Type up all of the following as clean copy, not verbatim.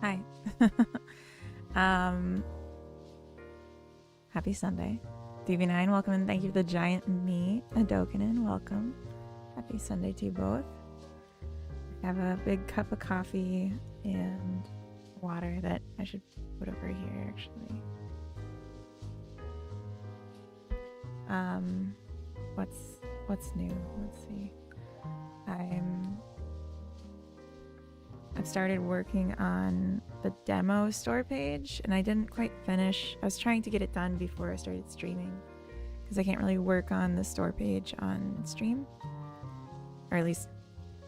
Hi. Happy Sunday. DV9, welcome and thank you for the giant me. Adokinen, welcome. Happy Sunday to you both. I have a big cup of coffee and water that I should put over here actually. What's new? Let's see. I've started working on the demo store page and I didn't quite finish. I was trying to get it done before I started streaming because I can't really work on the store page on stream, or at least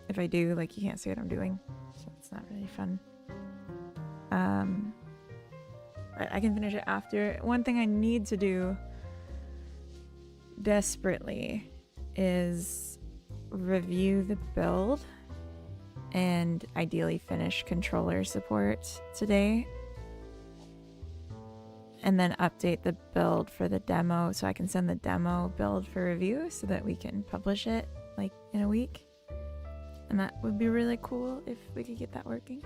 if I do, like, you can't see what I'm doing, so it's not really fun. But I can finish it after. One thing I need to do desperately is review the build and ideally finish controller support today, and then update the build for the demo so I can send the demo build for review so that we can publish it like in a week. And that would be really cool if we could get that working.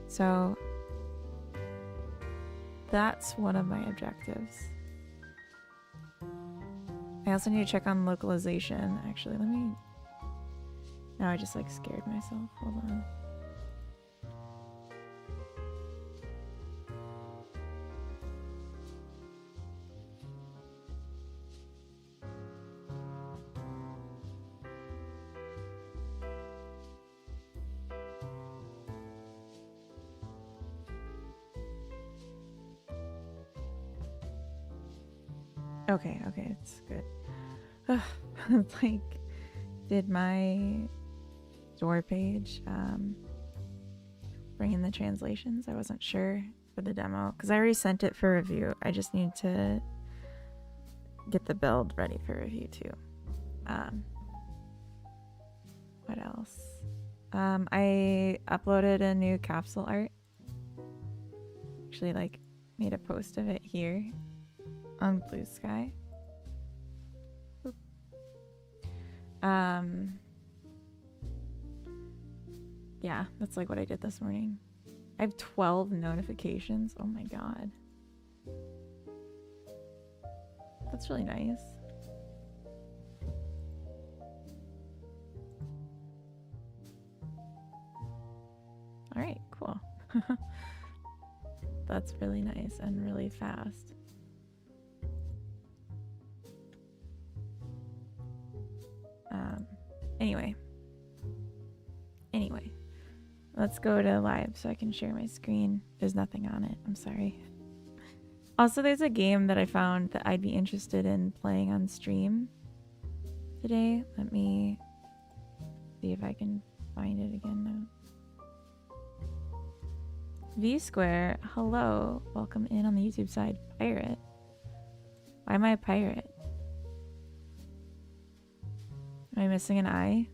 So that's one of my objectives. I also need to check on localization. Actually, let me... Now I just like scared myself. Hold on. Okay, it's good. It's like, did my store page bring in the translations? I wasn't sure for the demo because I already sent it for review. I just need to get the build ready for review too. What else? I uploaded a new capsule art. Actually, like, made a post of it here on Blue Sky. Oop. Yeah, that's like what I did this morning. I have 12 notifications. Oh my god. That's really nice. Alright, cool. That's really nice and really fast. Anyway, let's go to live so I can share my screen. There's nothing on it. I'm sorry. Also, there's a game that I found that I'd be interested in playing on stream today. Let me see if I can find it again now. V Square, hello. Welcome in on the YouTube side. Pirate. Why am I a pirate? Am I missing an eye?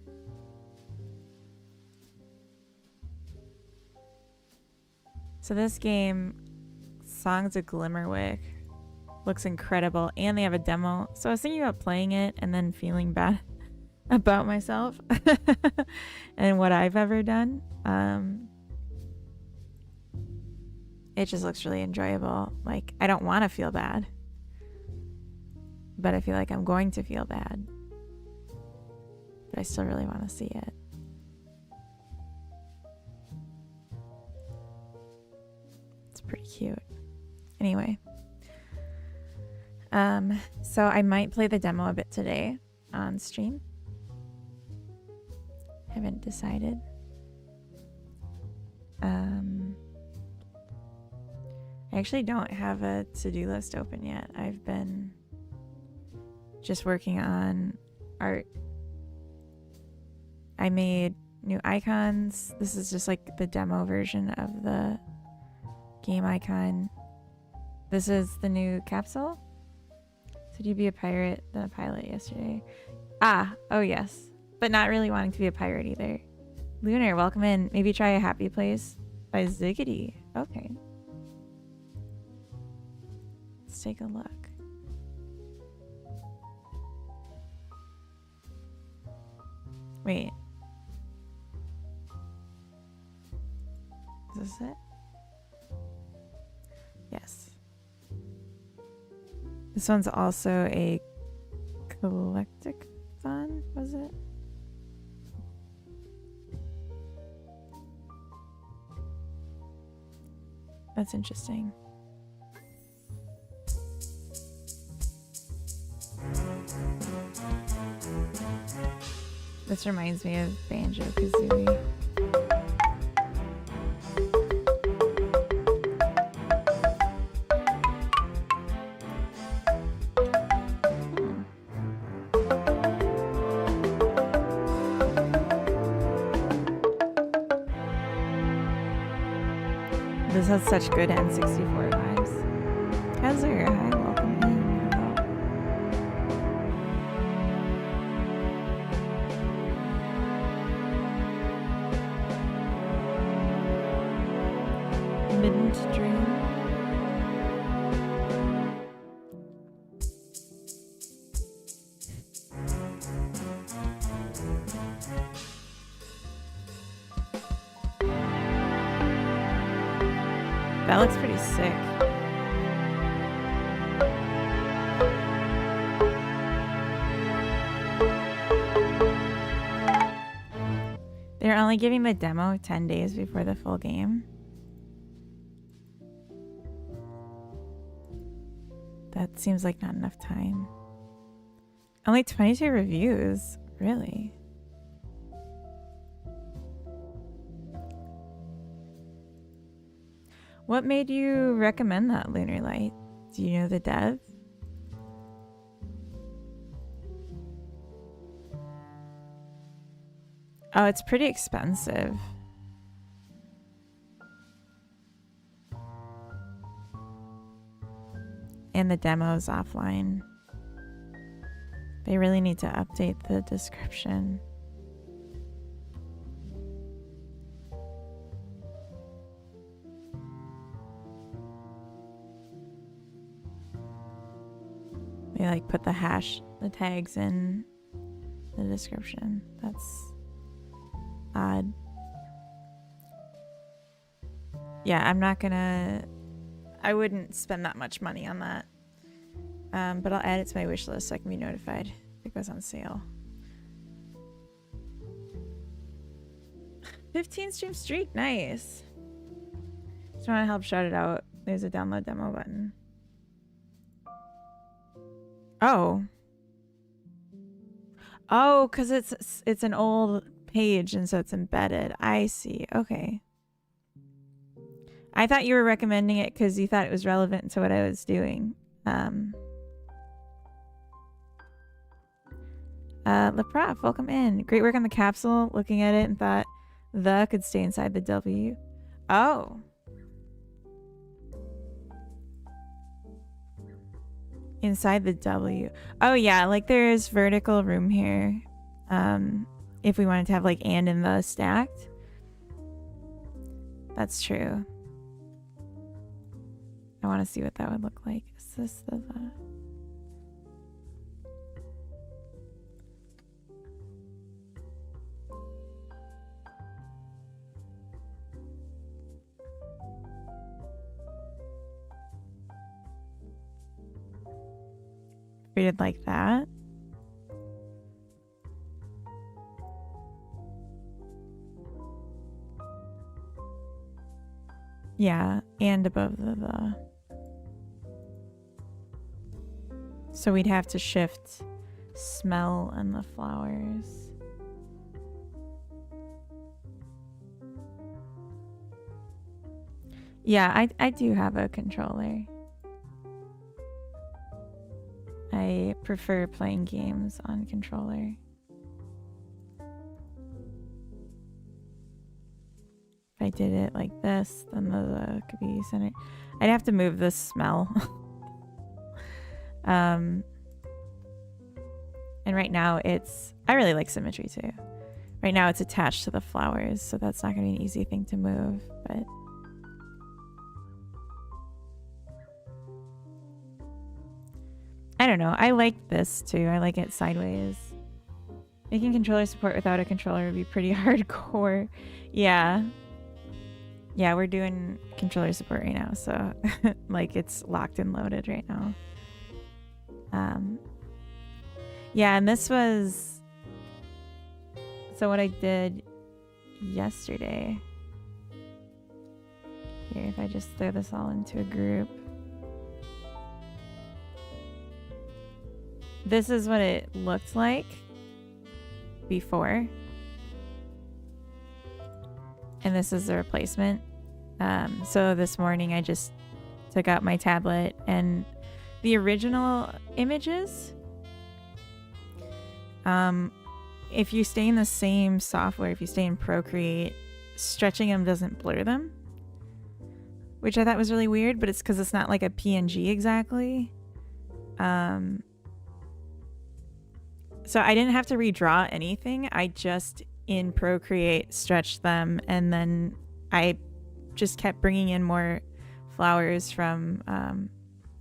So this game, Songs of Glimmerwick, looks incredible, and they have a demo. So I was thinking about playing it and then feeling bad about myself and what I've ever done. It just looks really enjoyable. Like, I don't want to feel bad, but I feel like I'm going to feel bad. But I still really want to see it. It's pretty cute. Anyway. So I might play the demo a bit today on stream. Haven't decided. I actually don't have a to-do list open yet. I've been just working on art. I made new icons. This is just like the demo version of the game icon. This is the new capsule. Said you'd be a pirate, then a pilot yesterday. Oh yes. But not really wanting to be a pirate either. Lunar, welcome in. Maybe try A Happy Place by Ziggity. Okay. Let's take a look. Wait. Is this it? Yes. This one's also a collectathon, was it? That's interesting. This reminds me of Banjo-Kazooie. This has such good N64 vibes. Kazoo, hi, welcome in. Midnight Dream. That looks pretty sick. They're only giving the demo 10 days before the full game. That seems like not enough time. Only 22 reviews, really? What made you recommend that, Lunar Light? Do you know the dev? Oh, it's pretty expensive. And the demo's offline. They really need to update the description. They like put the tags in the description. That's odd. Yeah, I wouldn't spend that much money on that. But I'll add it to my wish list so I can be notified if it goes on sale. 15 stream streak, nice. Just want to help shout it out. There's a download demo button. Oh. Oh, because it's an old page and so it's embedded. I see. Okay. I thought you were recommending it because you thought it was relevant to what I was doing. LeProf, welcome in. Great work on the capsule. Looking at it and thought the could stay inside the W. Oh. Inside the W. Oh yeah, like there is vertical room here. If we wanted to have like and in the stacked. That's true. I want to see what that would look like. Is this the treated like that? Yeah, and above the. So we'd have to shift smell and the flowers. Yeah, I do have a controller. I prefer playing games on controller. If I did it like this, then the could be centered. I'd have to move the smell. And right now I really like symmetry too. Right now it's attached to the flowers, so that's not going to be an easy thing to move, but I don't know. I like this too. I like it sideways. Making controller support without a controller would be pretty hardcore. Yeah. Yeah, we're doing controller support right now, so like it's locked and loaded right now. Yeah, and this was, so what I did yesterday, here, if I just throw this all into a group, this is what it looked like before, and this is the replacement. So this morning I just took out my tablet, and the original images, if you stay in the same software, if you stay in Procreate, stretching them doesn't blur them, which I thought was really weird, but it's because it's not like a PNG exactly. So I didn't have to redraw anything. I just in Procreate stretched them, and then I just kept bringing in more flowers from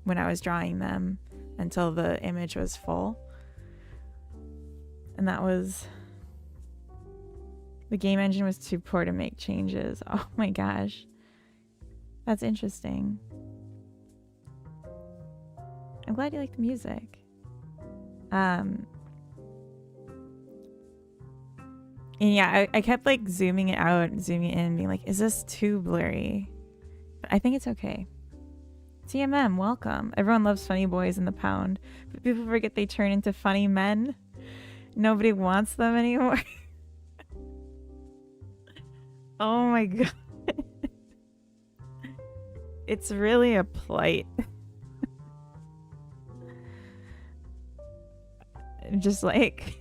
when I was drawing them until the image was full. And that was, the game engine was too poor to make changes. Oh my gosh. That's interesting. I'm glad you like the music. And yeah, I kept like zooming it out and zooming in, being like, is this too blurry? But I think it's okay. TMM, welcome. Everyone loves funny boys in the pound, but people forget they turn into funny men. Nobody wants them anymore. Oh my god. It's really a plight. Just like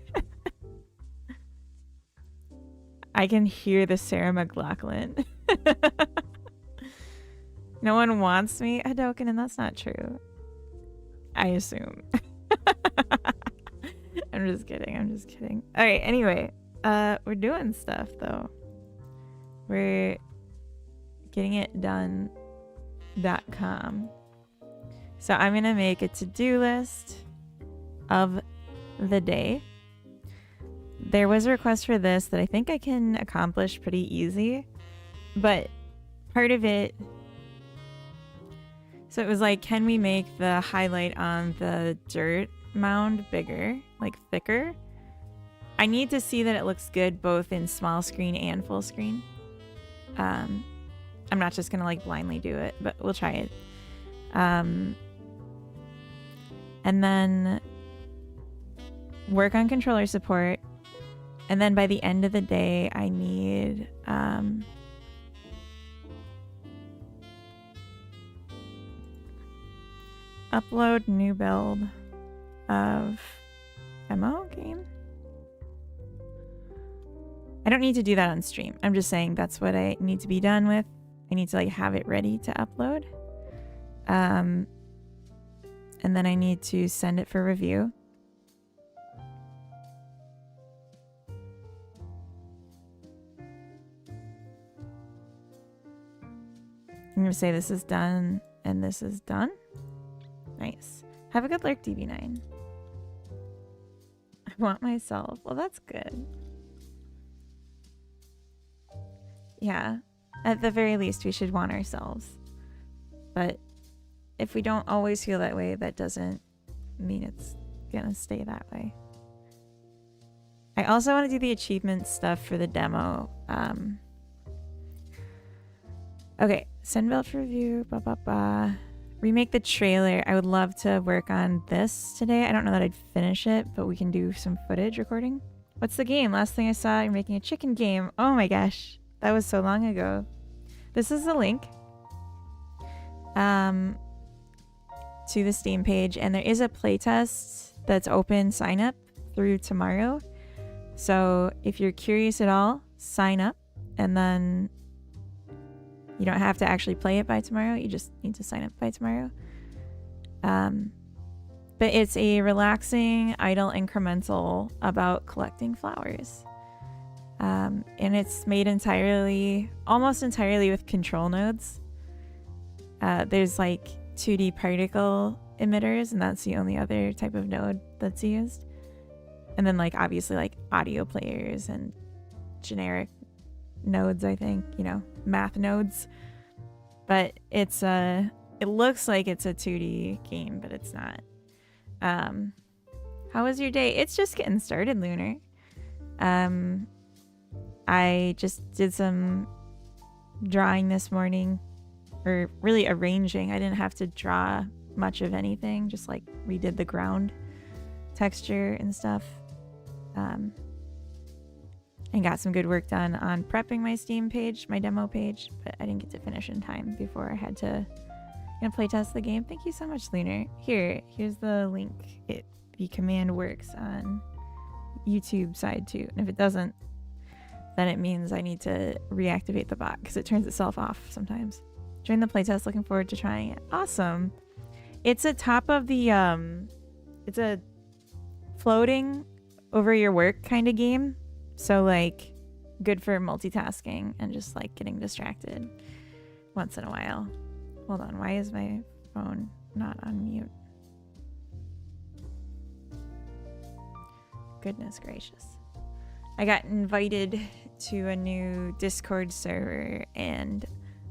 I can hear the Sarah McLachlan. No one wants me, Hadoken, and that's not true. I assume. I'm just kidding. I'm just kidding. All right. Anyway, we're doing stuff though. We're getting it done.com. So I'm gonna make a to-do list of the day. There was a request for this that I think I can accomplish pretty easy, but part of it, so it was like, can we make the highlight on the dirt mound bigger, like thicker? I need to see that it looks good both in small screen and full screen. I'm not just gonna like blindly do it, but we'll try it. And then work on controller support. And then by the end of the day, I need upload new build of demo game. I don't need to do that on stream. I'm just saying that's what I need to be done with. I need to like have it ready to upload. And then I need to send it for review. I'm going to say this is done and this is done. Nice. Have a good lurk, DB9. I want myself. Well, that's good. Yeah. At the very least, we should want ourselves. But if we don't always feel that way, that doesn't mean it's going to stay that way. I also want to do the achievement stuff for the demo. Okay. Send build for review. Blah, blah, blah. Remake the trailer. I would love to work on this today. I don't know that I'd finish it, but we can do some footage recording. What's the game? Last thing I saw, you're making a chicken game. Oh my gosh. That was so long ago. This is the link to the Steam page, and there is a playtest that's open. Sign up through tomorrow. So if you're curious at all, sign up, and then you don't have to actually play it by tomorrow. You just need to sign up by tomorrow. But it's a relaxing, idle incremental about collecting flowers. And it's made entirely, almost entirely with control nodes. There's like 2D particle emitters, and that's the only other type of node that's used. And then like obviously like audio players and generic nodes, I think, you know, math nodes. But it's it looks like it's a 2D game, but it's not. How was your day? It's just getting started, Lunar. I just did some drawing this morning, or really arranging. I didn't have to draw much of anything, just like redid the ground texture and stuff. And got some good work done on prepping my Steam page, my demo page, but I didn't get to finish in time before I had to playtest the game. Thank you so much, Lunar. Here's the link. The command works on YouTube side too, and if it doesn't, then it means I need to reactivate the bot because it turns itself off sometimes. Join the playtest. Looking forward to trying it. Awesome. It's a top of the it's a floating over your work kind of game. So like good for multitasking and just like getting distracted once in a while. Hold on, why is my phone not on mute? Goodness gracious. I got invited to a new Discord server and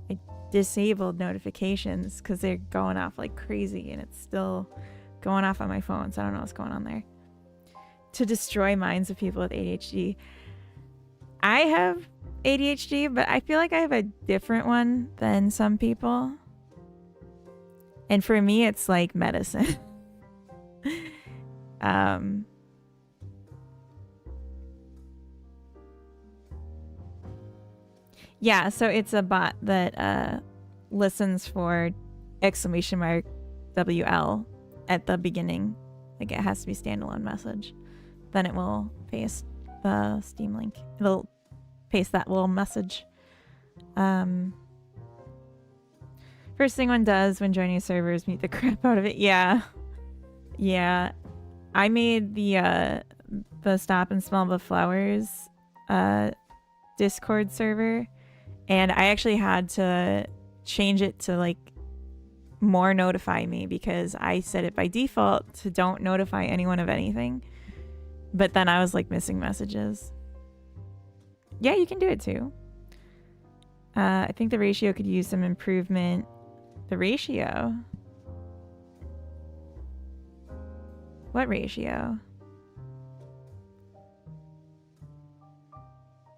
I disabled notifications because they're going off like crazy and it's still going off on my phone, so I don't know what's going on there. To destroy minds of people with ADHD. I have ADHD, but I feel like I have a different one than some people. And for me, it's like medicine. Yeah, so it's a bot that listens for exclamation mark WL at the beginning. Like it has to be standalone message. Then it will paste the Steam link. It'll paste that little message. First thing one does when joining a server is mute the crap out of it. Yeah. I made the Stop and Smell the Flowers Discord server, and I actually had to change it to like more notify me because I set it by default to don't notify anyone of anything. But then I was like missing messages. Yeah, you can do it too. I think the ratio could use some improvement. The ratio? What ratio?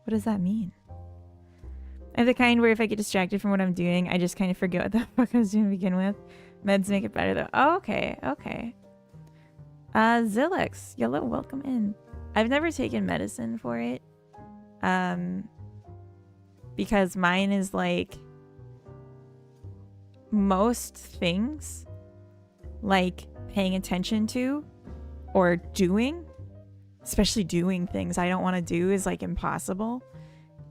What does that mean? I'm the kind where if I get distracted from what I'm doing, I just kind of forget what the fuck I was doing to begin with. Meds make it better though. Oh, okay. Zilix, yellow, welcome in. I've never taken medicine for it. Because mine is like most things, like paying attention to or doing, especially doing things I don't want to do, is like impossible.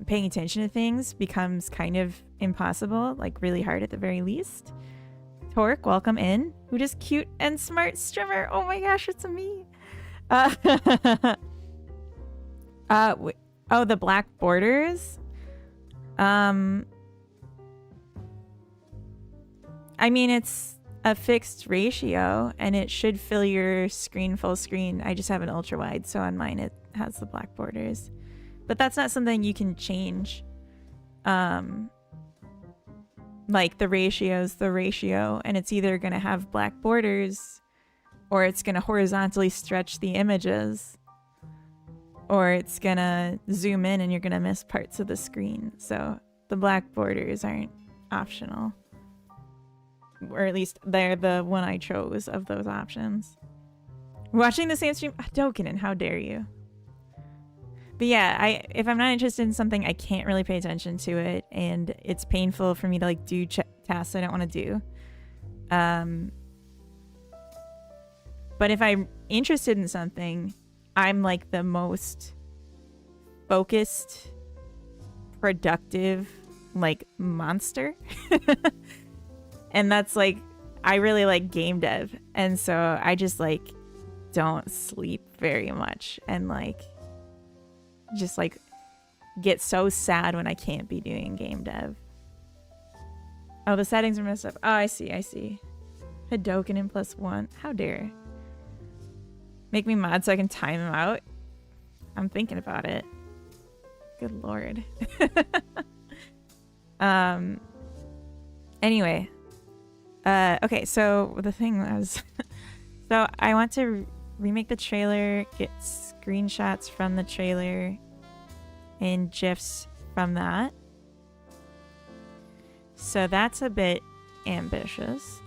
Paying attention to things becomes kind of impossible, like really hard at the very least. Torque, welcome in. Who does cute and smart streamer? Oh my gosh, it's me. Oh, the black borders. I mean, it's a fixed ratio and it should fill your screen full screen. I just have an ultra wide, so on mine it has the black borders. But that's not something you can change. Like the ratio's the ratio, and it's either going to have black borders or it's going to horizontally stretch the images, or it's going to zoom in and you're going to miss parts of the screen. So the black borders aren't optional. Or at least they're the one I chose of those options. Watching the same stream? Dokinen, how dare you? But yeah, if I'm not interested in something, I can't really pay attention to it, and it's painful for me to like do tasks I don't want to do. But if I'm interested in something, I'm like the most focused, productive, like monster. And that's like, I really like game dev, and so I just like don't sleep very much, and like just like get so sad when I can't be doing game dev. Oh, the settings are messed up. Oh, I see. Hadoken in +1. How dare. Make me mod so I can time him out. I'm thinking about it. Good lord. Anyway. Okay, so the thing was... so I want to remake the trailer, get screenshots from the trailer, and GIFs from that. So that's a bit ambitious.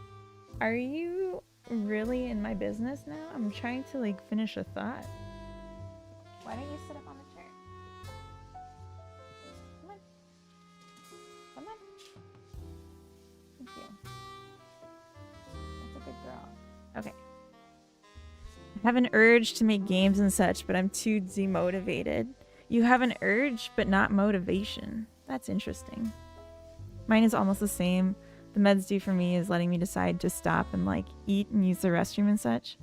Are you really in my business now? I'm trying to like finish a thought. Why don't you sit up on the chair? Come on. Come on. Thank you. That's a good girl. Okay. I have an urge to make games and such, but I'm too demotivated. You have an urge, but not motivation. That's interesting. Mine is almost the same. The meds do for me is letting me decide to stop and like eat and use the restroom and such.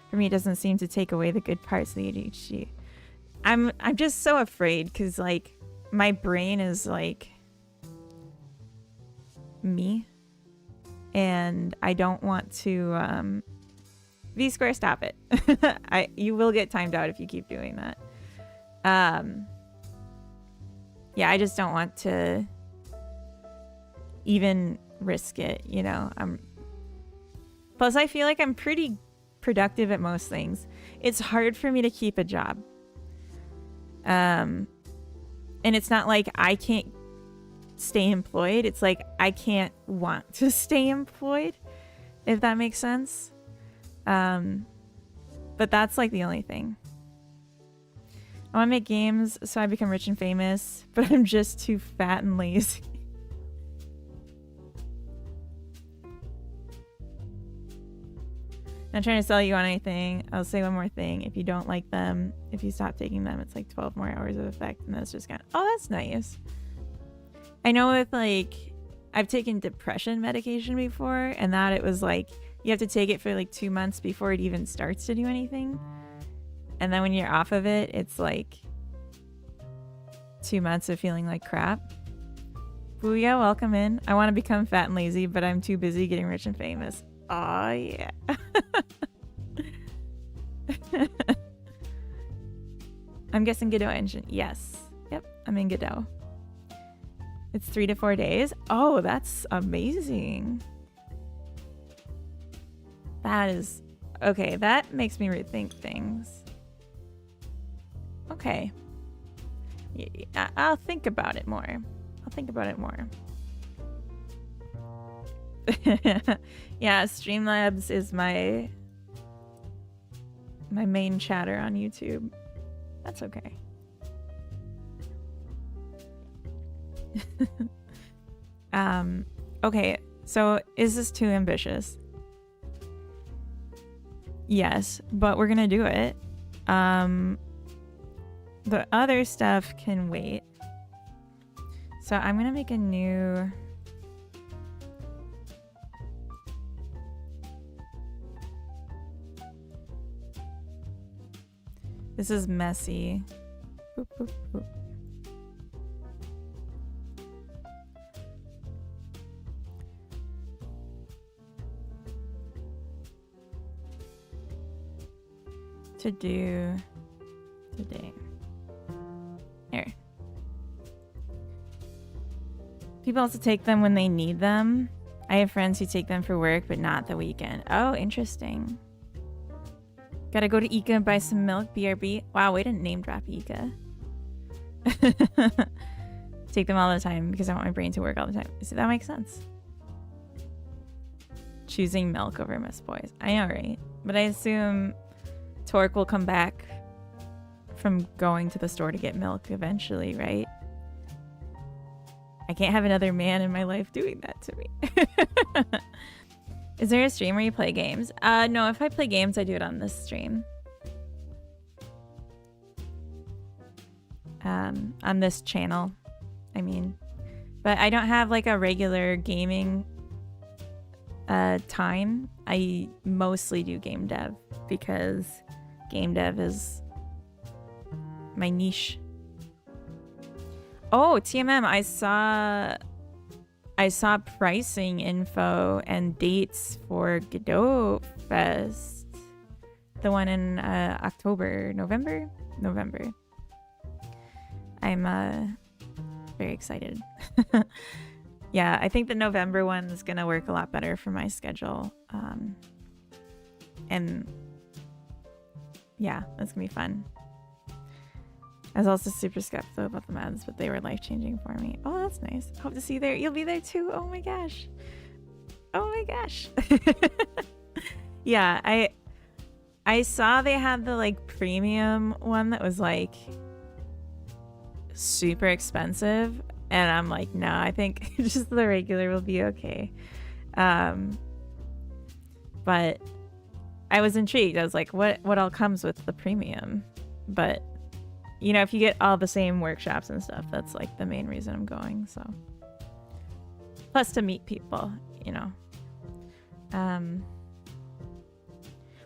For me, it doesn't seem to take away the good parts of the ADHD. I'm just so afraid because like my brain is like me, and I don't want to. V square, stop it. You will get timed out if you keep doing that. Yeah, I just don't want to even risk it, you know. Plus I feel like I'm pretty productive at most things. It's hard for me to keep a job. And it's not like I can't stay employed. It's like I can't want to stay employed, if that makes sense. But that's like the only thing. I want to make games so I become rich and famous, but I'm just too fat and lazy. Not trying to sell you on anything. I'll say one more thing. If you don't like them, if you stop taking them, it's like 12 more hours of effect, and that's just kind of, oh, that's nice. I know with like, I've taken depression medication before, and that it was like, you have to take it for like 2 months before it even starts to do anything. And then when you're off of it, it's like 2 months of feeling like crap. Booyah, welcome in. I want to become fat and lazy, but I'm too busy getting rich and famous. Aw, yeah. I'm guessing Godot engine. Yes. Yep, I'm in Godot. It's 3 to 4 days. Oh, that's amazing. That is... Okay, that makes me rethink things. Okay. I'll think about it more. Yeah, Streamlabs is my main chatter on YouTube. That's okay. Okay, so is this too ambitious? Yes, but we're gonna do it. The other stuff can wait. So I'm gonna make a new... This is messy. Boop, boop, boop. To do today. Here. People also take them when they need them. I have friends who take them for work, but not the weekend. Oh, interesting. Gotta go to Ika and buy some milk, BRB. Wow, way to name drop Ika. Take them all the time because I want my brain to work all the time. So that makes sense. Choosing milk over Miss Boys. I know, right? But I assume Torque will come back from going to the store to get milk eventually, right? I can't have another man in my life doing that to me. Is there a stream where you play games? No, if I play games, I do it on this stream. On this channel, I mean. But I don't have like a regular gaming time. I mostly do game dev because game dev is my niche. Oh, TMM, I saw pricing info and dates for Godot Fest. The one in November. I'm very excited. Yeah, I think the November one is gonna work a lot better for my schedule. And yeah, that's gonna be fun. I was also super skeptical about the meds, but they were life-changing for me. Oh, that's nice. Hope to see you there. You'll be there too. Oh my gosh. Oh my gosh. Yeah, I saw they had the like premium one that was like super expensive, and I'm like, no, I think just the regular will be okay. But I was intrigued. I was like, what all comes with the premium? But you know, if you get all the same workshops and stuff, that's like the main reason I'm going. So plus to meet people, you know.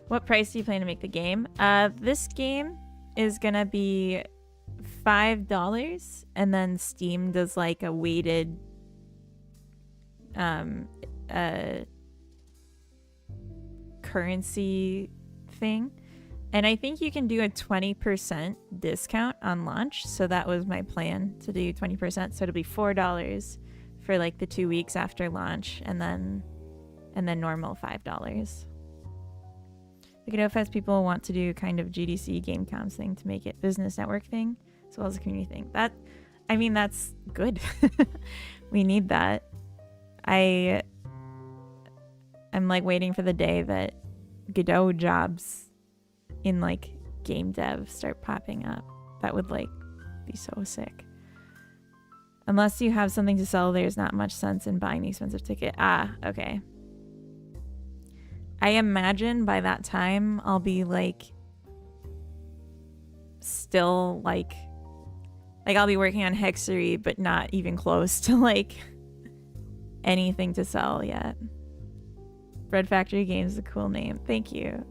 What price do you plan to make the game? This game is gonna be $5, and then Steam does like a weighted currency thing, and I think you can do a 20% discount on launch. So that was my plan, to do 20%. So it'll be $4 for like the 2 weeks after launch, and then normal $5. Like, I know if people want to do kind of GDC game coms thing to make it business network thing as well as a community thing. That, I mean, that's good. We need that. I'm like waiting for the day that Godot jobs in like game dev start popping up. That would like be so sick. Unless you have something to sell, there's not much sense in buying the expensive ticket. Ah, okay. I imagine by that time I'll be like still like I'll be working on Hexery, but not even close to like anything to sell yet. Bread Factory Games is a cool name. Thank you.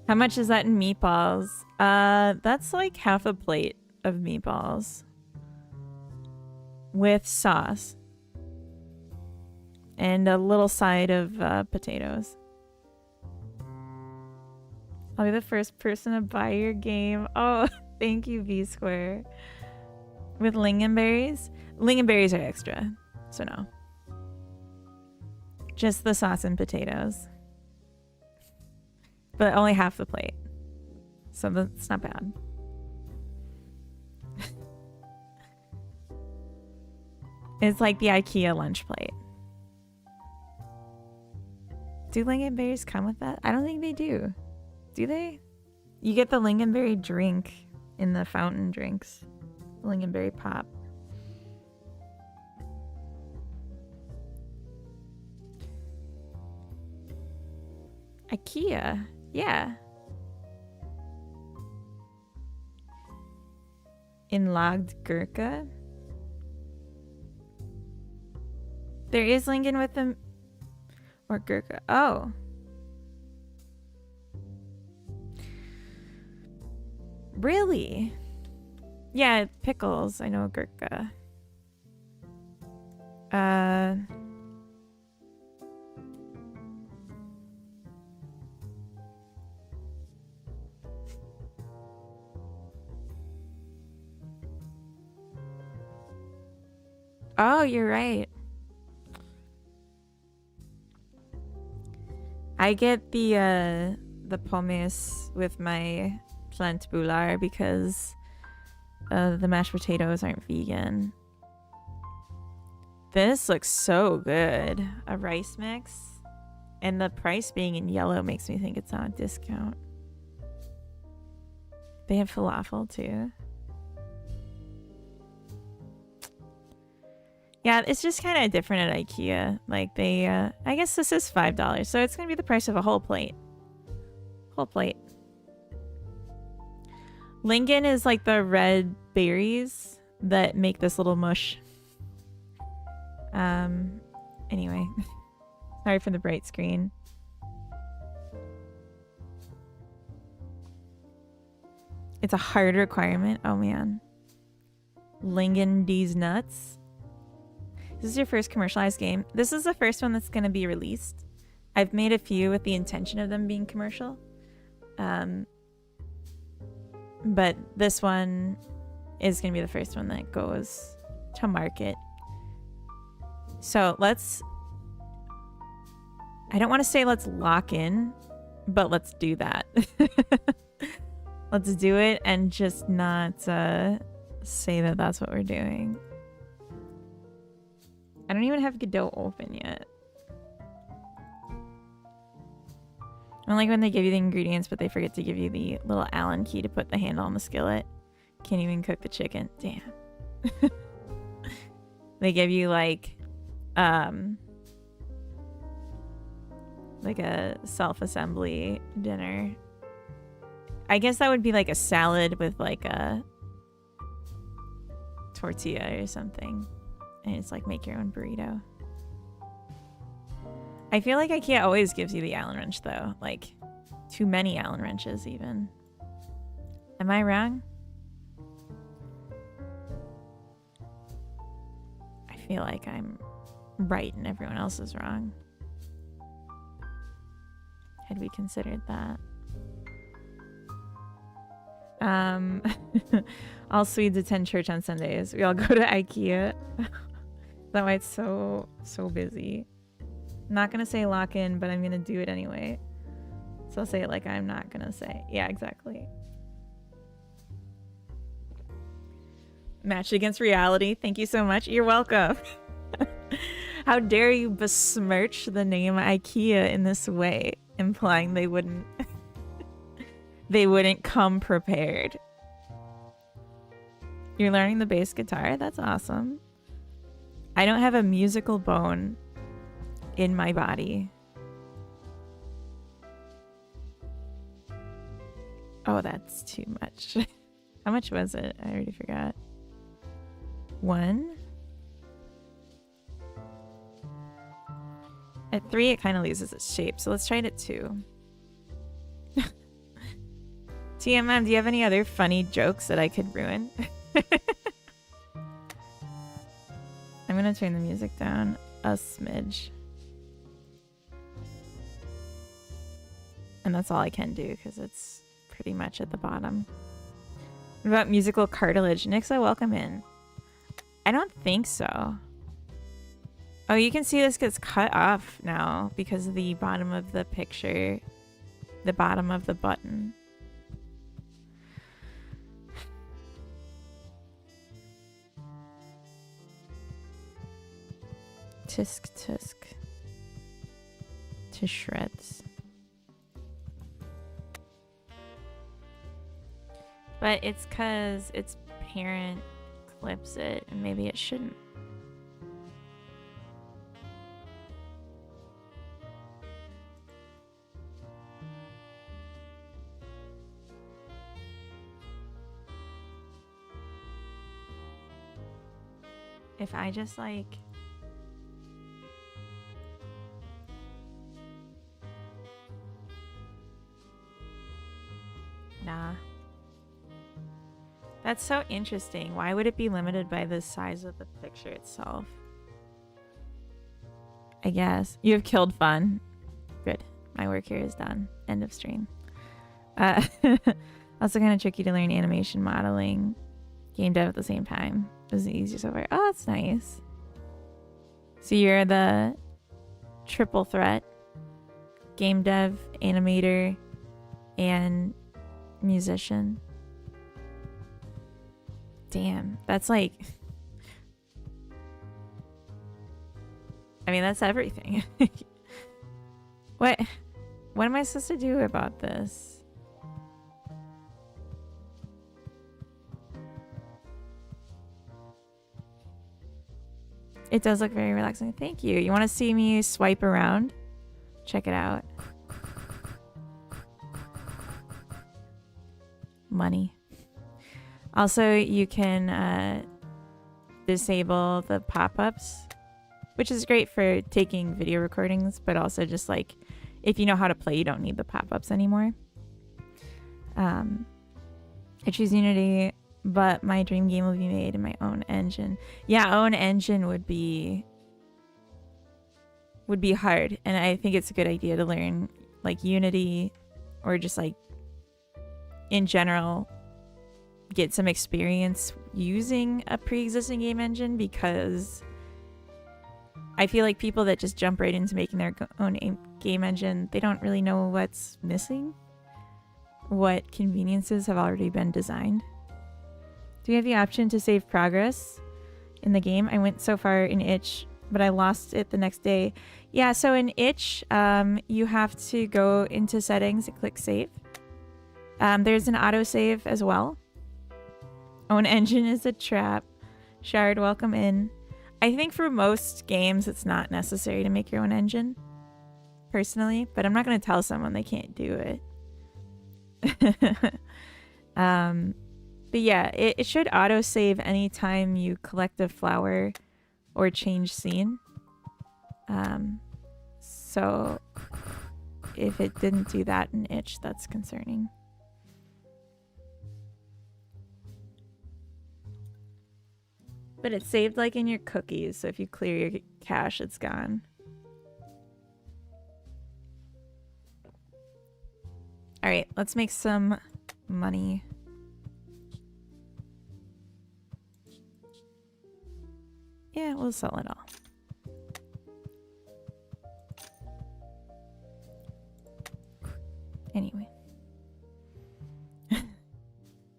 How much is that in meatballs? That's like half a plate of meatballs with sauce and a little side of potatoes. I'll be the first person to buy your game. Oh, thank you, B Square. With lingonberries? Lingonberries are extra, so no. Just the sauce and potatoes. But only half the plate. So that's not bad. It's like the IKEA lunch plate. Do lingonberries come with that? I don't think they do. Do they? You get the lingonberry drink in the fountain drinks. The lingonberry pop. IKEA? Yeah. Inlogged Gurkha? There is Lincoln with them. Or Gurkha. Oh. Really? Yeah, pickles. I know Gurkha. Oh, you're right. I get the pomes with my plant boulard because the mashed potatoes aren't vegan. This looks so good. A rice mix. And the price being in yellow makes me think it's on a discount. They have falafel too. Yeah, it's just kind of different at IKEA. Like they, I guess this is $5, so it's gonna be the price of a whole plate. Whole plate. Lingon is like the red berries that make this little mush. Anyway, sorry for the bright screen. It's a hard requirement. Oh man. Lingon these nuts. This is your first commercialized game. This is the first one that's going to be released. I've made a few with the intention of them being commercial. But this one is going to be the first one that goes to market. So I don't want to say let's lock in, but let's do that. Let's do it and just not say that that's what we're doing. I don't even have Godot open yet. I don't like when they give you the ingredients, but they forget to give you the little Allen key to put the handle on the skillet. Can't even cook the chicken. Damn. They give you like a self-assembly dinner. I guess that would be like a salad with like a tortilla or something. And it's like make your own burrito. I feel like IKEA always gives you the Allen wrench though. Like too many Allen wrenches even. Am I wrong? I feel like I'm right and everyone else is wrong. Had we considered that? All Swedes attend church on Sundays. We all go to IKEA. That why it's so busy. I'm not gonna say lock in, but I'm gonna do it anyway. So I'll say it like I'm not gonna say. Yeah, exactly. Matched against reality. Thank you so much. You're welcome. How dare you besmirch the name IKEA in this way, implying they wouldn't come prepared. You're learning the bass guitar? That's awesome. I don't have a musical bone in my body. Oh, that's too much. How much was it? I already forgot. 1? At 3, it kind of loses its shape, so let's try it at 2. TMM, do you have any other funny jokes that I could ruin? I'm gonna turn the music down a smidge. And that's all I can do because it's pretty much at the bottom. What about musical cartilage? Nixa, welcome in. I don't think so. Oh, you can see this gets cut off now because of the bottom of the picture. The bottom of the button. Tisk tisk. To shreds. But it's because its parent clips it and maybe it shouldn't. If I just like nah. That's so interesting. Why would it be limited by the size of the picture itself? I guess. You have killed fun. Good. My work here is done. End of stream. Also kind of tricky to learn animation modeling, game dev at the same time. This is easier so far. Oh, that's nice. So you're the triple threat. Game dev, animator, and musician. Damn, that's like... I mean, that's everything. What am I supposed to do about this? It does look very relaxing. Thank you. You want to see me swipe around? Check it out. Money. Also, you can disable the pop-ups, which is great for taking video recordings, but also just like if you know how to play, you don't need the pop-ups anymore. I choose Unity, but my dream game will be made in my own engine. Yeah, own engine would be hard, and I think it's a good idea to learn like Unity or just like in general get some experience using a pre-existing game engine, because I feel like people that just jump right into making their own game engine, they don't really know what's missing, what conveniences have already been designed. Do you have the option to save progress in the game? I went so far in Itch, but I lost it the next day. Yeah, so in Itch, you have to go into settings and click save. There's an autosave as well. Own engine is a trap. Shard, welcome in. I think for most games, it's not necessary to make your own engine, personally, but I'm not going to tell someone they can't do it. But yeah, it should autosave anytime you collect a flower or change scene. So if it didn't do that in Itch, that's concerning. But it's saved like in your cookies, so if you clear your cache, it's gone. All right, let's make some money. Yeah, we'll sell it all. Anyway.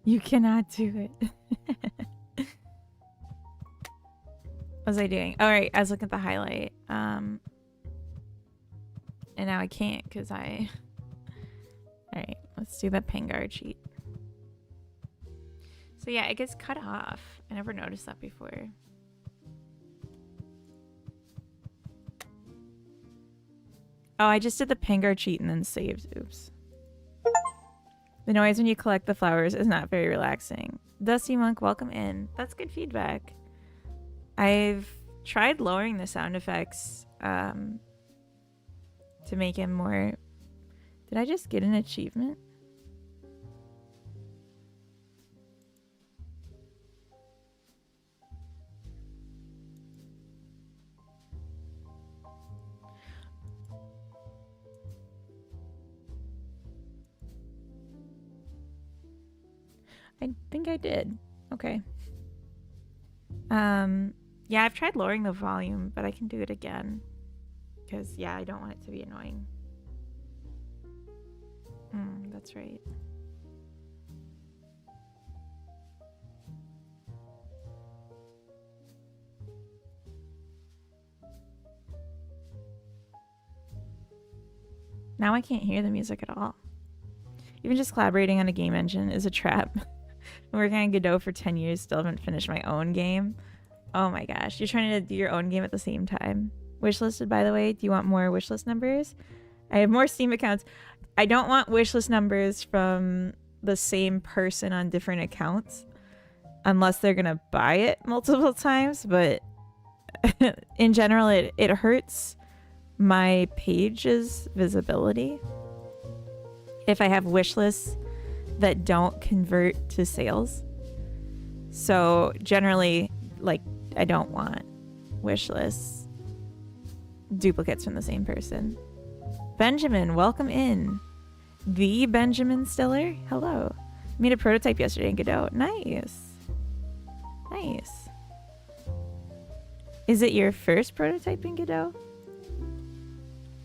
You cannot do it. What was I doing? All right, I was looking at the highlight. And now I can't because I... All right, let's do the Pengar cheat. So yeah, it gets cut off. I never noticed that before. Oh, I just did the Pengar cheat and then saved. Oops. The noise when you collect the flowers is not very relaxing. Dusty Monk, welcome in. That's good feedback. I've tried lowering the sound effects to make it more... Did I just get an achievement? I think I did. Okay. Yeah, I've tried lowering the volume, but I can do it again. Because, yeah, I don't want it to be annoying. That's right. Now I can't hear the music at all. Even just collaborating on a game engine is a trap. I'm working on Godot for 10 years, still haven't finished my own game. Oh my gosh, you're trying to do your own game at the same time. Wishlisted, by the way. Do you want more wishlist numbers? I have more Steam accounts. I don't want wishlist numbers from the same person on different accounts. Unless they're going to buy it multiple times. But in general, it hurts my page's visibility if I have wish lists that don't convert to sales. So generally, like, I don't want wish lists duplicates from the same person. Benjamin, welcome in. The Benjamin Stiller, hello. Made a prototype yesterday in Godot. Nice. Nice. Is it your first prototype in Godot?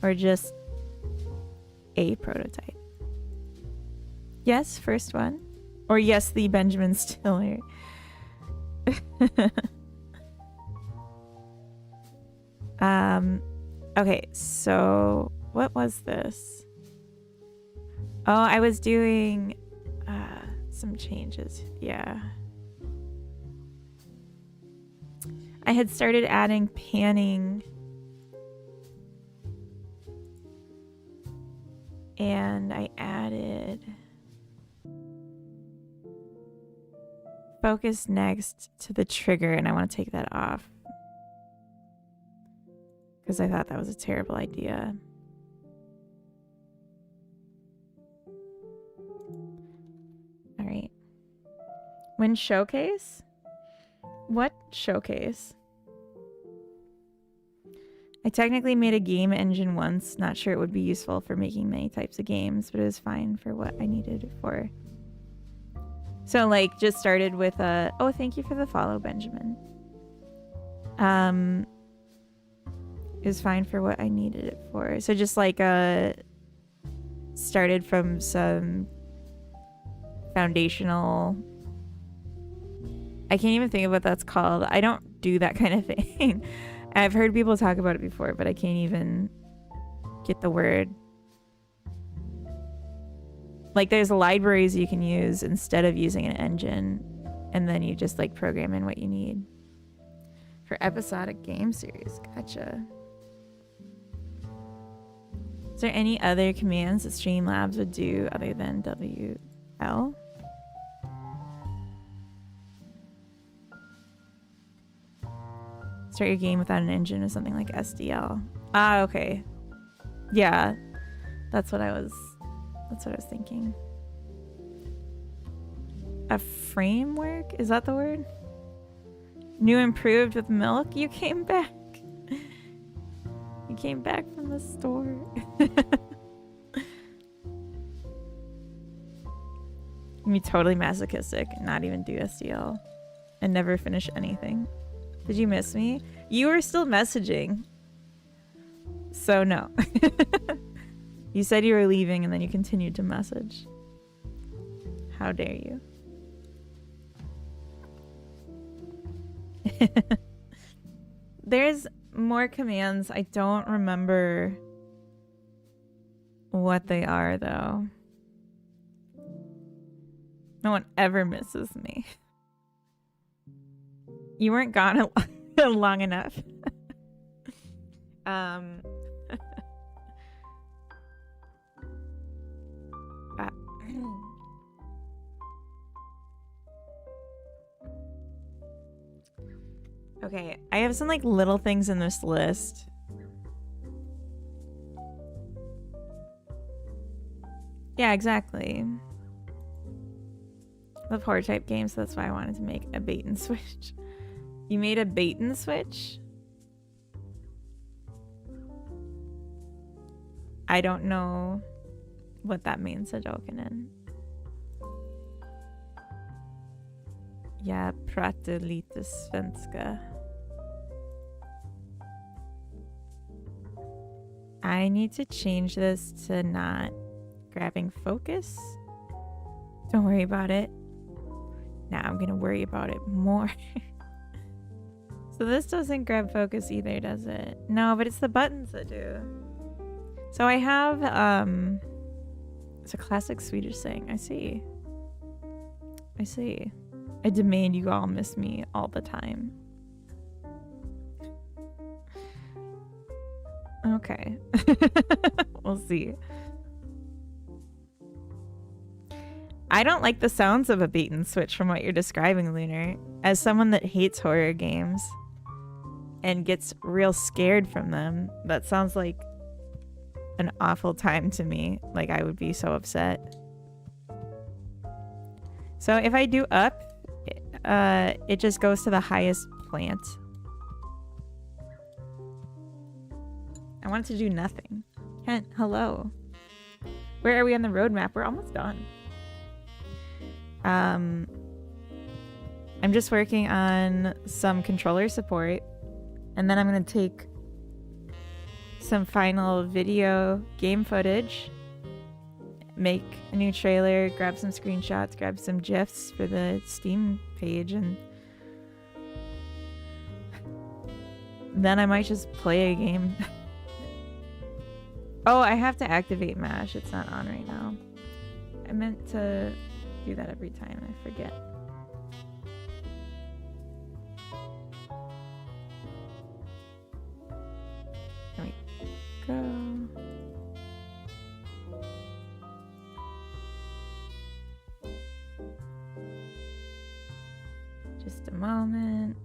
Or just a prototype? Yes, first one. Or yes, the Benjamin Stiller. Okay, so what was this? Oh, I was doing some changes. Yeah. I had started adding panning. And I added focus next to the trigger, and I want to take that off because I thought that was a terrible idea. All right. When showcase? What showcase? I technically made a game engine once. Not sure it would be useful for making many types of games, but it was fine for what I needed it for. So like just started with a, oh, thank you for the follow, Benjamin. Is fine for what I needed it for. So just like started from some foundational, I can't even think of what that's called. I don't do that kind of thing. I've heard people talk about it before, but I can't even get the word. Like there's libraries you can use instead of using an engine, and then you just like program in what you need for episodic game series. Gotcha. Is there any other commands that Streamlabs would do other than WL? Start your game without an engine or something like SDL. Ah, okay. Yeah, that's what I was thinking. A framework? Is that the word? New improved with milk? You came back. You came back from the store. You be totally masochistic and not even do SDL and never finish anything. Did you miss me? You were still messaging. So no. You said you were leaving and then you continued to message. How dare you? There's more commands. I don't remember what they are though. No one ever misses me. You weren't gone long enough. Okay, I have some like little things in this list. Yeah, exactly. The horror type game, so that's why I wanted to make a bait and switch. You made a bait and switch? I don't know what that means, Sajokinen. Jag pratar lite svenska. I need to change this to not grabbing focus. Don't worry about it. Now I'm gonna worry about it more. So this doesn't grab focus either, does it? No, but it's the buttons that do. So I have, it's a classic Swedish saying. I see. I see. I demand you all miss me all the time. Okay. We'll see. I don't like the sounds of a bait and switch from what you're describing, Lunar. As someone that hates horror games and gets real scared from them, that sounds like an awful time to me. Like I would be so upset. So if I do up, it just goes to the highest plant. I want it to do nothing. Kent, hello. Where are we on the roadmap? We're almost done. I'm just working on some controller support, and then I'm gonna take some final video game footage, make a new trailer, grab some screenshots, grab some GIFs for the Steam page, and then I might just play a game. Oh, I have to activate MASH. It's not on right now. I meant to do that every time. I forget. There we go. Just a moment.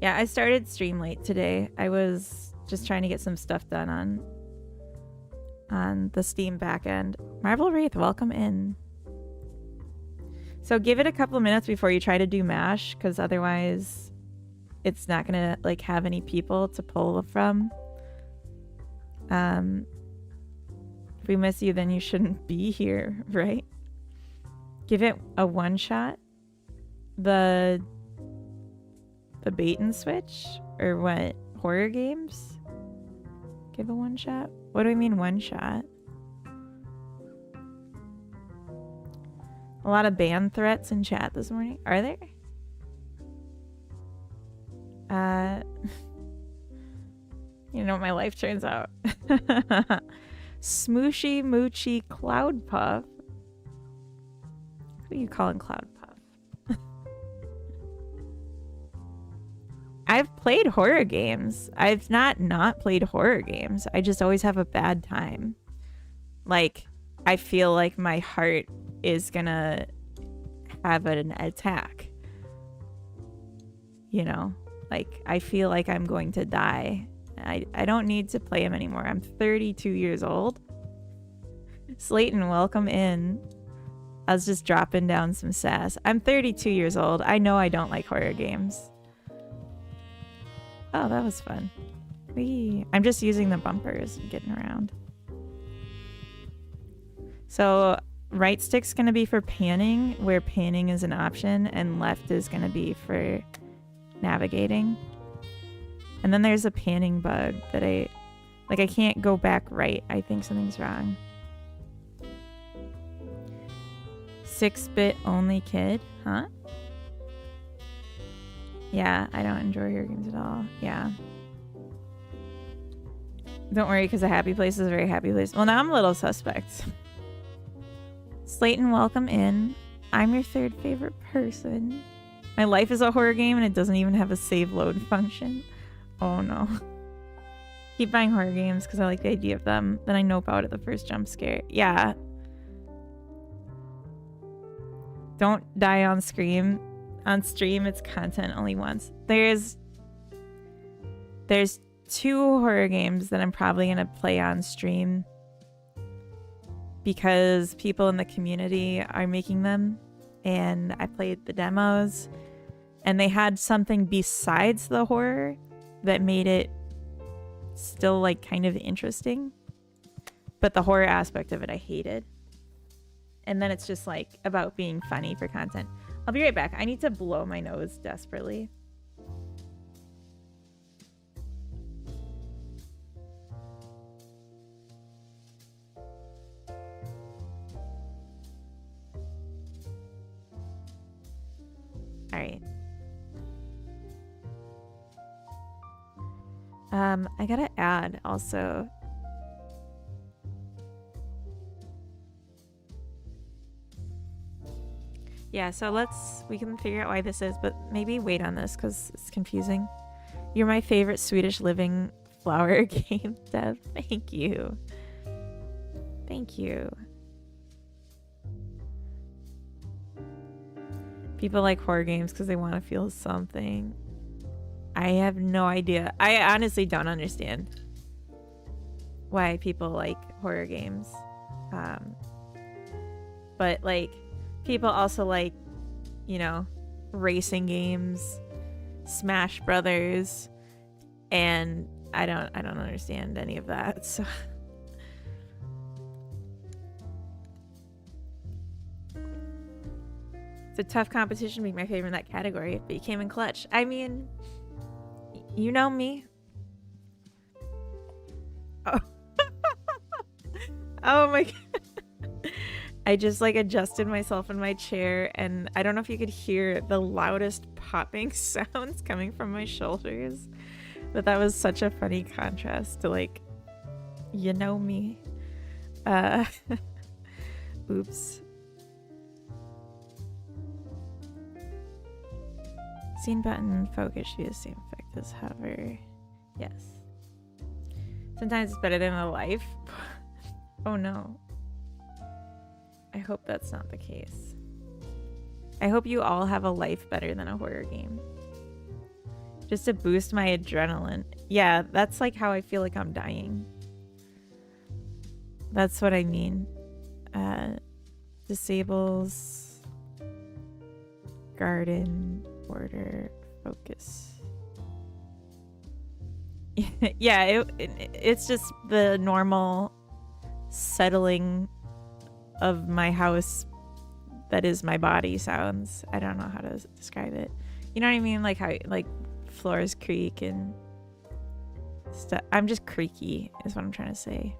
Yeah, I started stream late today. I was just trying to get some stuff done on the Steam backend. Marvel Wraith, welcome in. So give it a couple of minutes before you try to do MASH, because otherwise it's not gonna like have any people to pull from If we miss you, then you shouldn't be here, right? Give it a one shot. The bait and switch? Or what? Horror games? Give a one shot? What do we mean one shot? A lot of ban threats in chat this morning. Are there? You know what my life turns out. Smooshy Moochy Cloud Puff. What are you calling Cloud Puff? I've played horror games. I've not played horror games. I just always have a bad time. Like, I feel like my heart is gonna have an attack. You know? Like, I feel like I'm going to die. I don't need to play them anymore. I'm 32 years old. Slayton, welcome in. I was just dropping down some sass. I'm 32 years old. I know I don't like horror games. Oh, that was fun. Whee. I'm just using the bumpers and getting around. So right stick's going to be for panning, where panning is an option, and left is going to be for navigating. And then there's a panning bug that I can't go back right. I think something's wrong. 6-bit only kid, huh? Yeah, I don't enjoy horror games at all. Yeah. Don't worry, because a happy place is a very happy place. Well, now I'm a little suspect. Slayton, welcome in. I'm your third favorite person. My life is a horror game and it doesn't even have a save load function. Oh no. Keep buying horror games because I like the idea of them. Then I nope out at the first jump scare. Yeah. Don't die on stream. On stream, it's content only once. There's 2 horror games that I'm probably going to play on stream because people in the community are making them, and I played the demos, and they had something besides the horror that made it still like kind of interesting, but the horror aspect of it I hated. And then it's just like about being funny for content. I'll be right back. I need to blow my nose desperately. All right. I gotta add also. Yeah, so we can figure out why this is, but maybe wait on this because it's confusing. You're my favorite Swedish living flower game, Dev. Thank you. Thank you. People like horror games because they want to feel something. I have no idea. I honestly don't understand why people like horror games. But like, people also like, you know, racing games, Smash Brothers, and I don't understand any of that. So it's a tough competition to be my favorite in that category, but you came in clutch. I mean, you know me. Oh, oh my god. I just like adjusted myself in my chair, and I don't know if you could hear the loudest popping sounds coming from my shoulders, but that was such a funny contrast to like, you know me. Oops. Scene button focus should be the same effect as hover. Yes. Sometimes it's better than a life. Oh no. I hope that's not the case. I hope you all have a life better than a horror game. Just to boost my adrenaline. Yeah, that's like how I feel like I'm dying. That's what I mean. Disables. Garden. Order. Focus. Yeah, it's just the normal settling of my house that is my body sounds. I don't know how to describe it. You know what I mean? Like how like floors creak and stuff. I'm just creaky is what I'm trying to say.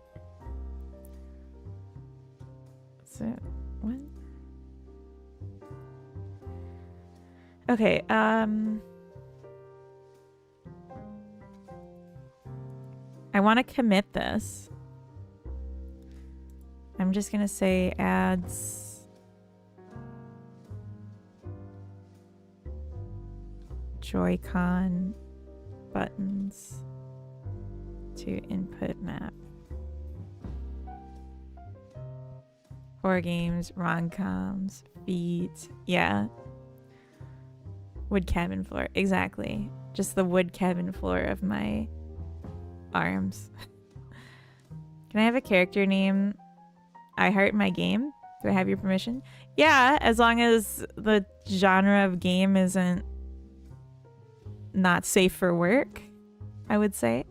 So what? Okay, I want to commit this. I'm just gonna say adds Joy-Con buttons to input map. Horror games, rom-coms, feet. Yeah. Wood cabin floor. Exactly. Just the wood cabin floor of my arms. Can I have a character name? I heart my game. Do I have your permission? Yeah, as long as the genre of game isn't not safe for work, I would say.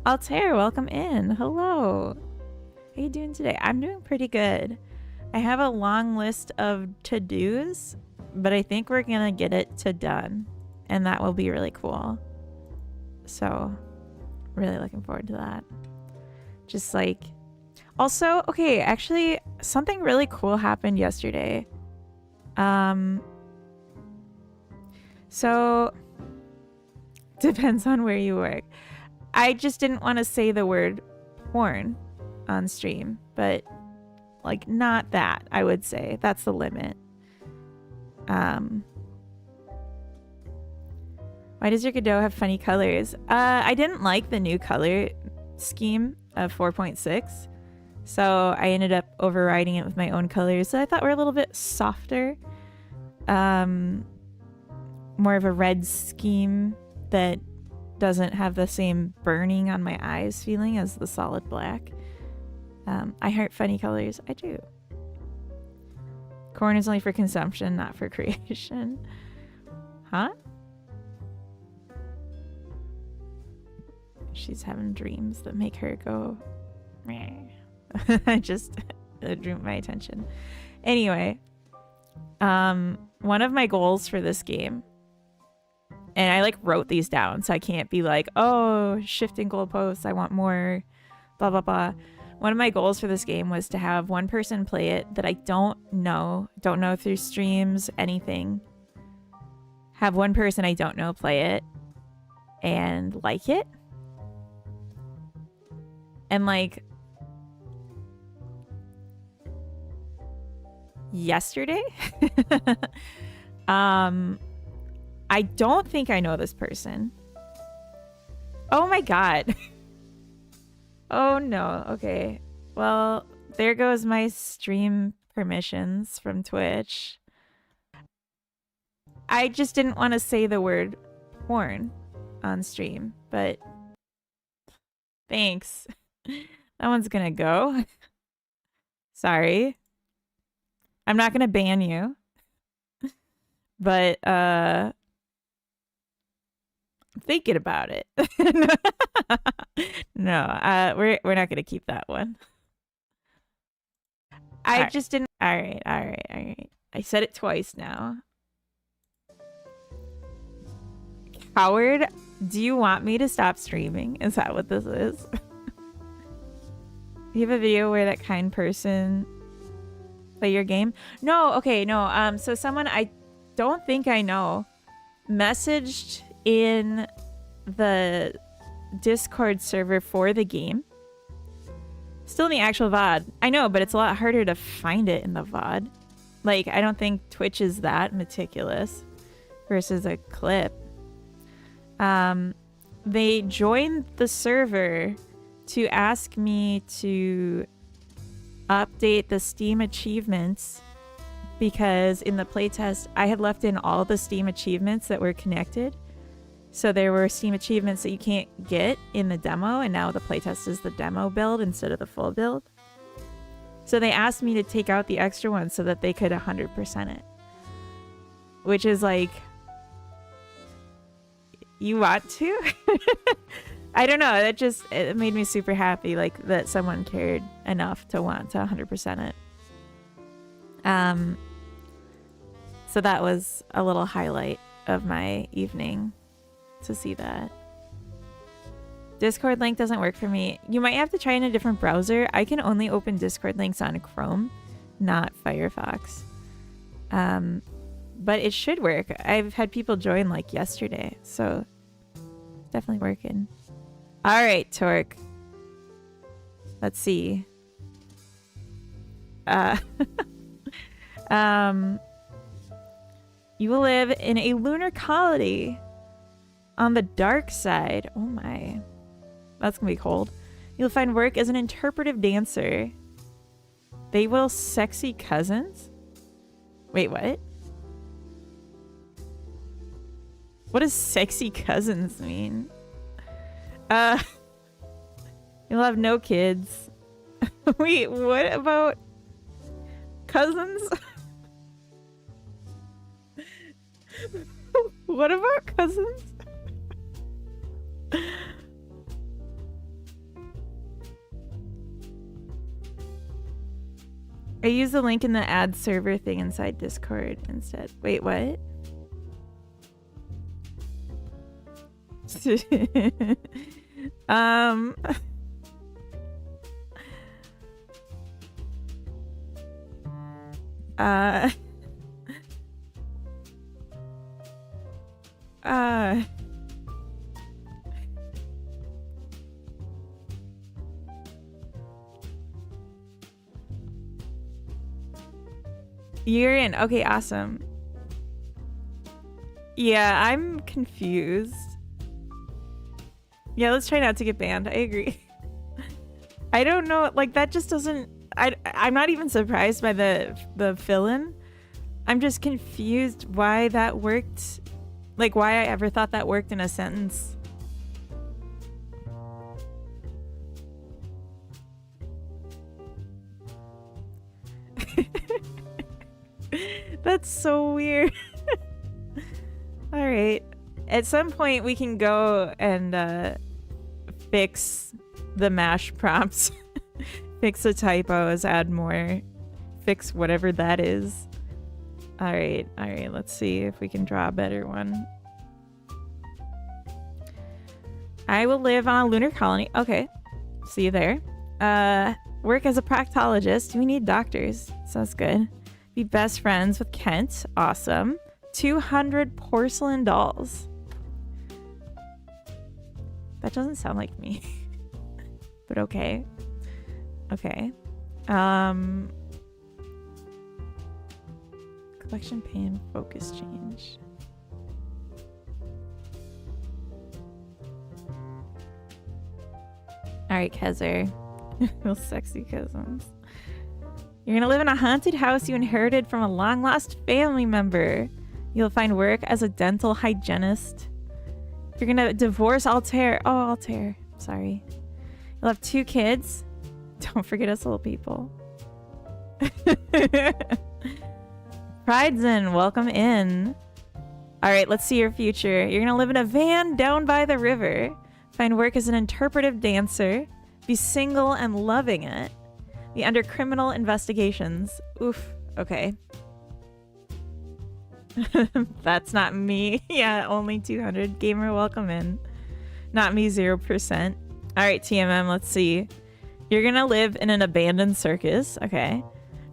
Altair, welcome in. Hello. How you doing today? I'm doing pretty good. I have a long list of to-dos, but I think we're gonna get it to done, and that will be really cool. So, really looking forward to that. Just like, also, okay, actually, something really cool happened yesterday. So, depends on where you work. I just didn't want to say the word porn on stream, but like not that, I would say. That's the limit. Why does your Godot have funny colors? I didn't like the new color scheme of 4.6, so I ended up overriding it with my own colors that I thought were a little bit softer. More of a red scheme that doesn't have the same burning on my eyes feeling as the solid black. I heart funny colors. I do. Corn is only for consumption, not for creation. Huh? She's having dreams that make her go meh. Just drew my attention. Anyway, one of my goals for this game, and I like wrote these down so I can't be like, oh, shifting goalposts, I want more, blah, blah, blah. One of my goals for this game was to have one person play it that I don't know through streams, anything. Have one person I don't know play it and like it. And like yesterday, I don't think I know this person. Oh my god. Oh no. Okay. Well, there goes my stream permissions from Twitch. I just didn't want to say the word porn on stream, but thanks. That one's gonna go. Sorry. I'm not gonna ban you. But I'm thinking about it. No, we're not gonna keep that one. I just didn't. All right. I said it twice now. Howard, do you want me to stop streaming? Is that what this is? You have a video where that kind person play your game? No, okay, no. So someone I don't think I know messaged in the Discord server for the game. Still in the actual VOD. I know, but it's a lot harder to find it in the VOD. Like, I don't think Twitch is that meticulous versus a clip. They joined the server to ask me to update the Steam achievements because in the playtest, I had left in all the Steam achievements that were connected. So there were Steam achievements that you can't get in the demo, and now the playtest is the demo build instead of the full build. So they asked me to take out the extra ones so that they could 100% it. Which is like, you want to? I don't know. It made me super happy, like that someone cared enough to want to 100% it. So that was a little highlight of my evening to see that. Discord link doesn't work for me. You might have to try in a different browser. I can only open Discord links on Chrome, not Firefox. But it should work. I've had people join like yesterday, so it's definitely working. All right, Torque. Let's see. You will live in a lunar colony on the dark side. Oh my. That's gonna be cold. You'll find work as an interpretive dancer. They will sexy cousins? Wait, what? What does sexy cousins mean? You'll have no kids. Wait, what about cousins? What about cousins? I use the link in the ad server thing inside Discord instead. Wait, what? You're in. Okay, awesome. Yeah, I'm confused. Yeah, let's try not to get banned. I agree. I don't know. Like, that just doesn't... I'm not even surprised by the fill-in. I'm just confused why that worked. Like, why I ever thought that worked in a sentence. That's so weird. All right. At some point, we can go and fix the mash prompts. Fix the typos, add more. Fix whatever that is. All right. All right. Let's see if we can draw a better one. I will live on a lunar colony. Okay. See you there. Work as a proctologist. We need doctors. Sounds good. Be best friends with Kent. Awesome. 200 porcelain dolls. That doesn't sound like me. But okay. Okay. Collection pane focus change. Alright, Kezer. Real sexy cousins. You're gonna live in a haunted house you inherited from a long-lost family member. You'll find work as a dental hygienist. You're gonna divorce Altair. Oh, Altair. Sorry. You'll have 2 kids. Don't forget us little people. Prideson, welcome in. Alright, let's see your future. You're gonna live in a van down by the river. Find work as an interpretive dancer. Be single and loving it. Be under criminal investigations. Oof. Okay. That's not me. Yeah, only 200. Gamer, welcome in. Not me, 0%. Alright, TMM, let's see. You're gonna live in an abandoned circus. Okay.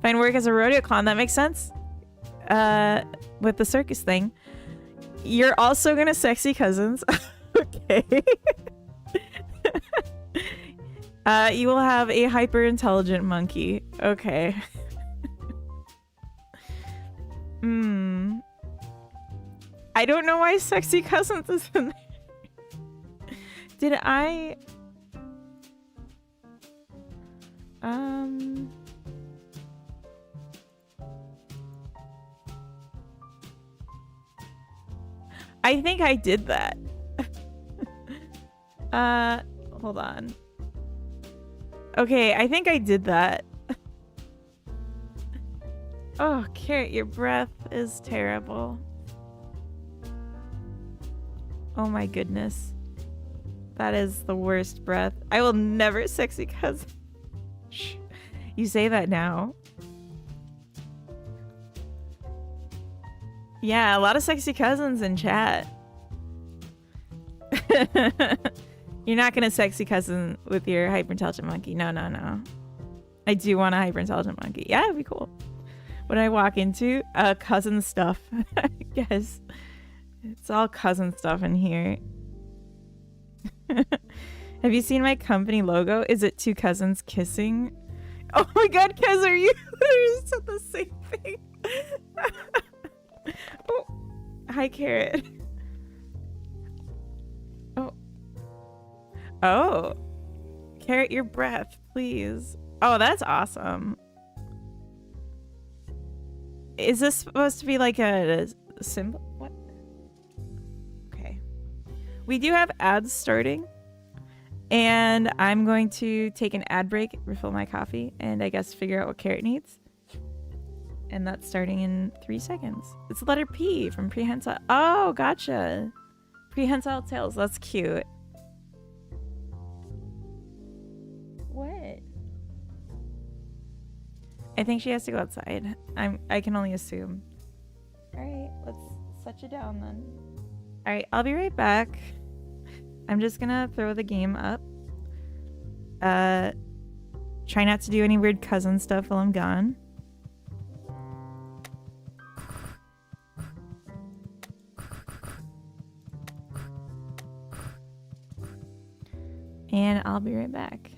Find work as a rodeo clown. That makes sense. With the circus thing. You're also gonna sexy cousins. Okay. You will have a hyper intelligent monkey. Okay. I don't know why sexy cousins is in there. Did I? I think I did that. Hold on. Okay, I think I did that. Oh, Carrot, your breath is terrible. Oh my goodness. That is the worst breath. I will never sexy cousin. Shh. You say that now. Yeah, a lot of sexy cousins in chat. You're not gonna sexy cousin with your hyper-intelligent monkey. No, no, no. I do want a hyper-intelligent monkey. Yeah, it'd be cool. When I walk into cousin stuff, I guess it's all cousin stuff in here. Have you seen my company logo? Is it two cousins kissing? Oh my god, Kez, are you literally said the same thing? Oh, hi, Carrot. Oh. Oh. Carrot, your breath, please. Oh, that's awesome. Is this supposed to be like a symbol? What? Okay. We do have ads starting. And I'm going to take an ad break, refill my coffee, and I guess figure out what Carrot needs. And that's starting in 3 seconds. It's the letter P from Prehensile. Oh, gotcha. Prehensile Tails. That's cute. What? I think she has to go outside. I can only assume. All right, let's set you down then. All right, I'll be right back. I'm just gonna throw the game up. Try not to do any weird cousin stuff while I'm gone. And I'll be right back.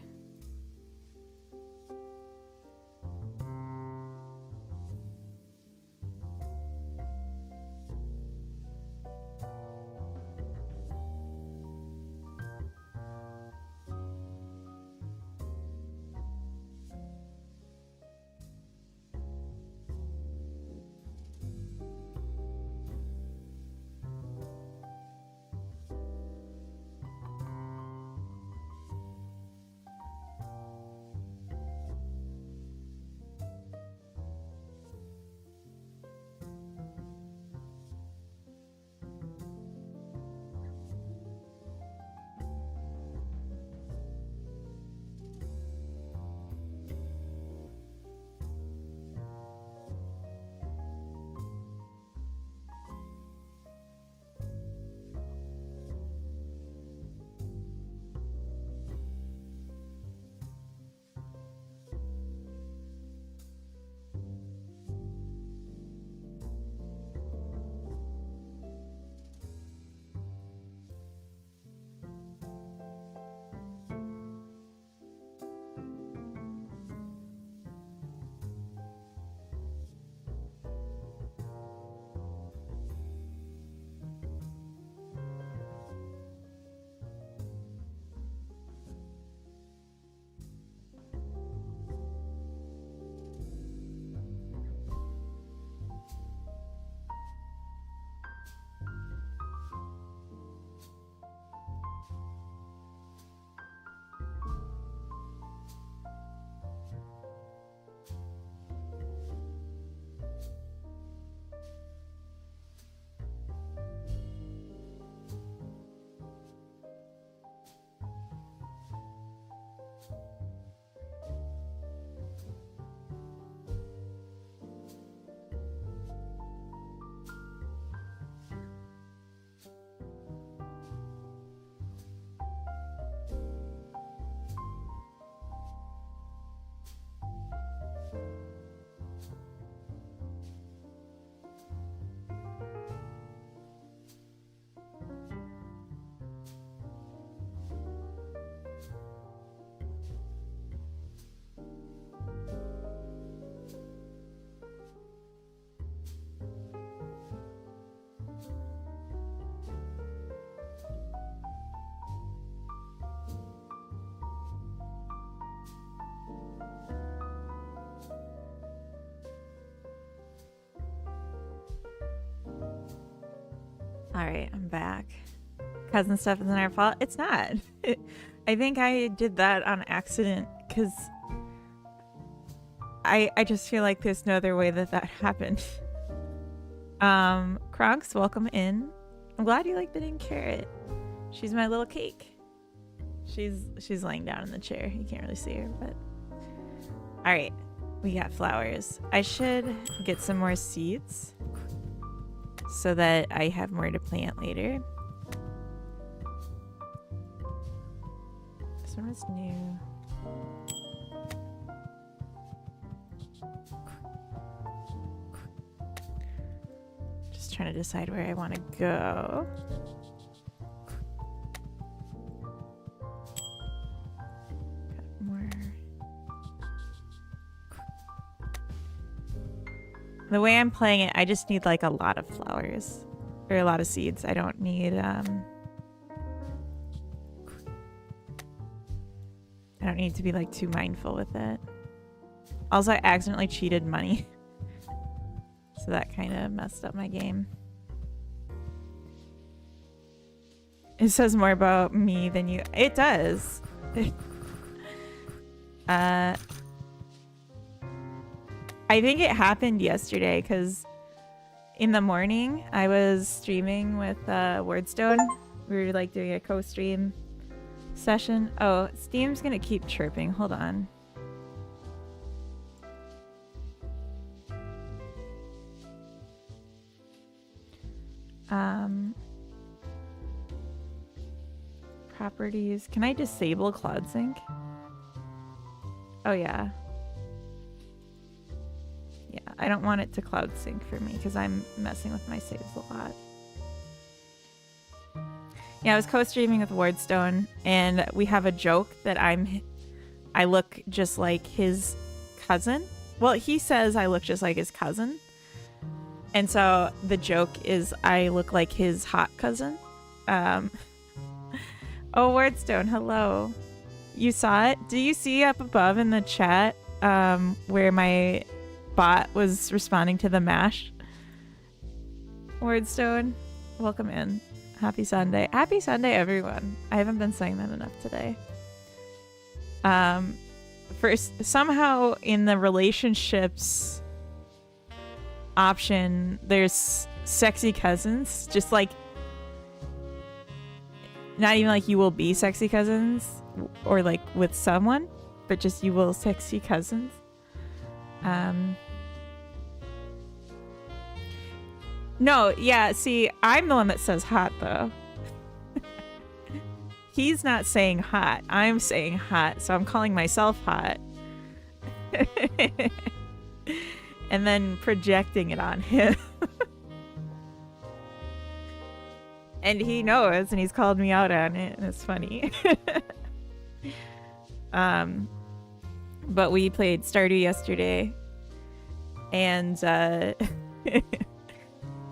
All right, I'm back. Cousin stuff isn't our fault. It's not. I think I did that on accident because I just feel like there's no other way that happened. Kronks, welcome in. I'm glad you like the name Carrot. She's my little cake. She's laying down in the chair. You can't really see her, but all right. We got flowers. I should get some more seeds so that I have more to plant later. This one was new. Just trying to decide where I want to go. Got more. The way I'm playing it, I just need like a lot of flowers or a lot of seeds. I don't need to be like too mindful with it. Also, I accidentally cheated money. So that kind of messed up my game. It says more about me than you. It does. I think it happened yesterday because in the morning I was streaming with Wordstone. We were like doing a co-stream session. Oh, Steam's gonna keep chirping. Hold on. Properties. Can I disable Cloud Sync? Oh yeah. Yeah, I don't want it to Cloud Sync for me because I'm messing with my saves a lot. Yeah, I was co-streaming with Wardstone, and we have a joke that I look just like his cousin. Well, he says I look just like his cousin. And so the joke is I look like his hot cousin. Oh, Wordstone, hello. You saw it? Do you see up above in the chat where my bot was responding to the mash? Wordstone, welcome in. Happy Sunday. Happy Sunday, everyone. I haven't been saying that enough today. First, somehow in the relationships option, there's sexy cousins. Just like, not even like you will be sexy cousins or like with someone, but just you will sexy cousins. No, yeah, see, I'm the one that says hot, though. He's not saying hot. I'm saying hot, so I'm calling myself hot. And then projecting it on him. And he knows, and he's called me out on it, and it's funny. But we played Stardew yesterday, and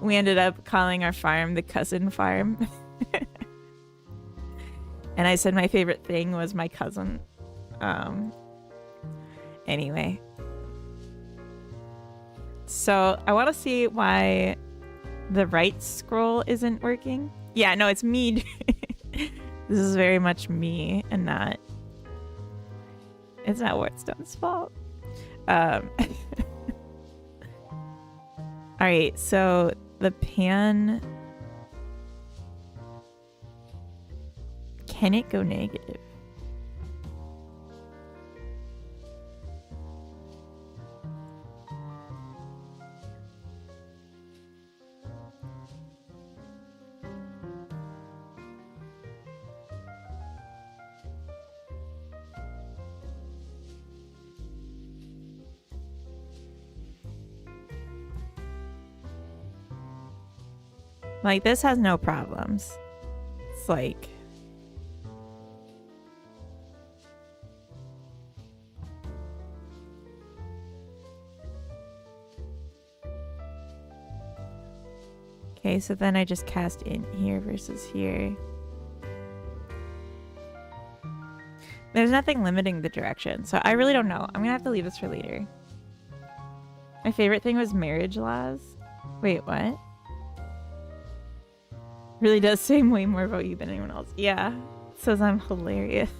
we ended up calling our farm the cousin farm. And I said my favorite thing was my cousin. Anyway. So I want to see why the right scroll isn't working. Yeah, no, it's me. This is very much me and not... It's not Wardstone's fault. Alright, so the pan... Can it go negative? Like, this has no problems. It's like... Okay, so then I just cast in here versus here. There's nothing limiting the direction, so I really don't know. I'm gonna have to leave this for later. My favorite thing was marriage laws. Wait, what? Really does say way more about you than anyone else. Yeah, it says I'm hilarious.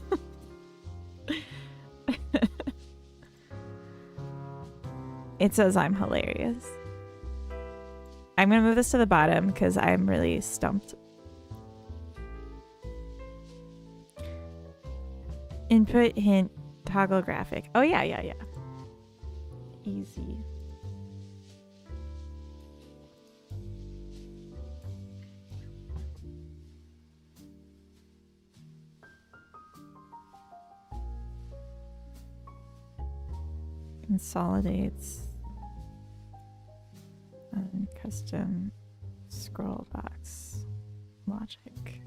It says I'm hilarious. I'm gonna move this to the bottom because I'm really stumped. Input hint toggle graphic. Oh yeah, yeah, yeah. Easy. Consolidates and custom scroll box logic.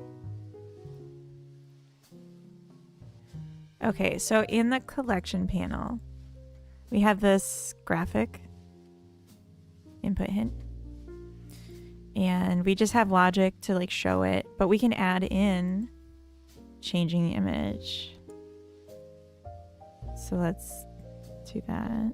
Okay, so in the collection panel, we have this graphic input hint, and we just have logic to like show it, but we can add in changing the image. So let's do that.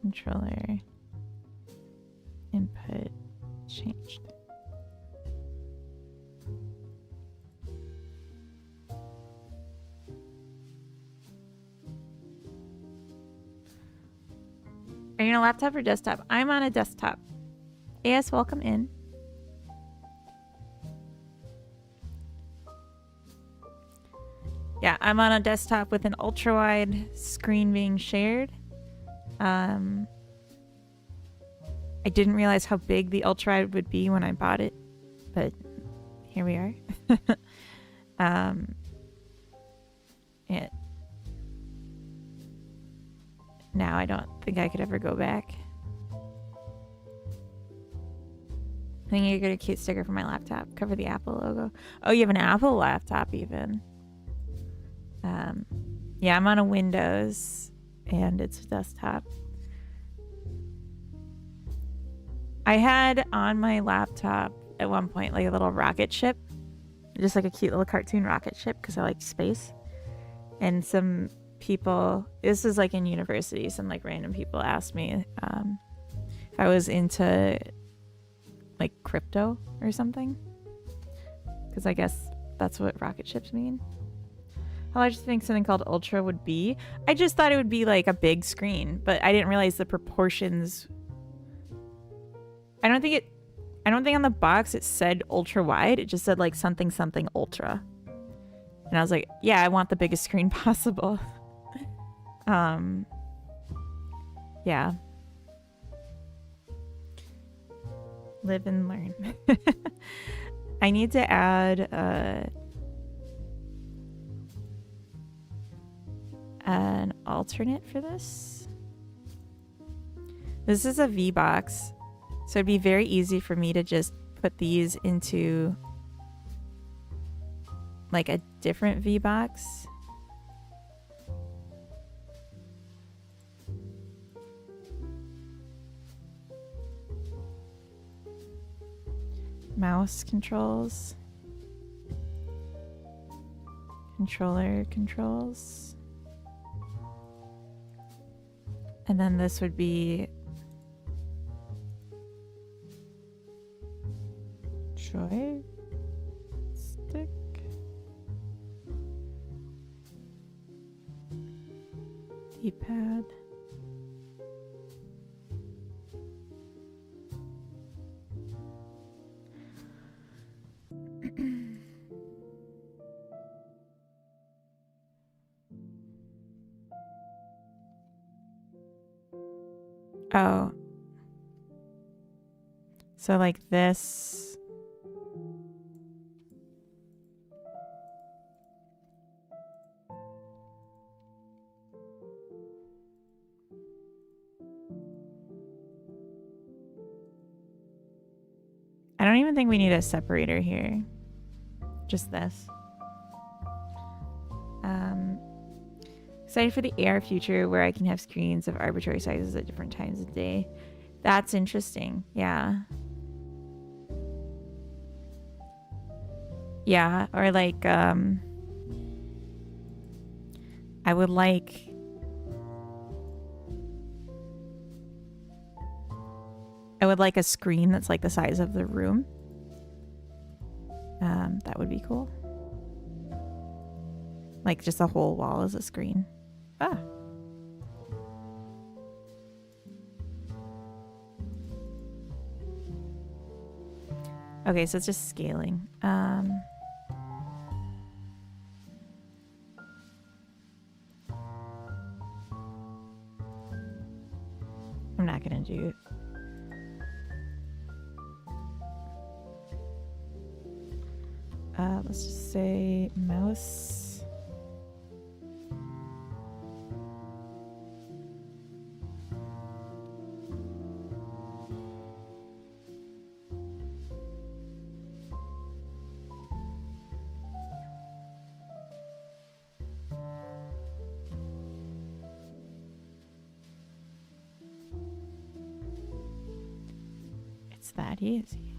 Controller input changed. Are you on a laptop or desktop? I'm on a desktop. AS, welcome in. Yeah, I'm on a desktop with an ultra wide screen being shared. I didn't realize how big the ultra wide would be when I bought it, but here we are. Now I don't think I could ever go back. I think you get a cute sticker for my laptop. Cover the Apple logo. Oh, you have an Apple laptop even. Yeah, I'm on a Windows and it's a desktop. I had on my laptop at one point like a little rocket ship. Just like a cute little cartoon rocket ship because I like space. And some people, this is like in university, some like random people asked me if I was into like crypto or something. Because I guess that's what rocket ships mean. How large do you think something called Ultra would be? I just thought it would be like a big screen, but I didn't realize the proportions. I don't think on the box it said ultra wide. It just said like something something ultra. And I was like, yeah, I want the biggest screen possible. Yeah. Live and learn. I need to add an alternate for this. This is a V box, so it'd be very easy for me to just put these into like a different V box. Mouse controls. Controller controls. And then this would be joystick. D-pad. Oh. So like this. I don't even think we need a separator here. Just this. Excited for the AR future where I can have screens of arbitrary sizes at different times of day. That's interesting. Yeah. Yeah, or like I would like a screen that's like the size of the room. That would be cool. Like just a whole wall is a screen. Ah. Okay, so it's just scaling. I'm not gonna do it. Let's just say mouse. It's that easy.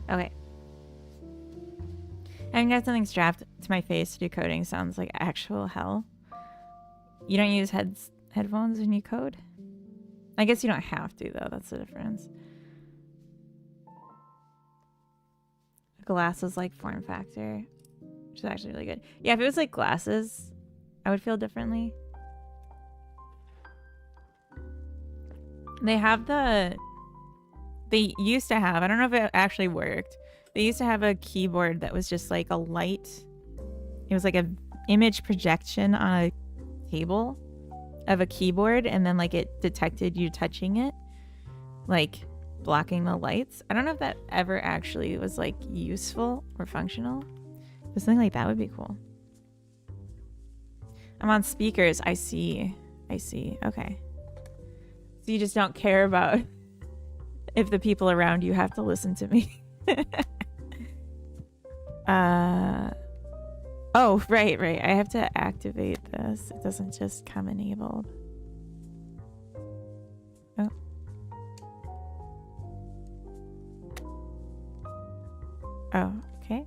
Okay. Having got something strapped to my face to do coding sounds like actual hell. You don't use headphones when you code? I guess you don't have to, though. That's the difference. Glasses like form factor, which is actually really good. Yeah, if it was like glasses, I would feel differently. They have they used to have, I don't know if it actually worked. They used to have a keyboard that was just like a light. It was like a image projection on a table of a keyboard, and then like it detected you touching it, like blocking the lights. I don't know if that ever actually was like useful or functional, but something like that would be cool. I'm on speakers. I see. Okay. So you just don't care about if the people around you have to listen to me. Oh, right. I have to activate this. It doesn't just come enabled. Oh, okay.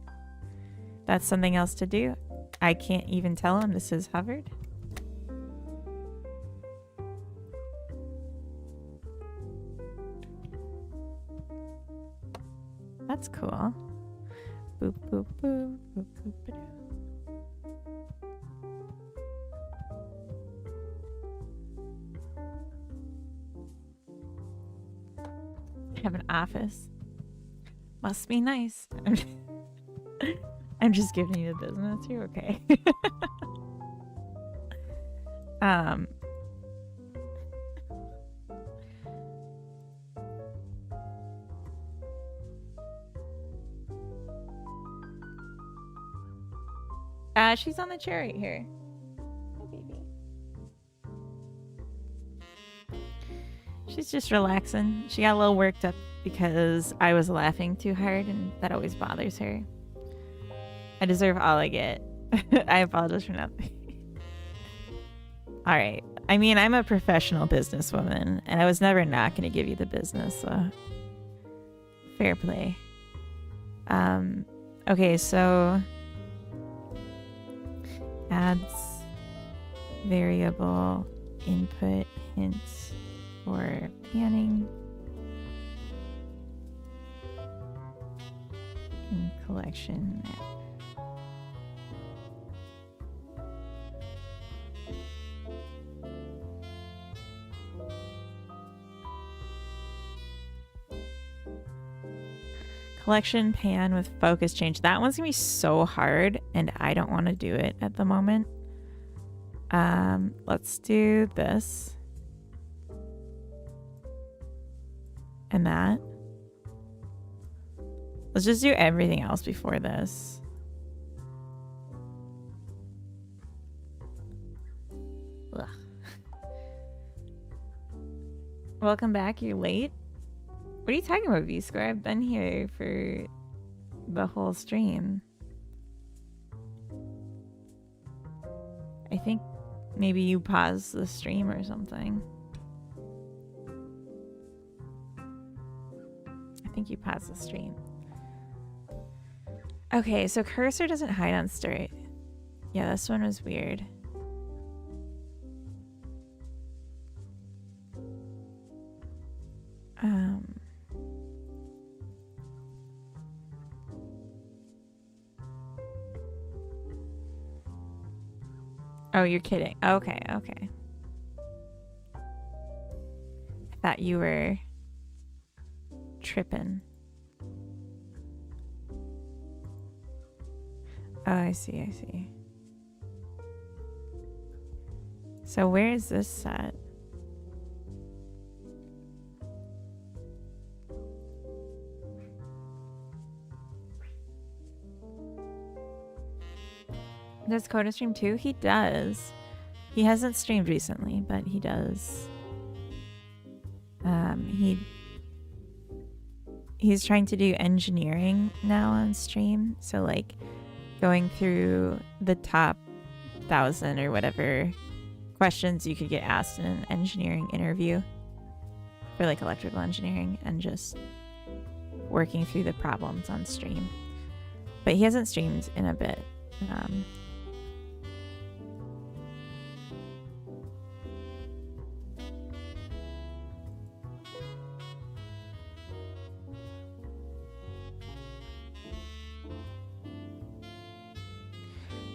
That's something else to do. I can't even tell him this is hovered. That's cool. Boop, boop, boop, boop, boop, boop. Have an office. Must be nice. I'm just giving you the business. You're okay. She's on the chair right here. Hi, baby. She's just relaxing. She got a little worked up because I was laughing too hard, and that always bothers her. I deserve all I get. I apologize for nothing. All right. I mean, I'm a professional businesswoman, and I was never not going to give you the business, so fair play. Okay, so adds variable input hint for panning in collection. Collection pan with focus change. That one's gonna be so hard, and I don't want to do it at the moment. Let's do this and that. Let's just do everything else before this. Ugh. Welcome back. You're late. What are you talking about, V-Square? I've been here for the whole stream. I think maybe you paused the stream or something. I think you paused the stream. Okay, so cursor doesn't hide on start. Yeah, this one was weird. Oh, you're kidding. Okay. thought you were tripping. Oh, I see, I see. So where is this set? Does Coda stream too? He does. He hasn't streamed recently, but he does. He's trying to do engineering now on stream. So like going through the top 1,000 or whatever questions you could get asked in an engineering interview for like electrical engineering, and just working through the problems on stream. But he hasn't streamed in a bit.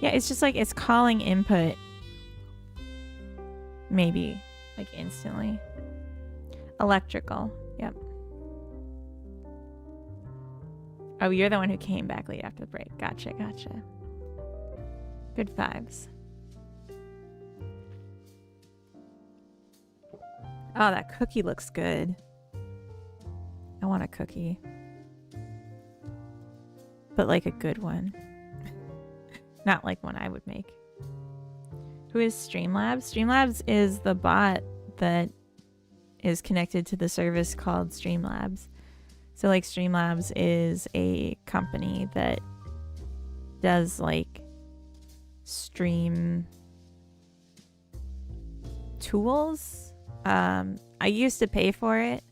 Yeah, it's just like it's calling input maybe like instantly. Electrical. Yep. Oh, you're the one who came back late after the break. Gotcha, gotcha. Good vibes. Oh, that cookie looks good. I want a cookie. But like a good one. Not like one I would make. Who is Streamlabs? Streamlabs is the bot that is connected to the service called Streamlabs. So like Streamlabs is a company that does like stream tools. I used to pay for it,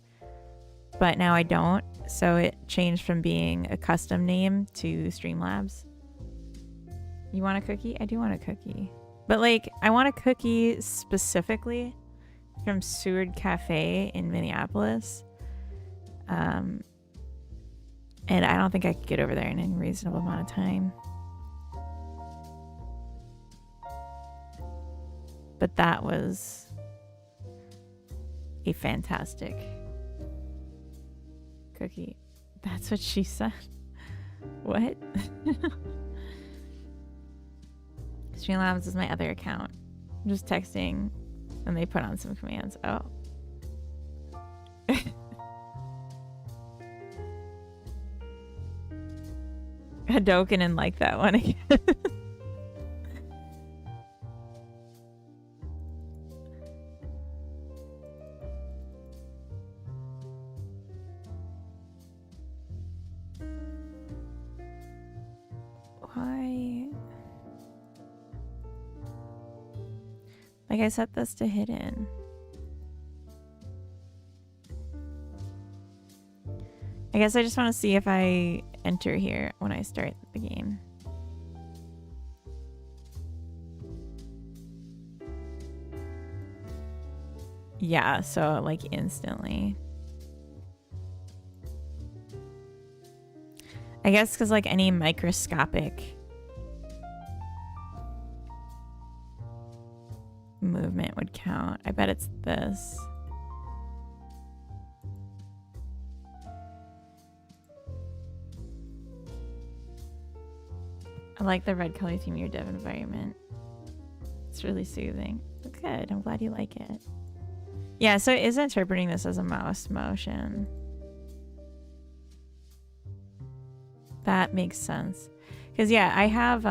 but now I don't. So it changed from being a custom name to Streamlabs. You want a cookie? I do want a cookie. But like, I want a cookie specifically from Seward Cafe in Minneapolis. And I don't think I could get over there in any reasonable amount of time. But that was a fantastic cookie. That's what she said. What? Streamlabs is my other account. I'm just texting and they put on some commands. Oh. Hadoken and like that one again. Why? Like I set this to hidden. I guess I just want to see if I enter here when I start the game. Yeah, so like instantly. I guess because like any microscopic movement would count. I bet it's this. I like the red color theme in your dev environment. It's really soothing. Good. I'm glad you like it. Yeah, so it is interpreting this as a mouse motion. That makes sense. Because yeah, I have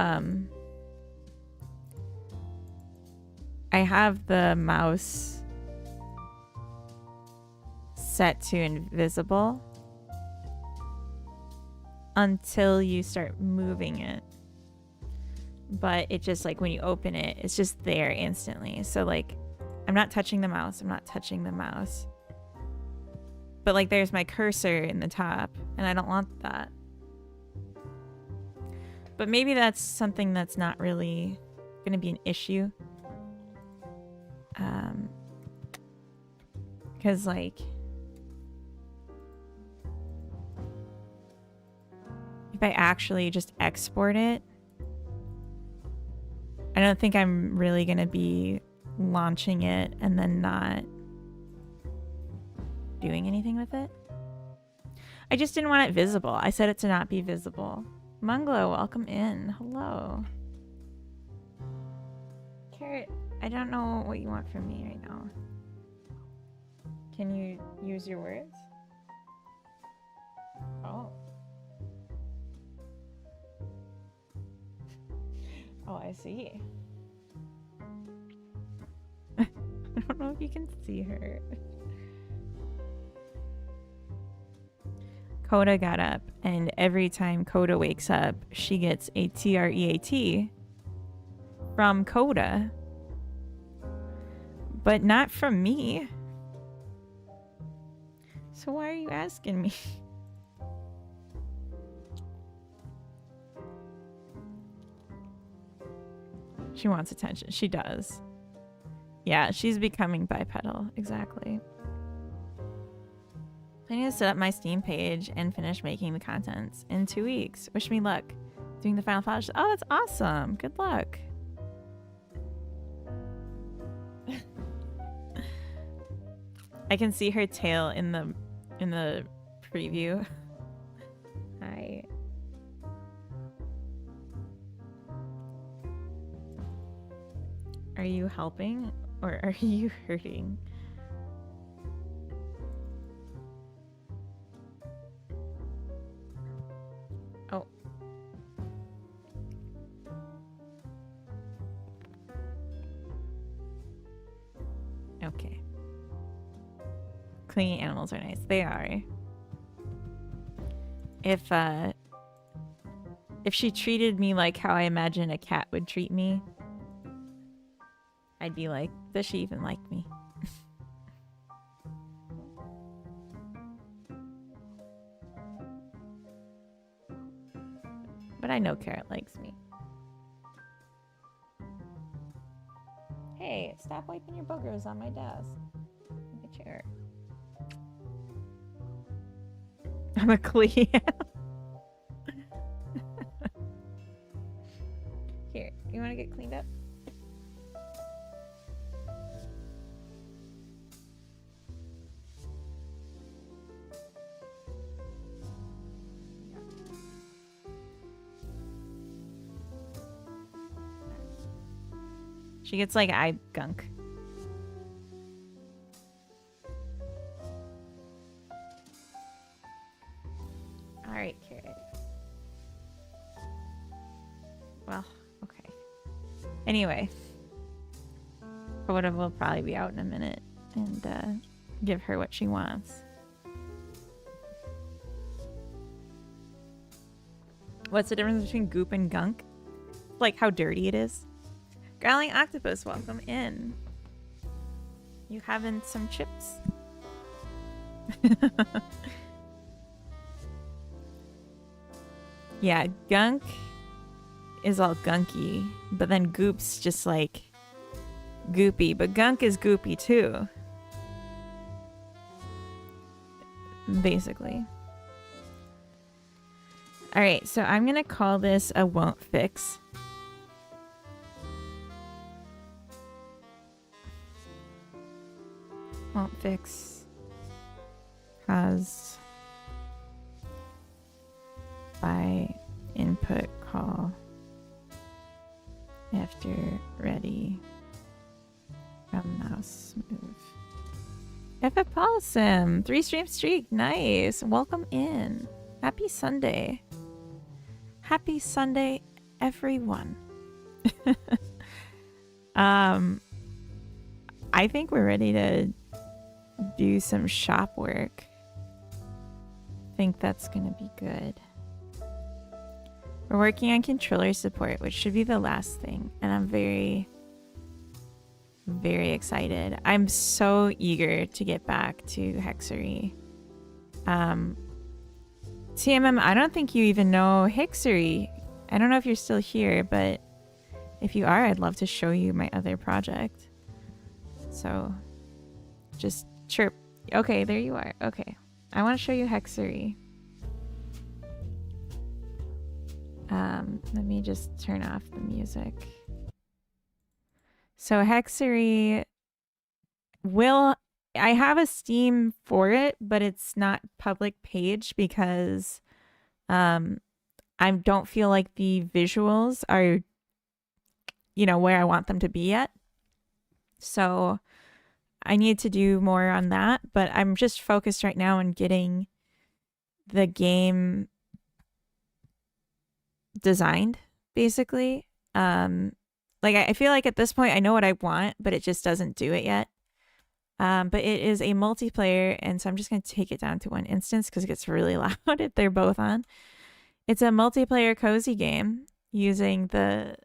the mouse set to invisible until you start moving it. But it just like when you open it, it's just there instantly. So like I'm not touching the mouse. I'm not touching the mouse. But like there's my cursor in the top and I don't want that. But maybe that's something that's not really going to be an issue. Because like if I actually just export it, I don't think I'm really going to be launching it and then not doing anything with it. I just didn't want it visible. I set it to not be visible. Munglo, welcome in. Hello. Carrot, I don't know what you want from me right now. Can you use your words? Oh. Oh, I see. I don't know if you can see her. Coda got up, and every time Coda wakes up, she gets a TREAT from Coda, but not from me. So why are you asking me? She wants attention. She does. Yeah, she's becoming bipedal. Exactly. Planning to set up my Steam page and finish making the contents in 2 weeks. Wish me luck doing the final flash. Oh, that's awesome. Good luck. I can see her tail in the preview. Hi. Are you helping or are you hurting? Oh. Okay. Clingy animals are nice. They are. If she treated me like how I imagine a cat would treat me, I'd be like, does she even like me? But I know Carrot likes me. Hey, stop wiping your boogers on my desk. My chair. I'm a clean. Here, you want to get cleaned up? She gets like eye gunk. All right, Carrot. Well, okay. Anyway, Coda will probably be out in a minute and give her what she wants. What's the difference between goop and gunk? Like how dirty it is? Growling Octopus, welcome in. You having some chips? Yeah, gunk is all gunky, but then goop's just like goopy, but gunk is goopy too. Basically. Alright, so I'm gonna call this a won't fix. Won't fix caused by input call after ready from mouse move. Possum, 3 stream streak, nice. Welcome in. Happy Sunday. Happy Sunday, everyone. I think we're ready to do some shop work. I think that's gonna be good. We're working on controller support, which should be the last thing, and I'm very, very excited. I'm so eager to get back to Hexery. TMM, I don't think you even know Hexery. I don't know if you're still here, but if you are, I'd love to show you my other project. So just chirp. Okay, there you are. Okay. I want to show you Hexery. Let me just turn off the music. So Hexery will I have a Steam for it, but it's not public page because I don't feel like the visuals are, where I want them to be yet. So I need to do more on that, but I'm just focused right now on getting the game designed, basically. I feel like at this point I know what I want, but it just doesn't do it yet. But it is a multiplayer, and so I'm just going to take it down to one instance because it gets really loud if they're both on. It's a multiplayer cozy game using the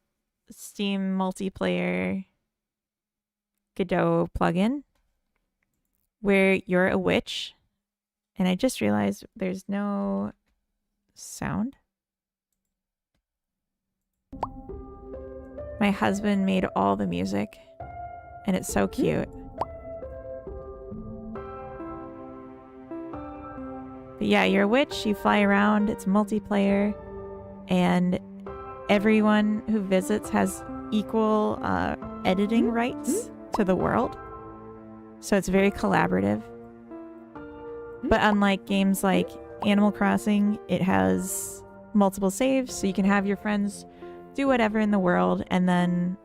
Steam multiplayer Godot plugin where you're a witch. And I just realized there's no sound. My husband made all the music, and it's so cute. But yeah, you're a witch, you fly around, it's multiplayer, and everyone who visits has equal editing rights to the world. So it's very collaborative. But unlike games like Animal Crossing, it has multiple saves, so you can have your friends do whatever in the world, and then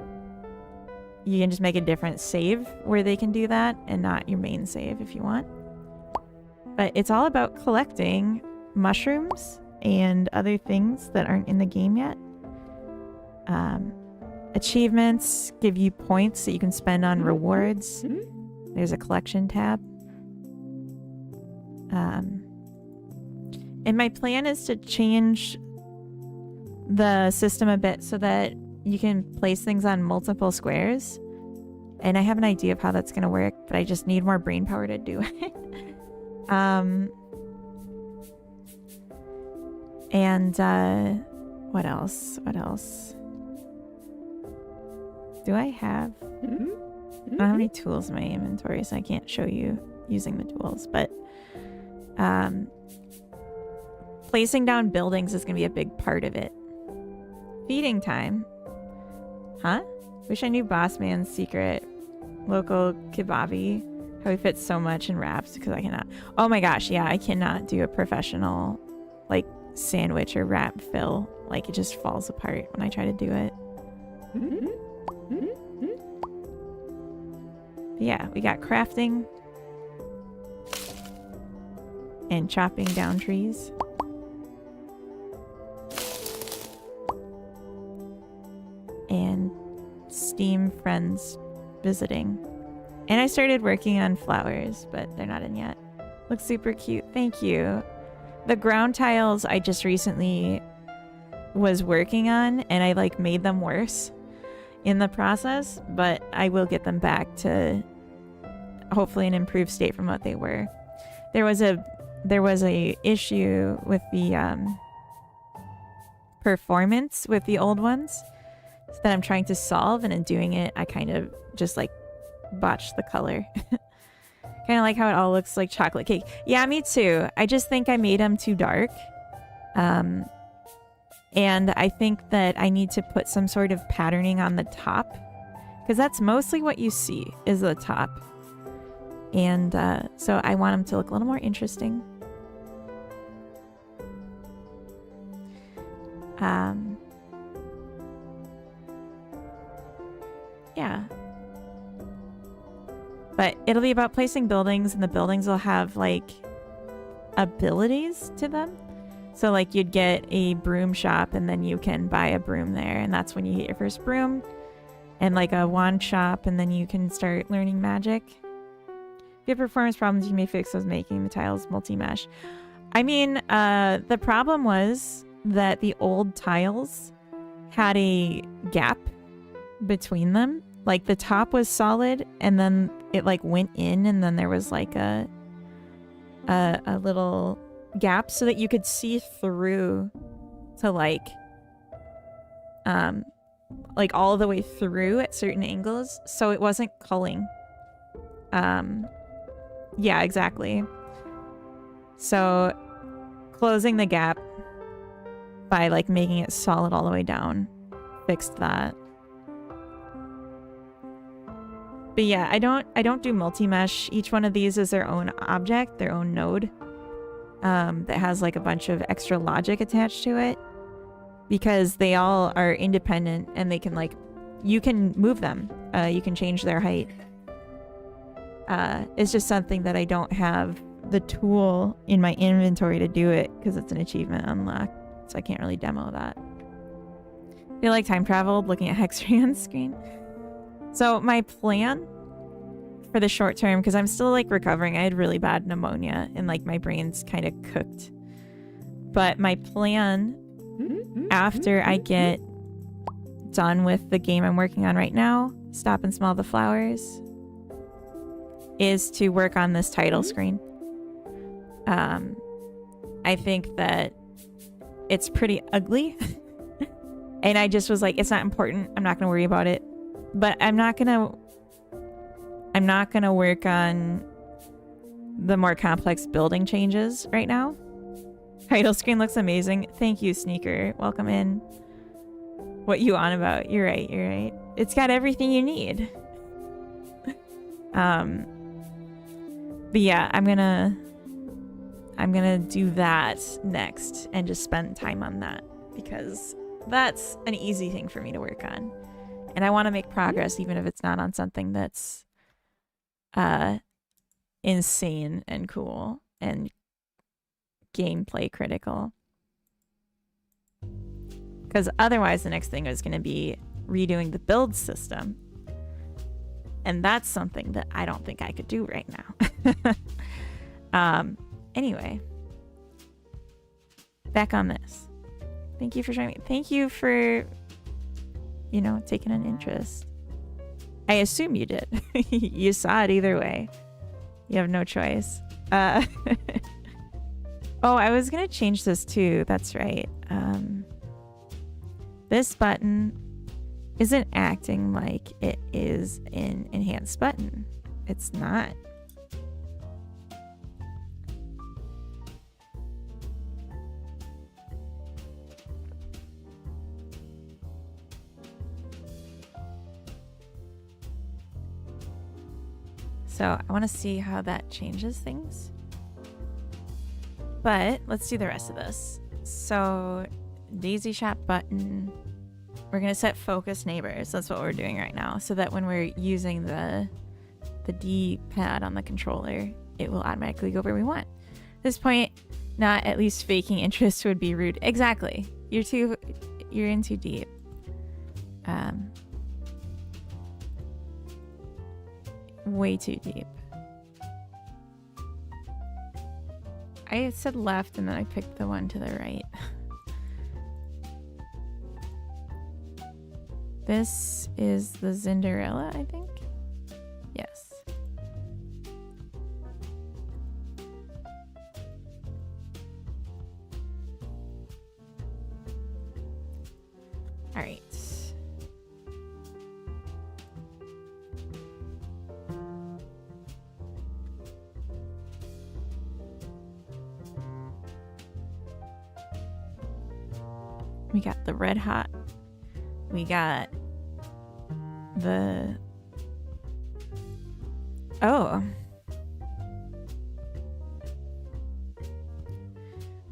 you can just make a different save where they can do that and not your main save if you want. But it's all about collecting mushrooms and other things that aren't in the game yet. Achievements give you points that you can spend on rewards. There's a collection tab. And my plan is to change the system a bit so that you can place things on multiple squares. And I have an idea of how that's going to work, but I just need more brain power to do it. What else? Do I have? I don't have any tools in my inventory, so I can't show you using the tools, but placing down buildings is going to be a big part of it. Feeding time. Huh? Wish I knew Boss Man's secret. Local kebabi. How he fits so much in wraps because I cannot. Oh my gosh, yeah, I cannot do a professional sandwich or wrap fill. It just falls apart when I try to do it. But yeah, we got crafting and chopping down trees. And Steam friends visiting. And I started working on flowers, but they're not in yet. Looks super cute. Thank you. The ground tiles I just recently was working on, and I made them worse in the process, but I will get them back to hopefully an improved state from what they were. There was a issue with the performance with the old ones that I'm trying to solve, and in doing it I kind of just botched the color. Kind of like how it all looks like chocolate cake. Yeah, me too. I just think I made them too dark. And I think that I need to put some sort of patterning on the top, because that's mostly what you see is the top. And so I want them to look a little more interesting. Yeah. But it'll be about placing buildings, and the buildings will have abilities to them. So you'd get a broom shop, and then you can buy a broom there, and that's when you get your first broom. And a wand shop, and then you can start learning magic. If you have performance problems, you may fix those making the tiles multi-mesh. I mean, the problem was that the old tiles had a gap between them. The top was solid, and then it went in, and then there was a little gap so that you could see through to all the way through at certain angles, so it wasn't culling. Yeah, exactly. So closing the gap by making it solid all the way down fixed that. But yeah, I don't do multi-mesh. Each one of these is their own object, their own node, that has like a bunch of extra logic attached to it, because they all are independent and they can like, you can move them. You can change their height. It's just something that I don't have the tool in my inventory to do it because it's an achievement unlock, so I can't really demo that. I feel like time traveled looking at Hextree on screen. So my plan for the short term, because I'm still like recovering, I had really bad pneumonia and like my brain's kind of cooked. But my plan after I get done with the game I'm working on right now, Stop and Smell the Flowers, is to work on this title screen. I think that it's pretty ugly. And I just was like, it's not important. I'm not going to worry about it. But I'm not going to work on the more complex building changes right now. Title screen looks amazing. Thank you, Sneaker. Welcome in. What you on about? You're right. You're right. It's got everything you need. But yeah, I'm gonna do that next and just spend time on that, because that's an easy thing for me to work on. And I want to make progress even if it's not on something that's insane and cool and gameplay critical. Because otherwise the next thing is going to be redoing the build system. And that's something that I don't think I could do right now. Anyway, back on this. Thank you for showing me. Thank you for, you know, taking an interest. I assume you did. You saw it either way. You have no choice. Oh, I was going to change this too. That's right. This button isn't acting like it is an enhanced button. It's not. So I want to see how that changes things. But let's do the rest of this. So daisy shop button. We're going to set focus neighbors. That's what we're doing right now. So that when we're using the D-pad on the controller, it will automatically go where we want. At this point, not at least faking interest would be rude. Exactly. You're in too deep. Way too deep. I said left and then I picked the one to the right. This is the Cinderella, I think. Yes. All right. We got the red hot. We got the... Oh.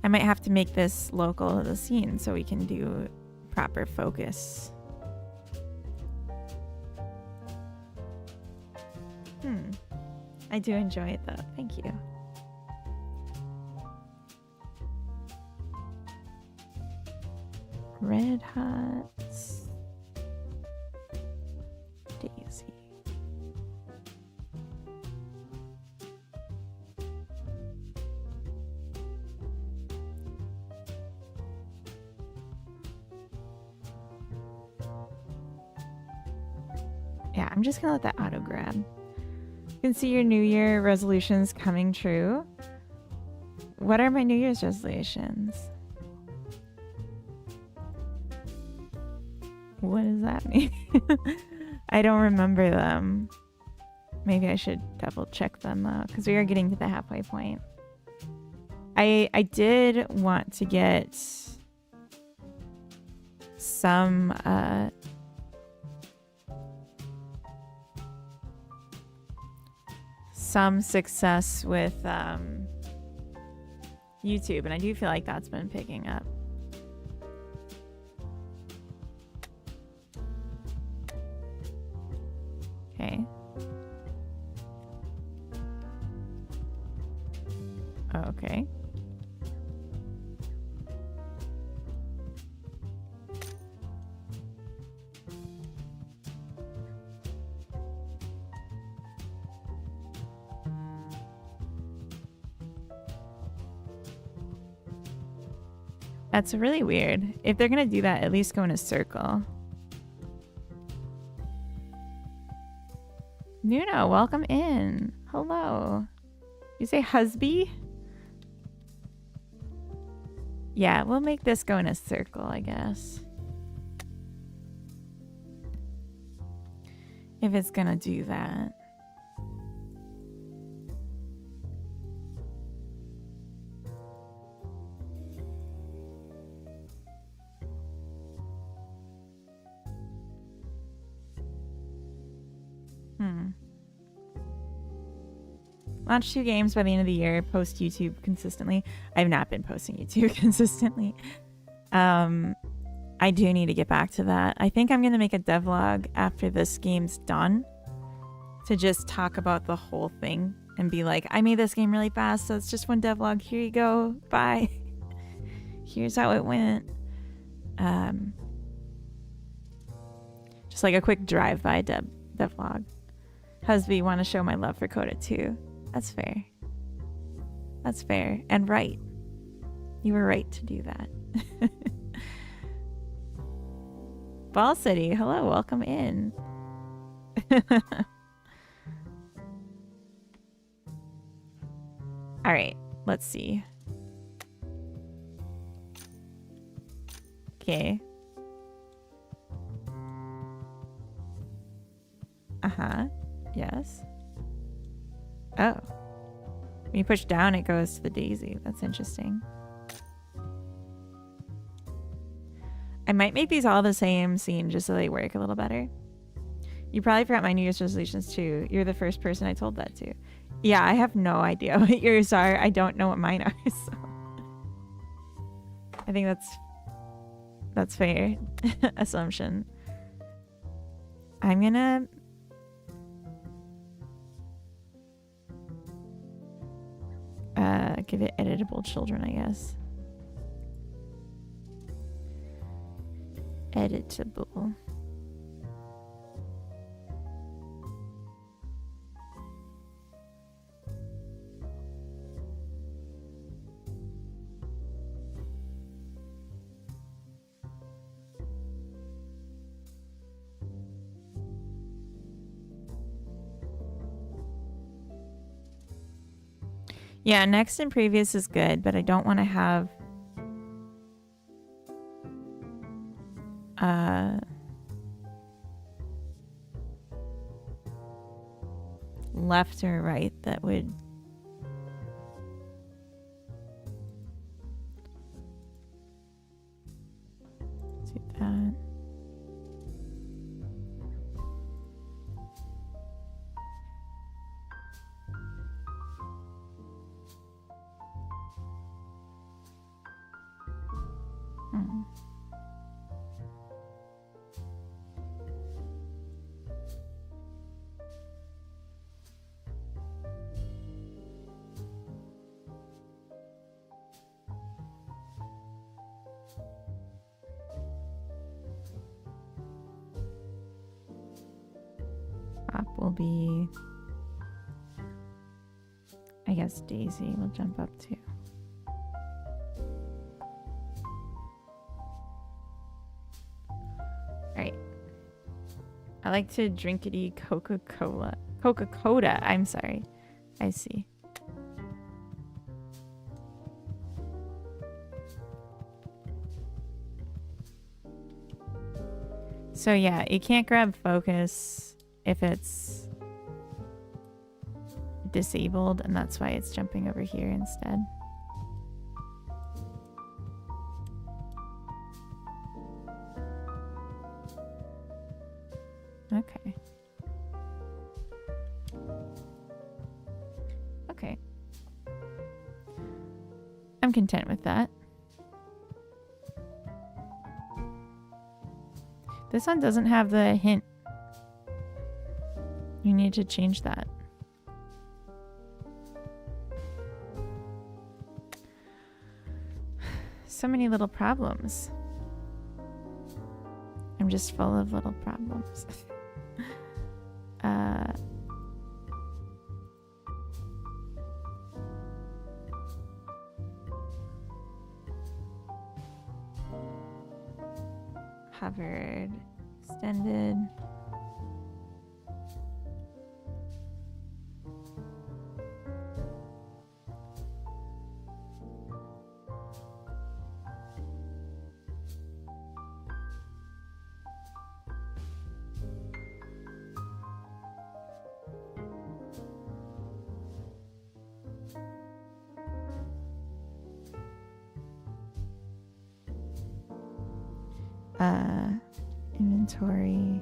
I might have to make this local to the scene so we can do proper focus. I do enjoy it though. Thank you. Red Hot Daisy. Yeah, I'm just gonna let that auto grab. You can see your New Year resolutions coming true. What are my New Year's resolutions? What does that mean? I don't remember them. Maybe I should double check them though, because we are getting to the halfway point. I did want to get some some success with YouTube, and I do feel like that's been picking up. Okay. Okay. That's really weird. If they're gonna do that, at least go in a circle. Nuno, welcome in. Hello. You say husby? Yeah, we'll make this go in a circle, I guess. If it's gonna do that. Launch 2 games by the end of the year. Post YouTube consistently. I've not been posting YouTube consistently. I do need to get back to that. I think I'm going to make a devlog after this game's done to just talk about the whole thing and be like, I made this game really fast, so it's just one devlog. Here you go. Bye. Here's how it went. Just like a quick drive-by devlog. Husby, want to show my love for Coda 2. That's fair. That's fair. And right. You were right to do that. Ball City, hello, welcome in. All right, let's see. Okay. Uh-huh. Yes. Oh. When you push down, it goes to the daisy. That's interesting. I might make these all the same scene just so they work a little better. You probably forgot my New Year's resolutions too. You're the first person I told that to. Yeah, I have no idea what yours are. I don't know what mine are, so. I think that's fair assumption. I'm gonna give it editable children, I guess. Editable. Yeah, next and previous is good, but I don't want to have left or right that would do that. Up will be, I guess Daisy will jump up too. Alright. I like to drinkity Coca-Cola. Coca-Cola, I'm sorry. I see. So yeah, you can't grab focus if it's disabled, and that's why it's jumping over here instead. Okay. content with that. This one doesn't have the hint. We need to change that. So many little problems. I'm just full of little problems. Hovered, extended. Inventory,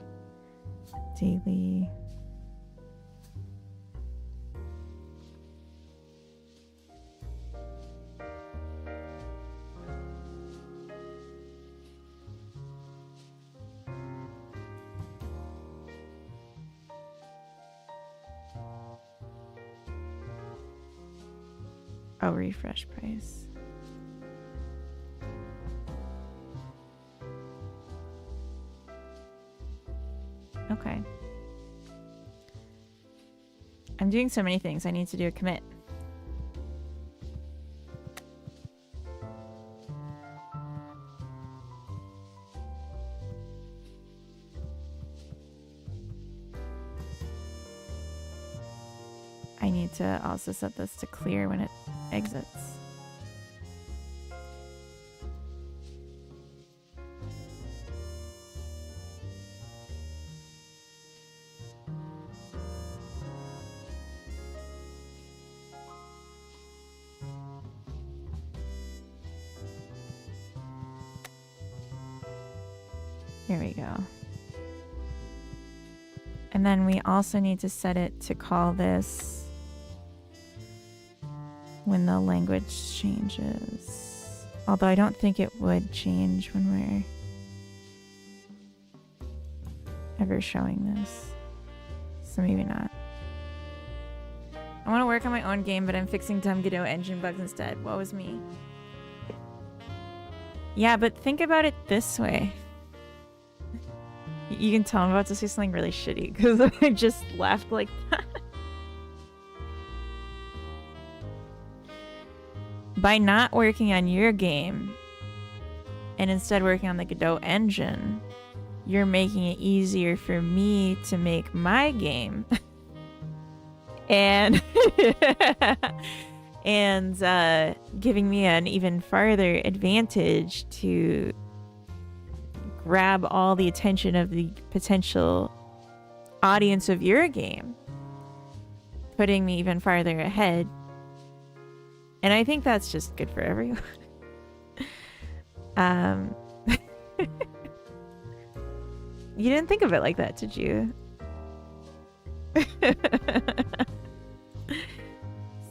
daily. Oh, refresh price. Okay. I'm doing so many things. I need to do a commit. I need to also set this to clear when it exits. Here we go. And then we also need to set it to call this when the language changes. Although I don't think it would change when we're ever showing this. So maybe not. I want to work on my own game, but I'm fixing dumb Godot engine bugs instead. Woe is me. Yeah, but think about it this way. You can tell I'm about to say something really shitty because I just laughed like that. By not working on your game and instead working on the Godot engine, you're making it easier for me to make my game. and giving me an even farther advantage to grab all the attention of the potential audience of your game, putting me even farther ahead. And I think that's just good for everyone. You didn't think of it like that, did you?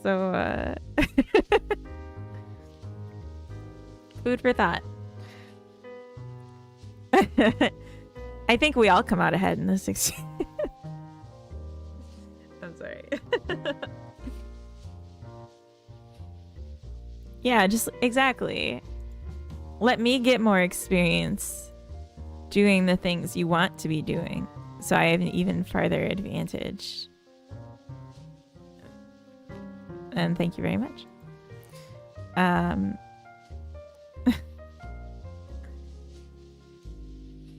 So, food for thought. I think we all come out ahead in this exchange. I'm sorry. Yeah, just exactly. Let me get more experience doing the things you want to be doing, so I have an even farther advantage. And thank you very much.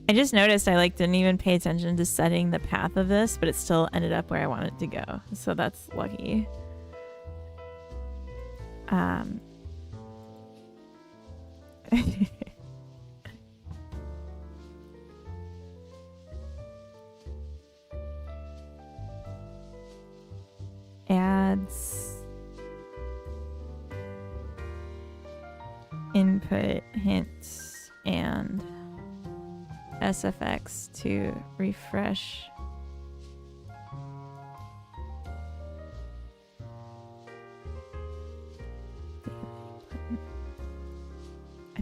I just noticed I didn't even pay attention to setting the path of this, but it still ended up where I wanted to go. So that's lucky. Ads, input, hints, and SFX to refresh.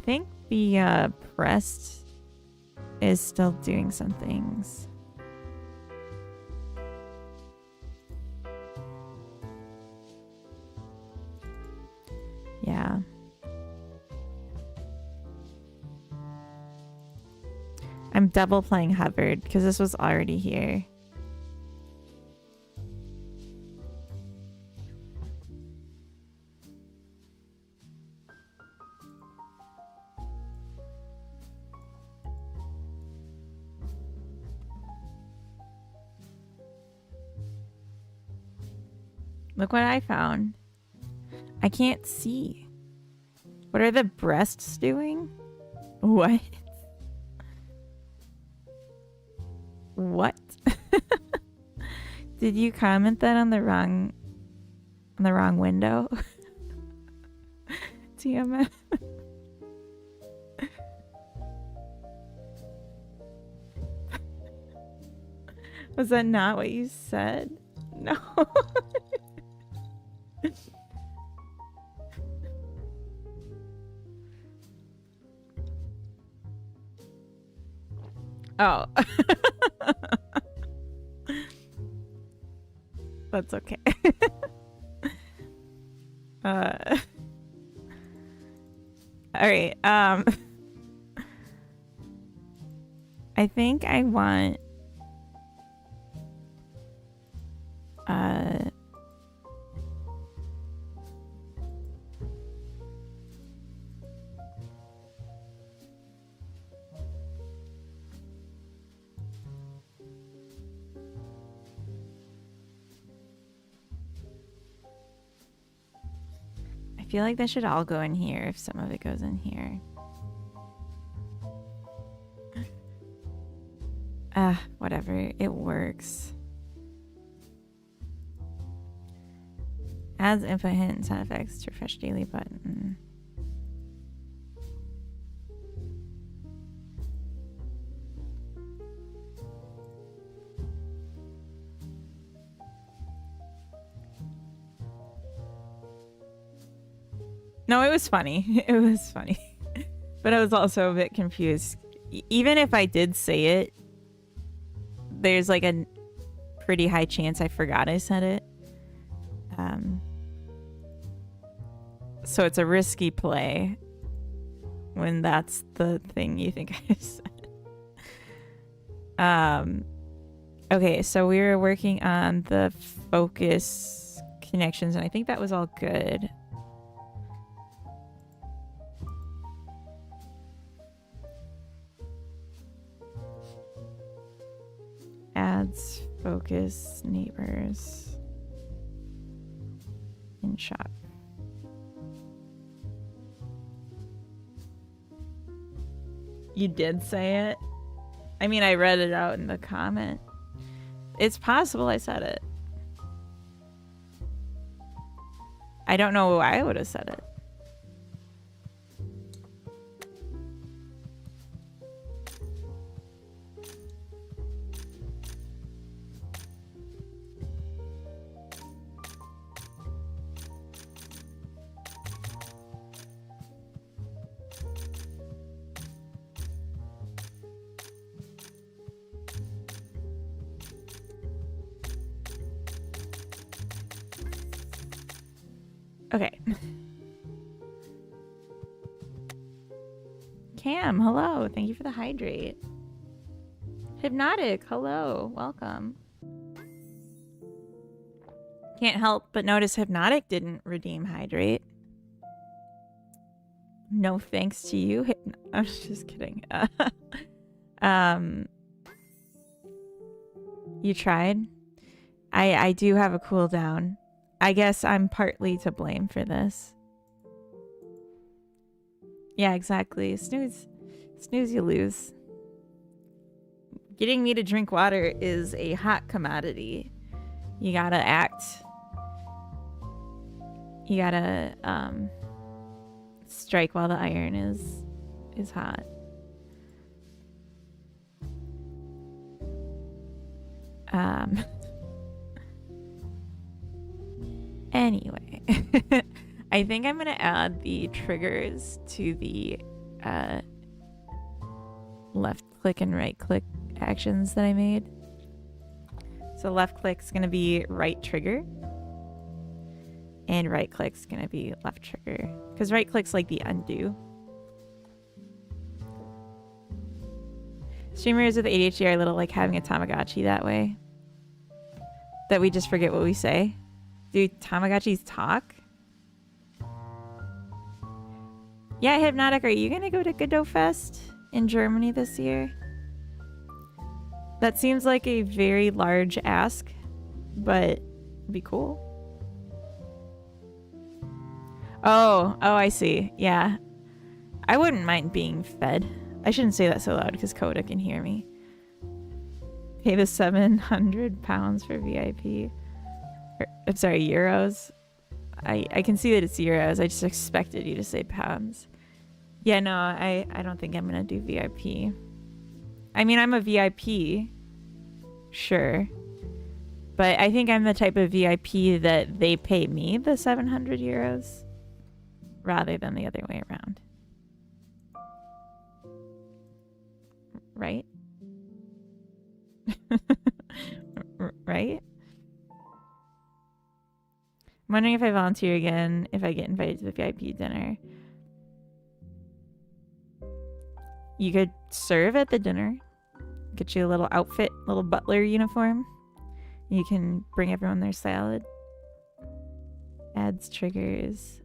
think the breast is still doing some things. Yeah. I'm double playing hovered because this was already here. Look what I found. I can't see. What are the breasts doing? What? What? Did you comment that on the wrong window? TMF. Was that not what you said? No. Oh. That's okay. All right. I think I want I feel like that should all go in here if some of it goes in here. Whatever. It works. Adds input hint and sound effects to refresh daily button. No, it was funny. It was funny. But I was also a bit confused. Even if I did say it, there's like a pretty high chance I forgot I said it. So it's a risky play when that's the thing you think I said. Okay, so we were working on the focus connections, and I think that was all good. Adds focus neighbors in shop. You did say it? I mean, I read it out in the comment. It's possible I said it. I don't know why I would have said it. Okay. Cam, hello. Thank you for the hydrate. Hypnotic, hello. Welcome. Can't help but notice Hypnotic didn't redeem hydrate. No thanks to you. I'm just kidding. You tried? I do have a cooldown. I guess I'm partly to blame for this. Yeah, exactly. Snooze. Snooze, you lose. Getting me to drink water is a hot commodity. You gotta act. You gotta strike while the iron is hot. Anyway, I think I'm gonna add the triggers to the left click and right click actions that I made. So left click's gonna be right trigger, and right click's gonna be left trigger, because right click's like the undo. Streamers with ADHD are a little like having a Tamagotchi that way, that we just forget what we say. Do Tamagotchis talk? Yeah, Hypnotic, are you gonna go to Godot Fest in Germany this year? That seems like a very large ask, but it'd be cool. Oh, I see. Yeah. I wouldn't mind being fed. I shouldn't say that so loud because Coda can hear me. Pay the £700 for VIP. I'm sorry, euros. I can see that it's euros. I just expected you to say pounds. Yeah, no, I don't think I'm gonna do VIP. I mean, I'm a VIP, sure. But I think I'm the type of VIP that they pay me the 700 euros rather than the other way around. Right? Right? I'm wondering if I volunteer again if I get invited to the VIP dinner. You could serve at the dinner. Get you a little outfit, little butler uniform. You can bring everyone their salad. Adds triggers.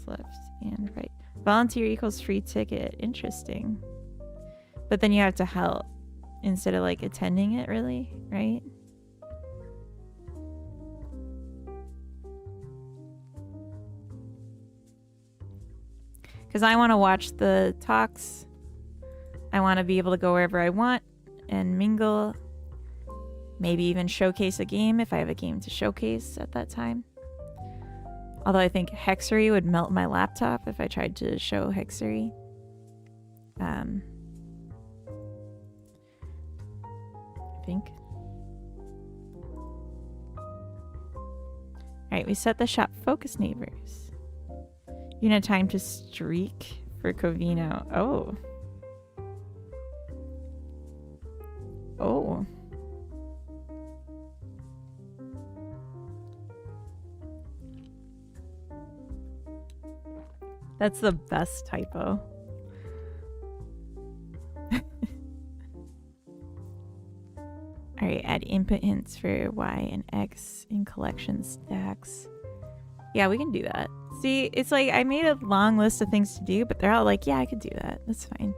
Left and right. Volunteer equals free ticket. Interesting. But then you have to help instead of like attending it, really, right? Because I want to watch the talks. I want to be able to go wherever I want and mingle. Maybe even showcase a game if I have a game to showcase at that time. Although I think Hexery would melt my laptop if I tried to show Hexery. I think. Alright, we set the shop focus neighbors. You know, time to streak for Covino. Oh. Oh. That's the best typo. Alright, add input hints for Y and X in collection stacks. Yeah, we can do that. See, it's like I made a long list of things to do, but they're all like, yeah, I could do that. That's fine.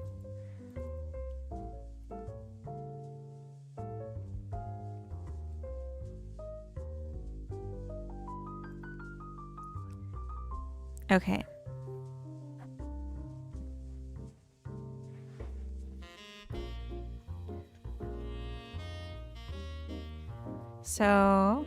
Okay. So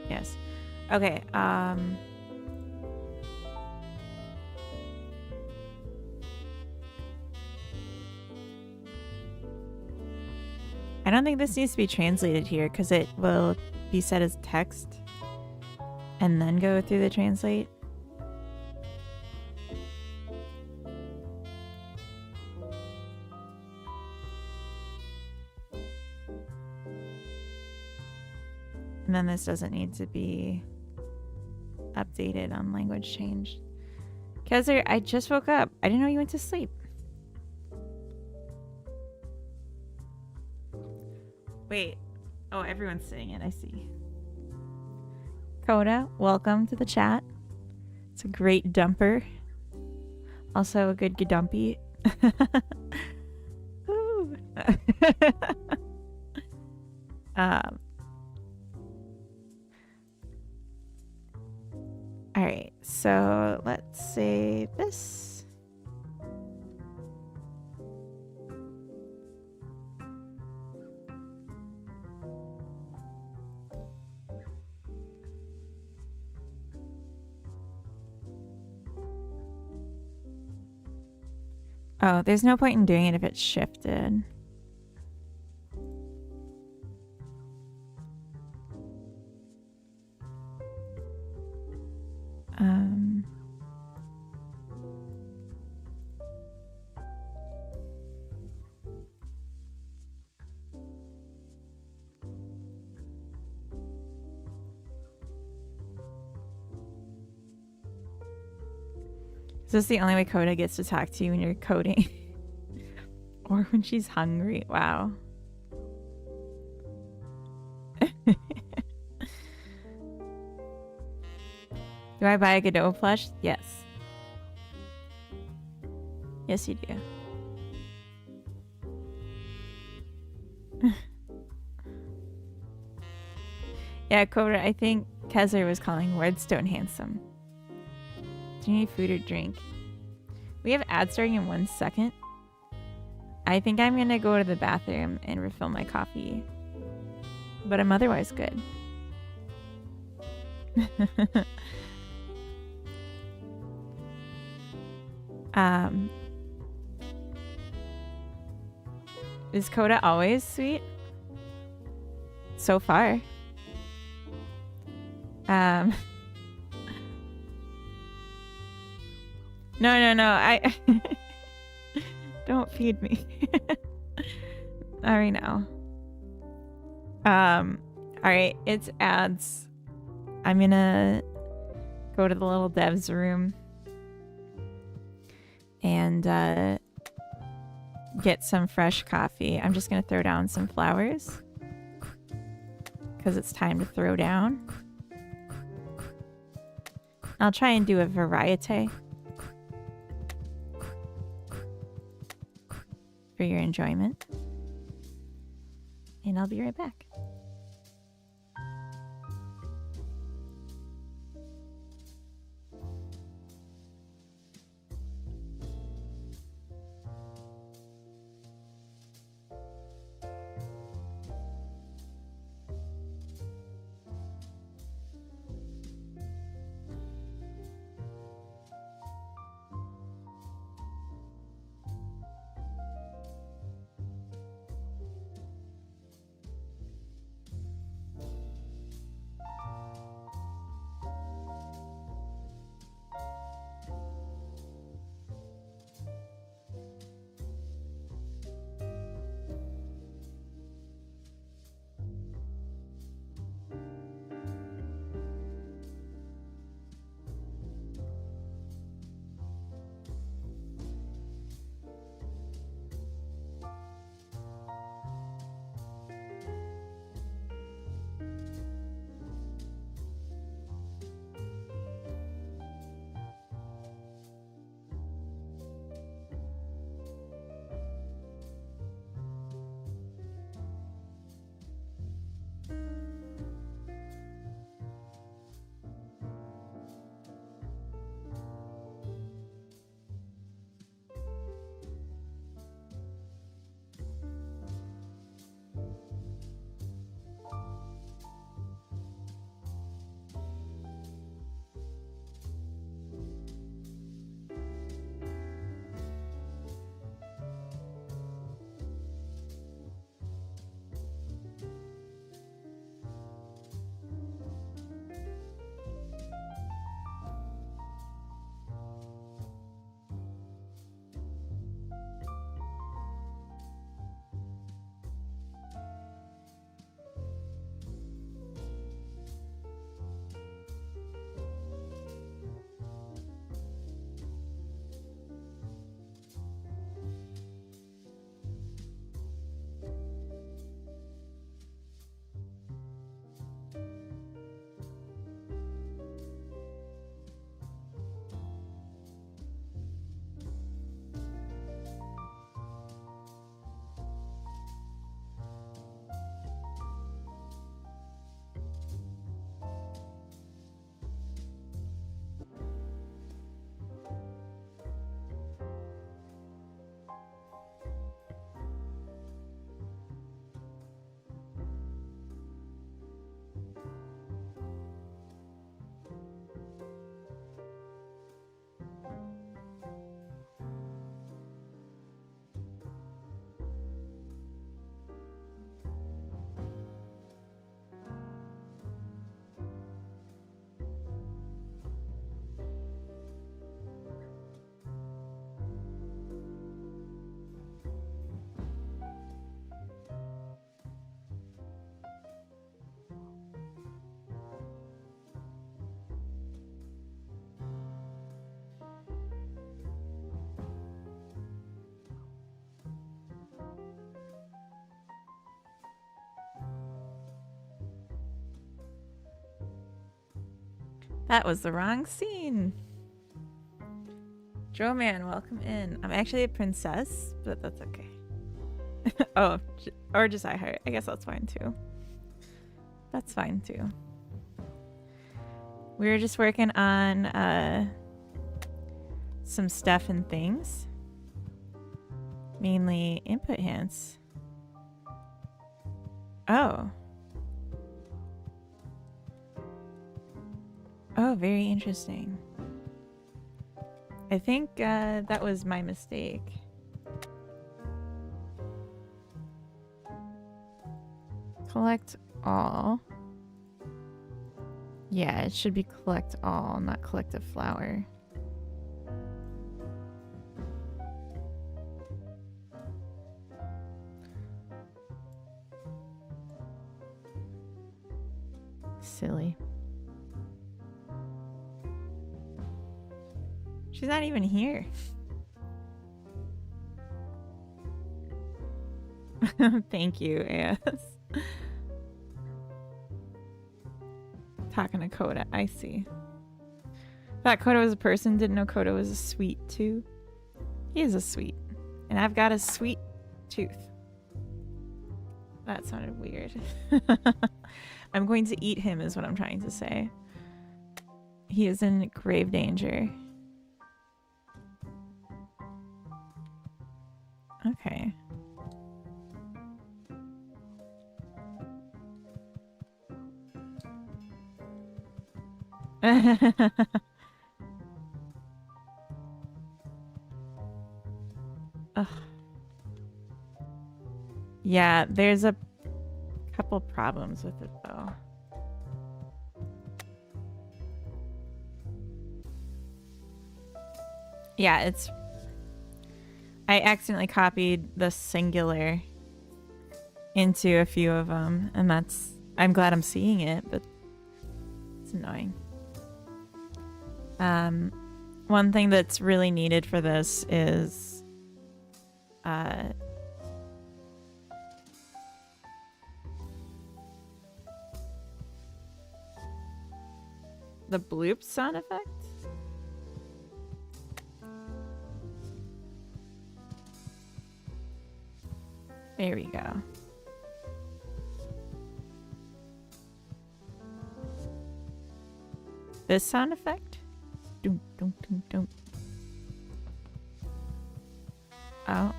yes. Okay, I don't think this needs to be translated here because it will be set as text and then go through the translate. And then this doesn't need to be updated on language change. Kezzer, I just woke up. I didn't know you went to sleep. Wait. Oh, everyone's saying it. I see. Coda, welcome to the chat. It's a great dumper. Also a good gadumpy. Ooh. All right, so let's save this. Oh, there's no point in doing it if it's shifted. Is this the only way Coda gets to talk to you when you're coding? Or when she's hungry? Wow. Do I buy a Godot plush? Yes. Yes, you do. Yeah, Cobra, I think Kessler was calling Wordstone handsome. Do you need food or drink? We have ads starting in 1 second. I think I'm gonna go to the bathroom and refill my coffee. But I'm otherwise good. Is Coda always sweet? So far. No, I don't feed me. All right now. All right, it's ads. I'm gonna go to the little devs room and get some fresh coffee. I'm just gonna throw down some flowers because it's time to throw down. I'll try and do a variety for your enjoyment. And I'll be right back. That was the wrong scene. Joe Man, welcome in. I'm actually a princess, but that's okay. Oh, or just iHeart. I guess that's fine too. That's fine too. We were just working on some stuff and things. Mainly input hints. Oh. Oh, very interesting. I think that was my mistake. Collect all. Yeah, it should be collect all, not collect a flower. Silly. She's not even here. Thank you, AS. Talking to Coda, I see. Thought Coda was a person, didn't know Coda was a sweet too. He is a sweet. And I've got a sweet tooth. That sounded weird. I'm going to eat him is what I'm trying to say. He is in grave danger. Okay. Ugh. Yeah, there's a couple problems with it though. Yeah, it's... I accidentally copied the singular into a few of them, and that's... I'm glad I'm seeing it, but it's annoying. One thing that's really needed for this is the bloop sound effect. There we go. This sound effect? Doom, doom, doom, doom. Oh.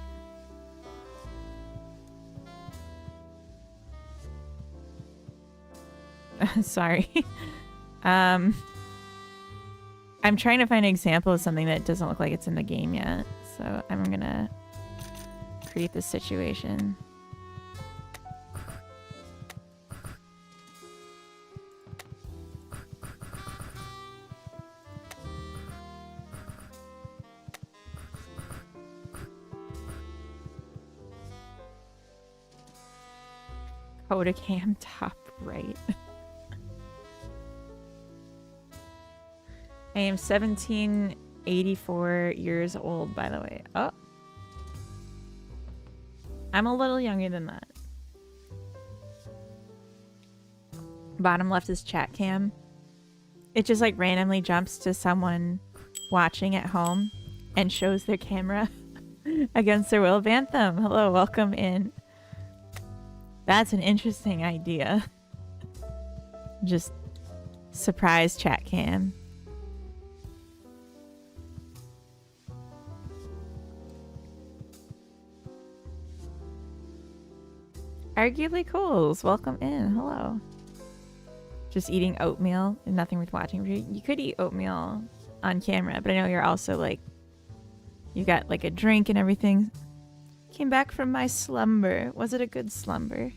Sorry. I'm trying to find an example of something that doesn't look like it's in the game yet. So I'm gonna create this situation. Cam top right. I am 1784 years old, by the way. Oh. I'm a little younger than that. Bottom left is chat cam. It just like randomly jumps to someone watching at home and shows their camera against their will. Bantham, hello, welcome in. That's an interesting idea. Just surprise chat cam. Arguably Cools, welcome in. Hello. Just eating oatmeal and nothing worth watching. You could eat oatmeal on camera, but I know you're also like, you got like a drink and everything. Came back from my slumber. Was it a good slumber?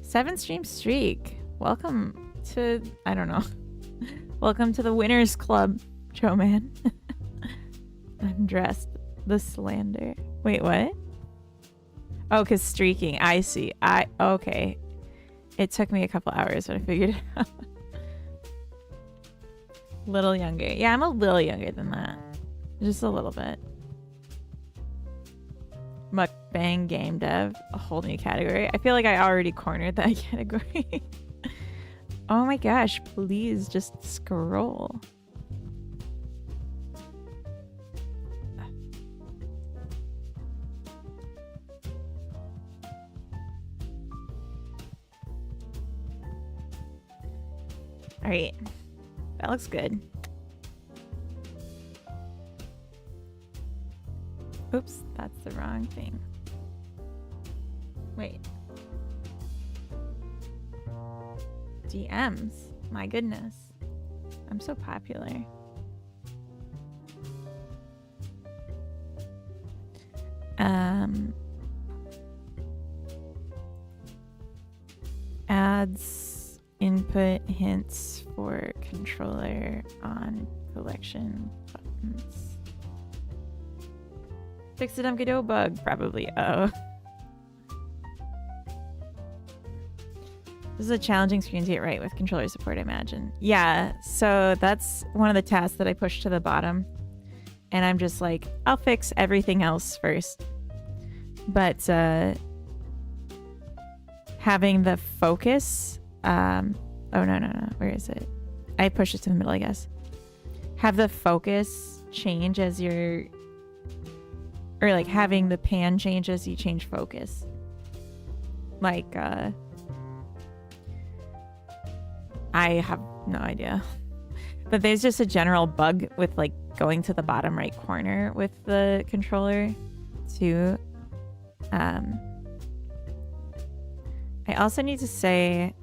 7-stream streak. Welcome to, I don't know. Welcome to the Winners Club, Joe Man. I'm dressed. The slander. Wait, what? Oh, because streaking. I see. Okay. It took me a couple hours, but I figured it out. Little younger. Yeah, I'm a little younger than that. Just a little bit. Mukbang game dev, a whole new category. I feel like I already cornered that category. Oh my gosh, please just scroll. All right, that looks good. Oops, that's the wrong thing. Wait. DMs. My goodness. I'm so popular. Ads, input hints for controller on collection buttons. Fix the Dumkado bug, probably. Oh. This is a challenging screen to get right with controller support, I imagine. Yeah, so that's one of the tasks that I push to the bottom. And I'm just like, I'll fix everything else first. But having the focus... oh, no. Where is it? I push it to the middle, I guess. Have the focus change as you're... Or like having the pan change as you change focus. Like, I have no idea. But there's just a general bug with like going to the bottom right corner with the controller too. I also need to say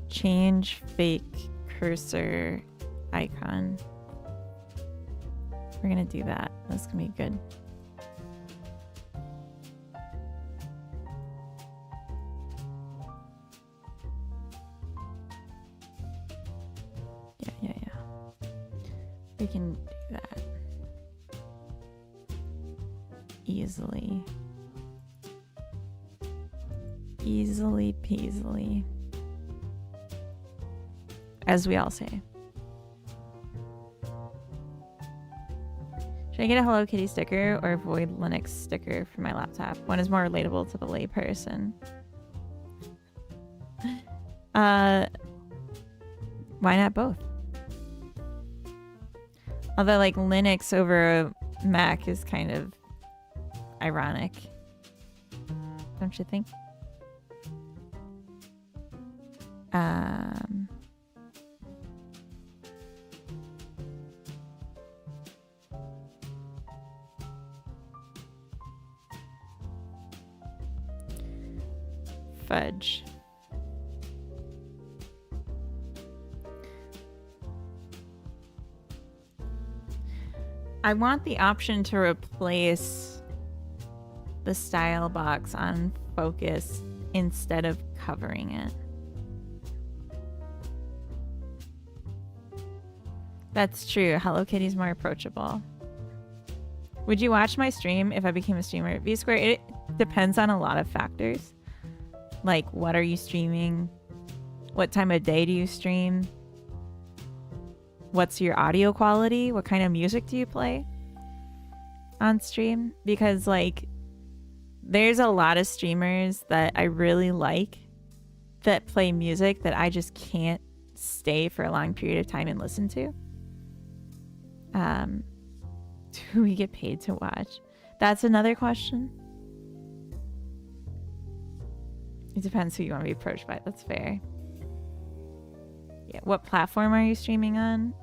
change fake cursor icon. We're gonna do that. That's gonna be good. Yeah. We can do that easily. Easily peasily. As we all say. Should I get a Hello Kitty sticker or avoid Linux sticker for my laptop? One is more relatable to the layperson. Why not both? Although, like, Linux over Mac is kind of ironic. Don't you think? Fudge. I want the option to replace the style box on focus instead of covering it. That's true. Hello Kitty's more approachable. Would you watch my stream if I became a streamer? V-Square, it depends on a lot of factors. Like, what are you streaming? What time of day do you stream? What's your audio quality? What kind of music do you play on stream? Because, like, there's a lot of streamers that I really like that play music that I just can't stay for a long period of time and listen to. Do we get paid to watch? That's another question. It depends who you want to be approached by. That's fair. Yeah. What platform are you streaming on?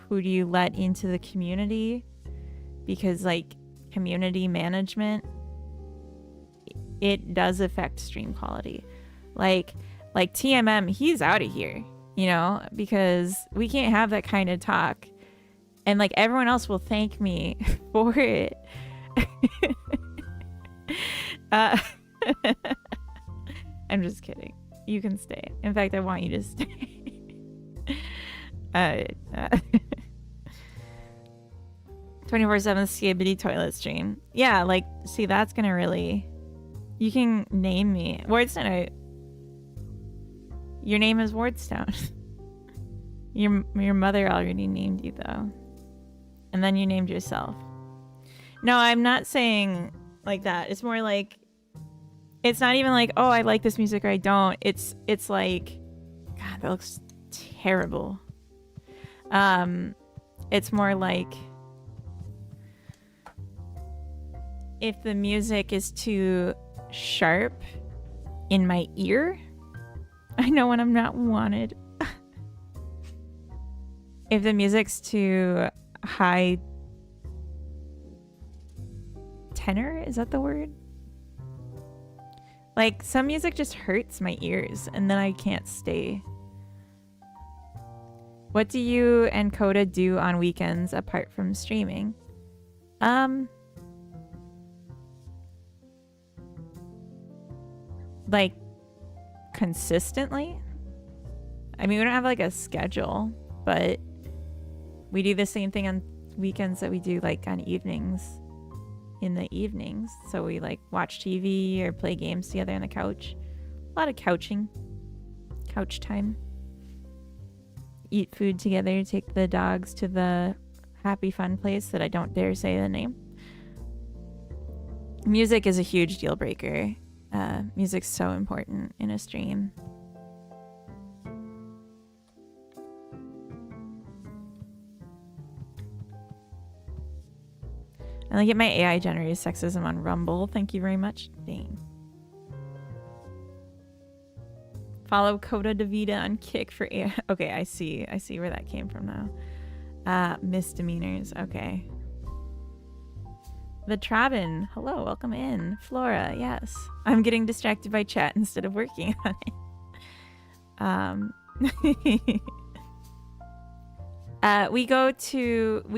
Who do you let into the community? Because, like, community management, it does affect stream quality. Like TMM, he's out of here, you know, because we can't have that kind of talk. And, like, everyone else will thank me for it. I'm just kidding. You can stay. In fact, I want you to stay. 24/7 skibbity toilet stream. Yeah, like, see, that's gonna really... You can name me. Wardstone. Your name is Wardstone. Your mother already named you, though. And then you named yourself. No, I'm not saying like that. It's more like... It's not even like, oh, I like this music or I don't. It's like... God, that looks terrible. It's more like if the music is too sharp in my ear, I know when I'm not wanted. If the music's too high tenor, is that the word? Like, some music just hurts my ears and then I can't stay. What do you and Coda do on weekends apart from streaming? Like, consistently? I mean, we don't have like a schedule, but we do the same thing on weekends that we do like on evenings. In the evenings. So we like watch TV or play games together on the couch. A lot of couching. Couch time. Eat food together. Take the dogs to the happy fun place that I don't dare say the name. Music is a huge deal breaker. Music's so important in a stream. And I get my AI generated sexism on Rumble. Thank you very much. Dang. Follow Coda Davida on Kick for AI. Okay, I see where that came from now. Misdemeanors. Okay. The Trabin. Hello, welcome in. Flora, yes. I'm getting distracted by chat instead of working on it. We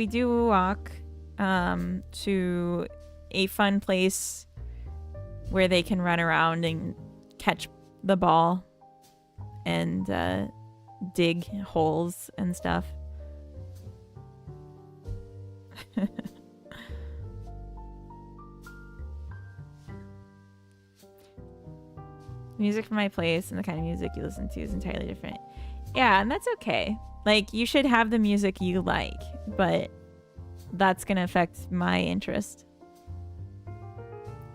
do a walk to a fun place where they can run around and catch the ball and dig holes and stuff. Music from my place and the kind of music you listen to is entirely different. Yeah, and that's okay. Like, you should have the music you like, but that's gonna affect my interest.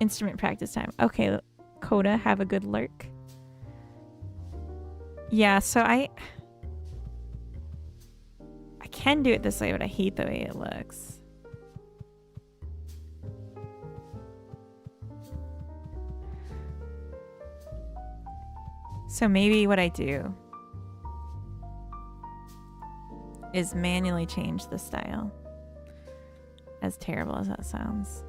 Instrument practice time. Okay, Coda, have a good lurk. Yeah, so I can do it this way, but I hate the way it looks. So maybe what I do is manually change the style. As terrible as that sounds.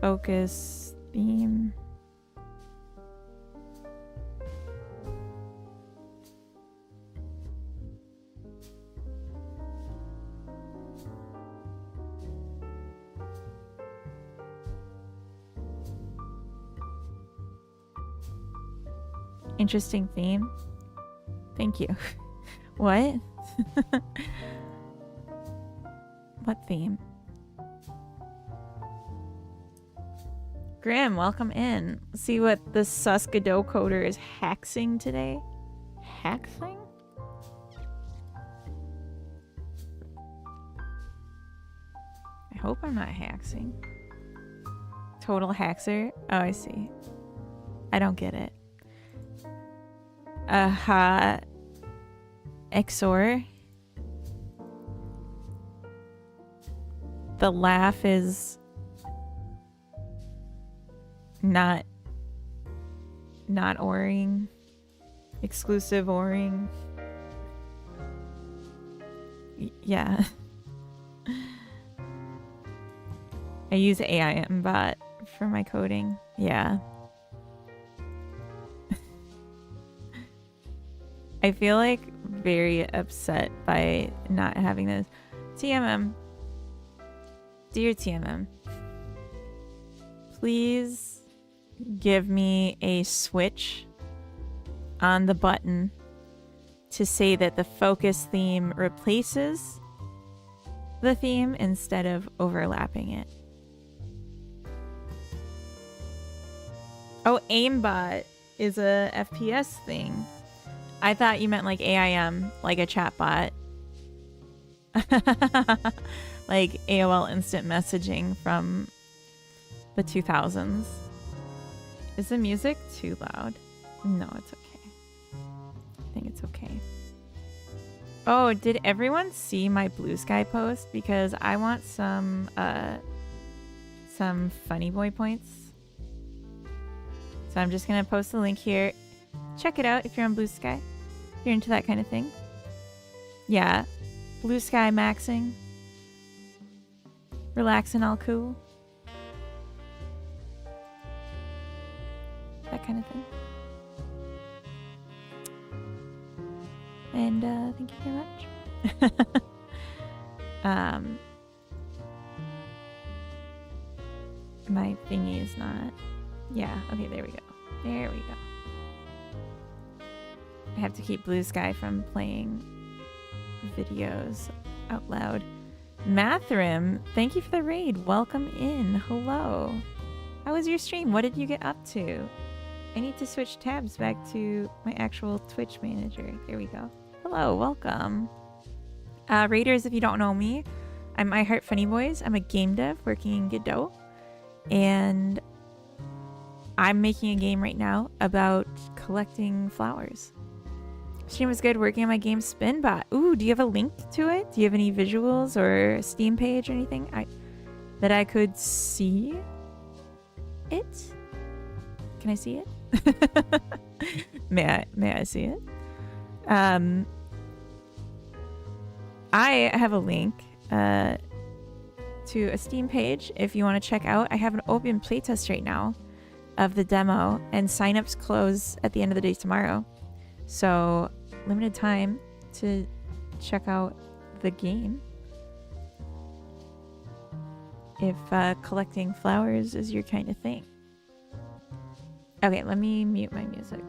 Focus theme. Interesting theme. Thank you. What? What theme? Grim, welcome in. Let's see what the Suskado coder is haxing today. Haxing? I hope I'm not haxing. Total haxer? Oh, I see. I don't get it. XOR. The laugh is not ORing. Exclusive ORing. Yeah. I use AIM bot for my coding. Yeah. I feel like very upset by not having this. TMM. Dear TMM. Please give me a switch on the button to say that the focus theme replaces the theme instead of overlapping it. Oh, aimbot is a FPS thing. I thought you meant like AIM, like a chatbot. Like AOL instant messaging from the 2000s. Is the music too loud? No, it's okay. I think it's okay. Oh, did everyone see my Blue Sky post? Because I want some funny boy points. So I'm just gonna post the link here. Check it out if you're on Blue Sky. If you're into that kind of thing. Yeah. Blue Sky maxing. Relaxing all cool. That kind of thing. And thank you very much. My thingy is not. Yeah, okay, there we go. There we go. I have to keep Blue Sky from playing videos out loud. Mathrim, thank you for the raid. Welcome in. Hello. How was your stream? What did you get up to? I need to switch tabs back to my actual Twitch manager. There we go. Hello, welcome. Raiders, if you don't know me, I'm I Heart Funny Boys. I'm a game dev working in Godot. And I'm making a game right now about collecting flowers. Stream was good working on my game Spinbot. Ooh, do you have a link to it? Do you have any visuals or a Steam page or anything that I could see it? Can I see it? May I see it? I have a link to a Steam page if you want to check out. I have an open playtest right now of the demo, and signups close at the end of the day tomorrow. So limited time to check out the game if collecting flowers is your kind of thing. Okay, let me mute my music.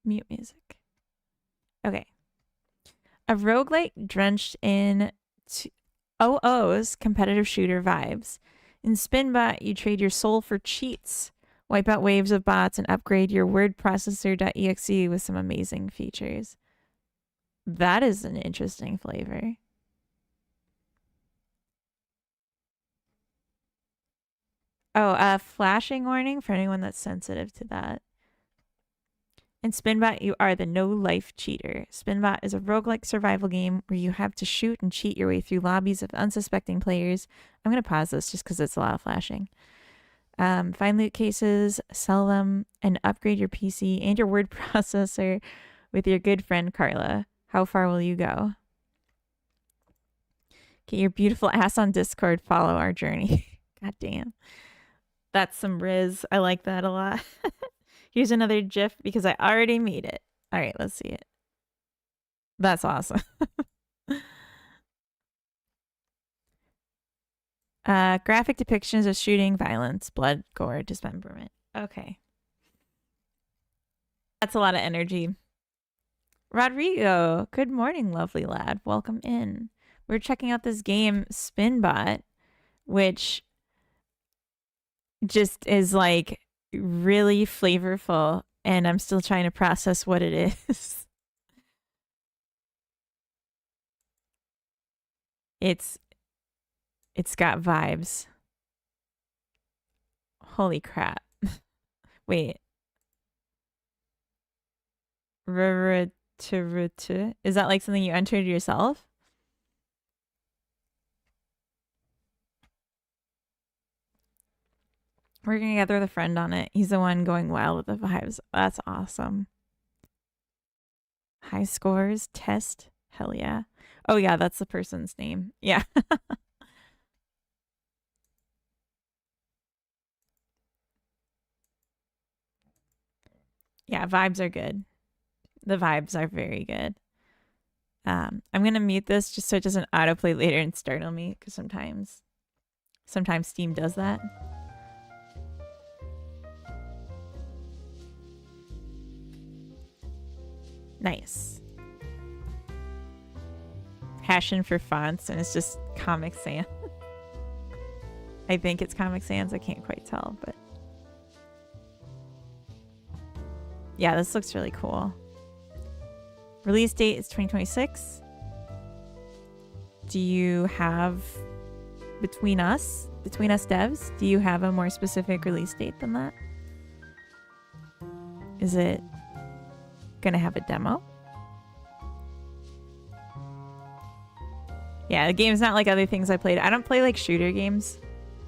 Mute music. Okay. A roguelike drenched in OO's competitive shooter vibes. In Spinbot, you trade your soul for cheats, wipe out waves of bots, and upgrade your word processor.exe with some amazing features. That is an interesting flavor. Oh, flashing warning for anyone that's sensitive to that. In Spinbot, you are the no-life cheater. Spinbot is a roguelike survival game where you have to shoot and cheat your way through lobbies of unsuspecting players. I'm going to pause this just because it's a lot of flashing. Find loot cases, sell them, and upgrade your PC and your word processor with your good friend Carla. How far will you go? Get your beautiful ass on Discord. Follow our journey. God damn. That's some Riz. I like that a lot. Here's another GIF because I already made it. All right, let's see it. That's awesome. Graphic depictions of shooting, violence, blood, gore, dismemberment. Okay. That's a lot of energy. Rodrigo, good morning, lovely lad. Welcome in. We're checking out this game, Spinbot, which just is like really flavorful, and I'm still trying to process what it is. It's got vibes. Holy crap. Wait. Is that like something you entered yourself? We're gonna gather the friend on it. He's the one going wild with the vibes. That's awesome. High scores, test. Hell yeah. Oh yeah, that's the person's name. Yeah. Yeah, vibes are good. The vibes are very good. I'm gonna mute this just so it doesn't autoplay later and startle me, because sometimes Steam does that. Nice. Passion for fonts, and it's just Comic Sans. I think it's Comic Sans. I can't quite tell, but yeah, this looks really cool. Release date is 2026. do you have between us devs, do you have a more specific release date than that? Is it gonna have a demo? Yeah, the game's not like other things I played. I don't play like shooter games,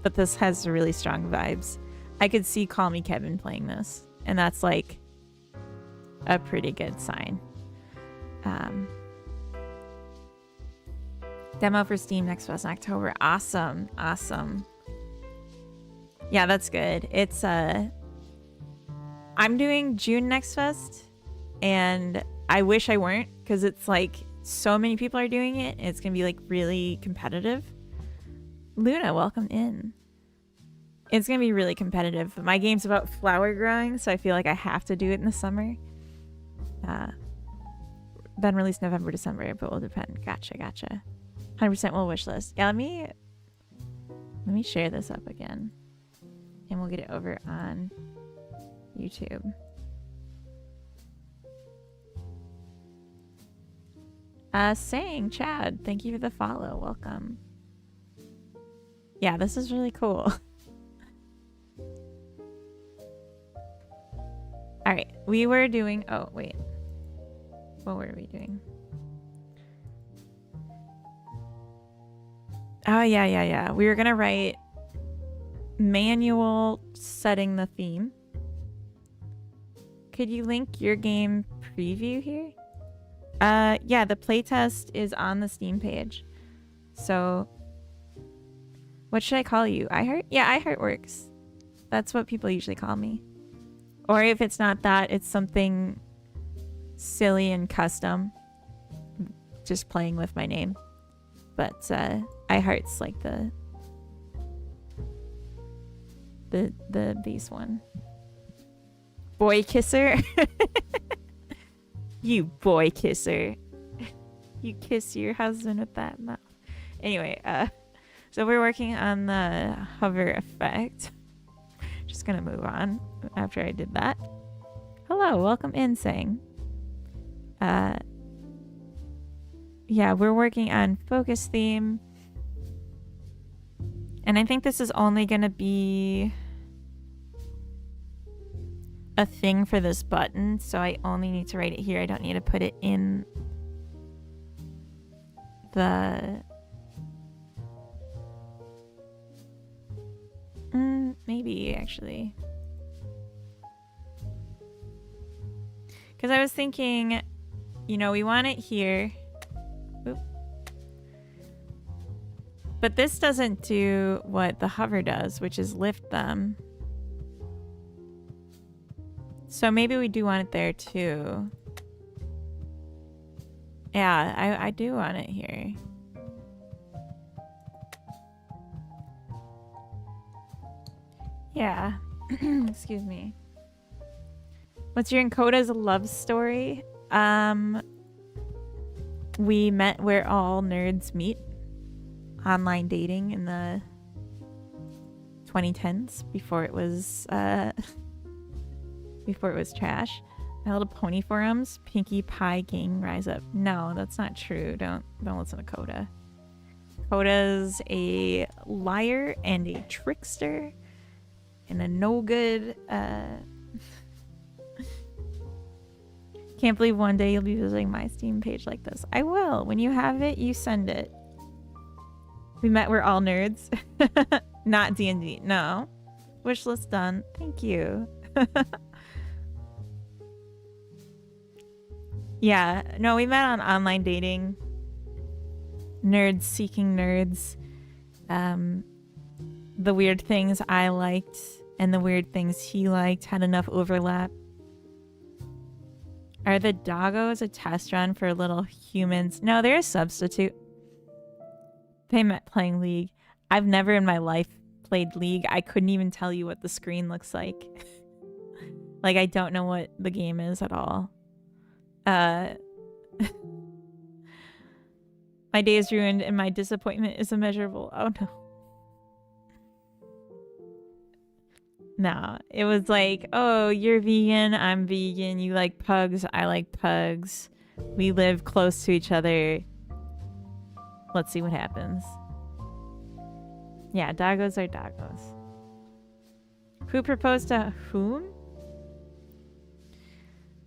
but this has really strong vibes. I could see Call Me Kevin playing this, and that's like a pretty good sign. Demo for Steam Next Fest in October. Awesome. Yeah, that's good. It's I'm doing June Next Fest, and I wish I weren't, because it's like so many people are doing it, and it's gonna be like really competitive. Luna, welcome in. It's gonna be really competitive. My game's about flower growing, so I feel like I have to do it in the summer. Then release November, December, but will depend. Gotcha. 100% will wishlist. Yeah, let me share this up again, and we'll get it over on YouTube. Saying Chad, thank you for the follow. Welcome. Yeah, this is really cool. All right, we were doing. Oh wait, what were we doing? Oh yeah. We were gonna write manual setting the theme. Could you link your game preview here? Yeah, the playtest is on the Steam page. So, what should I call you? iHeart? Yeah, iHeart works. That's what people usually call me. Or if it's not that, it's something silly and custom. Just playing with my name. But iHeart's like the base one. Boy kisser. You boy kisser. You kiss your husband with that mouth. Anyway, so we're working on the hover effect. Just gonna move on after I did that. Hello, welcome in, Sang. Yeah, we're working on focus theme. And I think this is only gonna be a thing for this button, so I only need to write it here. I don't need to put it in the maybe actually, because I was thinking, you know, we want it here. Oop. But this doesn't do what the hover does, which is lift them. So maybe we do want it there too. Yeah, I do want it here. Yeah. Excuse me. What's your and Coda's love story? We met where all nerds meet. Online dating in the 2010s, before it was trash. My Little Pony forums, Pinkie Pie gang rise up. No, that's not true. Don't listen to Coda. Coda's a liar and a trickster and a no good. Can't believe one day you'll be visiting my Steam page like this. I will. When you have it, you send it. We met, we're all nerds. Not D&D. No. Wishlist done. Thank you. Yeah. No, we met on online dating. Nerds seeking nerds. The weird things I liked and the weird things he liked had enough overlap. Are the doggos a test run for little humans? No, they're a substitute. They met playing League. I've never in my life played League. I couldn't even tell you what the screen looks like. Like, I don't know what the game is at all. My day is ruined and my disappointment is immeasurable. Oh no. No, it was like, oh, you're vegan, I'm vegan, you like pugs, I like pugs. We live close to each other. Let's see what happens. Yeah, doggos are doggos. Who proposed to whom?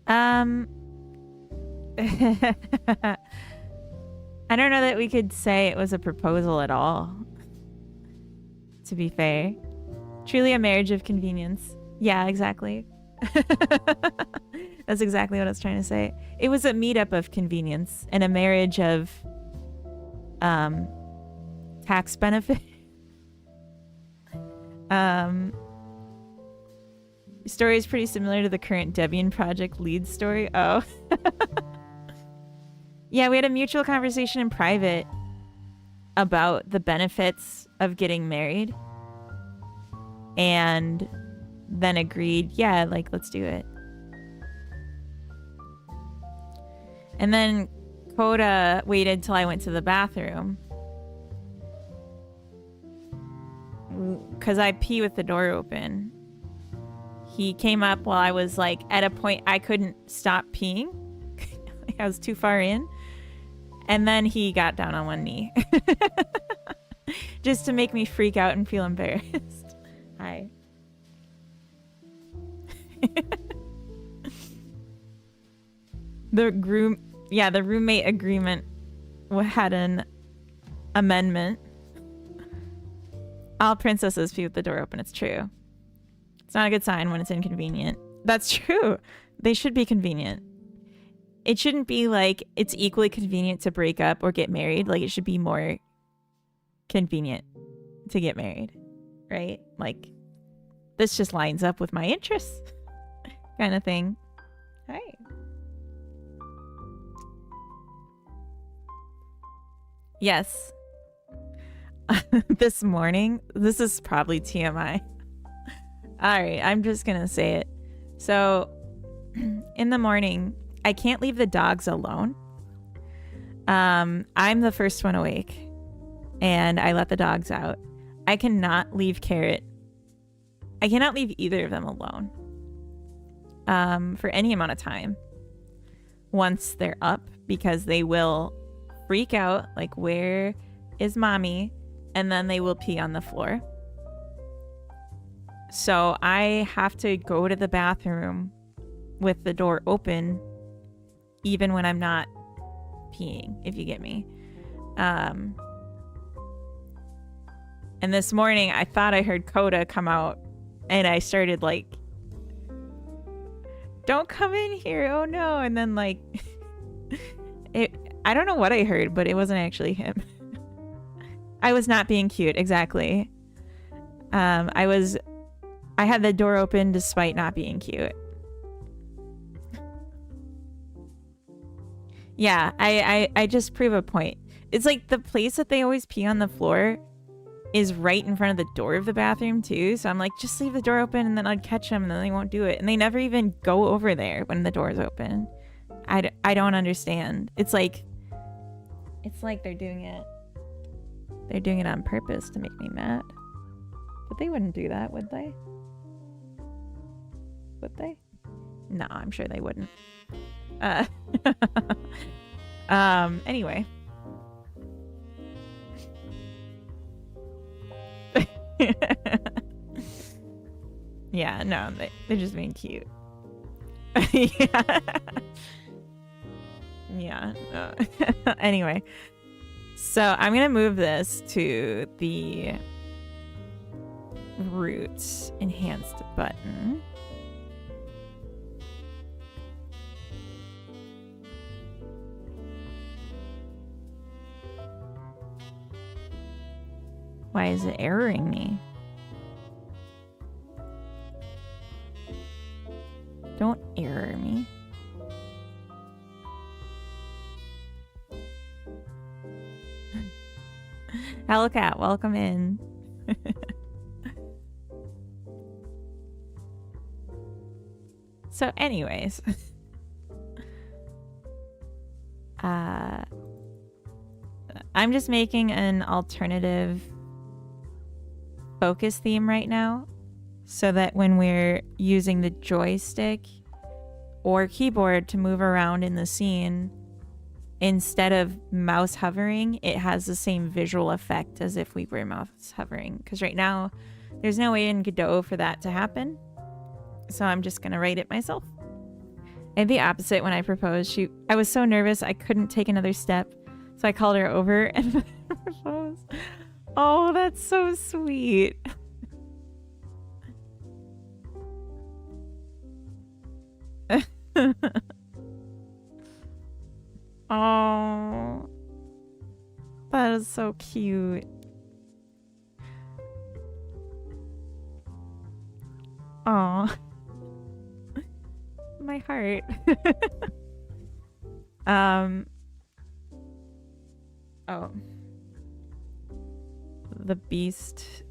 I don't know that we could say it was a proposal at all, to be fair. Truly a marriage of convenience. Yeah, exactly. That's exactly what I was trying to say. It was a meetup of convenience and a marriage of tax benefit. Story is pretty similar to the current Debian project lead story. Oh. Yeah, we had a mutual conversation in private about the benefits of getting married. And then agreed, yeah, like, let's do it. And then Coda waited till I went to the bathroom. Because I pee with the door open. He came up while I was like at a point I couldn't stop peeing. I was too far in. And then he got down on one knee. Just to make me freak out and feel embarrassed. Hi. The roommate agreement had an amendment. All princesses pee with the door open. It's true. It's not a good sign when it's inconvenient. That's true. They should be convenient. It shouldn't be like it's equally convenient to break up or get married. Like, it should be more convenient to get married, right? Like, this just lines up with my interests kind of thing. Hi. Yes. This morning, this is probably TMI. All right, I'm just going to say it. So, in the morning, I can't leave the dogs alone. I'm the first one awake, and I let the dogs out. I cannot leave Carrot. I cannot leave either of them alone for any amount of time once they're up, because they will freak out, like, where is mommy? And then they will pee on the floor. So I have to go to the bathroom with the door open, even when I'm not peeing, if you get me. And this morning, I thought I heard Coda come out, and I started like, don't come in here, oh no. And then like, I don't know what I heard, but it wasn't actually him. I was not being cute, exactly. I had the door open despite not being cute. Yeah, I just prove a point. It's like the place that they always pee on the floor is right in front of the door of the bathroom too. So I'm like, just leave the door open and then I'd catch them and then they won't do it. And they never even go over there when the door's open. I don't understand. It's like they're doing it. They're doing it on purpose to make me mad. But they wouldn't do that, would they? Would they? No, I'm sure they wouldn't. Anyway. Yeah, no, they're just being cute. Yeah. Yeah. Anyway. So I'm going to move this to the root enhanced button. Why is it erroring me? Don't error me. Hellcat, welcome in. So anyways. I'm just making an alternative focus theme right now, so that when we're using the joystick or keyboard to move around in the scene, instead of mouse hovering, it has the same visual effect as if we were mouse hovering. Because right now, there's no way in Godot for that to happen. So I'm just going to write it myself. And the opposite when I proposed. I was so nervous I couldn't take another step. So I called her over and proposed. Oh, that's so sweet. Oh, that is so cute. Oh, my heart. Oh, the beast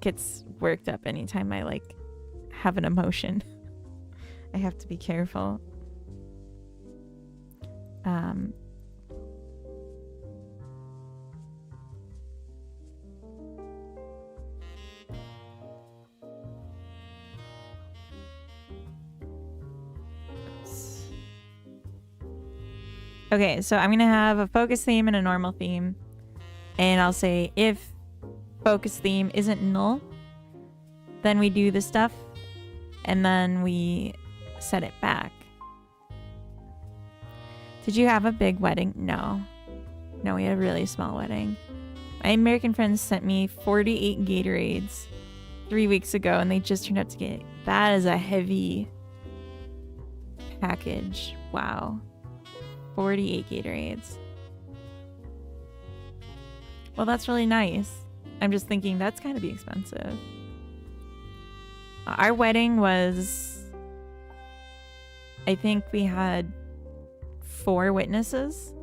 gets worked up anytime I like have an emotion. I have to be careful. Okay, so I'm gonna have a focus theme and a normal theme, and I'll say if focus theme isn't null, then we do the stuff, and then we set it back. Did you have a big wedding? No. No, we had a really small wedding. My American friends sent me 48 Gatorades 3 weeks ago, and they just turned out to get... That is a heavy package. Wow. 48 Gatorades. Well, that's really nice. I'm just thinking that's kind of be expensive. Our wedding was... I think we had 4 witnesses.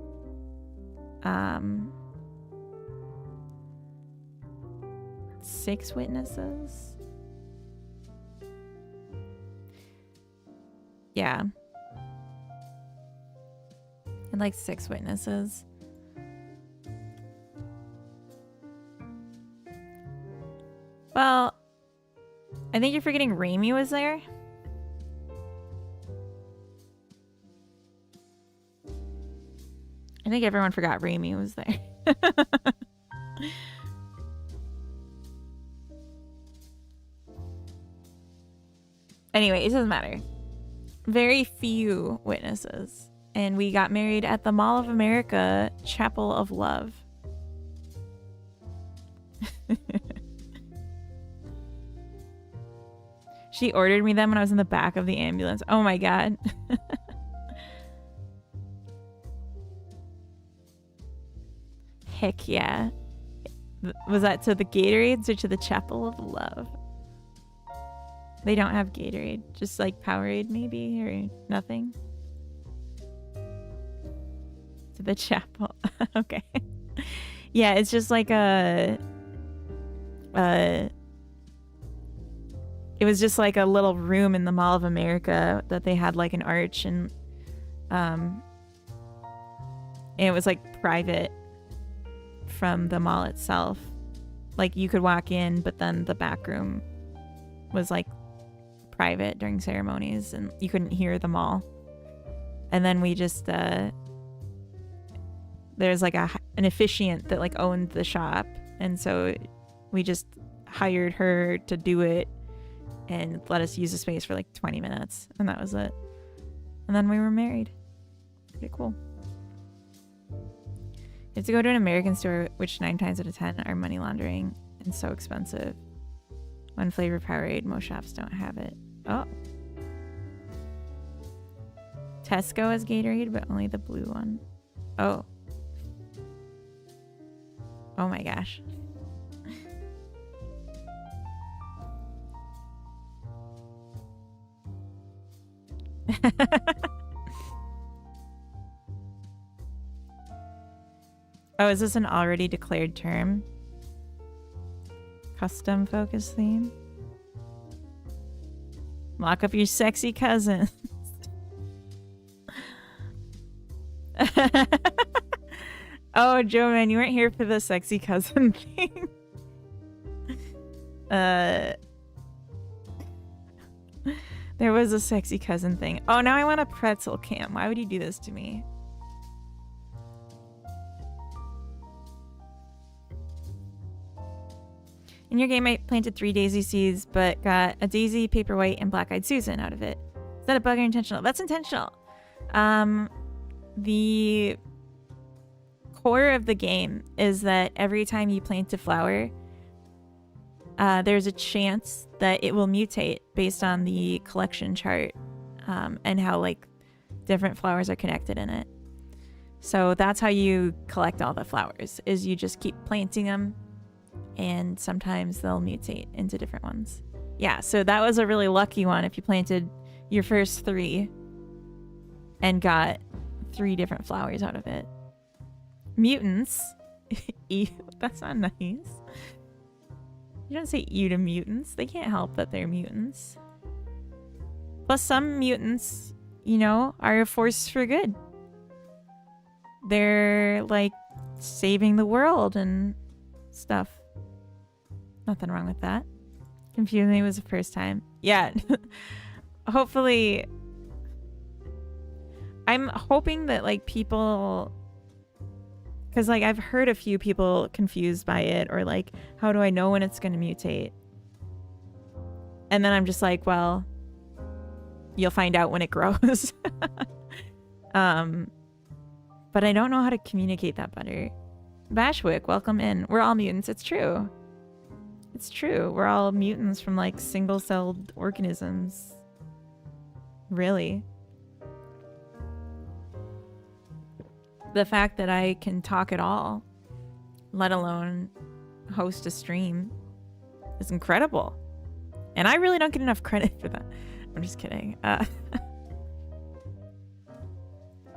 6 witnesses. Yeah. And like 6 witnesses. Well, I think you're forgetting Raimi was there. I think everyone forgot Raimi was there. Anyway, it doesn't matter. Very few witnesses. And we got married at the Mall of America Chapel of Love. She ordered me them when I was in the back of the ambulance. Oh my god. Heck yeah. Was that to the Gatorades or to the Chapel of Love? They don't have Gatorade. Just like Powerade maybe or nothing? To the chapel. Okay. Yeah, it's just like it was just like a little room in the Mall of America that they had like an arch and it was like private from the mall itself. Like you could walk in, but then the back room was like private during ceremonies and you couldn't hear the mall. And then we just there's like an officiant that like owned the shop, and so we just hired her to do it and let us use the space for like 20 minutes, and that was it. And then we were married. Pretty cool. You have to go to an American store, which 9 times out of 10 are money laundering and so expensive. One flavor Powerade, most shops don't have it. Oh. Tesco has Gatorade, but only the blue one. Oh. Oh my gosh. Oh, is this an already declared term? Custom focus theme? Lock up your sexy cousins. Oh, Joe, man, you weren't here for the sexy cousin thing. There was a sexy cousin thing. Oh, now I want a pretzel cam. Why would you do this to me? In your game, I planted 3 daisy seeds, but got a daisy, paperwhite, and black-eyed Susan out of it. Is that a bug or intentional? That's intentional. The core of the game is that every time you plant a flower, there's a chance that it will mutate based on the collection chart and how like different flowers are connected in it. So that's how you collect all the flowers, is you just keep planting them, and sometimes they'll mutate into different ones. Yeah, so that was a really lucky one if you planted your first 3 and got 3 different flowers out of it. Mutants. Ew, that's not nice. You don't say ew to mutants. They can't help that they're mutants. Plus some mutants, you know, are a force for good. They're like saving the world and stuff. Nothing wrong with that. Confusing me was the first time. Yeah. Hopefully. I'm hoping that like people, because like I've heard a few people confused by it, or like, how do I know when it's going to mutate? And then I'm just like, well, you'll find out when it grows. But I don't know how to communicate that better. Bashwick, welcome in. We're all mutants. It's true. It's true. We're all mutants from like single-celled organisms. Really. The fact that I can talk at all, let alone host a stream, is incredible. And I really don't get enough credit for that. I'm just kidding.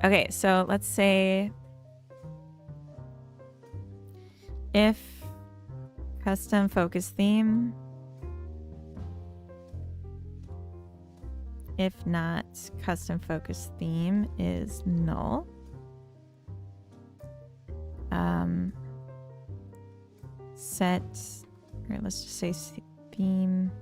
Okay, so let's say if custom focus theme, if not, custom focus theme is null. Set, or let's just say theme.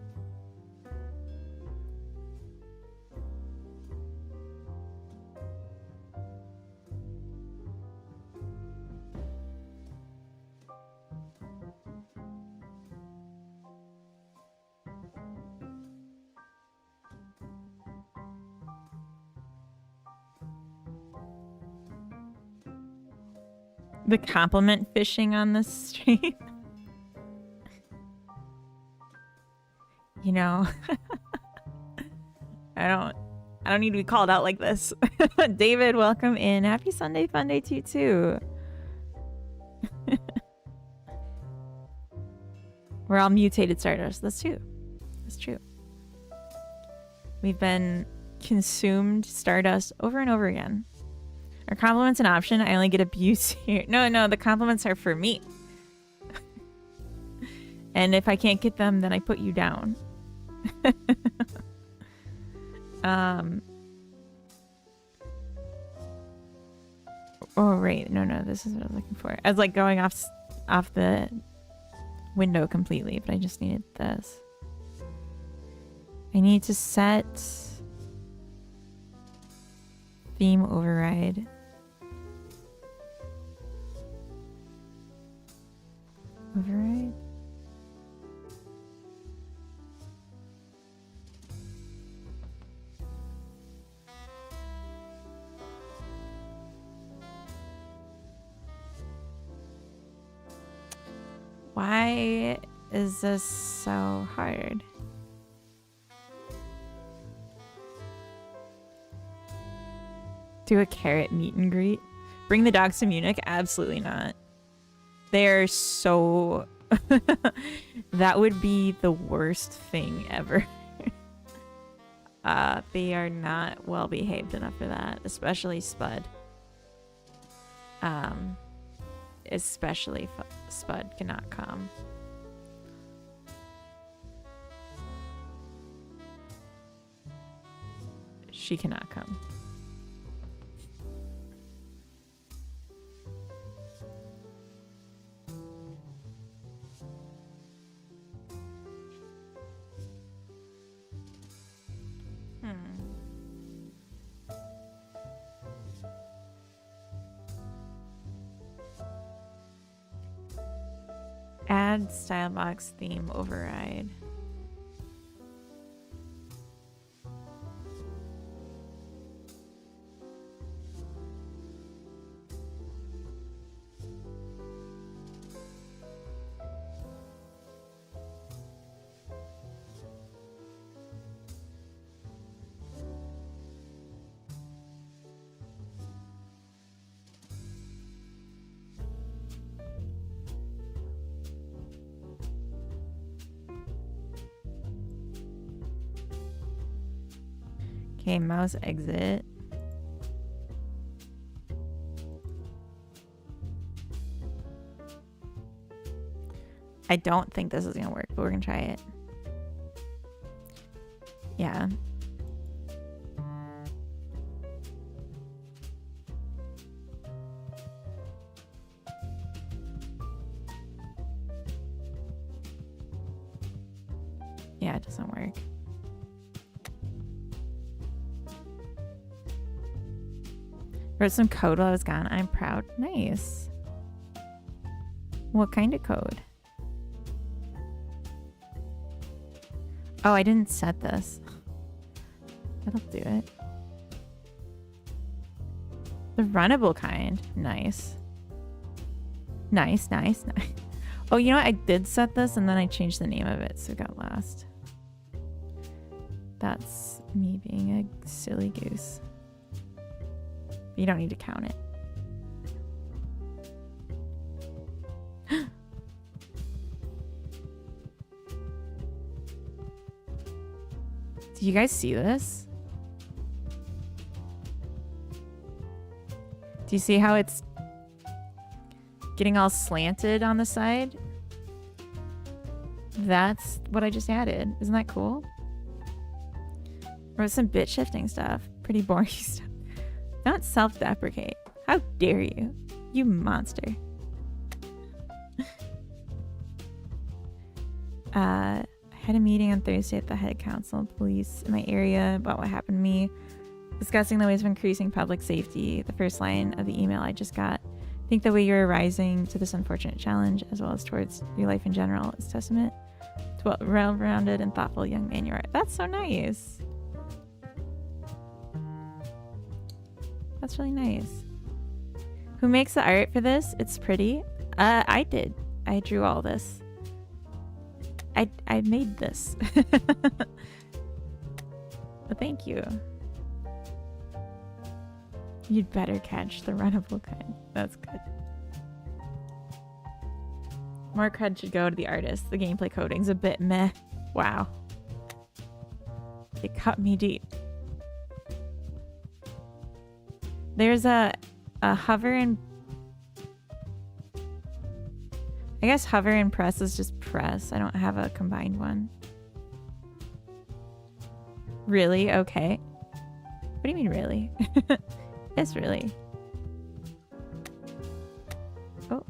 The compliment fishing on this stream. You know, I don't need to be called out like this. David, welcome in. Happy Sunday Funday to you too. We're all mutated Stardust. That's true. That's true. We've been consumed Stardust over and over again. Are compliments an option? I only get abuse here. No, the compliments are for me. And if I can't get them, then I put you down. Oh, right. No, this is what I was looking for. I was like going off the window completely, but I just needed this. I need to set theme override. Override. Why is this so hard? Do a carrot meet and greet? Bring the dogs to Munich? Absolutely not. They're so... That would be the worst thing ever. They are not well behaved enough for that, especially Spud. Especially Spud cannot come. She cannot come. Add style box theme override. Okay, mouse exit. I don't think this is gonna work, but we're gonna try it. Yeah. Yeah, it doesn't work. Wrote some code while I was gone. I'm proud. Nice. What kind of code? Oh, I didn't set this. That'll do it. The runnable kind. Nice. Nice, nice, nice. Oh, you know what? I did set this and then I changed the name of it, so it got lost. That's me being a silly goose. You don't need to count it. Do you guys see this? Do you see how it's getting all slanted on the side? That's what I just added. Isn't that cool? Wrote some bit shifting stuff. Pretty boring stuff. Don't self-deprecate. How dare you? You monster. I had a meeting on Thursday at the head council of police in my area about what happened to me, discussing the ways of increasing public safety. The first line of the email I just got. I think the way you're rising to this unfortunate challenge, as well as towards your life in general, is testament to what well-rounded and thoughtful young man you are. That's so nice. That's really nice. Who makes the art for this? It's pretty. I did. I drew all this. I made this. But thank you. You'd better catch the runnable kind. That's good. More cred should go to the artist. The gameplay coding's a bit meh. Wow. It cut me deep. There's a hover and... I guess hover and press is just press. I don't have a combined one. Really? Okay. What do you mean really? It's really. Oh.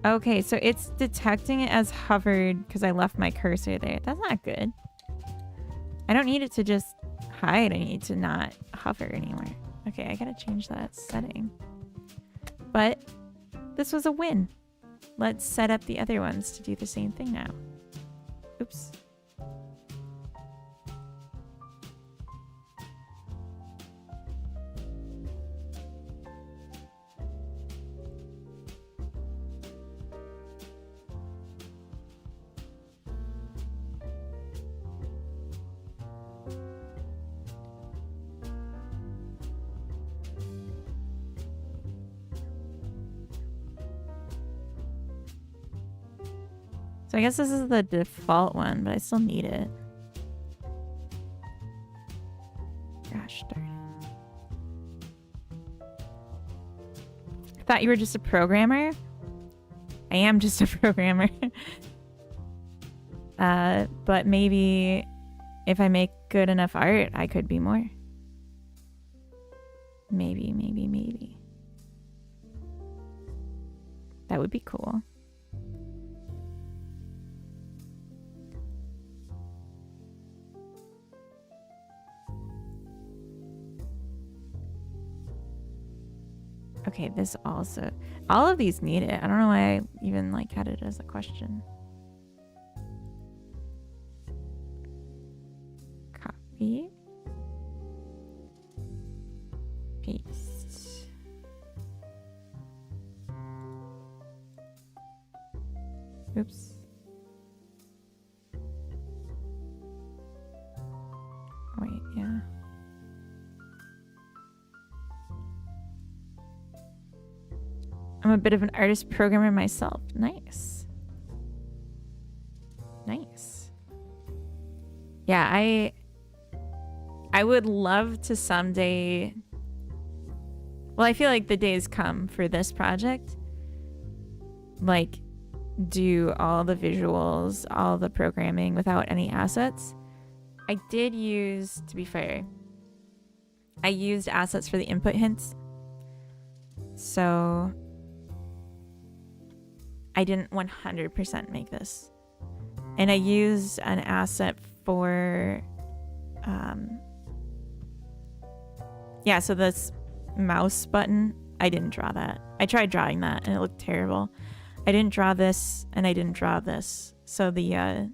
Okay, so it's detecting it as hovered because I left my cursor there. That's not good. I don't need it to just hide. I need to not hover anymore. Okay, I gotta change that setting. But this was a win. Let's set up the other ones to do the same thing now. Oops. So I guess this is the default one, but I still need it. Gosh darn it. I thought you were just a programmer. I am just a programmer. But maybe if I make good enough art, I could be more. Maybe, maybe, maybe. That would be cool. Okay, Okay, this also, all of these need it. I don't know why I even like had it as a question. Copy. Paste. Oops. Wait, yeah. I'm a bit of an artist programmer myself. Nice. Nice. Yeah, I would love to someday. Well, I feel like the days come for this project. Like, do all the visuals, all the programming without any assets. I did use, to be fair, I used assets for the input hints. So I didn't 100% make this. And I used an asset for, yeah, so this mouse button, I didn't draw that. I tried drawing that and it looked terrible. I didn't draw this and I didn't draw this. So the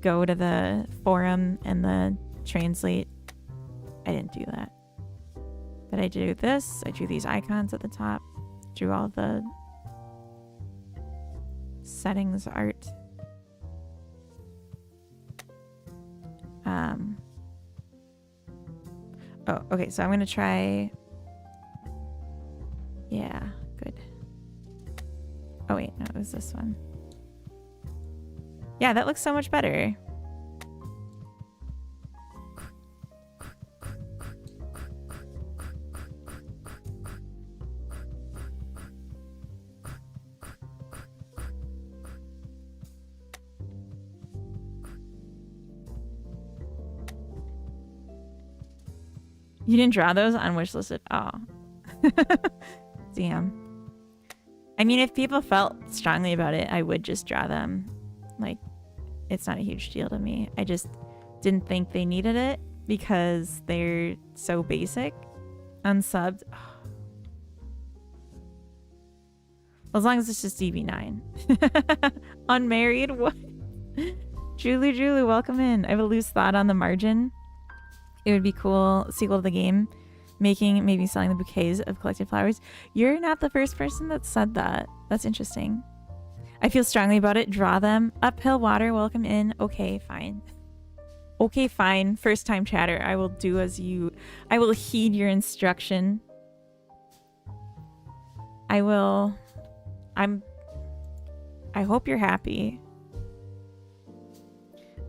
go to the forum and the translate, I didn't do that. But I do this, I drew these icons at the top, drew all the settings art. Oh, okay, so I'm gonna try, yeah, good. Oh wait, no, it was this one. Yeah, that looks so much better. You didn't draw those on wishlist at all. Damn. I mean, if people felt strongly about it, I would just draw them. Like, it's not a huge deal to me. I just didn't think they needed it because they're so basic. Unsubbed. Well, as long as it's just DB9. Unmarried? What? Julie, welcome in. I have a loose thought on the margin. It would be cool, sequel to the game, making, maybe selling the bouquets of collected flowers. You're not the first person that said that. That's interesting. I feel strongly about it. Draw them. Uphill water, welcome in. Okay, fine. Okay, fine. First time chatter. I will do as you... I will heed your instruction. I will... I hope you're happy.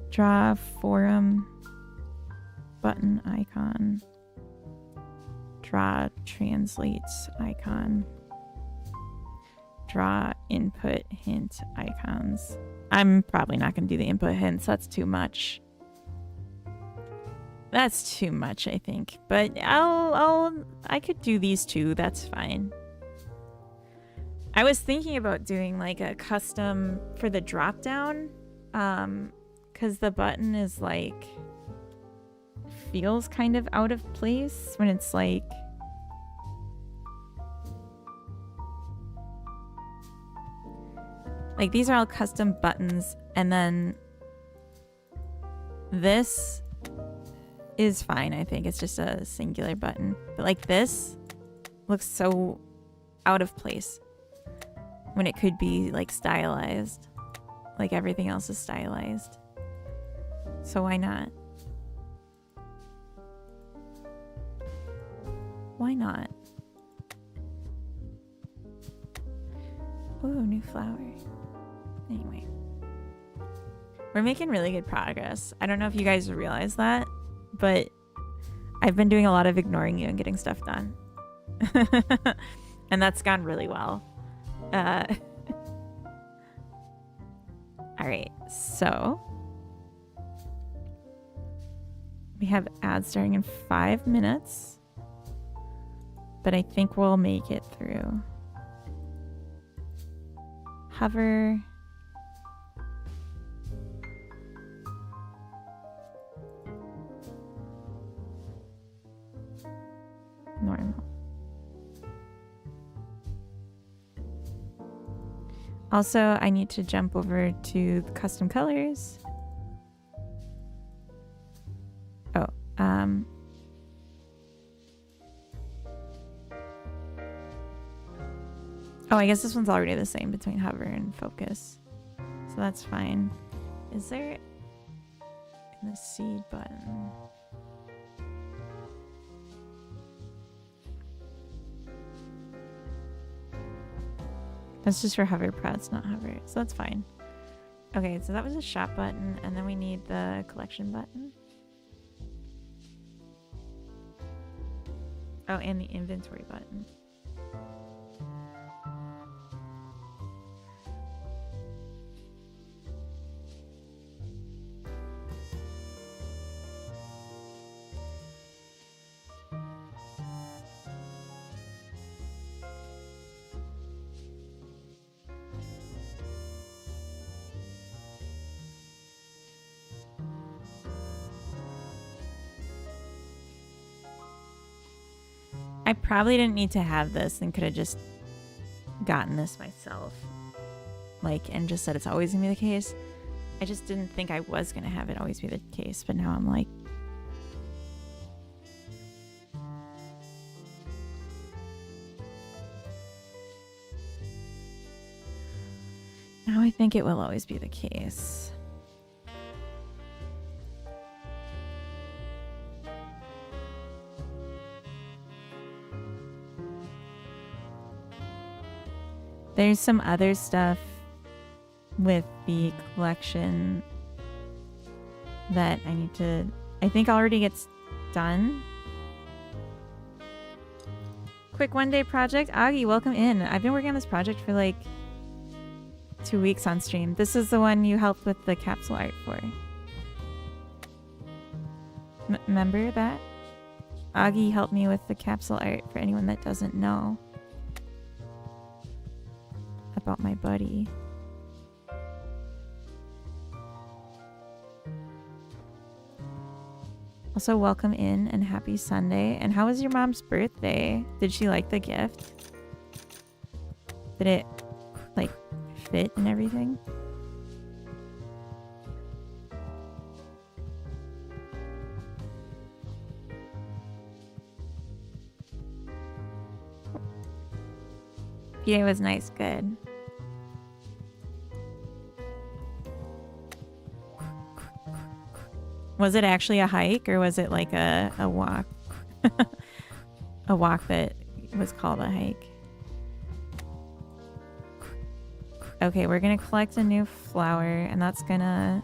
Draw forum... button icon, draw translates icon, draw input hint icons. I'm probably not going to do the input hints. That's too much. That's too much, I think. But I could do these two. That's fine. I was thinking about doing like a custom for the drop down, because the button is like, feels kind of out of place when it's like these are all custom buttons, and then this is fine. I think it's just a singular button, but like this looks so out of place when it could be like stylized, like everything else is stylized. So why not? Why not? Ooh, new flower. Anyway. We're making really good progress. I don't know if you guys realize that, but I've been doing a lot of ignoring you and getting stuff done. And that's gone really well. Alright, so we have ads starting in 5 minutes. But I think we'll make it through. Hover. Normal. Also, I need to jump over to the custom colors. Oh, oh, I guess this one's already the same between hover and focus. So that's fine. Is there in the seed button? That's just for hover press, not hover. So that's fine. Okay, so that was a shop button, and then we need the collection button. Oh, and the inventory button. I probably didn't need to have this and could have just gotten this myself. Like, and just said it's always gonna be the case. I just didn't think I was gonna have it always be the case, but now I'm like... Now I think it will always be the case. There's some other stuff with the collection that I need to, I think already gets done. Quick one-day project. Augie, welcome in. I've been working on this project for like 2 weeks on stream. This is the one you helped with the capsule art for. Remember that? Augie helped me with the capsule art for anyone that doesn't know about my buddy. Also, welcome in and happy Sunday. And how was your mom's birthday? Did she like the gift? Did it like fit and everything? PA was nice, good. Was it actually a hike or was it like a walk? A walk that was called a hike. Okay, we're gonna collect a new flower and that's gonna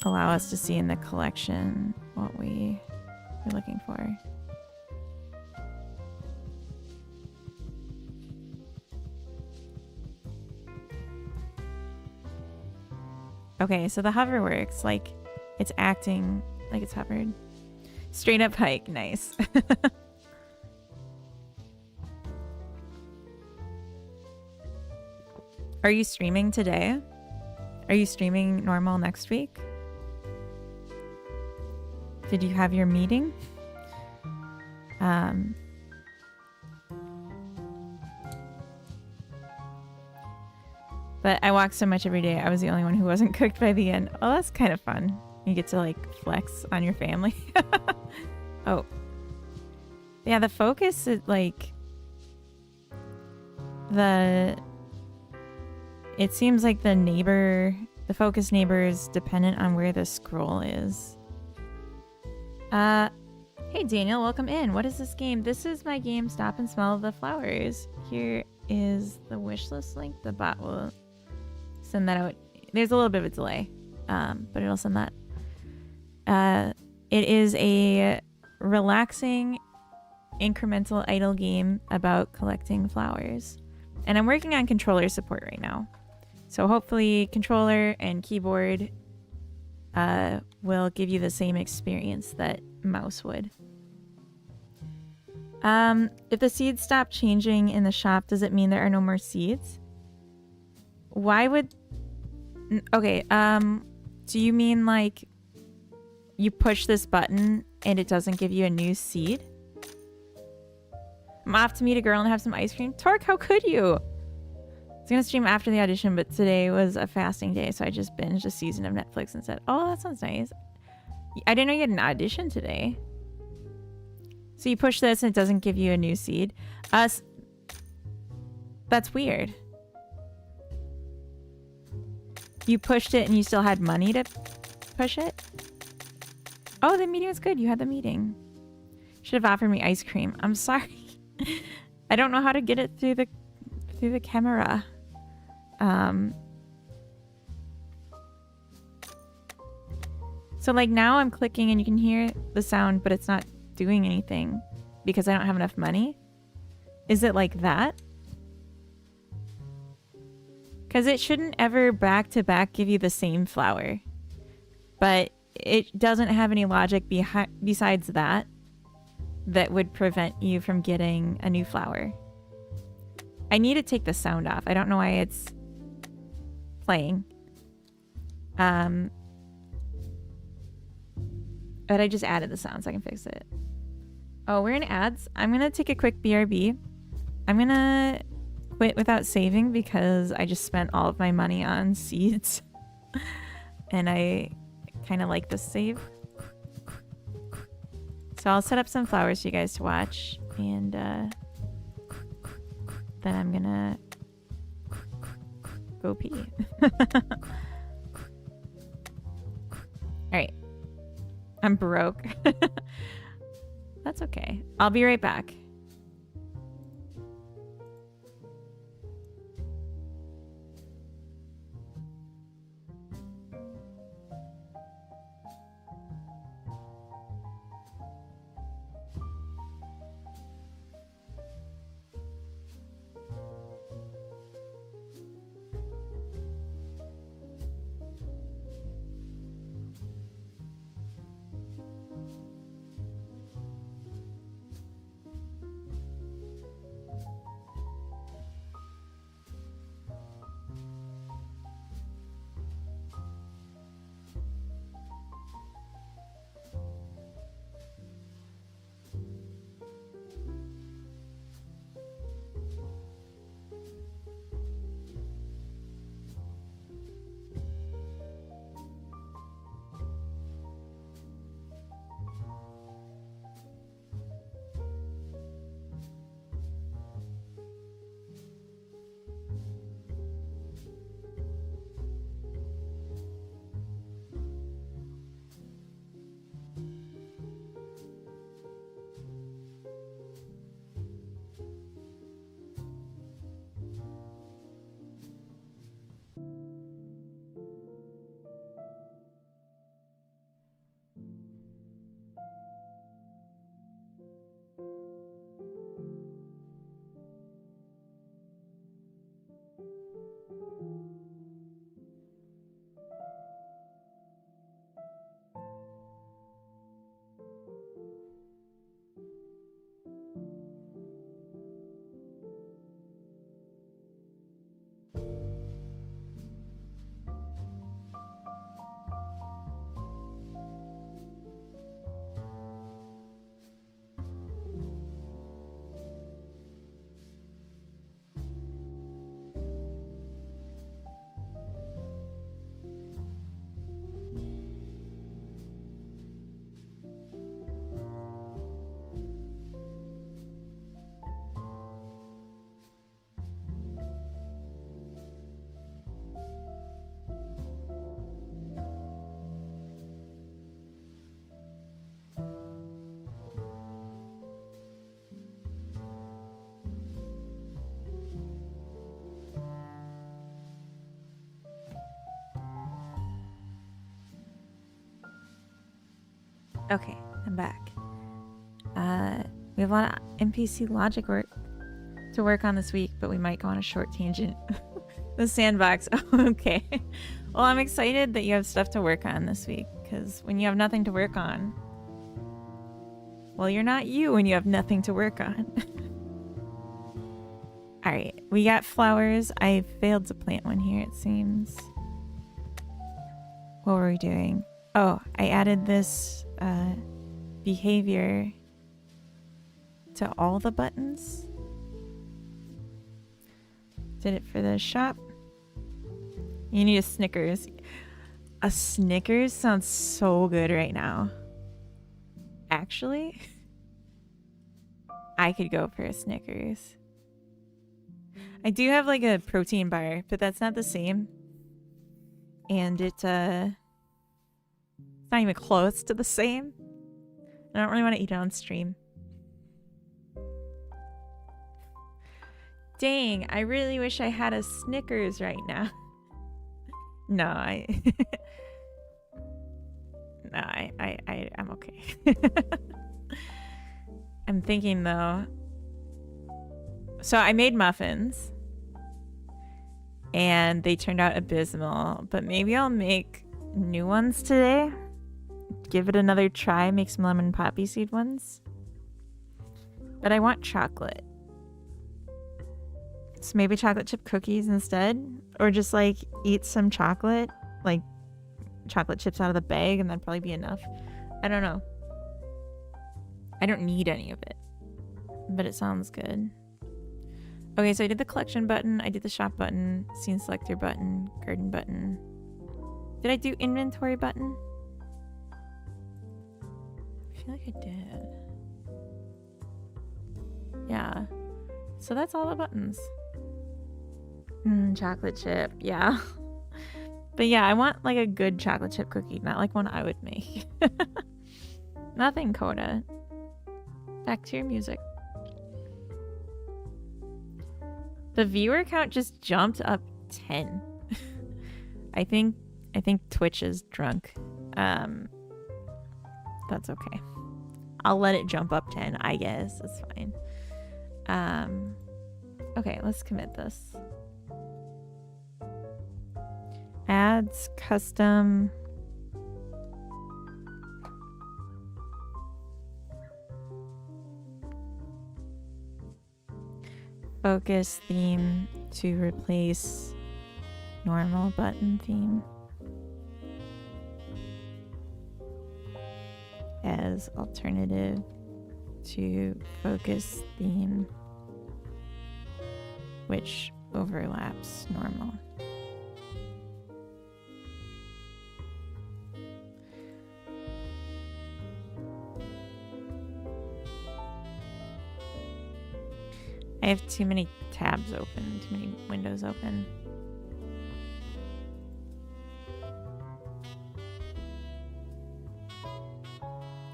allow us to see in the collection what we are looking for. Okay, so the hover works, like it's acting like it's hovered. Straight up hike, nice. Are you streaming today? Are you streaming normal next week? Did you have your meeting? But I walk so much every day, I was the only one who wasn't cooked by the end. Oh, that's kind of fun. You get to like flex on your family. Oh. Yeah, the focus is like... It seems like the focus neighbor is dependent on where the scroll is. Hey Daniel, welcome in. What is this game? This is my game, Stop and Smell the Flowers. Here is the wishlist link. The bot will send that out. There's a little bit of a delay, but it'll send that. It is a relaxing, incremental idle game about collecting flowers. And I'm working on controller support right now. So hopefully controller and keyboard will give you the same experience that mouse would. If the seeds stop changing in the shop, does it mean there are no more seeds? Why would... Okay, do you mean like you push this button and it doesn't give you a new seed? I'm off to meet a girl and have some ice cream. Torque, how could you? I was gonna stream after the audition, but today was a fasting day, so I just binged a season of Netflix and said, oh, that sounds nice. I didn't know you had an audition today. So you push this and it doesn't give you a new seed. That's weird. You pushed it and you still had money to push it? Oh, the meeting was good. You had the meeting. Should have offered me ice cream. I'm sorry. I don't know how to get it through the camera. So like now I'm clicking and you can hear the sound, but it's not doing anything because I don't have enough money. Is it like that? Because it shouldn't ever back to back give you the same flower. But it doesn't have any logic besides that would prevent you from getting a new flower. I need to take the sound off. I don't know why it's playing. But I just added the sound so I can fix it. Oh, we're in ads. I'm going to take a quick BRB. I'm going to quit without saving because I just spent all of my money on seeds. And I kind of like this save. So I'll set up some flowers for you guys to watch. And then I'm going to go pee. Alright. I'm broke. That's okay. I'll be right back. Okay, I'm back. We have a lot of NPC logic work to work on this week, but we might go on a short tangent. The sandbox. Okay. Well, I'm excited that you have stuff to work on this week, because when you have nothing to work on, well, you're not you when you have nothing to work on. Alright, we got flowers. I failed to plant one here, it seems. What were we doing? Oh, I added this behavior to all the buttons. Did it for the shop. You need a Snickers. A Snickers sounds so good right now. Actually, I could go for a Snickers. I do have like a protein bar, but that's not the same. And it's not even close to the same. I don't really want to eat it on stream. Dang, I really wish I had a Snickers right now. No, I'm okay. I'm thinking though. So I made muffins and they turned out abysmal, but maybe I'll make new ones today. Give it another try, make some lemon poppy seed ones. But I want chocolate. So maybe chocolate chip cookies instead, or just like eat some chocolate, like chocolate chips out of the bag, and that'd probably be enough. I don't know. I don't need any of it, but it sounds good. Okay, so I did the collection button, I did the shop button, scene selector button, garden button. Did I do inventory button? I feel like I did. Yeah. So that's all the buttons. Chocolate chip, yeah. But yeah, I want like a good chocolate chip cookie, not like one I would make. Nothing, Coda. Back to your music. The viewer count just jumped up 10. I think Twitch is drunk. That's okay. I'll let it jump up 10, I guess. It's fine. Okay, let's commit this. Ads, custom. Focus theme to replace normal button theme as alternative to focus theme, which overlaps normal. I have too many tabs open, too many windows open.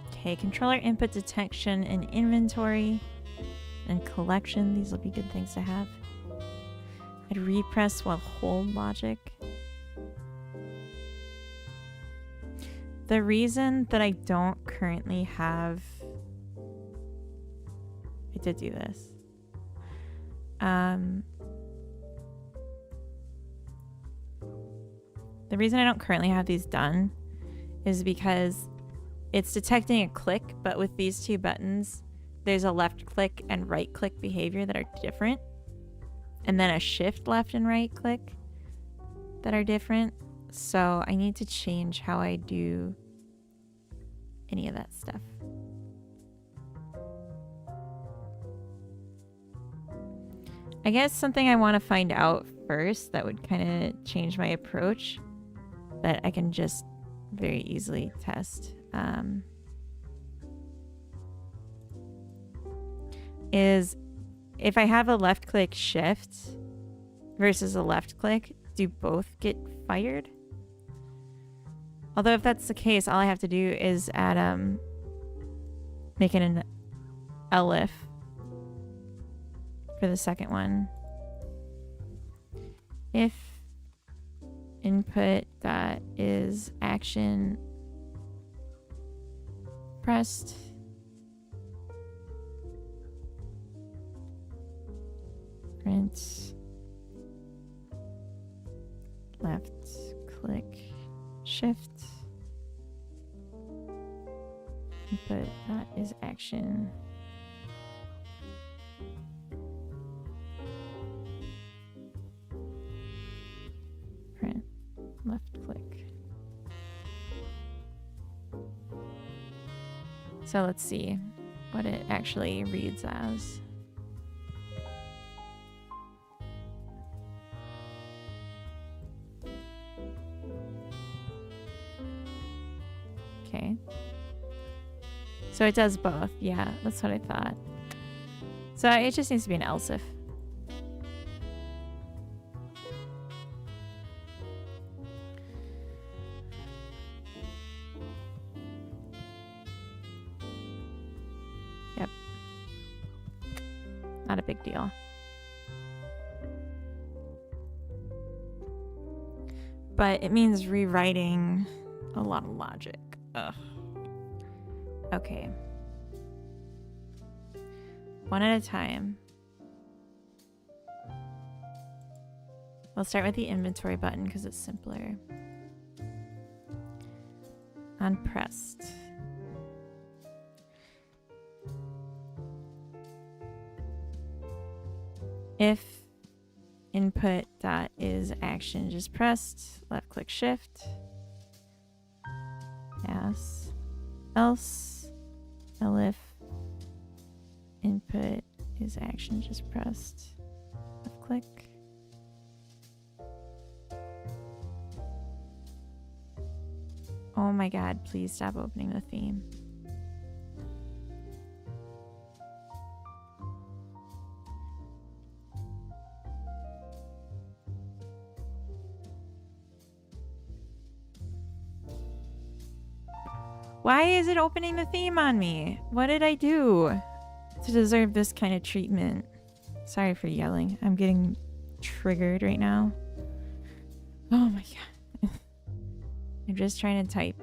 Okay, controller input detection and inventory and collection. These will be good things to have. I'd repress while hold logic. The reason that I don't currently have... I did do this. The reason I don't currently have these done is because it's detecting a click, but with these two buttons, there's a left click and right click behavior that are different, and then a shift left and right click that are different. So I need to change how I do any of that stuff. I guess something I want to find out first that would kind of change my approach that I can just very easily test is if I have a left click shift versus a left click, do both get fired? Although if that's the case, all I have to do is add make it an elif for the second one. If input dot is action pressed, print left click shift, input dot is action print left click. So let's see. what it actually reads as. Okay. So it does both. Yeah, that's what I thought. So it just needs to be an else if. Yep. Not a big deal. But it means rewriting a lot of logic. Ugh. Okay. One at a time. We'll start with the inventory button because it's simpler. Unpressed. If input dot is action just pressed, left click shift. Yes. Else elif input is action just pressed, left click. Oh my god, please stop opening the theme. Why is it opening the theme on me? What did I do to deserve this kind of treatment? Sorry for yelling. I'm getting triggered right now. Oh my god. I'm just trying to type.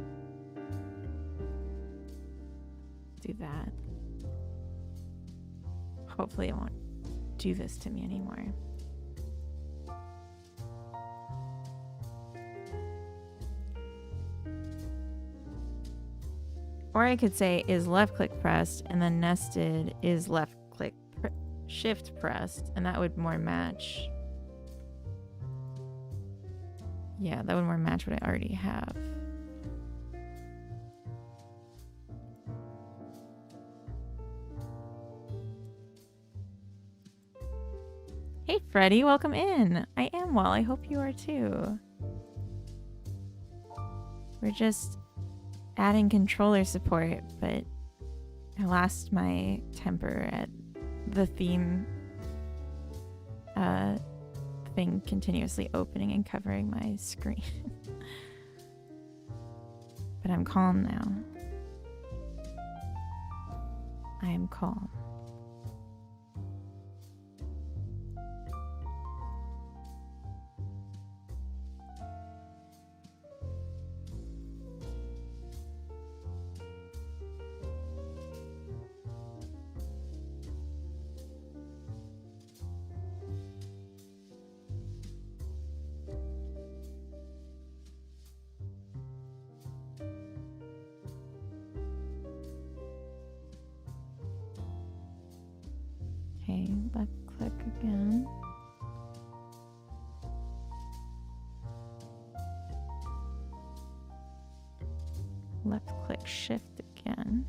Do that. Hopefully it won't do this to me anymore. Or I could say is left click pressed and then nested is left click shift pressed, and that would more match. Yeah, that would more match what I already have. Hey Freddie, welcome in. I am well, I hope you are too. We're just adding controller support, but I lost my temper at the theme thing continuously opening and covering my screen. But I'm calm now. I am calm. Okay, left click again. Left click shift again.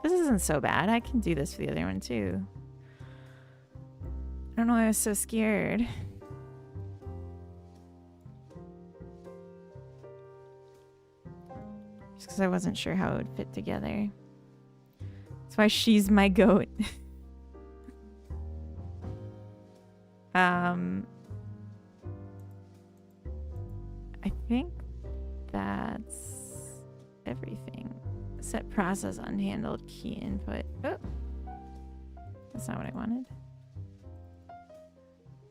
This isn't so bad. I can do this for the other one too. I don't know why I was so scared. Just because I wasn't sure how it would fit together. That's why she's my goat. I think that's everything. Set process unhandled key input. Oh, that's not what I wanted.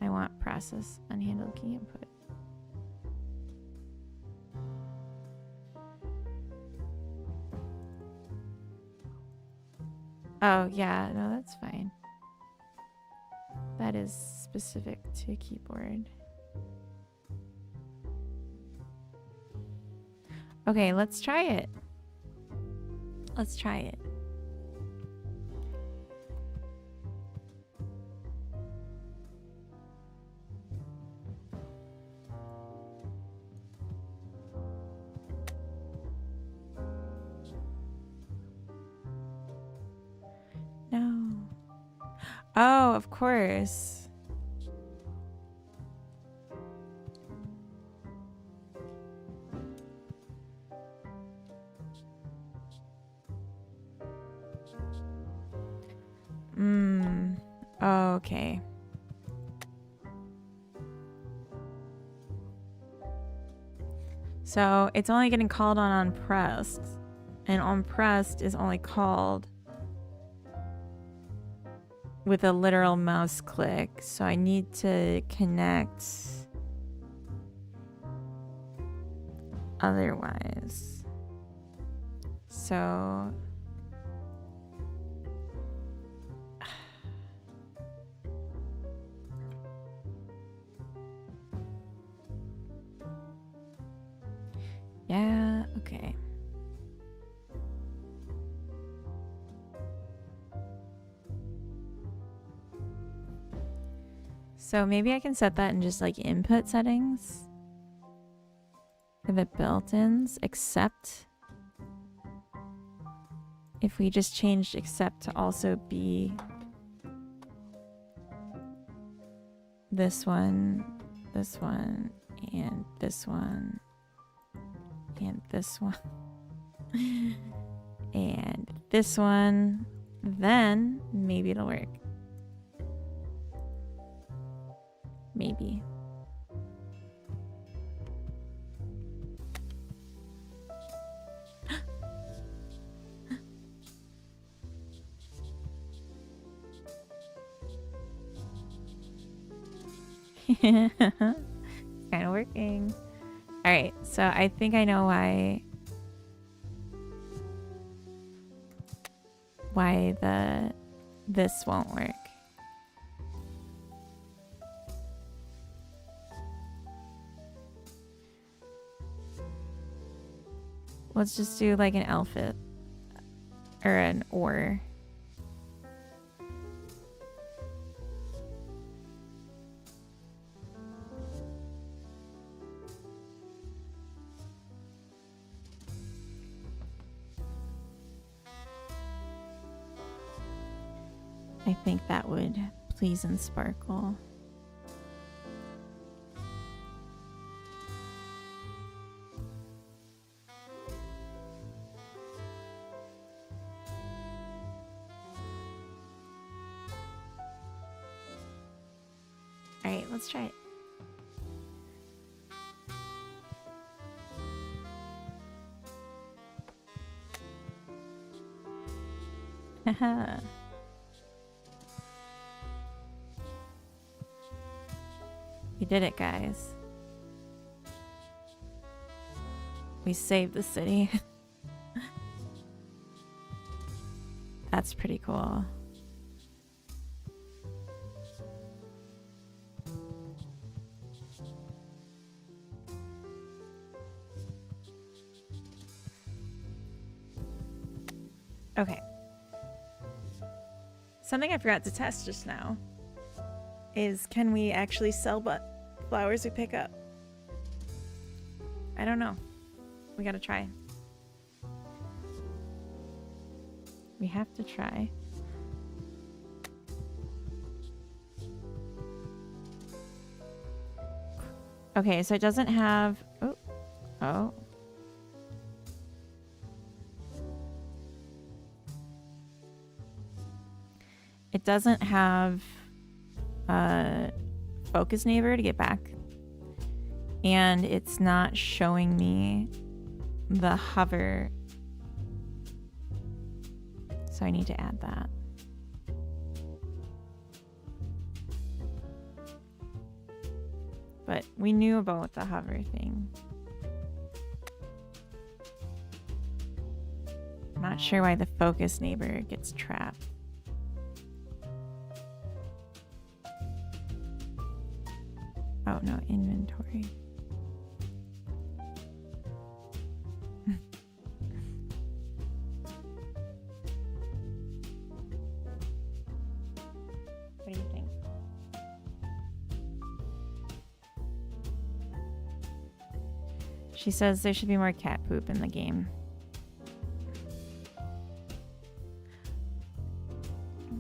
I want process unhandled key input. Oh, yeah, no, that's fine. That is specific to keyboard. Okay, let's try it. Let's try it. Oh, of course. Okay. So it's only getting called on pressed, and on pressed is only called with a literal mouse click. So I need to connect otherwise. So yeah, okay. So maybe I can set that in just like input settings for the built-ins, except if we just changed except to also be this one, and this one, and this one, and this one, then maybe it'll work. Maybe. It's kind of working. All right, so I think I know why this won't work. Let's just do like an outfit or an or. I think that would please and sparkle. All right, let's try it. Haha. We did it, guys. We saved the city. That's pretty cool. Okay. Something I forgot to test just now is, can we actually sell flowers we pick up? I don't know. We gotta try. We have to try. Okay, so it doesn't have... Oh. It doesn't have a focus neighbor to get back. And it's not showing me the hover. So I need to add that. But we knew about the hover thing. I'm not sure why the focus neighbor gets trapped. Oh no, inventory. What do you think? She says there should be more cat poop in the game.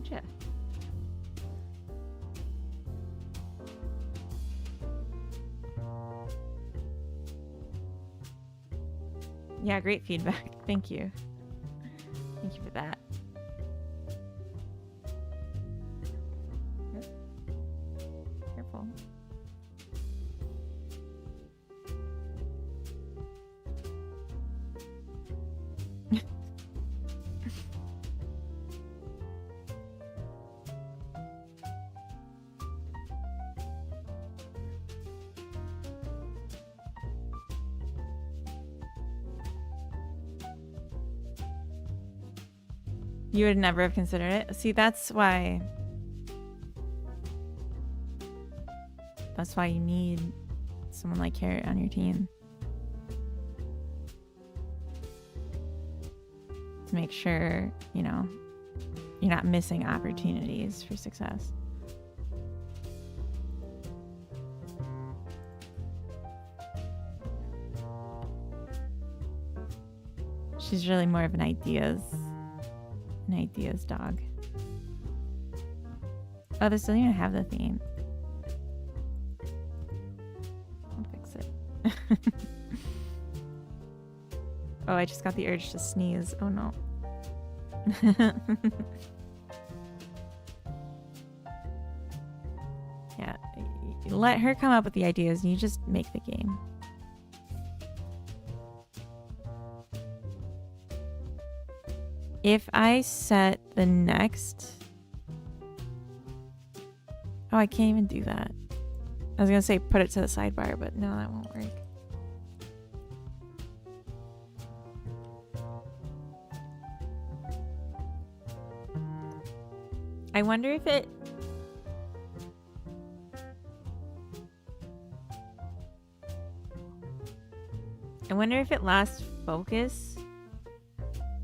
Gotcha. Yeah, great feedback. Thank you. Thank you for that. Careful. You would never have considered it? See, that's why you need someone like Carrot on your team. To make sure, you know, you're not missing opportunities for success. She's really more of an ideas dog. Oh, this doesn't even have the theme. I'll fix it. Oh, I just got the urge to sneeze. Oh no. Yeah, let her come up with the ideas and you just make the game. If I set the next... Oh, I can't even do that. I was gonna say put it to the sidebar, but no, that won't work. I wonder if it... lost focus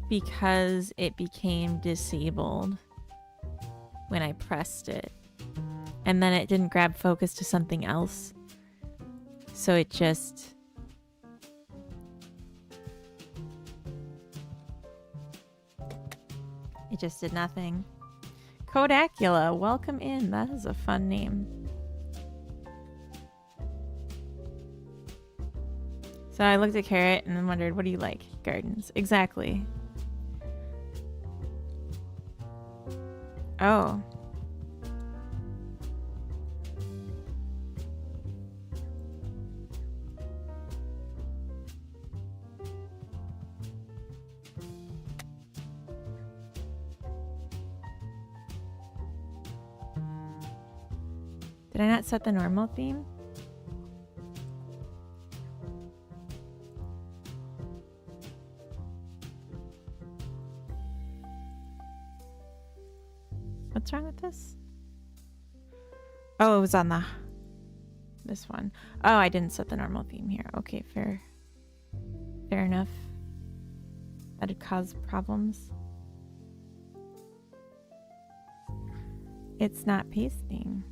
because it became disabled when I pressed it. And then it didn't grab focus to something else. So it just... did nothing. Kodacula, welcome in. That is a fun name. So I looked at Carrot and wondered, what do you like? Gardens. Exactly. Oh. Did I not set the normal theme? What's wrong with this? Oh, it was on this one. Oh, I didn't set the normal theme here. Okay, fair enough. That'd cause problems. It's not pasting.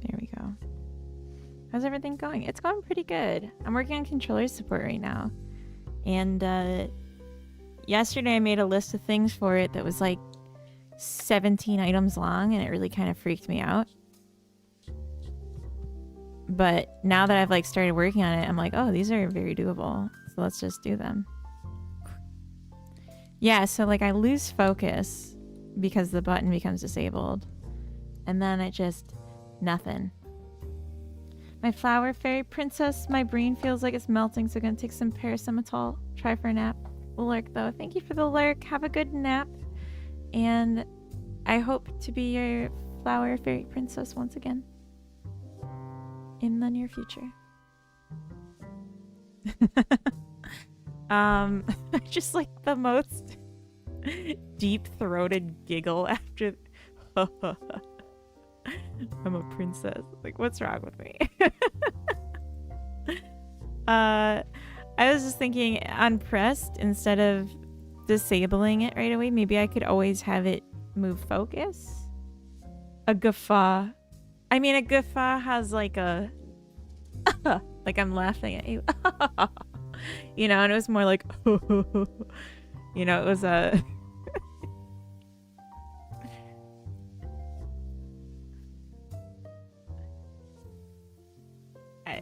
There we go. How's everything going? It's going pretty good. I'm working on controller support right now. And yesterday I made a list of things for it that was like 17 items long, and it really kind of freaked me out. But now that I've like started working on it, I'm like, oh, these are very doable. So let's just do them. Yeah, so like I lose focus because the button becomes disabled. And then it just, nothing. My flower fairy princess, my brain feels like it's melting, so I'm gonna take some paracetamol. Try for a nap. Lurk though. Thank you for the lurk. Have a good nap. And I hope to be your flower fairy princess once again. In the near future. Just like the most deep-throated giggle after I'm a princess. Like, what's wrong with me? I was just thinking, on pressed, instead of disabling it right away, maybe I could always have it move focus. A guffaw. I mean, a guffaw has like a like I'm laughing at you. You know, and it was more like you know, it was a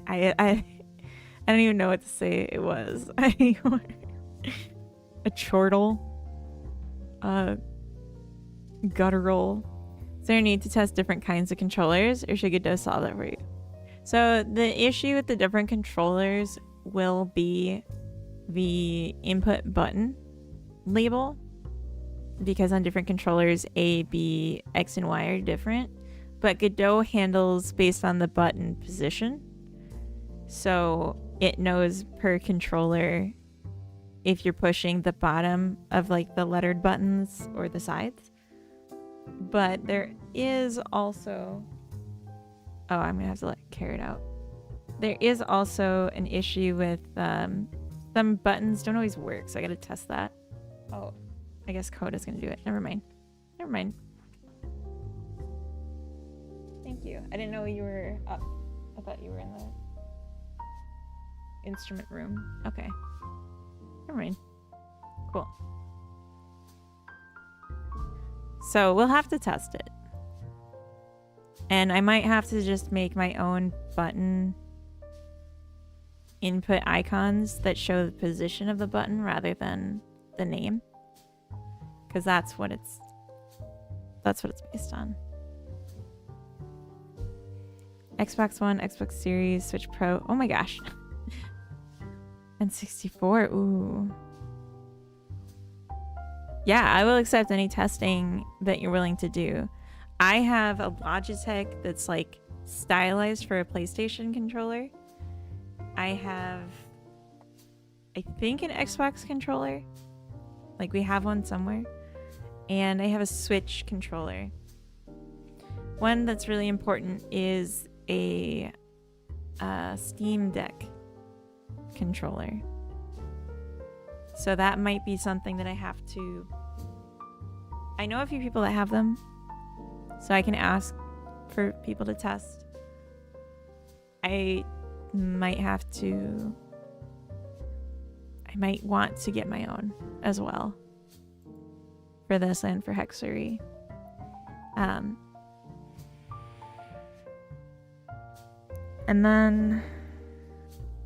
I don't even know what to say it was. A chortle. Guttural. Is there a need to test different kinds of controllers, or should Godot solve that for you? So the issue with the different controllers will be the input button label, because on different controllers A, B, X, and Y are different, but Godot handles based on the button position. So it knows per controller if you're pushing the bottom of like the lettered buttons or the sides. But there is also... Oh, I'm gonna have to let Carrot out. There is also an issue with some buttons don't always work, so I gotta test that. Oh, I guess Coda's gonna do it. Never mind. Never mind. Thank you. I didn't know you were up. I thought you were in the instrument room. Okay. Never mind. Cool. So we'll have to test it. And I might have to just make my own button input icons that show the position of the button rather than the name. Because that's what it's based on. Xbox One, Xbox Series, Switch Pro. Oh my gosh. And 64. Ooh. Yeah, I will accept any testing that you're willing to do. I have a Logitech that's like stylized for a PlayStation controller. I have, I think, an Xbox controller. Like we have one somewhere. And I have a Switch controller. One that's really important is a Steam Deck controller. So that might be something that I have to... I know a few people that have them, so I can ask for people to test. I might have to... I might want to get my own as well. For this and for Hexery. And then...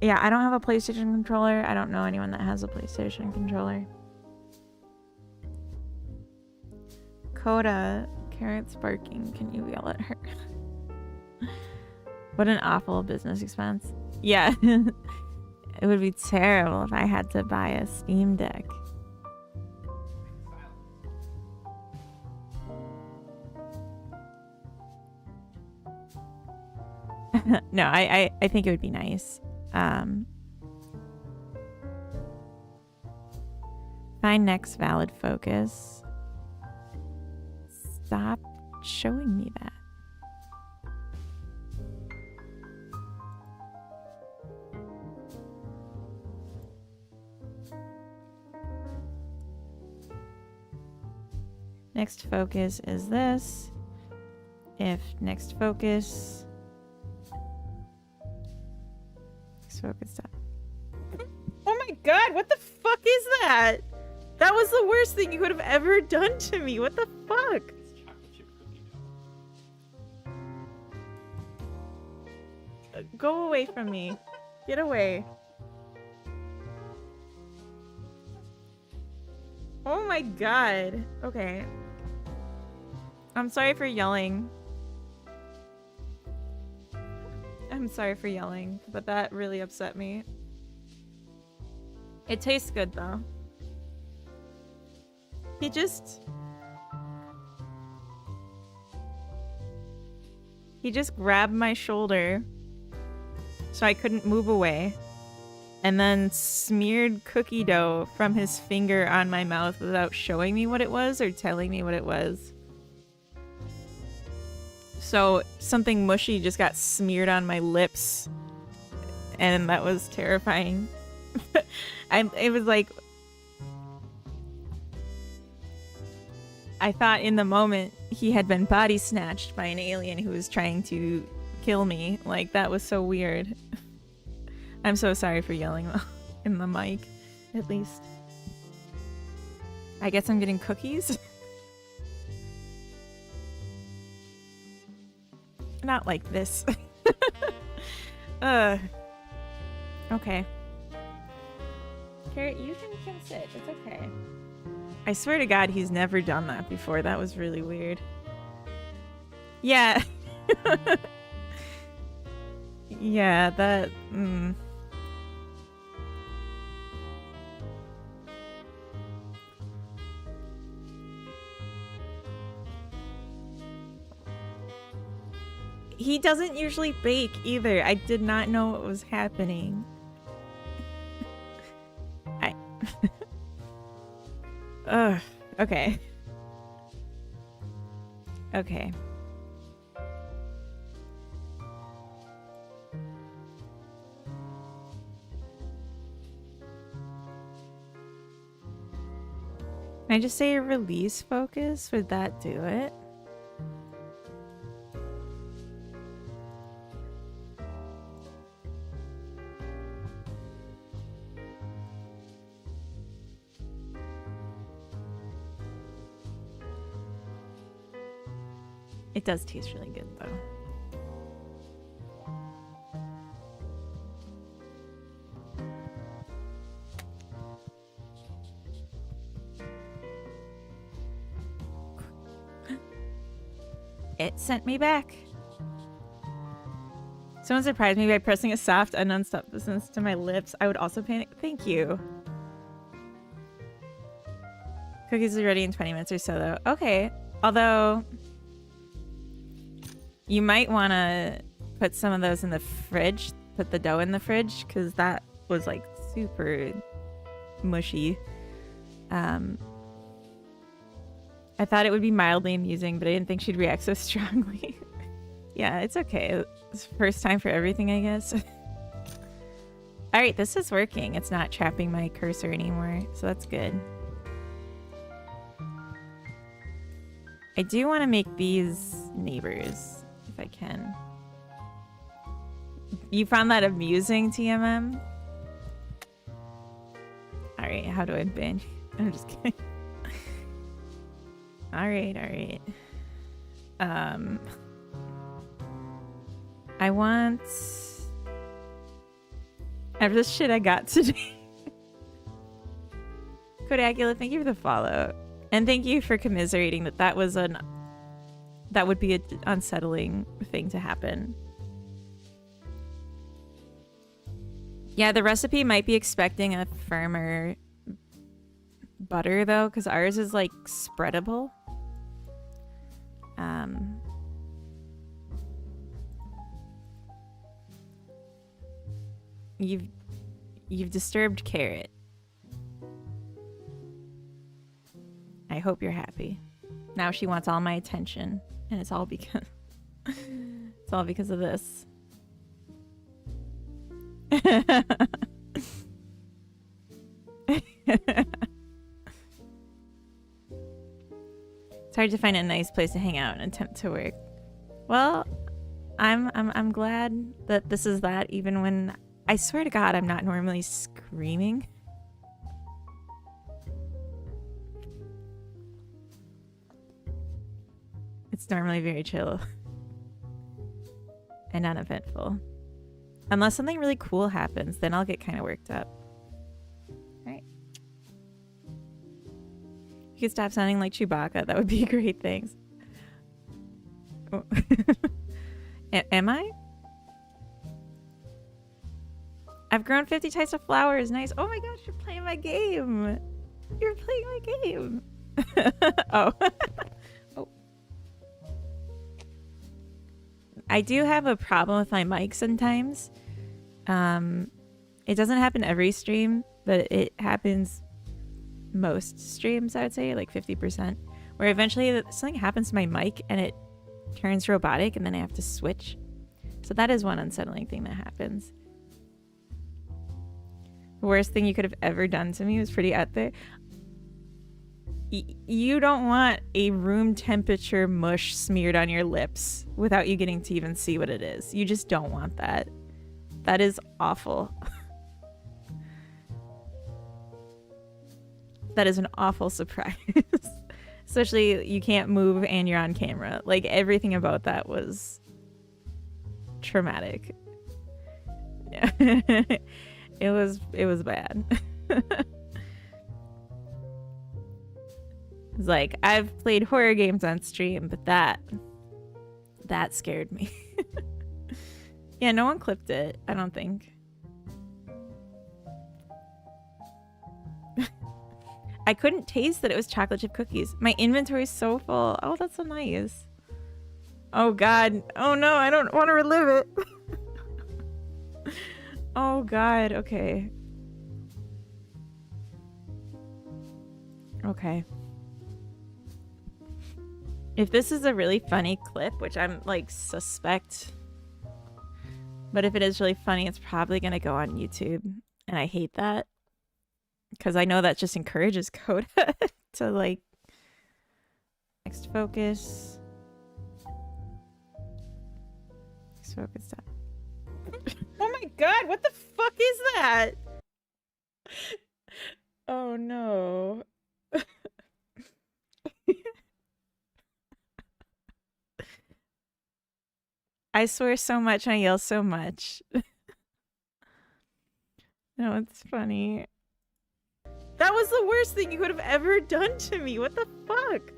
Yeah, I don't have a PlayStation controller. I don't know anyone that has a PlayStation controller. Coda, Carrot's barking. Can you yell at her? What an awful business expense. Yeah. It would be terrible if I had to buy a Steam Deck. No, I think it would be nice. Find next valid focus. Stop showing me that. Next focus is this. If next focus... Focus stop. Oh my god, what the fuck is that? That was the worst thing you could have ever done to me. What the fuck? Go away from me. Get away. Oh my god. Okay. I'm sorry for yelling. I'm sorry for yelling, but that really upset me. It tastes good though. He just grabbed my shoulder so I couldn't move away, and then smeared cookie dough from his finger on my mouth without showing me what it was or telling me what it was. So something mushy just got smeared on my lips, and that was terrifying. It was like, I thought in the moment he had been body snatched by an alien who was trying to kill me. Like, that was so weird. I'm so sorry for yelling in the mic, at least. I guess I'm getting cookies. Not like this. Okay. Carrot, you can sit. It's okay. I swear to God, he's never done that before. That was really weird. Yeah. Yeah, that... He doesn't usually bake either. I did not know what was happening. Ugh. Okay. Okay. Can I just say release focus? Would that do it? It does taste really good, though. It sent me back. Someone surprised me by pressing a soft unknown substance to my lips. I would also panic. Thank you. Cookies are ready in 20 minutes or so, though. Okay. Although... you might want to put some of those in the fridge. Put the dough in the fridge, because that was like super mushy. I thought it would be mildly amusing, but I didn't think she'd react so strongly. Yeah, it's okay. It's first time for everything, I guess. Alright, this is working. It's not trapping my cursor anymore, so that's good. I do want to make these neighbors. If I can. You found that amusing, TMM? Alright, how do I ban? I'm just kidding. Alright. I want... after this shit I got today. Kodakula, thank you for the follow. And thank you for commiserating that that was an... that would be an unsettling thing to happen. Yeah, the recipe might be expecting a firmer butter, though, because ours is, like, spreadable. You've disturbed Carrot. I hope you're happy. Now she wants all my attention. And it's all because it's all because of this. It's hard to find a nice place to hang out and attempt to work. Well, I'm glad that this is that, even when I swear to God I'm not normally screaming. It's normally very chill and uneventful. Unless something really cool happens, then I'll get kind of worked up. Alright. You could stop sounding like Chewbacca. That would be great. Thanks. Oh. Am I? I've grown 50 types of flowers. Nice. Oh my gosh, you're playing my game. You're playing my game. Oh. Oh. I do have a problem with my mic sometimes. It doesn't happen every stream, but it happens most streams, I would say, like 50%. Where eventually something happens to my mic and it turns robotic and then I have to switch. So that is one unsettling thing that happens. The worst thing you could have ever done to me was pretty out there. You don't want a room temperature mush smeared on your lips without you getting to even see what it is. You just don't want that. That is awful. That is an awful surprise. Especially you can't move and you're on camera. Like, everything about that was traumatic. It was bad. It's like, I've played horror games on stream, but that scared me. Yeah, no one clipped it, I don't think. I couldn't taste that it was chocolate chip cookies. My inventory is so full. Oh, that's so nice. Oh god. Oh no, I don't want to relive it. Oh god, okay. Okay. If this is a really funny clip, which I'm like suspect, but if it is really funny, it's probably gonna go on YouTube, and I hate that because I know that just encourages Coda to like next focus. Next focus. Oh my god, what the fuck is that? Oh no. I swear so much and I yell so much. No, it's funny. That was the worst thing you could have ever done to me. What the fuck?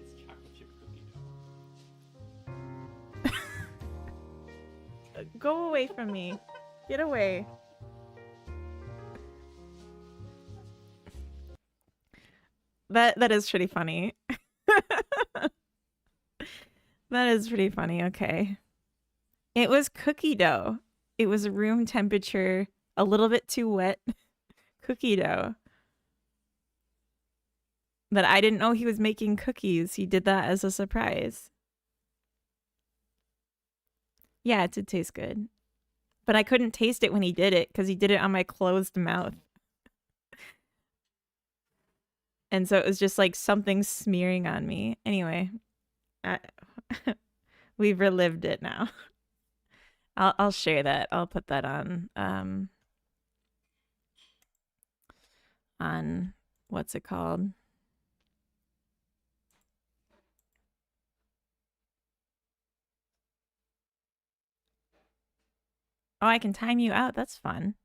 Go away from me. Get away. That is pretty funny. That is pretty funny. Okay. It was cookie dough. It was room temperature, a little bit too wet cookie dough. That I didn't know he was making cookies. He did that as a surprise. Yeah, it did taste good. But I couldn't taste it when he did it because he did it on my closed mouth. And so it was just like something smearing on me. Anyway, we've relived it now. I'll share that. I'll put that on what's it called? Oh, I can time you out. That's fun.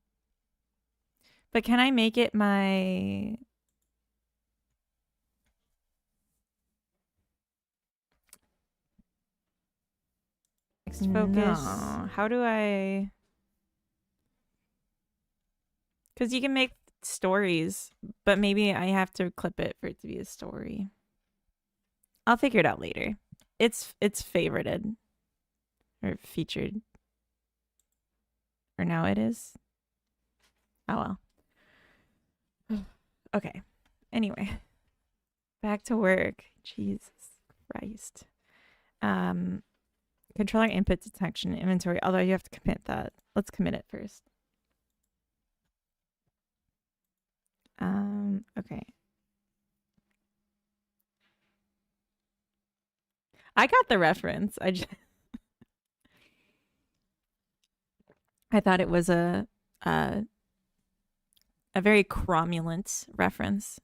But can I make it my... Next focus. No. How do I... Because you can make stories, but maybe I have to clip it for it to be a story. I'll figure it out later. It's favorited. Or featured. Or now it is. Oh well. Okay. Anyway. Back to work. Jesus Christ. Controller input detection inventory. Although you have to commit that. Let's commit it first. Okay. I got the reference. I thought it was a very cromulent reference.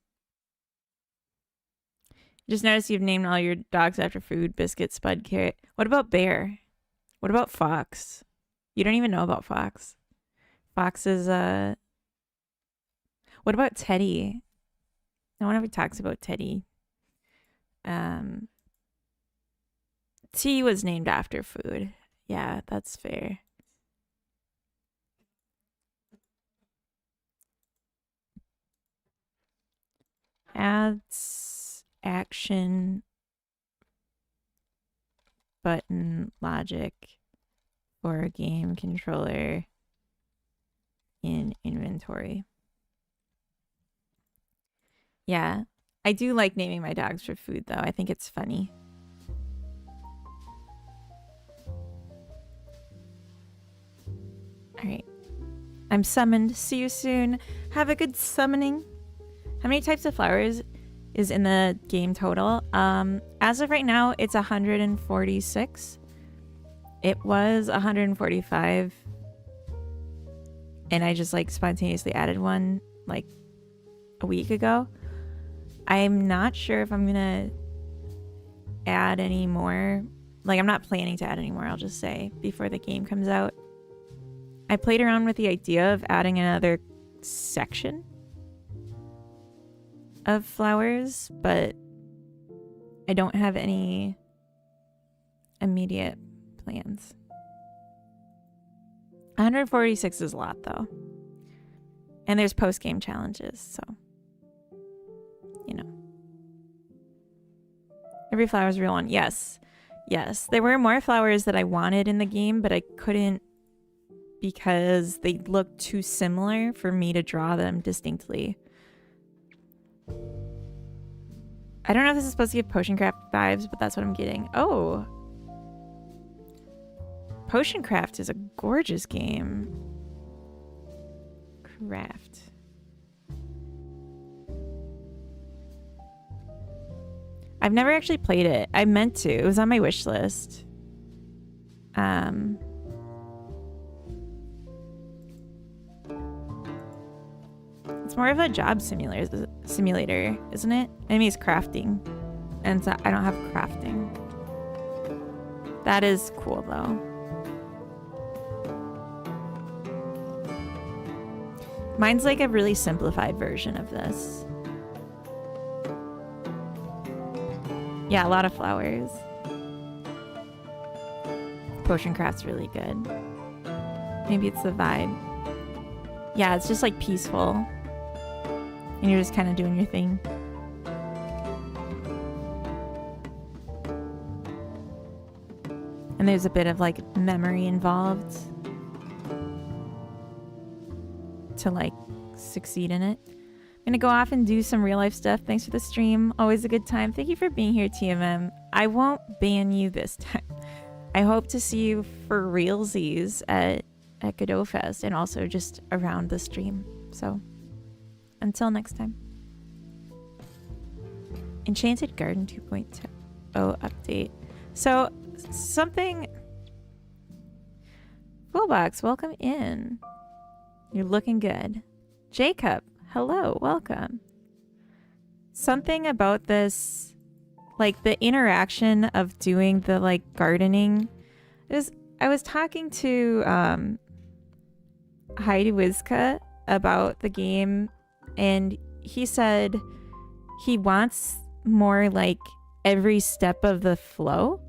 Just noticed you've named all your dogs after food: Biscuit, Spud, Carrot. What about Bear? What about Fox? You don't even know about Fox. Fox is what about Teddy? No one ever talks about Teddy. T was named after food. Yeah, that's fair. Adds action button logic for a game controller in inventory. Yeah, I do like naming my dogs for food though. I think it's funny. All right. I'm summoned. See you soon. Have a good summoning. How many types of flowers is in the game total? As of right now, it's 146. It was 145. And I just like spontaneously added one like a week ago. I'm not sure if I'm gonna add any more. Like, I'm not planning to add any more, I'll just say, before the game comes out. I played around with the idea of adding another section of flowers, but I don't have any immediate plans. 146 is a lot though. And there's post-game challenges, so you know. Every flower is a real one. Yes. Yes. There were more flowers that I wanted in the game, but I couldn't because they looked too similar for me to draw them distinctly. I don't know if this is supposed to give Potion Craft vibes, but that's what I'm getting. Oh. Potion Craft is a gorgeous game. Craft. I've never actually played it. I meant to. It was on my wish list. It's more of a job simulator, isn't it? I mean, it's crafting. And so I don't have crafting. That is cool, though. Mine's like a really simplified version of this. Yeah, a lot of flowers. Potion Craft's really good. Maybe it's the vibe. Yeah, it's just like peaceful. And you're just kind of doing your thing. And there's a bit of like memory involved to like succeed in it. I'm gonna go off and do some real life stuff. Thanks for the stream. Always a good time. Thank you for being here, TMM. I won't ban you this time. I hope to see you for realsies at Godot Fest and also just around the stream. So until next time. Enchanted Garden 2.0 update. So something... Fullbox, welcome in. You're looking good. Jacob, hello, welcome. Something about this, like the interaction of doing the like gardening is, I was talking to Heidi Wizka about the game, and he said he wants more like every step of the flow.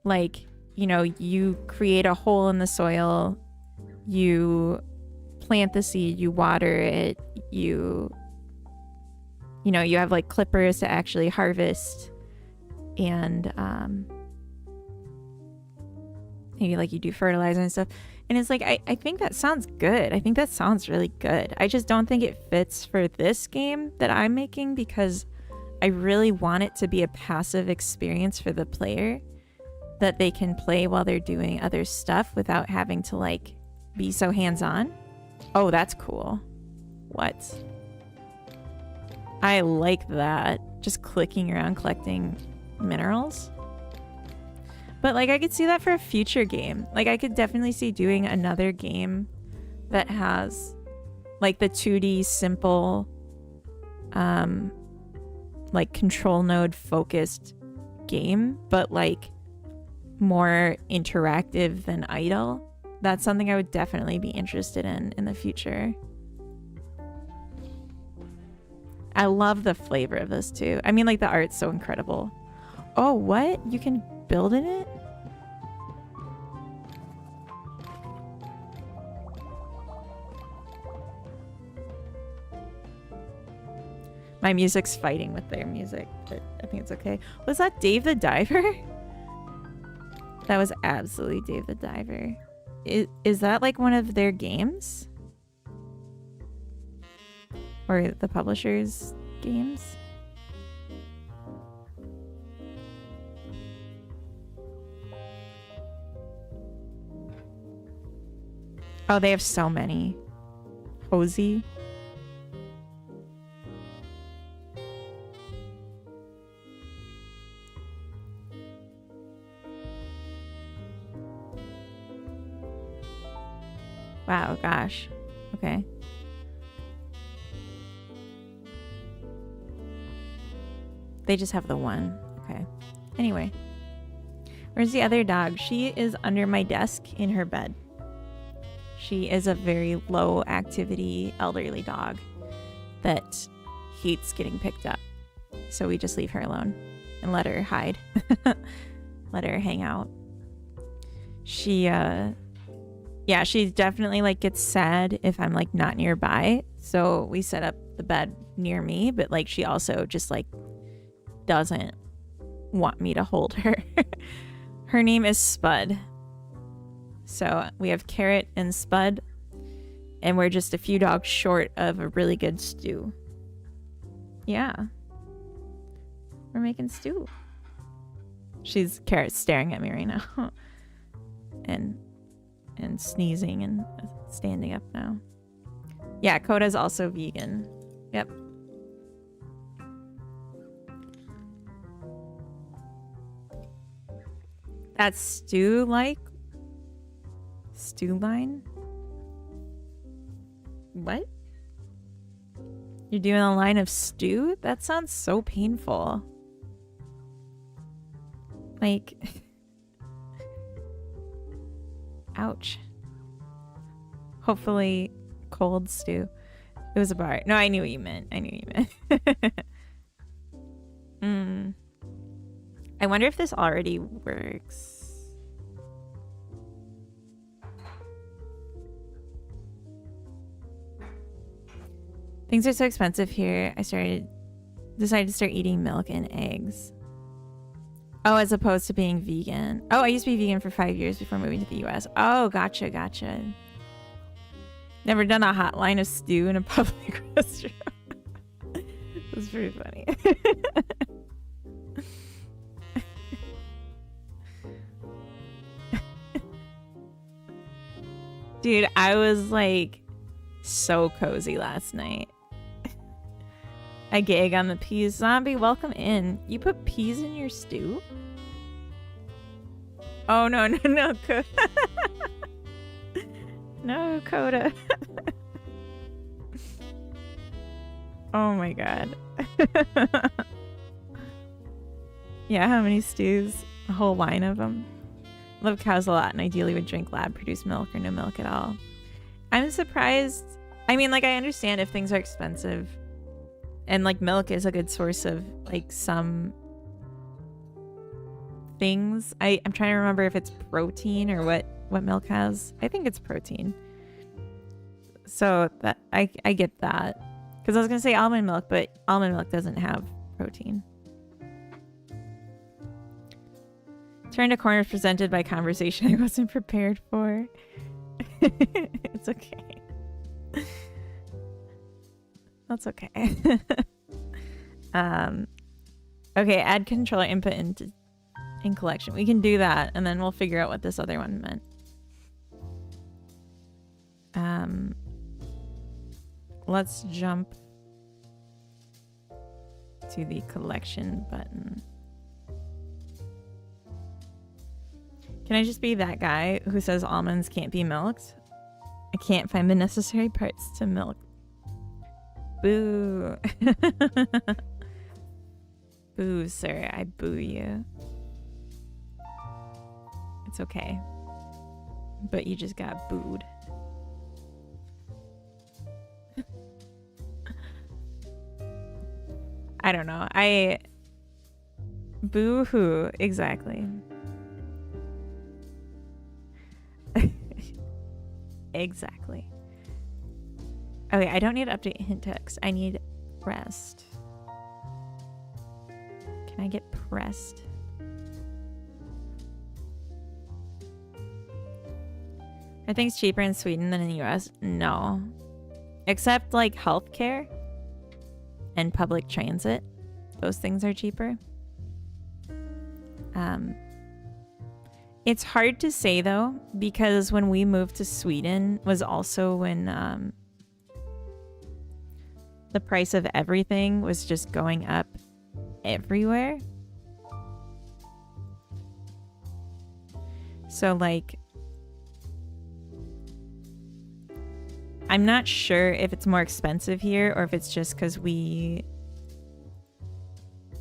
Like, you know, you create a hole in the soil, you plant the seed, you water it, you know, you have like clippers to actually harvest, and maybe like you do fertilizer and stuff. And it's like, I think that sounds good. I think that sounds really good. I just don't think it fits for this game that I'm making, because I really want it to be a passive experience for the player that they can play while they're doing other stuff without having to like be so hands-on. Oh, that's cool. What? I like that. Just clicking around collecting minerals. But like I could see that for a future game. Like I could definitely see doing another game that has like the 2D simple like control node focused game, but like more interactive than idle. That's something I would definitely be interested in the future. I love the flavor of this too. I mean, like the art's so incredible. Oh, what? You can build in it? My music's fighting with their music, but I think it's okay. Was that Dave the Diver? That was absolutely Dave the Diver. Is that like one of their games? Or the publisher's games? Oh, they have so many. Hosey. Wow, gosh. Okay. They just have the one. Okay. Anyway. Where's the other dog? She is under my desk in her bed. She is a very low activity elderly dog that hates getting picked up. So we just leave her alone and let her hide. Let her hang out. She she definitely like gets sad if I'm like not nearby. So we set up the bed near me, but like she also just like doesn't want me to hold her. Her name is Spud. So we have Carrot and Spud, and we're just a few dogs short of a really good stew. Yeah. We're making stew. Carrot's staring at me right now. and sneezing and standing up now. Yeah, Coda's also vegan. Yep. That's stew line? What? You're doing a line of stew? That sounds so painful. Like, ouch. Hopefully cold stew. It was a bar. No, I knew what you meant. I wonder if this already works. Things are so expensive here. I decided to start eating milk and eggs. Oh, as opposed to being vegan. Oh, I used to be vegan for 5 years before moving to the US. Oh, gotcha. Never done a hot line of stew in a public restaurant. That's pretty funny. Dude, I was like so cozy last night. I gag on the peas. Zombie, welcome in. You put peas in your stew? Oh, no, Coda. No, Coda. Oh my god. Yeah, how many stews? A whole line of them. Love cows a lot and ideally would drink lab-produced milk or no milk at all. I'm surprised. I mean, like, I understand if things are expensive. And, like, milk is a good source of, like, some things. I'm trying to remember if it's protein or what milk has. I think it's protein. So that I get that. Because I was going to say almond milk, but almond milk doesn't have protein. Turn to corners presented by conversation I wasn't prepared for. It's okay. That's okay. Okay, add controller input in collection. We can do that, and then we'll figure out what this other one meant. Let's jump to the collection button. Can I just be that guy who says almonds can't be milked? I can't find the necessary parts to milk. Boo. Boo, sir. I boo you. It's okay. But you just got booed. I don't know. Boo-hoo. Exactly. Exactly. Okay, I don't need to update hint text. I need pressed. Can I get pressed? Are things cheaper in Sweden than in the US? No. Except like healthcare and public transit. Those things are cheaper. It's hard to say though, because when we moved to Sweden was also when the price of everything was just going up everywhere. So like, I'm not sure if it's more expensive here or if it's just because we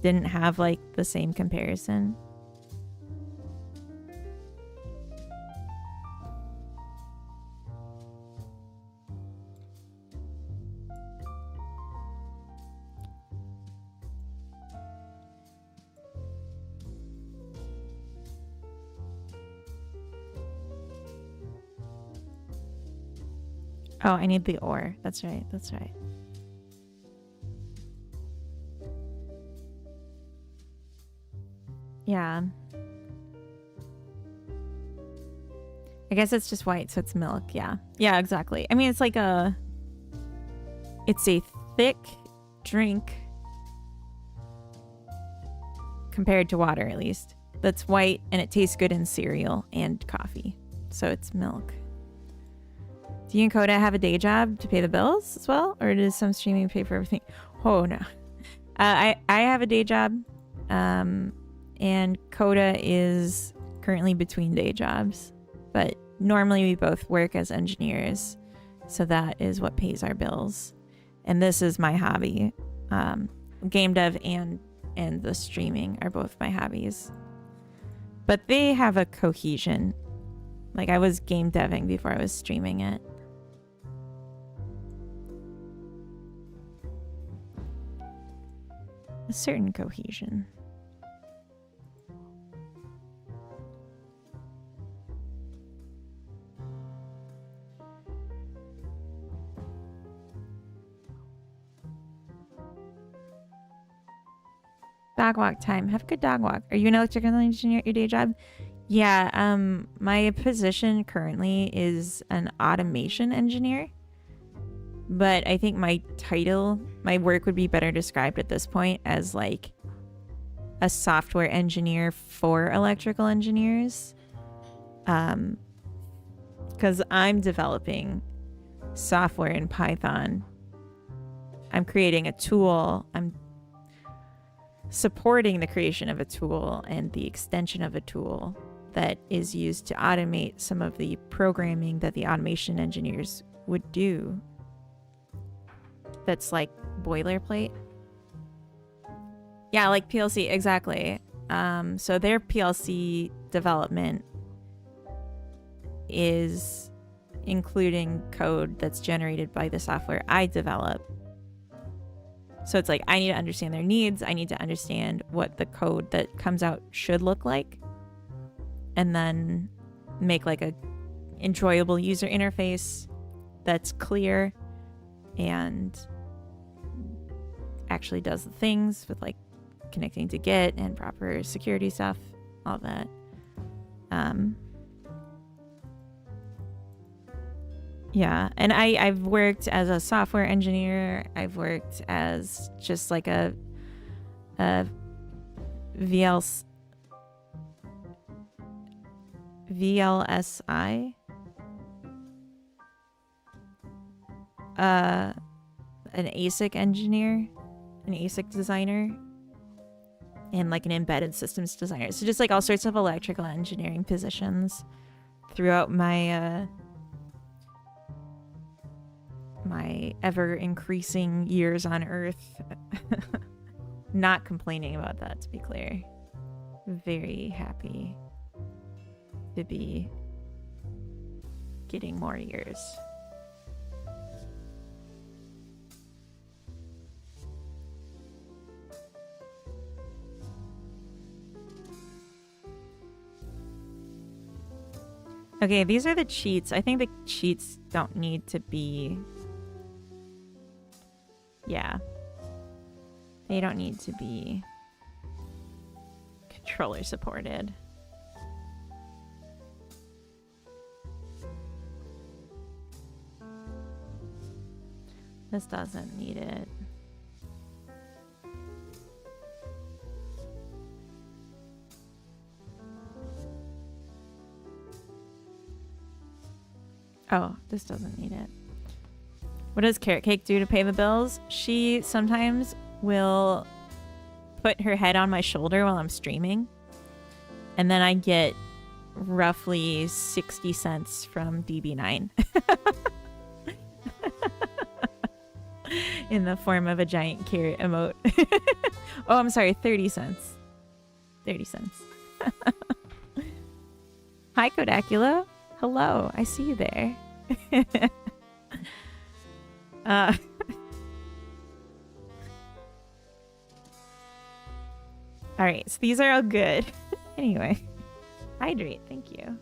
didn't have like the same comparison. Oh, I need the ore. That's right. That's right. Yeah. I guess it's just white, so it's milk. Yeah. Yeah, exactly. I mean, it's like it's a thick drink compared to water, at least. That's white, and it tastes good in cereal and coffee. So it's milk. Do you and Coda have a day job to pay the bills as well? Or does some streaming pay for everything? Oh, no. I have a day job. And Coda is currently between day jobs. But normally we both work as engineers. So that is what pays our bills. And this is my hobby. Game dev and the streaming are both my hobbies. But they have a cohesion. Like, I was game deving before I was streaming it. A certain cohesion. Dog walk time. Have a good dog walk. Are you an electrical engineer at your day job? Yeah, my position currently is an automation engineer. But I think my title, my work would be better described at this point as like a software engineer for electrical engineers. Because I'm developing software in Python. I'm creating a tool. I'm supporting the creation of a tool and the extension of a tool that is used to automate some of the programming that the automation engineers would do. That's like boilerplate. Yeah, like PLC, exactly. So their PLC development is including code that's generated by the software I develop. So it's like, I need to understand their needs. I need to understand what the code that comes out should look like. And then make like a enjoyable user interface that's clear and actually does the things with like connecting to Git and proper security stuff, all that. Yeah, and I've worked as a software engineer. I've worked as just like a VLSI, an ASIC engineer, an ASIC designer, and like an embedded systems designer. So just like all sorts of electrical engineering positions throughout my my ever increasing years on Earth. Not complaining about that, to be clear. Very happy to be getting more years. Okay, these are the cheats. I think the cheats don't need to be... Yeah. They don't need to be controller supported. This doesn't need it. Oh, this doesn't need it. What does Carrot Cake do to pay the bills? She sometimes will put her head on my shoulder while I'm streaming. And then I get roughly 60 cents from DB9. In the form of a giant carrot emote. Oh, I'm sorry, 30 cents. 30 cents. Hi, Kodacula. Hello, I see you there. Alright, so these are all good. Anyway, hydrate, thank you.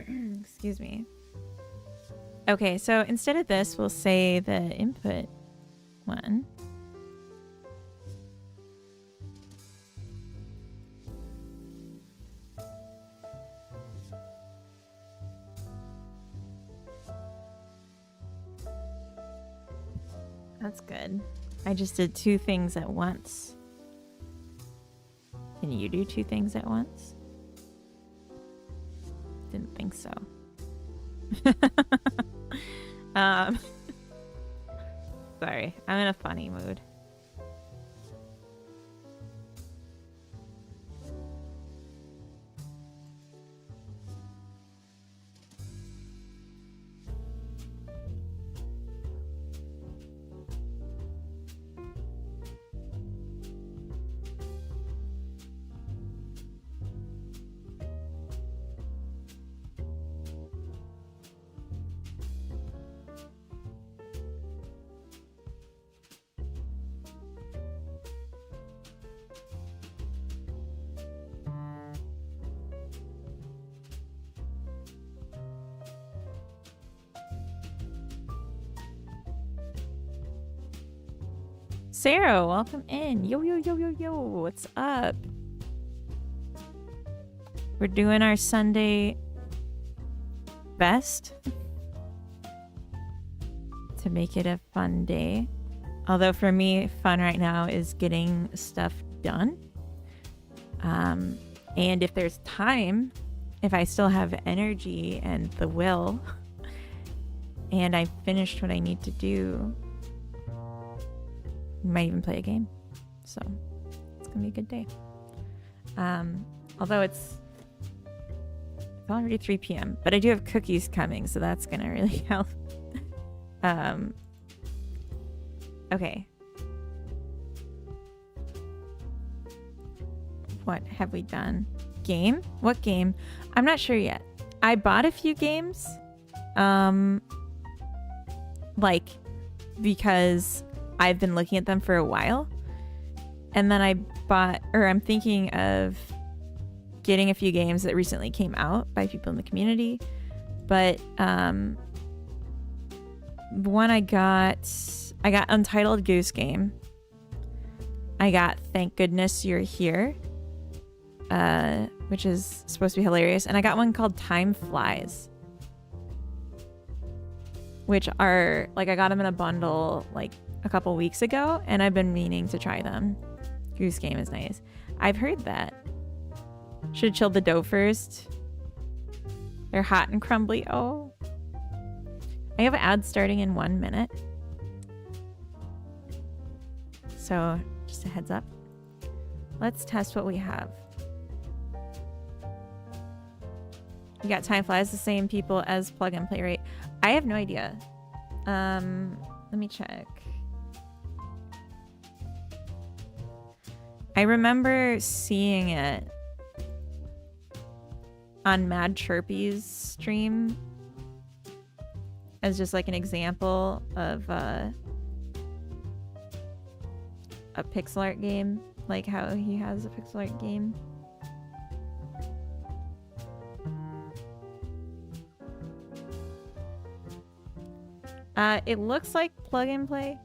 Excuse me. Okay, so instead of this, we'll say the input one. That's good. I just did 2 things at once. Can you do 2 things at once? Didn't think so. Sorry, I'm in a funny mood. Sarah, welcome in. Yo, yo, yo, yo, yo. What's up? We're doing our Sunday best to make it a fun day. Although for me, fun right now is getting stuff done. And if there's time, if I still have energy and the will, and I've finished what I need to do, might even play a game. So it's gonna be a good day. Although it's already 3 p.m. but I do have cookies coming, so that's gonna really help. Okay, what have we done? Game? What game? I'm not sure yet. I bought a few games like because I've been looking at them for a while, and then I'm thinking of getting a few games that recently came out by people in the community, but the one I got Untitled Goose Game. I got Thank Goodness You're Here, which is supposed to be hilarious, and I got one called Time Flies, which are like, I got them in a bundle like a couple weeks ago, and I've been meaning to try them. Goose Game is nice. I've heard that. Should chill the dough first. They're hot and crumbly. Oh. I have ads starting in 1 minute. So just a heads up. Let's test what we have. We got Time Flies, the same people as Plug and Play, right? I have no idea. Let me check. I remember seeing it on Mad Chirpy's stream as just like an example of a pixel art game, like how he has a pixel art game. It looks like Plug and Play.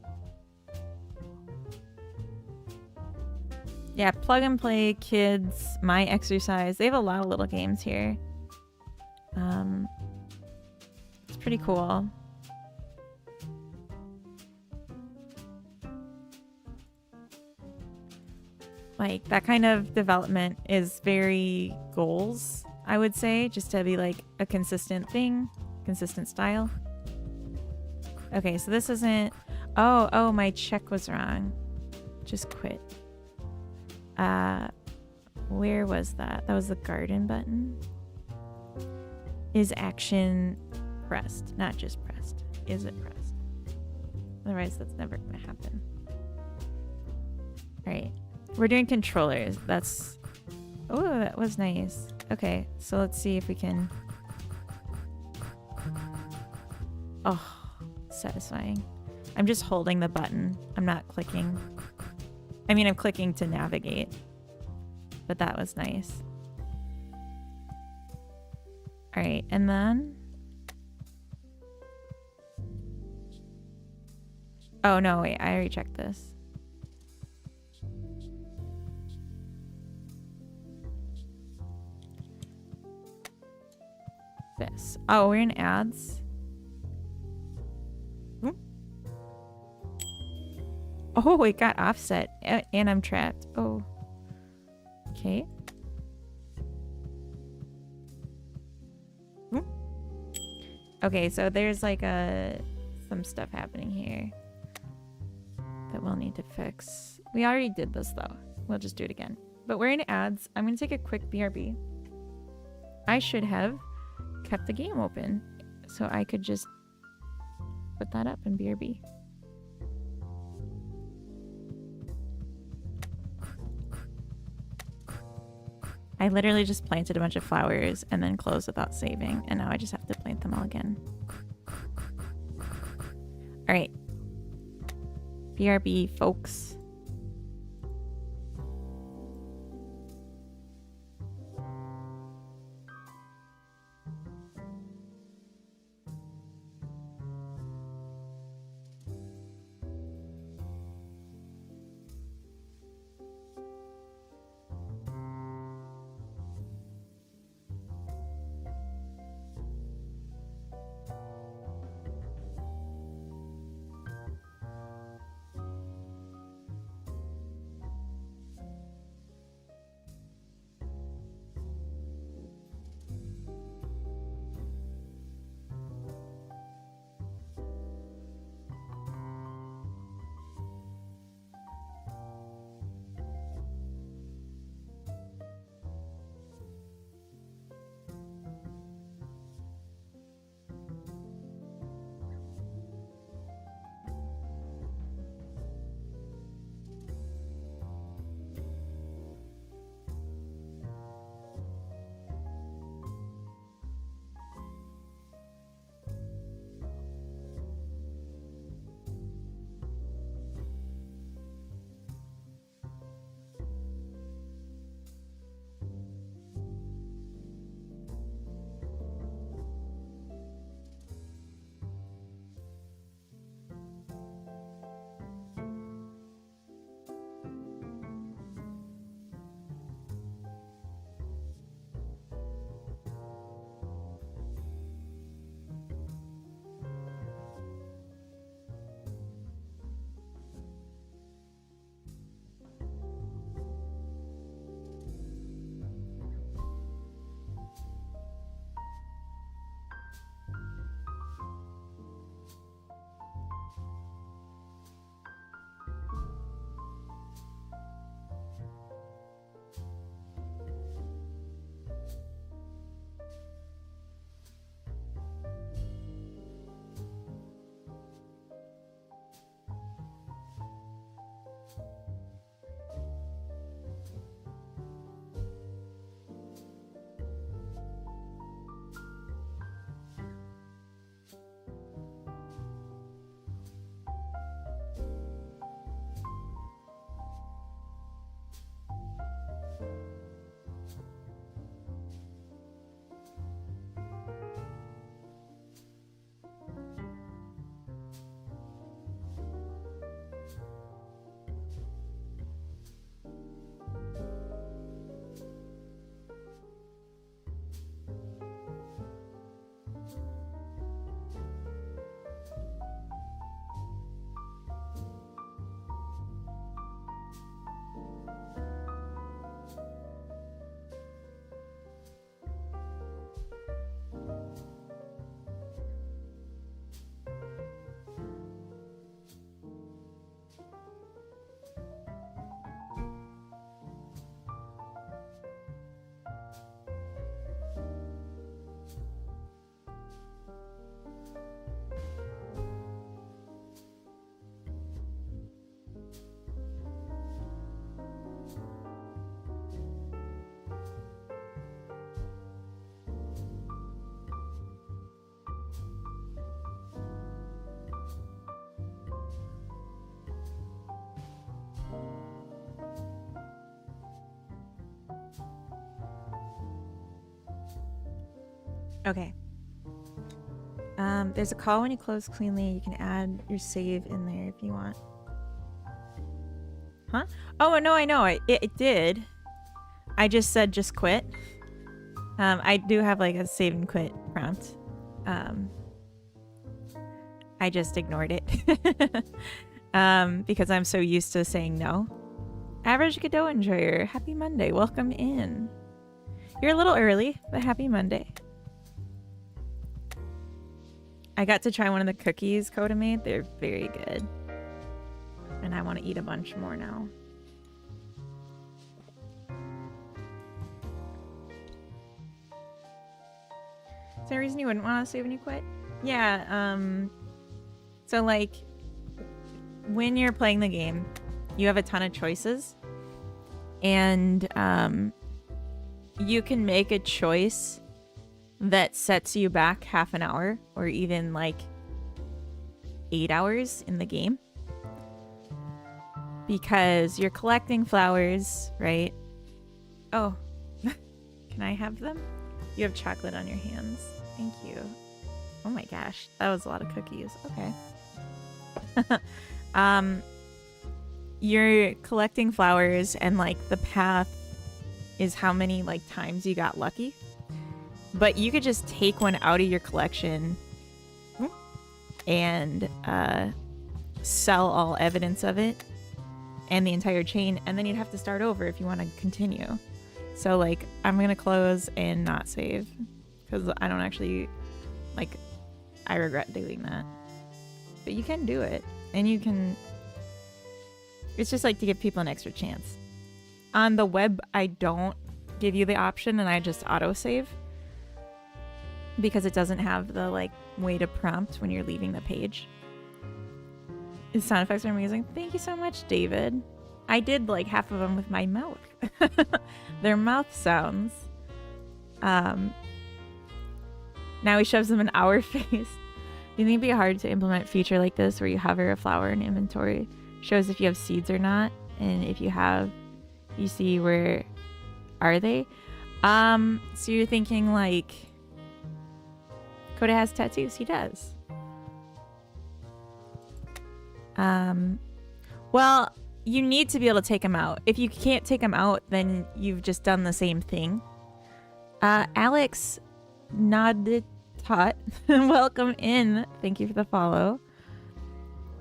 Yeah, Plug and Play, Kids, My Exercise. They have a lot of little games here. It's pretty cool. Like, that kind of development is very goals, I would say, just to be like a consistent thing, consistent style. Okay, so this isn't... Oh, my check was wrong. Just quit. Where was that? That was the garden button. Is action pressed? Not just pressed. Is it pressed? Otherwise, that's never gonna happen. Alright. We're doing controllers. That's... Oh, that was nice. Okay, so let's see if we can... Oh, satisfying. I'm just holding the button. I'm not clicking. I mean, I'm clicking to navigate. But that was nice. All right, and then. Oh, no, wait, I already checked this. This. Oh, we're in ads. Oh, it got offset and I'm trapped. Oh. Okay. Okay, so there's like some stuff happening here that we'll need to fix. We already did this though. We'll just do it again. But we're in ads. I'm going to take a quick BRB. I should have kept the game open so I could just put that up in BRB. I literally just planted a bunch of flowers and then closed without saving, and now I just have to plant them all again. All right. BRB, folks. Okay. There's a call when you close cleanly. You can add your save in there if you want. Huh? Oh, no, I know. It did. I just said just quit. I do have like a save and quit prompt. I just ignored it. Because I'm so used to saying no. Average Godot enjoyer, happy Monday. Welcome in. You're a little early, but happy Monday. I got to try one of the cookies Coda made. They're very good. And I want to eat a bunch more now. Is there a reason you wouldn't want to save when you quit? Yeah, so like when you're playing the game, you have a ton of choices. And you can make a choice that sets you back half an hour or even like 8 hours in the game. Because you're collecting flowers, right? Oh, can I have them? You have chocolate on your hands. Thank you. Oh my gosh, that was a lot of cookies. Okay. You're collecting flowers and like the path is how many like times you got lucky. But you could just take one out of your collection and sell all evidence of it and the entire chain, and then you'd have to start over if you want to continue. So like I'm gonna close and not save because I don't actually like, I regret doing that. But you can do it, and you can, it's just like to give people an extra chance. On the web I don't give you the option and I just autosave because it doesn't have the like way to prompt when you're leaving the page. His sound effects are amazing. Thank you so much, David. I did like half of them with my mouth. They're mouth sounds. Now he shoves them in our face. Do you think it'd be hard to implement a feature like this where you hover a flower in inventory, shows if you have seeds or not, and if you have, you see where are they? So you're thinking like Coda has tattoos. He does. Well, you need to be able to take them out. If you can't take them out, then you've just done the same thing. Alex nodded tot. Welcome in. Thank you for the follow.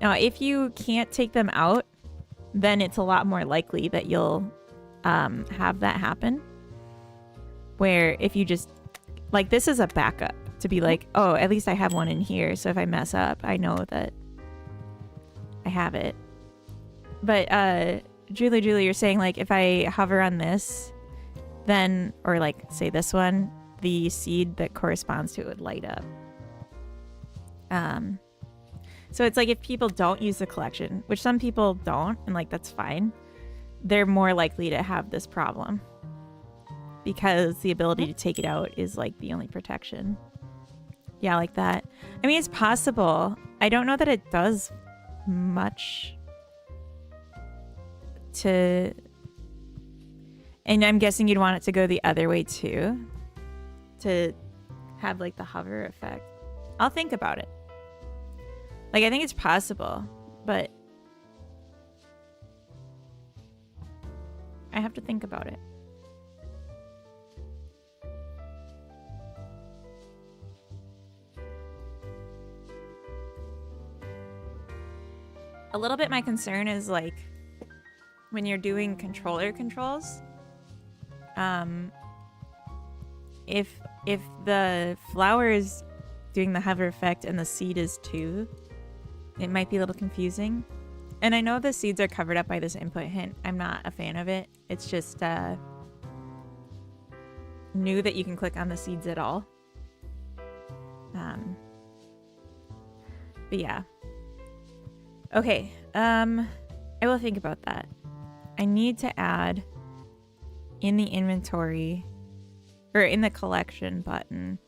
Now, if you can't take them out, then it's a lot more likely that you'll have that happen. Where if you just, like, this is a backup to be like, oh, at least I have one in here. So if I mess up, I know that I have it. But Julie, you're saying like if I hover on this, then, or like say this one, the seed that corresponds to it would light up. So it's like if people don't use the collection, which some people don't, and like that's fine, they're more likely to have this problem because the ability to take it out is like the only protection. Yeah, like that. I mean, it's possible. I don't know that it does much to, and I'm guessing you'd want it to go the other way too, to have like the hover effect. I'll think about it. Like, I think it's possible, but I have to think about it. A little bit my concern is like when you're doing controller controls, if the flower is doing the hover effect and the seed is too, it might be a little confusing. And I know the seeds are covered up by this input hint. I'm not a fan of it. It's just new that you can click on the seeds at all. But yeah. Okay, I will think about that. I need to add in the inventory, or in the collection button,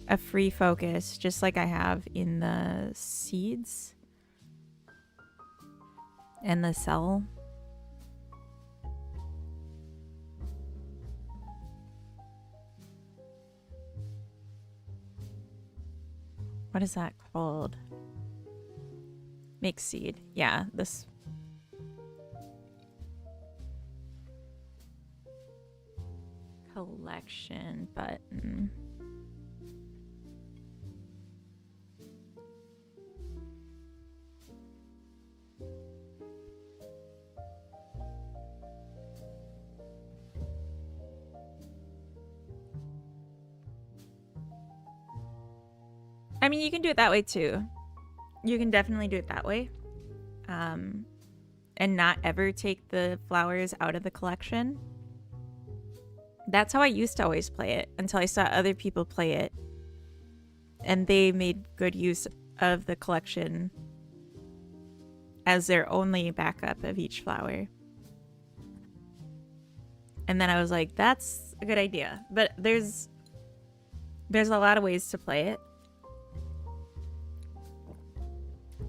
a free focus, just like I have in the seeds and the cell. What is that called? Make seed. Yeah, this. Collection button. I mean, you can do it that way too. You can definitely do it that way. And not ever take the flowers out of the collection. That's how I used to always play it until I saw other people play it. And they made good use of the collection as their only backup of each flower. And then I was like, that's a good idea. But there's a lot of ways to play it.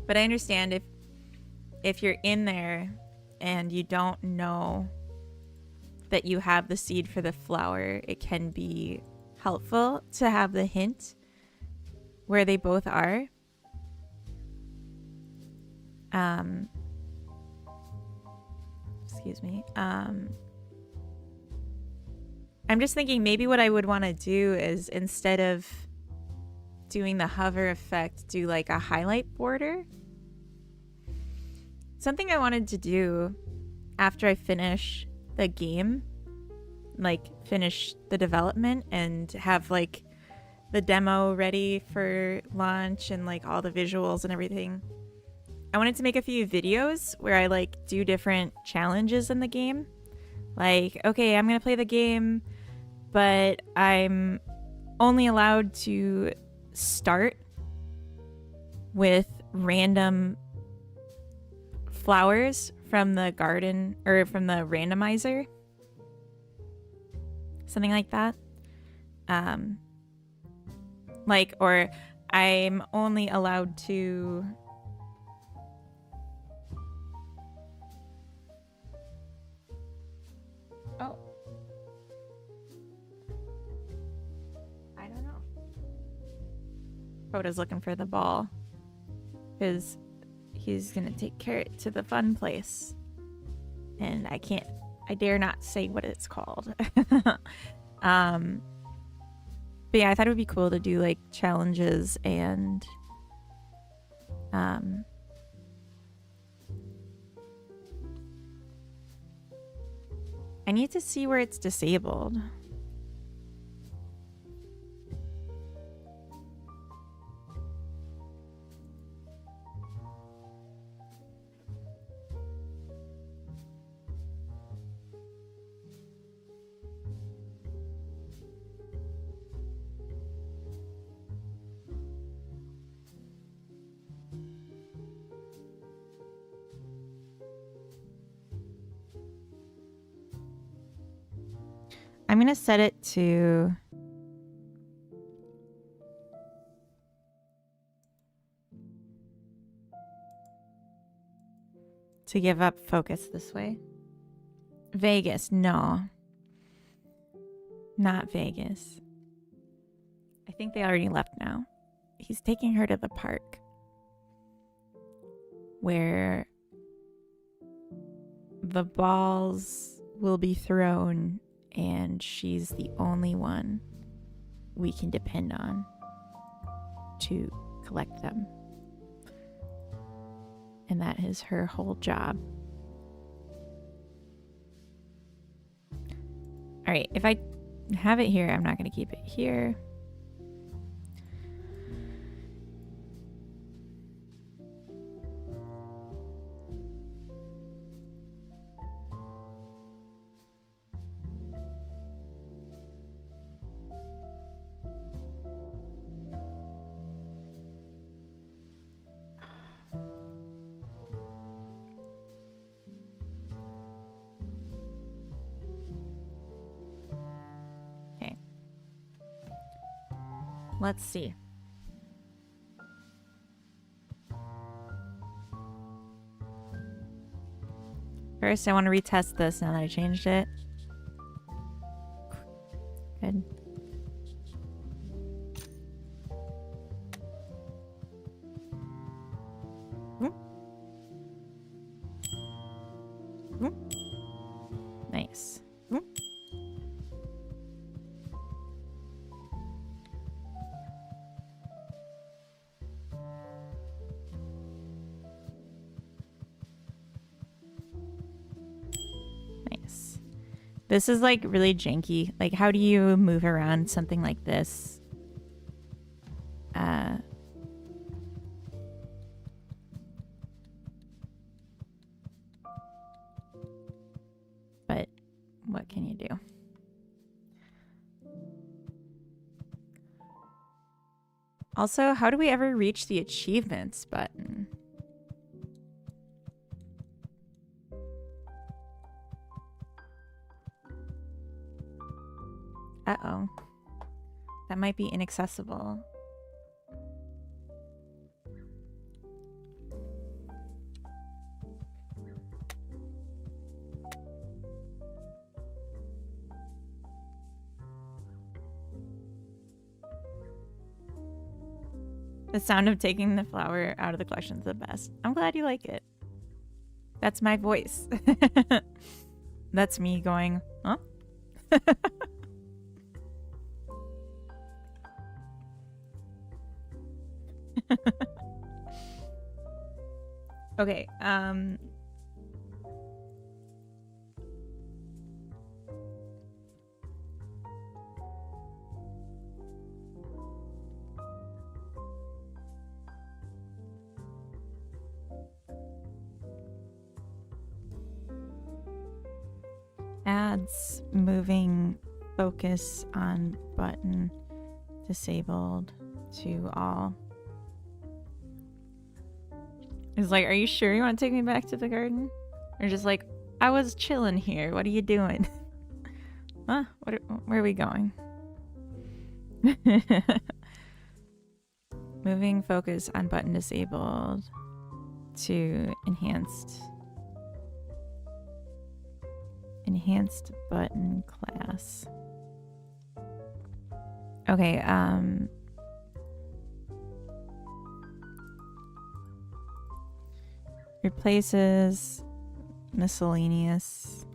But I understand if you're in there and you don't know that you have the seed for the flower, it can be helpful to have the hint where they both are. Excuse me. I'm just thinking maybe what I would want to do is, instead of doing the hover effect, do like a highlight border. Something I wanted to do after I finish the game, like finish the development and have like the demo ready for launch and like all the visuals and everything. I wanted to make a few videos where I like do different challenges in the game. Like, okay, I'm going to play the game, but I'm only allowed to start with random flowers from the garden or from the randomizer. Something like that. Like, or I'm only allowed to I don't know. Rhoda's looking for the ball because he's gonna take Carrot to the fun place, and I dare not say what it's called. But yeah, I thought it would be cool to do like challenges and I need to see where it's disabled. I'm going to set it to give up focus this way. Vegas, no. Not Vegas. I think they already left now. He's taking her to the park where the balls will be thrown and she's the only one we can depend on to collect them. And that is her whole job. All right, if I have it here, I'm not going to keep it here. Let's see. First, I want to retest this now that I changed it. Good. This is like really janky. Like, how do you move around something like this? But what can you do? Also, how do we ever reach the achievements button? Uh-oh. That might be inaccessible. The sound of taking the flower out of the collection is the best. I'm glad you like it. That's my voice. That's me going, huh? Okay, ads moving focus on button disabled to all. It's like, are you sure you want to take me back to the garden? Or just like, I was chilling here. What are you doing? Huh? Where are we going? Moving focus on button disabled to enhanced button class. Okay, replaces miscellaneous.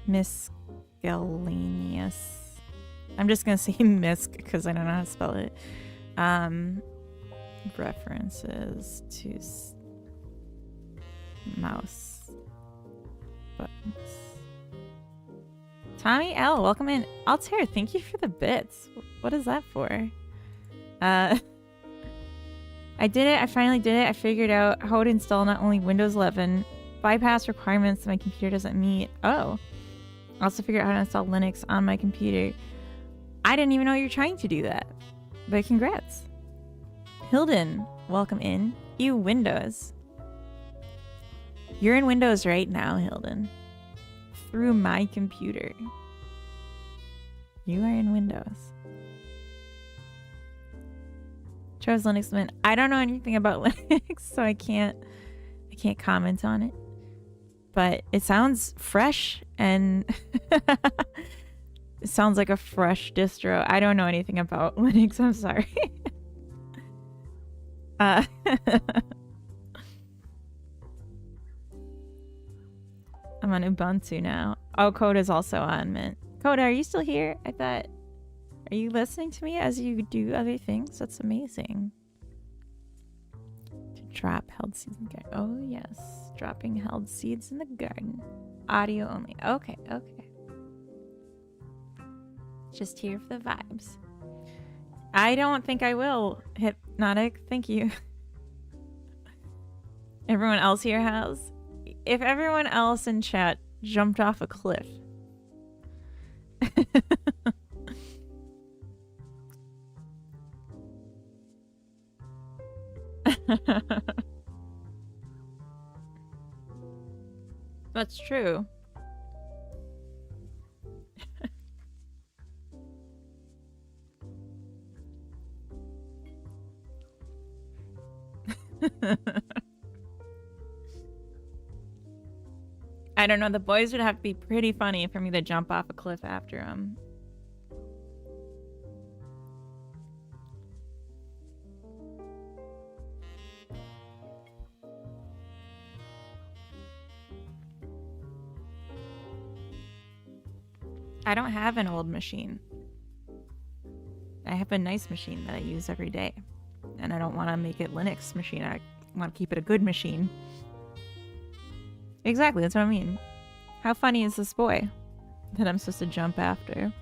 I'm just gonna say misc because I don't know how to spell it. References to mouse buttons. Tommy L, welcome in. Altair, thank you for the bits. What is that for? I did it. I finally did it. I figured out how to install not only Windows 11, bypass requirements my computer doesn't meet. Oh. I also figured out how to install Linux on my computer. I didn't even know you were trying to do that. But congrats. Hilden, welcome in. You Windows. You're in Windows right now, Hilden. Through my computer. You are in Windows. Chose Linux Mint. I don't know anything about Linux, so I can't comment on it. But it sounds fresh and it sounds like a fresh distro. I don't know anything about Linux, I'm sorry. I'm on Ubuntu now. Oh, Coda's also on Mint. Coda, are you still here? I thought... Are you listening to me as you do other things? That's amazing. To drop held seeds in the garden. Oh, yes. Dropping held seeds in the garden. Audio only. Okay, okay. Just here for the vibes. I don't think I will, Hypnotic. Thank you. Everyone else here has? If everyone else in chat jumped off a cliff. That's true. I don't know, the boys would have to be pretty funny for me to jump off a cliff after them. I don't have an old machine. I have a nice machine that I use every day. And I don't want to make it Linux machine. I want to keep it a good machine. Exactly, that's what I mean. How funny is this boy that I'm supposed to jump after?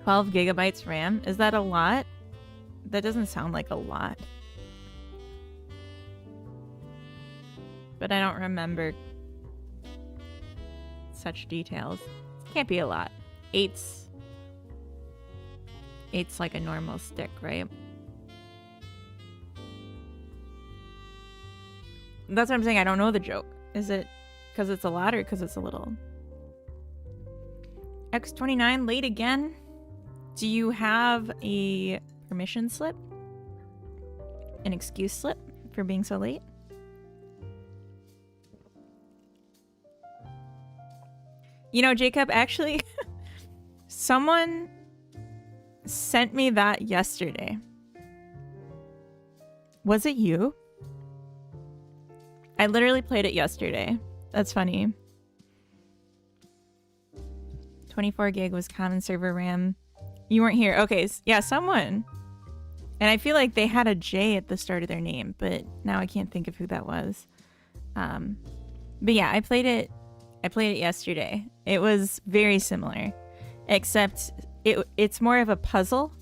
12 gigabytes RAM? Is that a lot? That doesn't sound like a lot. But I don't remember such details. Can't be a lot. Eight's like a normal stick, right? That's what I'm saying. I don't know the joke. Is it because it's a lot or because it's a little? X29 late again? Do you have a permission slip? An excuse slip for being so late? You know, Jacob, actually, someone sent me that yesterday. Was it you? I literally played it yesterday. That's funny. 24 gig was common server RAM. You weren't here. Okay, yeah, someone. And I feel like they had a J at the start of their name, but now I can't think of who that was. But yeah, I played it yesterday. It was very similar, except it's more of a puzzle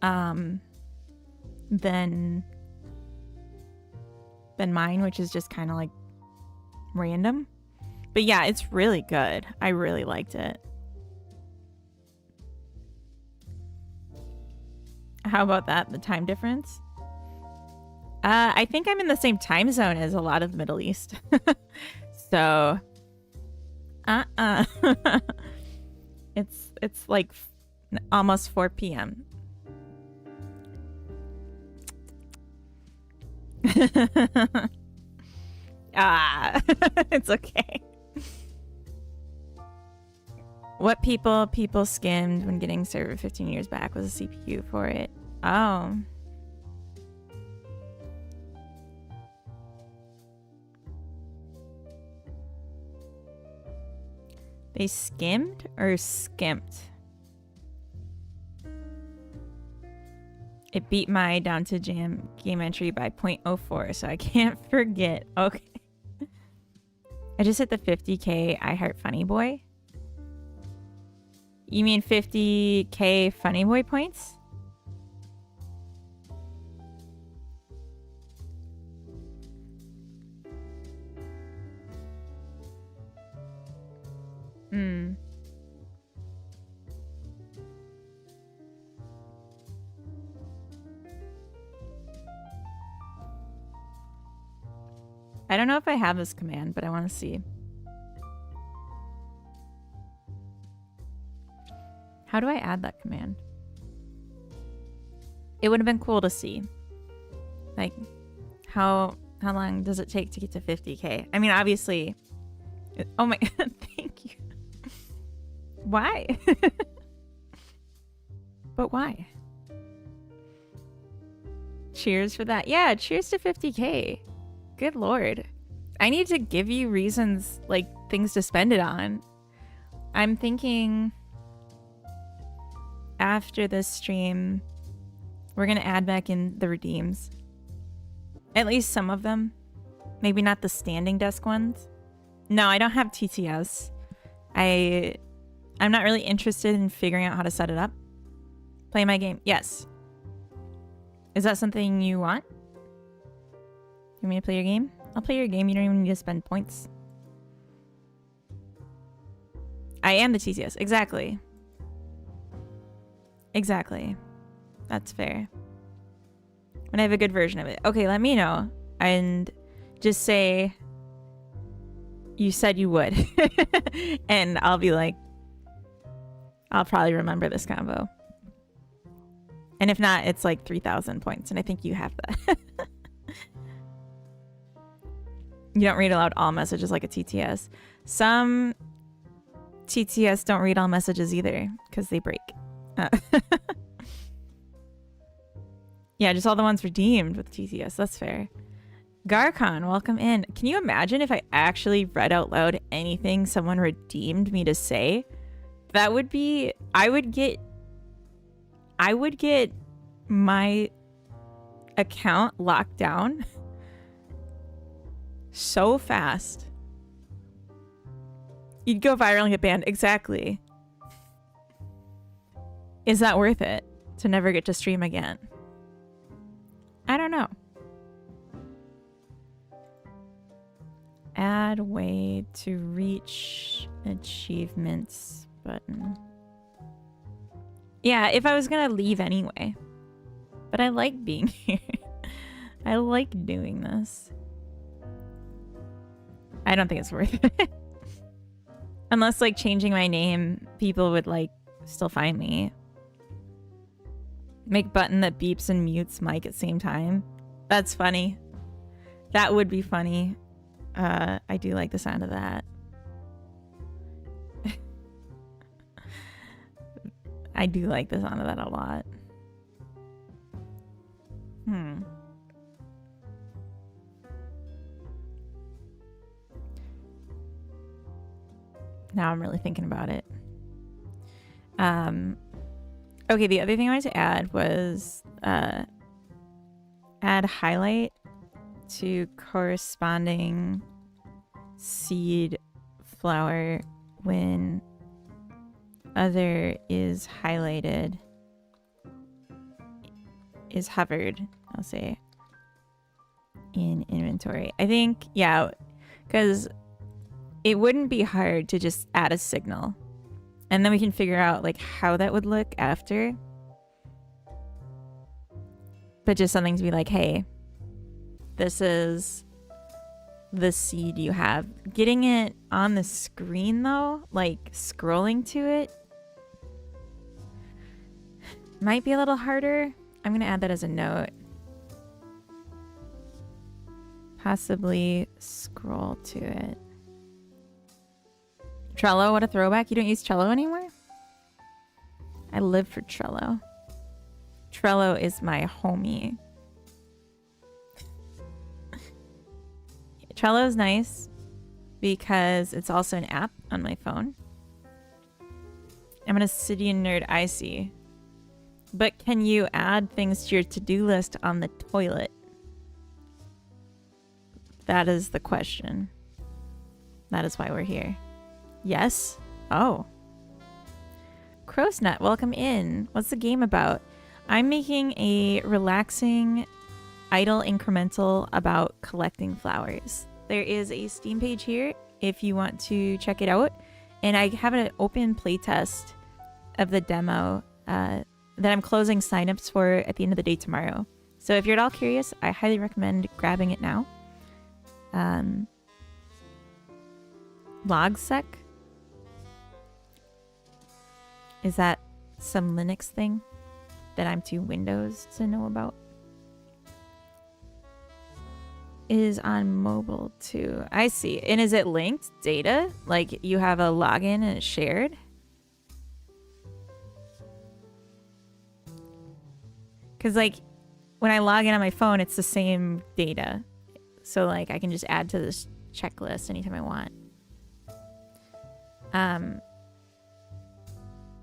than mine, which is just kind of like random. But yeah, it's really good. I really liked it. How about that? The time difference? I think I'm in the same time zone as a lot of the Middle East. So, it's like almost 4 p.m. It's okay. What people skimmed when getting server 15 years back was a CPU for it. Oh. They skimmed or skimped? It beat my down to jam game entry by 0.04, so I can't forget. Okay. I just hit the 50k I Heart Funny Boy. You mean 50k Funny Boy points? I don't know if I have this command, but I want to see. How do I add that command? It would have been cool to see. Like, how long does it take to get to 50k? I mean, obviously... Oh my... Thank you. Why? But why? Cheers for that. Yeah, cheers to 50k. Good lord. I need to give you reasons, like, things to spend it on. I'm thinking after this stream, we're going to add back in the redeems. At least some of them. Maybe not the standing desk ones. No, I don't have TTS. I'm not really interested in figuring out how to set it up. Play my game. Yes. Is that something you want? You want me to play your game? I'll play your game. You don't even need to spend points. I am the TTS. Exactly. Exactly. That's fair. When I have a good version of it. Okay, let me know. And just say you said you would. And I'll be like, I'll probably remember this combo. And if not, it's like 3,000 points. And I think you have that. You don't read aloud all messages like a TTS. Some TTS don't read all messages either because they break. Yeah, just all the ones redeemed with TTS. That's fair. Garcon, welcome in. Can you imagine if I actually read out loud anything someone redeemed me to say? That would be... I would get my account locked down so fast. You'd go viral and get banned. Exactly. Is that worth it to never get to stream again? I don't know. Add way to reach achievements button. Yeah, if I was gonna leave anyway. But I like being here. I like doing this. I don't think it's worth it. Unless, like, changing my name, people would, like, still find me. Make button that beeps and mutes mic at the same time. That's funny. That would be funny. I do like the sound of that. I do like the sound of that a lot. Now I'm really thinking about it. Okay, the other thing I wanted to add was add highlight to corresponding seed flower when other is highlighted, is hovered, I'll say, in inventory. I think, yeah, because it wouldn't be hard to just add a signal. And then we can figure out, like, how that would look after. But just something to be like, hey, this is the seed you have. Getting it on the screen, though, like, scrolling to it, might be a little harder. I'm going to add that as a note. Possibly scroll to it. Trello, what a throwback. You don't use Trello anymore? I live for Trello. Trello is my homie. Trello is nice because it's also an app on my phone. I'm an Obsidian nerd, I see. But can you add things to your to-do list on the toilet? That is the question. That is why we're here. Yes? Oh. Crow's Nut, welcome in. What's the game about? I'm making a relaxing, idle incremental about collecting flowers. There is a Steam page here if you want to check it out. And I have an open playtest of the demo that I'm closing signups for at the end of the day tomorrow. So if you're at all curious, I highly recommend grabbing it now. Logsec? Is that some Linux thing that I'm too Windows to know about? Is on mobile too. I see. And is it linked data? Like you have a login and it's shared? Because like when I log in on my phone, it's the same data. So like I can just add to this checklist anytime I want.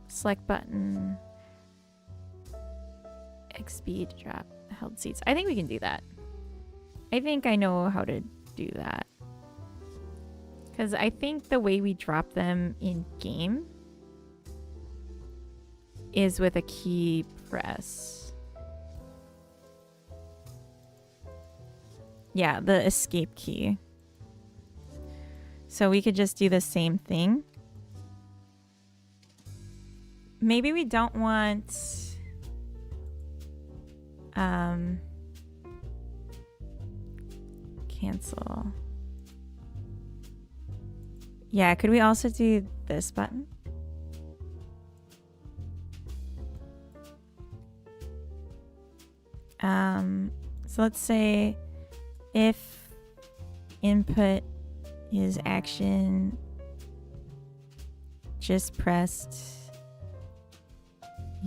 Select button. XP to drop held seats. I think we can do that. I think I know how to do that. Because I think the way we drop them in game is with a key press. Yeah, the escape key. So we could just do the same thing. Maybe we don't want... cancel. Yeah, could we also do this button? So let's say if input is action just pressed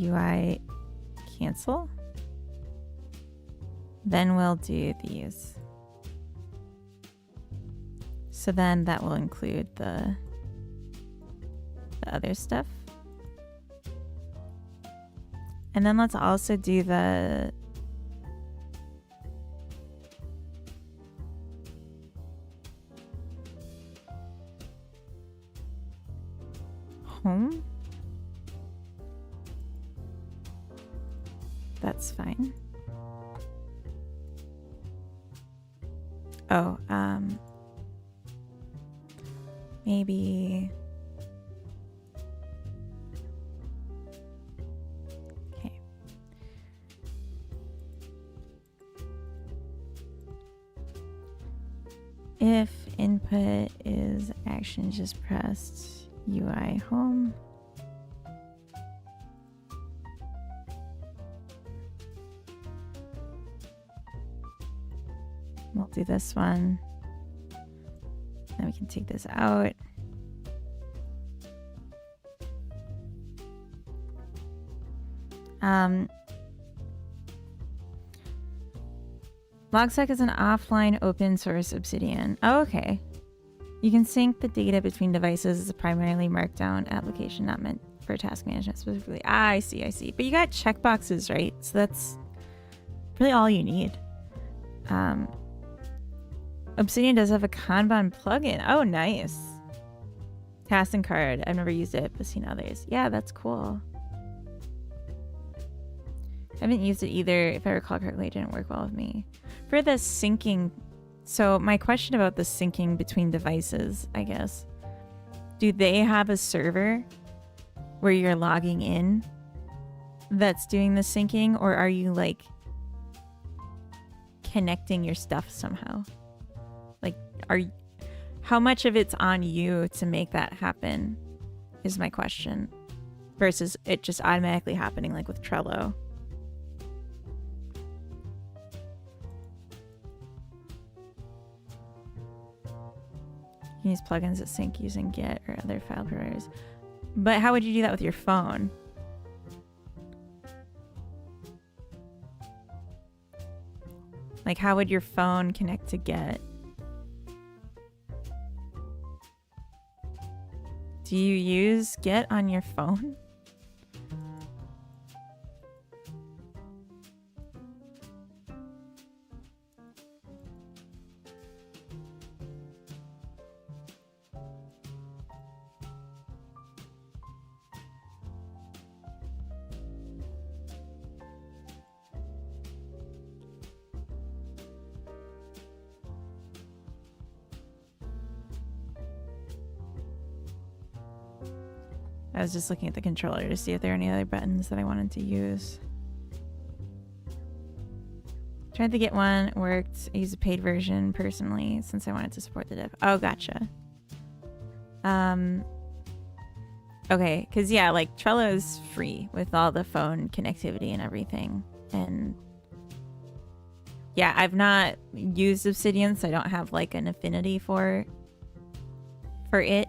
UI cancel, then we'll do these. So then that will include the other stuff. And then let's also do the home. That's fine. Oh, maybe. Okay. If input is action just pressed, UI home. We'll do this one. Then we can take this out. Logstack is an offline open source Obsidian. Oh, okay. You can sync the data between devices as a primarily markdown application, not meant for task management specifically. Ah, I see, I see. But you got checkboxes, right? So that's really all you need. Obsidian does have a Kanban plugin. Oh, nice. Task and card. I've never used it, but seen others. Yeah, that's cool. I haven't used it either. If I recall correctly, it didn't work well with me. For the syncing, so my question about the syncing between devices, I guess. Do they have a server where you're logging in that's doing the syncing, or are you like connecting your stuff somehow? Like, how much of it's on you to make that happen is my question, versus it just automatically happening like with Trello. You can use plugins that sync using Git or other file providers. But how would you do that with your phone? Like, how would your phone connect to Git? Do you use Git on your phone? I was just looking at the controller to see if there are any other buttons that I wanted to use. Tried to get one, it worked. I used a paid version personally since I wanted to support the div. Oh, gotcha. Okay, because yeah, like Trello is free with all the phone connectivity and everything. And yeah, I've not used Obsidian, so I don't have like an affinity for it.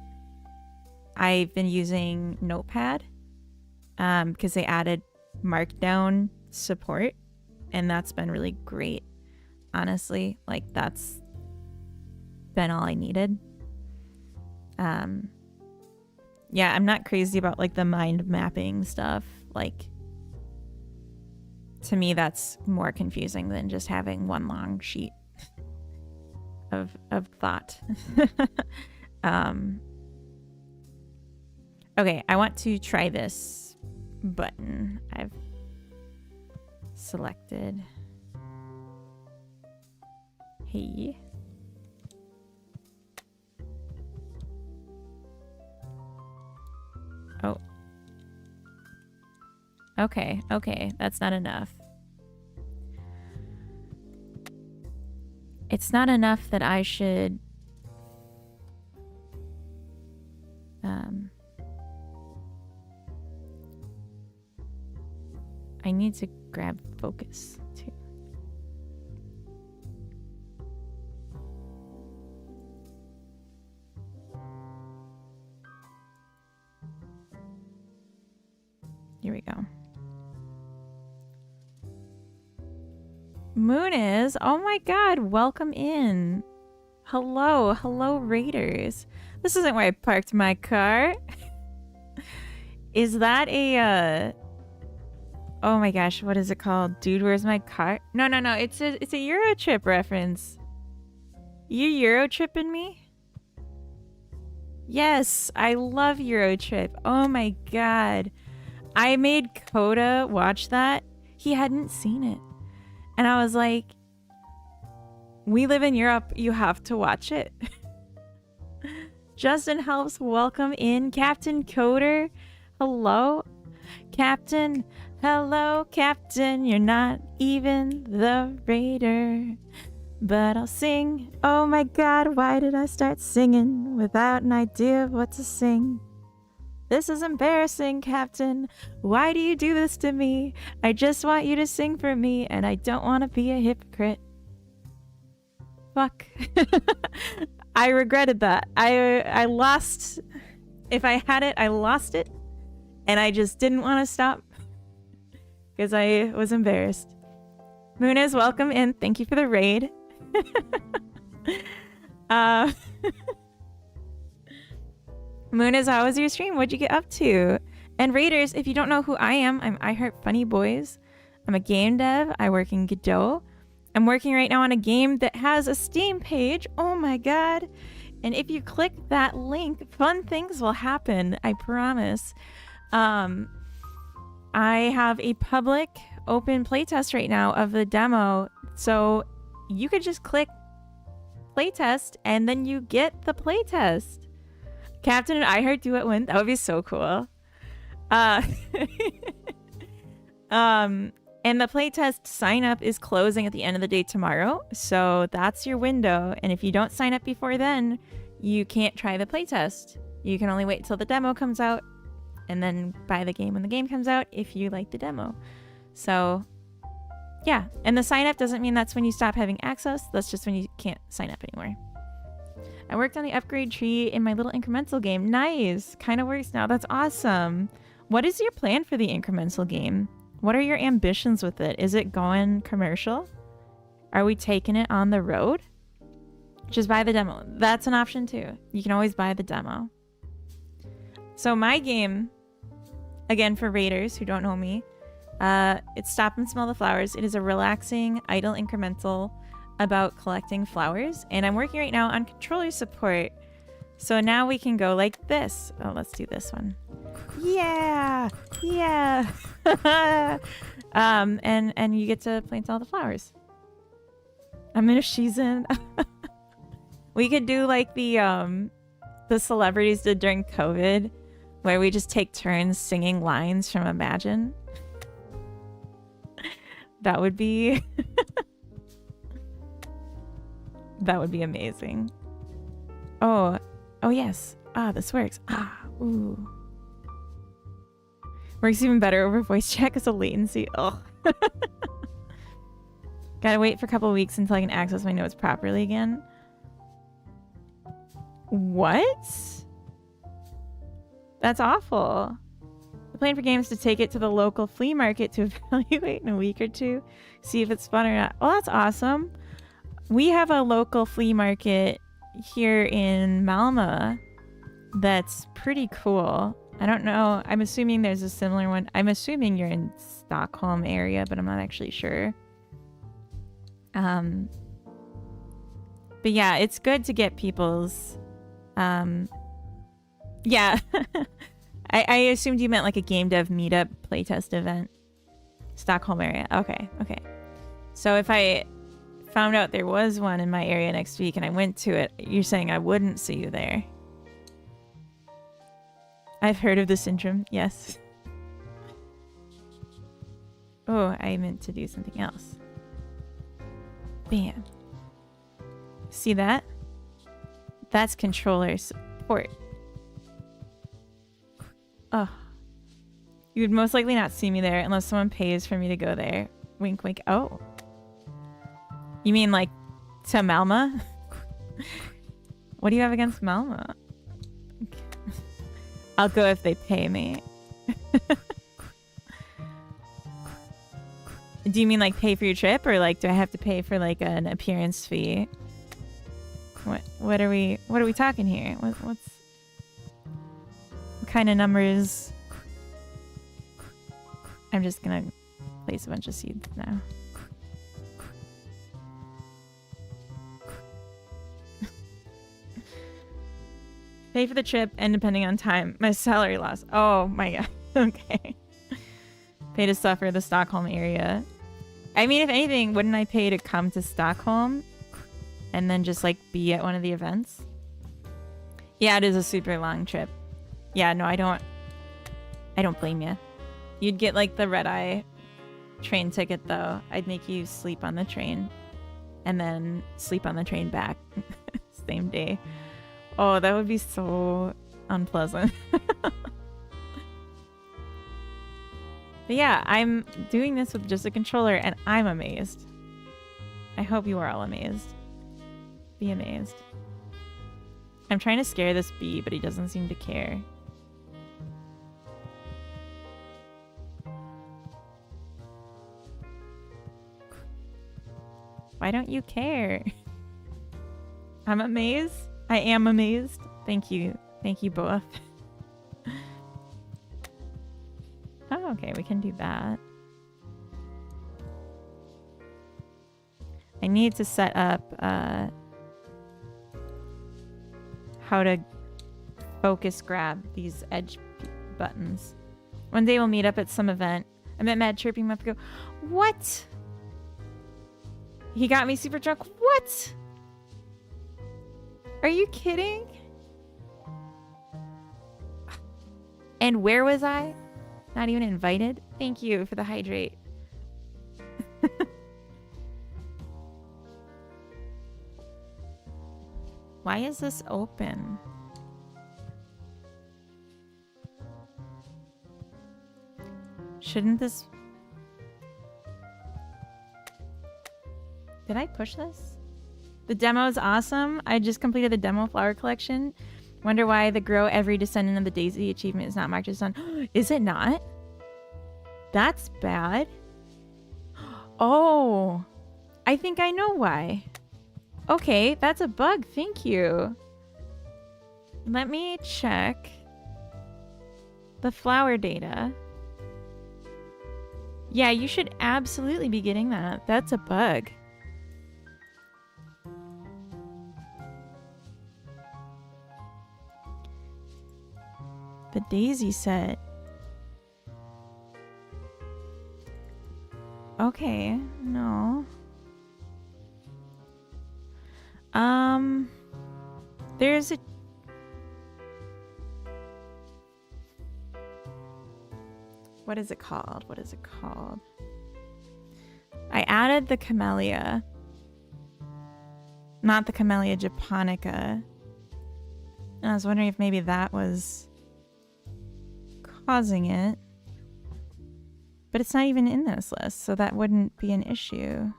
I've been using Notepad because they added Markdown support, and that's been really great. Honestly, like that's been all I needed. Yeah, I'm not crazy about like the mind mapping stuff. Like, to me, that's more confusing than just having one long sheet of thought. Okay, I want to try this button. I've selected. Hey. Oh. Okay, okay, that's not enough. It's not enough that I should I need to grab focus too. Here we go. Moon is, oh my god, welcome in. Hello, hello raiders. This isn't where I parked my car. Is that a oh my gosh, what is it called? Dude, where's my car? No, no, no, it's a Euro Trip reference. You Euro tripping me? Yes, I love Eurotrip. Oh my god. I made Coda watch that. He hadn't seen it. And I was like, we live in Europe. You have to watch it. Justin helps welcome in Captain Coder. Hello, Captain. Hello, Captain. You're not even the raider. But I'll sing. Oh my god, why did I start singing without an idea of what to sing? This is embarrassing, Captain. Why do you do this to me? I just want you to sing for me, and I don't want to be a hypocrite. Fuck. I regretted that. I lost. If I had it, I lost it. And I just didn't want to stop. Because I was embarrassed. Muniz, welcome in. Thank you for the raid. Muniz, how was your stream? What'd you get up to? And raiders, if you don't know who I am, I'm I Heart Funny Boys. I'm a game dev. I work in Godot. I'm working right now on a game that has a Steam page. Oh my god. And if you click that link, fun things will happen. I promise. I have a public open playtest right now of the demo. So you could just click playtest and then you get the playtest. Captain and iHeart do it when that would be so cool. And the playtest sign up is closing at the end of the day tomorrow. So that's your window. And if you don't sign up before then, you can't try the playtest. You can only wait till the demo comes out and then buy the game when the game comes out if you like the demo. So yeah, and the sign up doesn't mean that's when you stop having access. That's just when you can't sign up anymore. I worked on the upgrade tree in my little incremental game. Nice. Kind of works now. That's awesome. What is your plan for the incremental game? What are your ambitions with it? Is it going commercial? Are we taking it on the road? Just buy the demo. That's an option too. You can always buy the demo. So my game, again for raiders who don't know me, it's Stop and Smell the Flowers. It is a relaxing, idle incremental about collecting flowers. And I'm working right now on controller support. So now we can go like this. Oh, let's do this one. Yeah, yeah. And you get to plant all the flowers. I'm in a season. We could do like the celebrities did during COVID, where we just take turns singing lines from Imagine. That would be that would be amazing. Oh yes. Ah, this works. Ah, ooh. Works even better over voice chat because of latency. Oh. Gotta wait for a couple of weeks until I can access my notes properly again. What? That's awful. The plan for games to take it to the local flea market to evaluate in a week or two. See if it's fun or not. Oh, that's awesome. We have a local flea market here in Malmö that's pretty cool. I don't know. I'm assuming there's a similar one. I'm assuming you're in Stockholm area, but I'm not actually sure. But yeah, it's good to get people's... Yeah. I assumed you meant like a game dev meetup playtest event. Stockholm area. Okay, okay. So if I found out there was one in my area next week and I went to it, you're saying I wouldn't see you there. I've heard of the syndrome, yes. Oh, I meant to do something else. Bam. See that? That's controller support. Oh. You would most likely not see me there unless someone pays for me to go there. Wink, wink. Oh. You mean like to Malmö? What do you have against Malmö? I'll go if they pay me. Do you mean like pay for your trip, or like do I have to pay for like an appearance fee? What are we talking here? What kind of numbers? I'm just gonna place a bunch of seeds now. Pay for the trip and depending on time, my salary loss. Oh my god. Okay. Pay to suffer the Stockholm area. I mean, if anything, wouldn't I pay to come to Stockholm and then just like be at one of the events? Yeah, it is a super long trip. Yeah, no, I don't blame you. You'd get like the red-eye train ticket though. I'd make you sleep on the train and then sleep on the train back same day. Oh, that would be so unpleasant. But yeah, I'm doing this with just a controller and I'm amazed. I hope you are all amazed. Be amazed. I'm trying to scare this bee, but he doesn't seem to care. Why don't you care? I'm amazed. I am amazed. Thank you. Thank you both. Oh, okay. We can do that. I need to set up how to focus grab these edge buttons. One day we'll meet up at some event. I met Mad Chirping a month ago. What? He got me super drunk. What? Are you kidding? And where was I? Not even invited? Thank you for the hydrate. Why is this open? Shouldn't this... Did I push this? The demo is awesome. I just completed the demo flower collection. Wonder why the grow every descendant of the daisy achievement is not marked as done. Is it not? That's bad. Oh, I think I know why. Okay, that's a bug. Thank you. Let me check the flower data. Yeah, you should absolutely be getting that. That's a bug. The daisy set. Okay, no. There's a... What is it called? What is it called? I added the camellia. Not the camellia japonica. And I was wondering if maybe that was causing it. But it's not even in this list, so that wouldn't be an issue.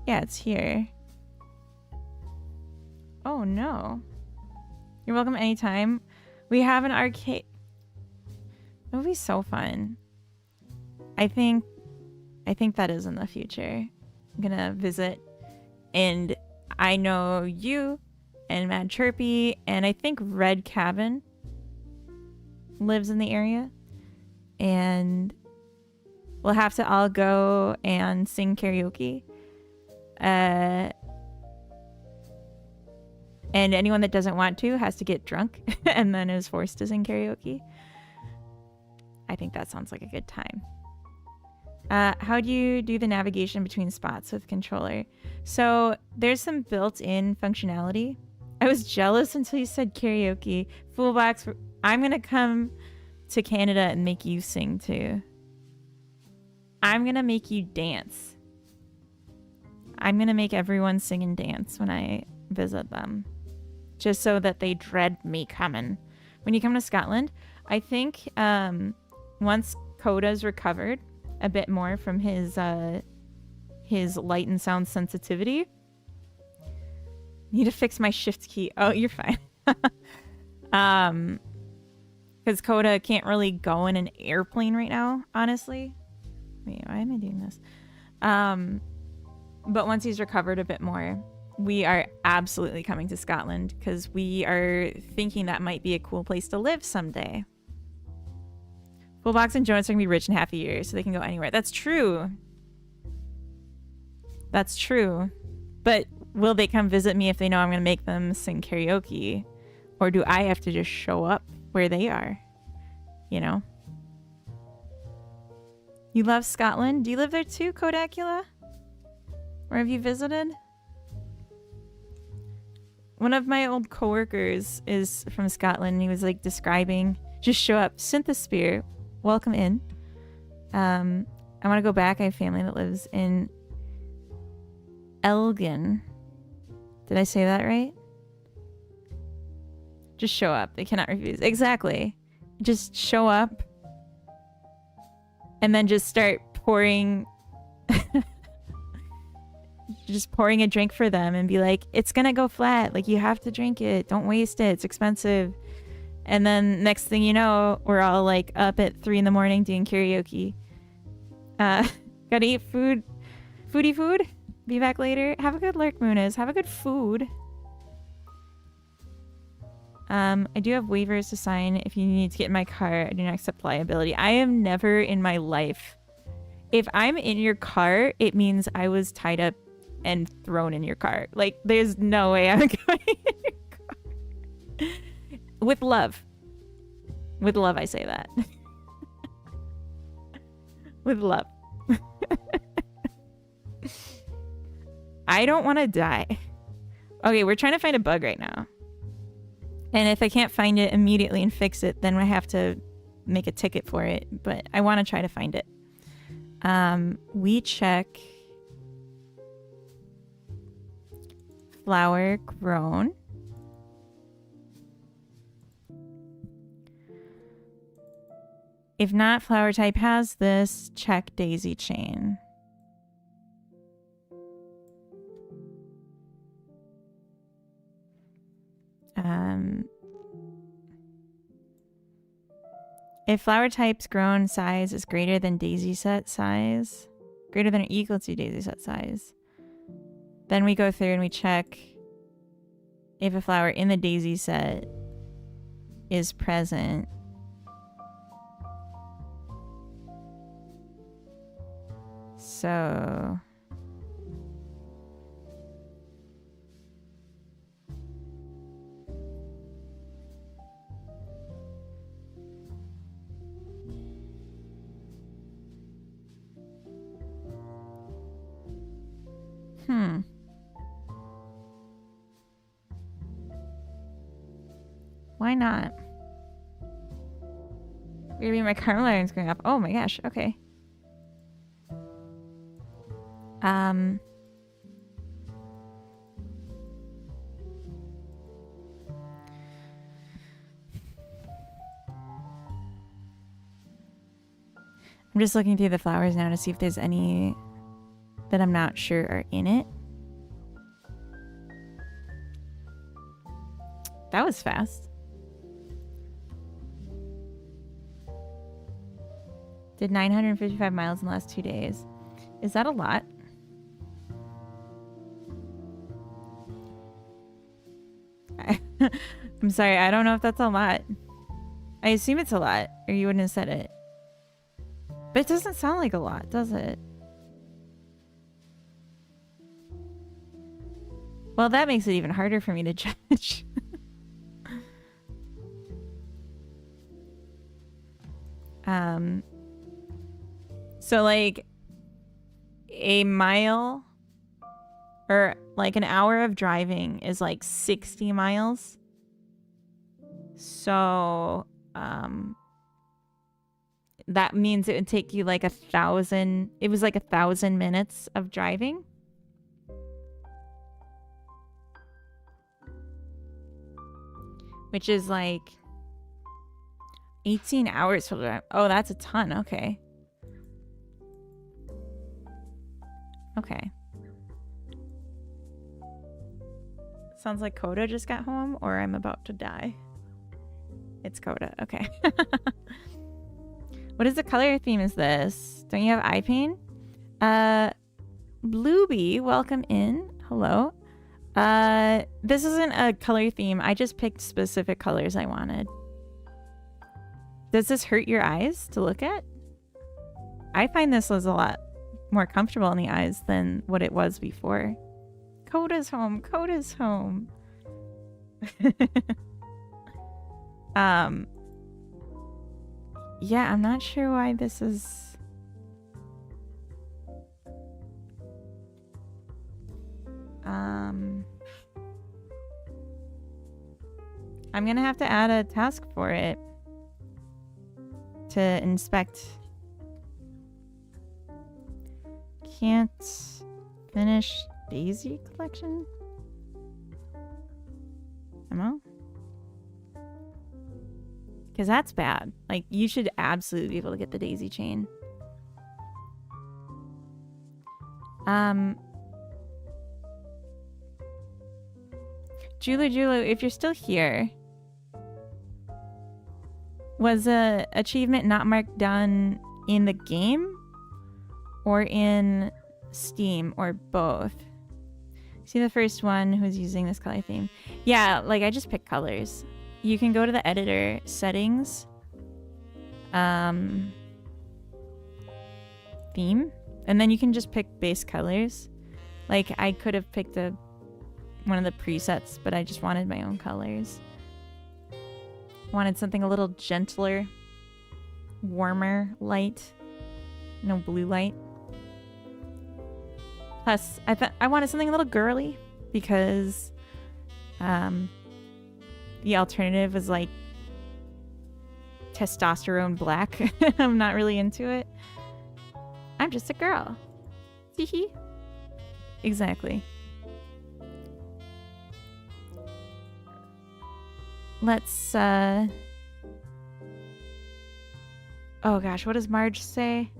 Yeah, it's here. Oh no. You're welcome anytime. We have an arcade. That would be so fun. I think that is in the future. I'm gonna visit, and I know you and Mad Chirpy, and I think Red Cabin lives in the area, and we'll have to all go and sing karaoke. And anyone that doesn't want to has to get drunk and then is forced to sing karaoke. I think that sounds like a good time. How do you do the navigation between spots with controller? So there's some built-in functionality. I was jealous until you said karaoke. Foolbox, I'm going to come to Canada and make you sing too. I'm going to make you dance. I'm going to make everyone sing and dance when I visit them. Just so that they dread me coming. When you come to Scotland, I think once Coda's recovered a bit more from his light and sound sensitivity. Need to fix my shift key. Oh, you're fine. Because Coda can't really go in an airplane right now, honestly. Wait, why am I doing this? But once he's recovered a bit more, we are absolutely coming to Scotland because we are thinking that might be a cool place to live someday. Fullbox and Jonas are going to be rich in half a year, so they can go anywhere. That's true. That's true. But will they come visit me if they know I'm going to make them sing karaoke? Or do I have to just show up where they are? You know? You love Scotland? Do you live there too, Kodacula? Or have you visited? One of my old coworkers is from Scotland. And he was like describing, just show up, Synthosphere, welcome in. I want to go back. I have family that lives in Elgin. Did I say that right? Just show up. They cannot refuse. Exactly. Just show up. And then just start pouring just pouring a drink for them and be like, it's gonna go flat. Like, you have to drink it. Don't waste it. It's expensive. And then next thing you know, we're all like up at 3 in the morning doing karaoke. Gotta eat food. Foodie food. Be back later. Have a good lurk, Muniz. Have a good food. I do have waivers to sign if you need to get in my car. I do not accept liability. I have never in my life. If I'm in your car, it means I was tied up and thrown in your car. Like, there's no way I'm going in your car. With love. With love, I say that. With love. I don't want to die. Okay, we're trying to find a bug right now. And if I can't find it immediately and fix it, then I have to make a ticket for it. But I want to try to find it. We check flower grown. If not, flower type has this. Check daisy chain. If flower type's grown size is greater than daisy set size, greater than or equal to daisy set size, then we go through and we check if a flower in the daisy set is present. So why not? Maybe my car alarm's going up. Oh my gosh, okay. I'm just looking through the flowers now to see if there's any that I'm not sure are in it. That was fast. Did 955 miles in the last 2 days. Is that a lot? I'm sorry, I don't know if that's a lot. I assume it's a lot, or you wouldn't have said it. But it doesn't sound like a lot, does it? Well, that makes it even harder for me to judge. So like a mile or like an hour of driving is like 60 miles. So, that means it would take you like 1,000. It was like 1,000 minutes of driving. Which is like 18 hours for the drive. Oh, that's a ton. Okay. Okay. Sounds like Coda just got home, or I'm about to die. It's Coda. Okay. What is the color theme is this? Don't you have eye pain? Bluebee, welcome in. Hello. This isn't a color theme. I just picked specific colors I wanted. Does this hurt your eyes to look at? I find this was a lot more comfortable in the eyes than what it was before. Coda's home. Coda's home. Yeah, I'm not sure why this is... I'm gonna have to add a task for it to inspect. Can't finish daisy collection? Ammo? Because that's bad. Like, you should absolutely be able to get the daisy chain. Julu, if you're still here, was a achievement not marked done in the game or in Steam or both? See the first one who's using this color theme. Yeah, like I just picked colors. You can go to the editor settings, theme, and then you can just pick base colors. Like I could have picked one of the presets, but I just wanted my own colors. Wanted something a little gentler, warmer light, no blue light. Plus, I wanted something a little girly because the alternative was like testosterone black. I'm not really into it. I'm just a girl. Teehee. Exactly. Let's, oh gosh, what does Marge say?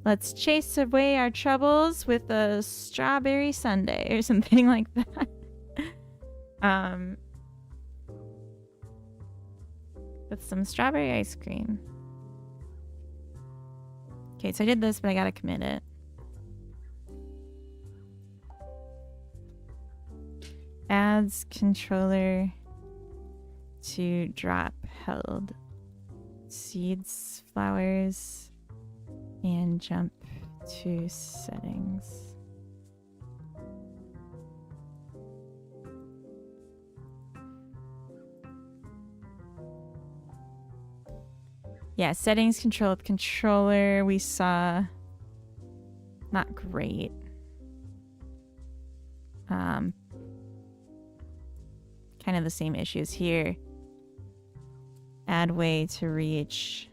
Let's chase away our troubles with a strawberry sundae or something like that. With some strawberry ice cream. Okay, so I did this, but I gotta commit it. Adds controller to drop held. Seeds, flowers, and jump to settings. Yeah, settings control with controller. We saw not great. Kind of the same issues here. Add way to reach.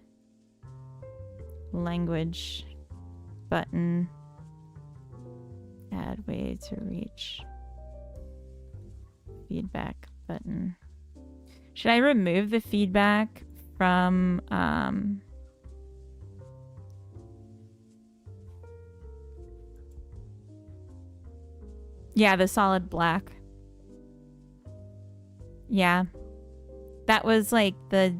Language button. Add way to reach. Feedback button. Should I remove the feedback from yeah, the solid black. Yeah. That was like the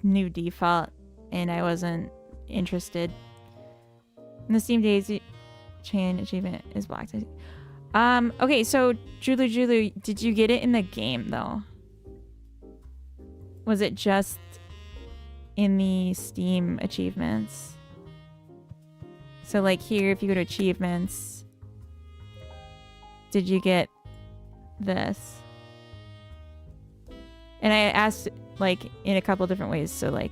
new default and I wasn't interested. And the Steam Daisy chain achievement is blocked. Okay, so Julu, did you get it in the game though? Was it just in the Steam achievements? So like here, if you go to achievements, did you get this? And I asked like in a couple different ways, so like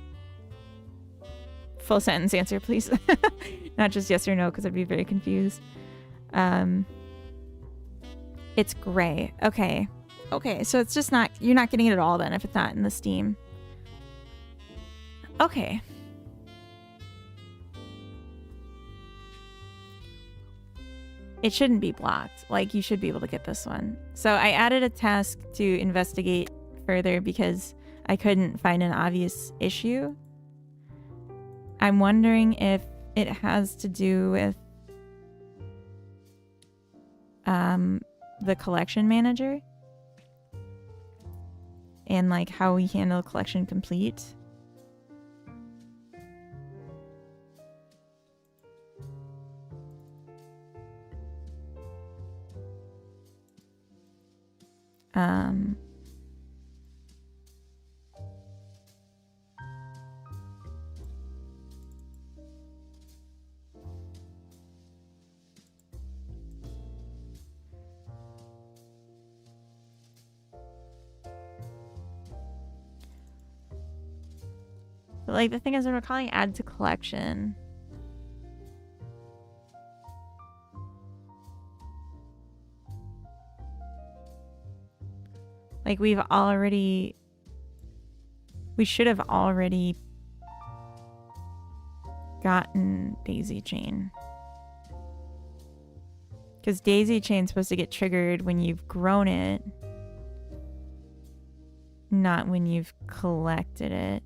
full sentence answer, please. Not just yes or no, because I'd be very confused. It's gray. Okay. Okay, so it's just not, you're not getting it at all then if it's not in the Steam. Okay. It shouldn't be blocked. Like, you should be able to get this one. So I added a task to investigate further because I couldn't find an obvious issue. I'm wondering if it has to do with the collection manager and like how we handle collection complete. But like the thing is when we're calling add to collection. Like we should have already gotten daisy chain. Because daisy chain's supposed to get triggered when you've grown it, not when you've collected it.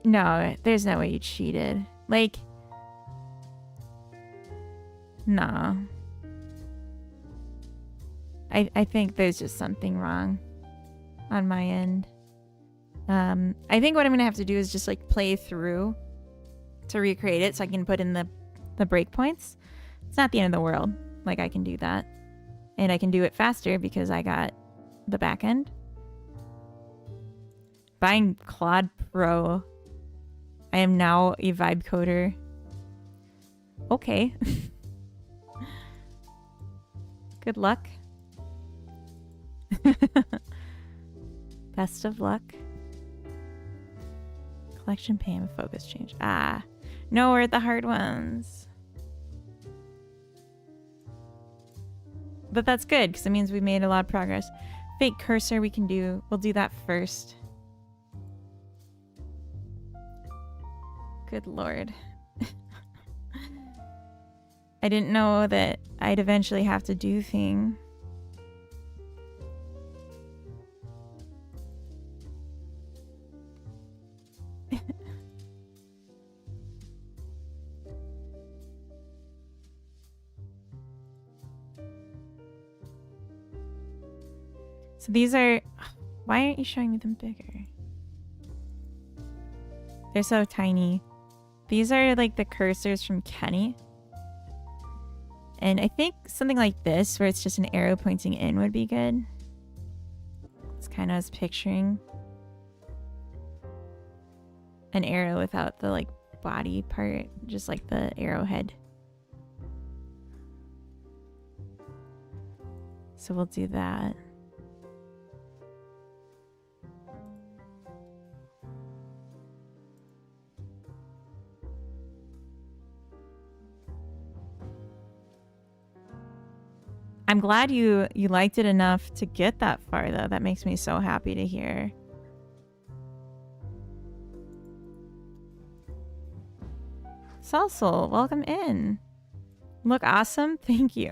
No, there's no way you cheated. Like, no. I think there's just something wrong on my end. I think what I'm gonna have to do is just like play through to recreate it so I can put in the breakpoints. It's not the end of the world. Like I can do that. And I can do it faster because I got the back end. Buying Claude Pro. I am now a vibe coder. Okay. Good luck. Best of luck. Collection payment focus change. Ah. No, we're at the hard ones. But that's good because it means we made a lot of progress. Fake cursor we can do. We'll do that first. Good lord. I didn't know that I'd eventually have to do thing. So these are... Why aren't you showing me them bigger? They're so tiny. These are like the cursors from Kenny. And I think something like this, where it's just an arrow pointing in, would be good. It's kind of as picturing an arrow without the like body part, just like the arrowhead. So we'll do that. I'm glad you liked it enough to get that far, though. That makes me so happy to hear. Salsal, welcome in. Look awesome. Thank you.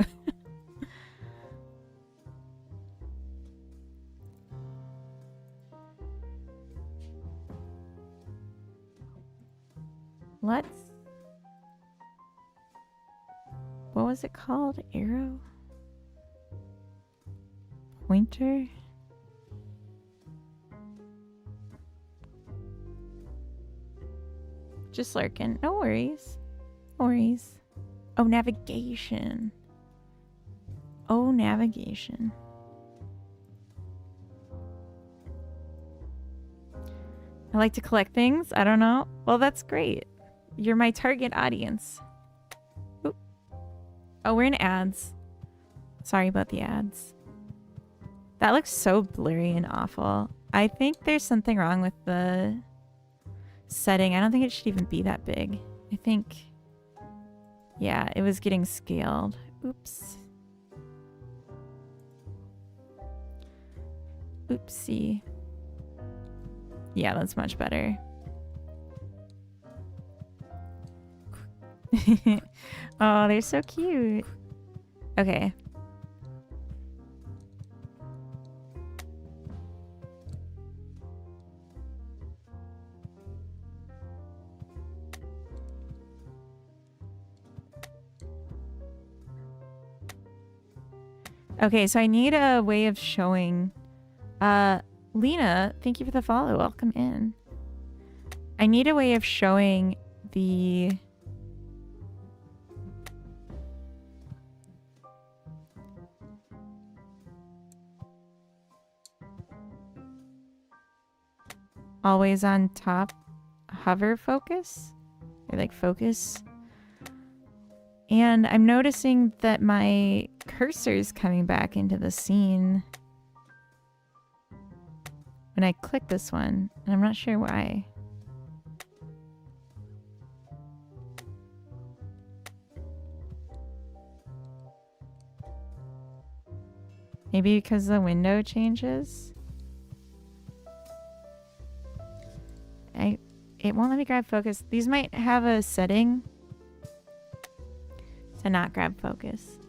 Let's... What was it called? Arrow? Pointer? Just lurking. No worries. No worries. Oh, navigation. Oh, navigation. I like to collect things. I don't know. Well, that's great. You're my target audience. Oop. Oh, we're in ads. Sorry about the ads. That looks so blurry and awful. I think there's something wrong with the setting. I don't think it should even be that big. I think, yeah, it was getting scaled. Oops. Oopsie. Yeah, that's much better. Oh, they're so cute. Okay. Okay, so I need a way of showing... Lena, thank you for the follow. Welcome in. I need a way of showing the... always on top hover focus? Or like focus? And I'm noticing that my cursor's coming back into the scene when I click this one, and I'm not sure why. Maybe because the window changes? It won't let me grab focus. These might have a setting to not grab focus.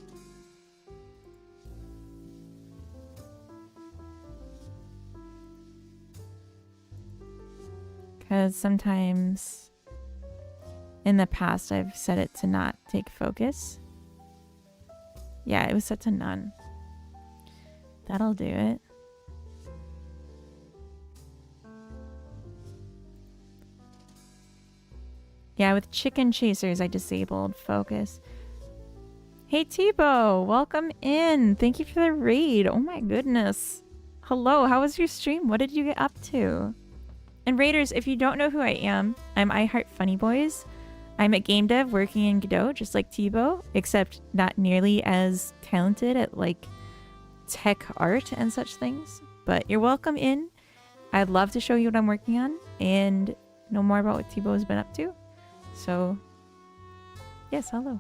Because sometimes in the past I've set it to not take focus. Yeah, it was set to none. That'll do it. Yeah, with chicken chasers, I disabled focus. Hey, Tebow, welcome in. Thank you for the raid. Oh my goodness. Hello, how was your stream? What did you get up to? And raiders, if you don't know who I am, I'm iHeartFunnyBoys. I'm a game dev working in Godot, just like Tebow, except not nearly as talented at like tech art and such things. But you're welcome in. I'd love to show you what I'm working on and know more about what Tebow has been up to. So, yes, hello.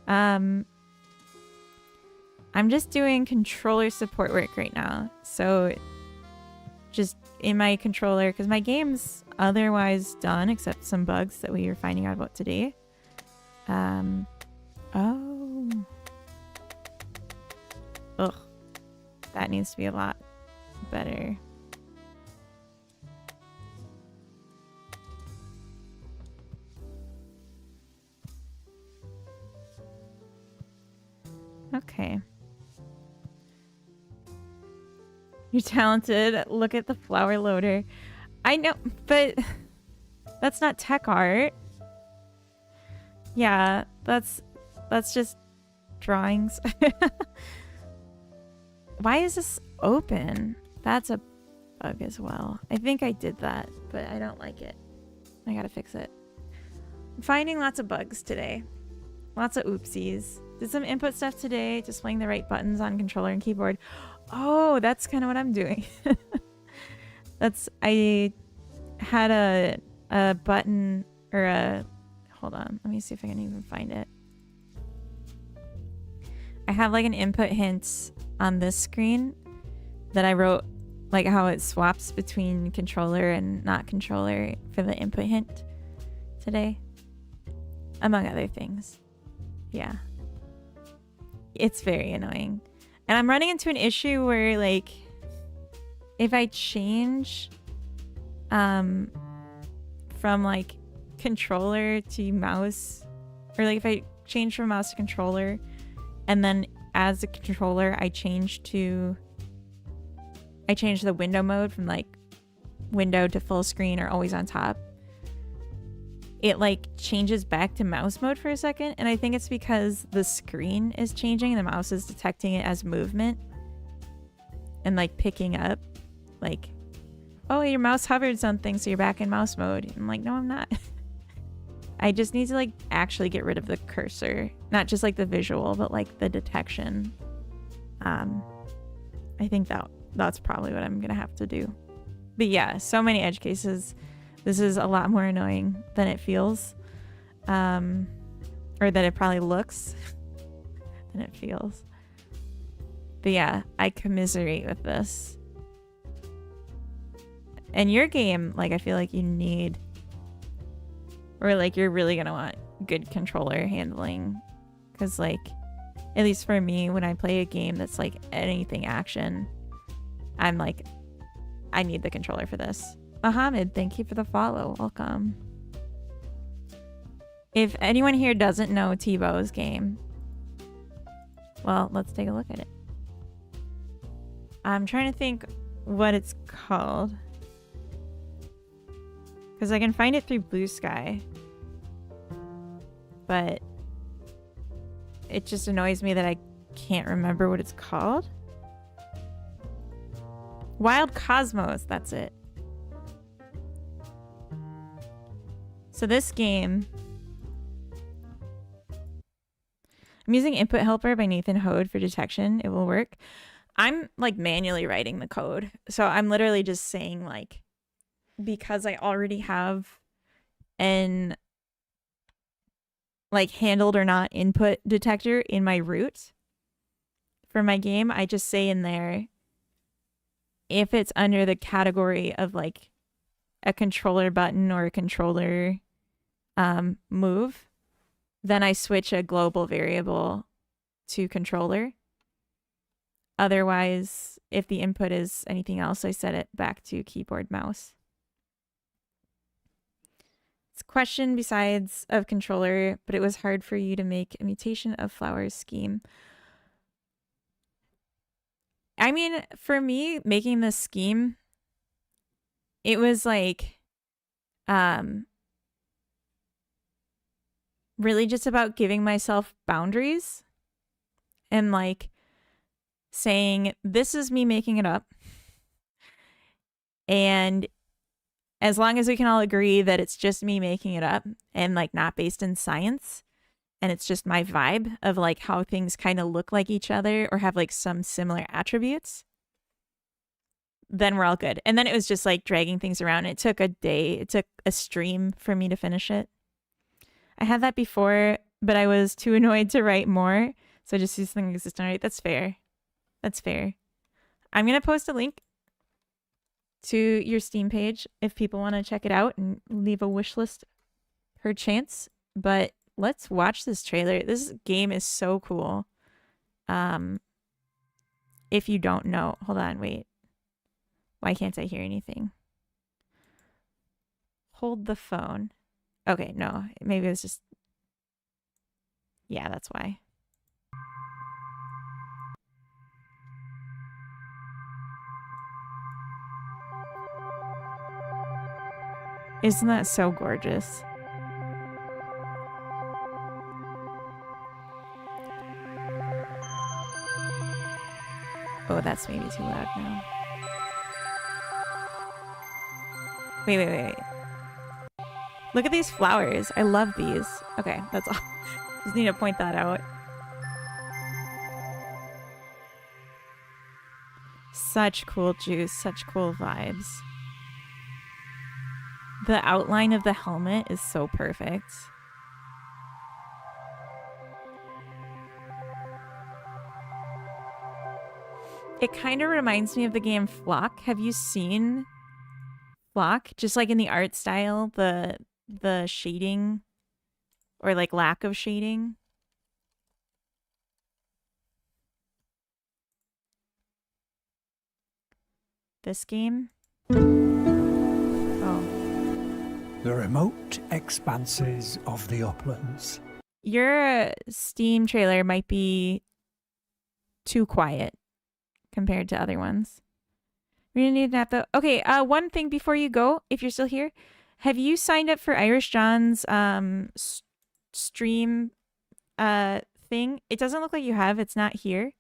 I'm just doing controller support work right now. So, just in my controller, because my game's otherwise done, except some bugs that we were finding out about today. Oh. Ugh. That needs to be a lot better. Okay. You're talented. Look at the flower loader. I know, but that's not tech art. Yeah, that's just drawings. Why is this open? That's a bug as well. I think I did that, but I don't like it. I gotta fix it. I'm finding lots of bugs today. Lots of oopsies. Did some input stuff today, displaying the right buttons on controller and keyboard. Oh, that's kind of what I'm doing. I had a button or a, hold on, let me see if I can even find it. I have like an input hint on this screen that I wrote, like how it swaps between controller and not controller for the input hint today, among other things. Yeah. It's very annoying. And I'm running into an issue where like if I change from like controller to mouse, or like if I change from mouse to controller and then as a controller I change the window mode from like window to full screen or always on top, it like changes back to mouse mode for a second, and I think it's because the screen is changing and the mouse is detecting it as movement and like picking up like, oh, your mouse hovered something so you're back in mouse mode. I'm like, no, I'm not. I just need to like actually get rid of the cursor, not just like the visual but like the detection. I think that's probably what I'm gonna have to do. But yeah, so many edge cases. This is a lot more annoying than it feels, or that it probably looks than it feels. But yeah, I commiserate with this. And your game, like I feel like you need, or like you're really gonna want good controller handling, because like, at least for me, when I play a game that's like anything action, I'm like, I need the controller for this. Mohammed, thank you for the follow. Welcome. If anyone here doesn't know Tebow's game, well, let's take a look at it. I'm trying to think what it's called, because I can find it through Blue Sky, but it just annoys me that I can't remember what it's called. Wild Cosmos, that's it. So this game I'm using Input Helper by Nathan Hode for detection. It will work. I'm like manually writing the code. So I'm literally just saying like, because I already have an like handled or not input detector in my root for my game, I just say in there, if it's under the category of like a controller button or a controller move, then I switch a global variable to controller. Otherwise, if the input is anything else, I set it back to keyboard mouse. It's a question besides of controller, but it was hard for you to make a mutation of flowers scheme. I mean, for me, making this scheme, it was like really just about giving myself boundaries and like saying, this is me making it up. And as long as we can all agree that it's just me making it up and like not based in science, and it's just my vibe of like how things kind of look like each other or have like some similar attributes, then we're all good. And then it was just like dragging things around. It took a day. It took a stream for me to finish it. I had that before, but I was too annoyed to write more. So I just used something consistent. Right? That's fair. That's fair. I'm going to post a link to your Steam page if people want to check it out and leave a wish list per chance. But let's watch this trailer. This game is so cool. If you don't know, hold on, wait. Why can't I hear anything? Hold the phone. Okay, no, maybe it's just, yeah, that's why. Isn't that so gorgeous? Oh, that's maybe too loud now. Wait. Look at these flowers. I love these. Okay, that's all. Just need to point that out. Such cool juice, such cool vibes. The outline of the helmet is so perfect. It kind of reminds me of the game Flock. Have you seen Flock? Just like in the art style, the shading or like lack of shading. This game? Oh. The remote expanses of the uplands. Your Steam trailer might be too quiet compared to other ones. We didn't need to have the... Okay, one thing before you go, if you're still here. Have you signed up for Irish John's stream thing? It doesn't look like you have. It's not here.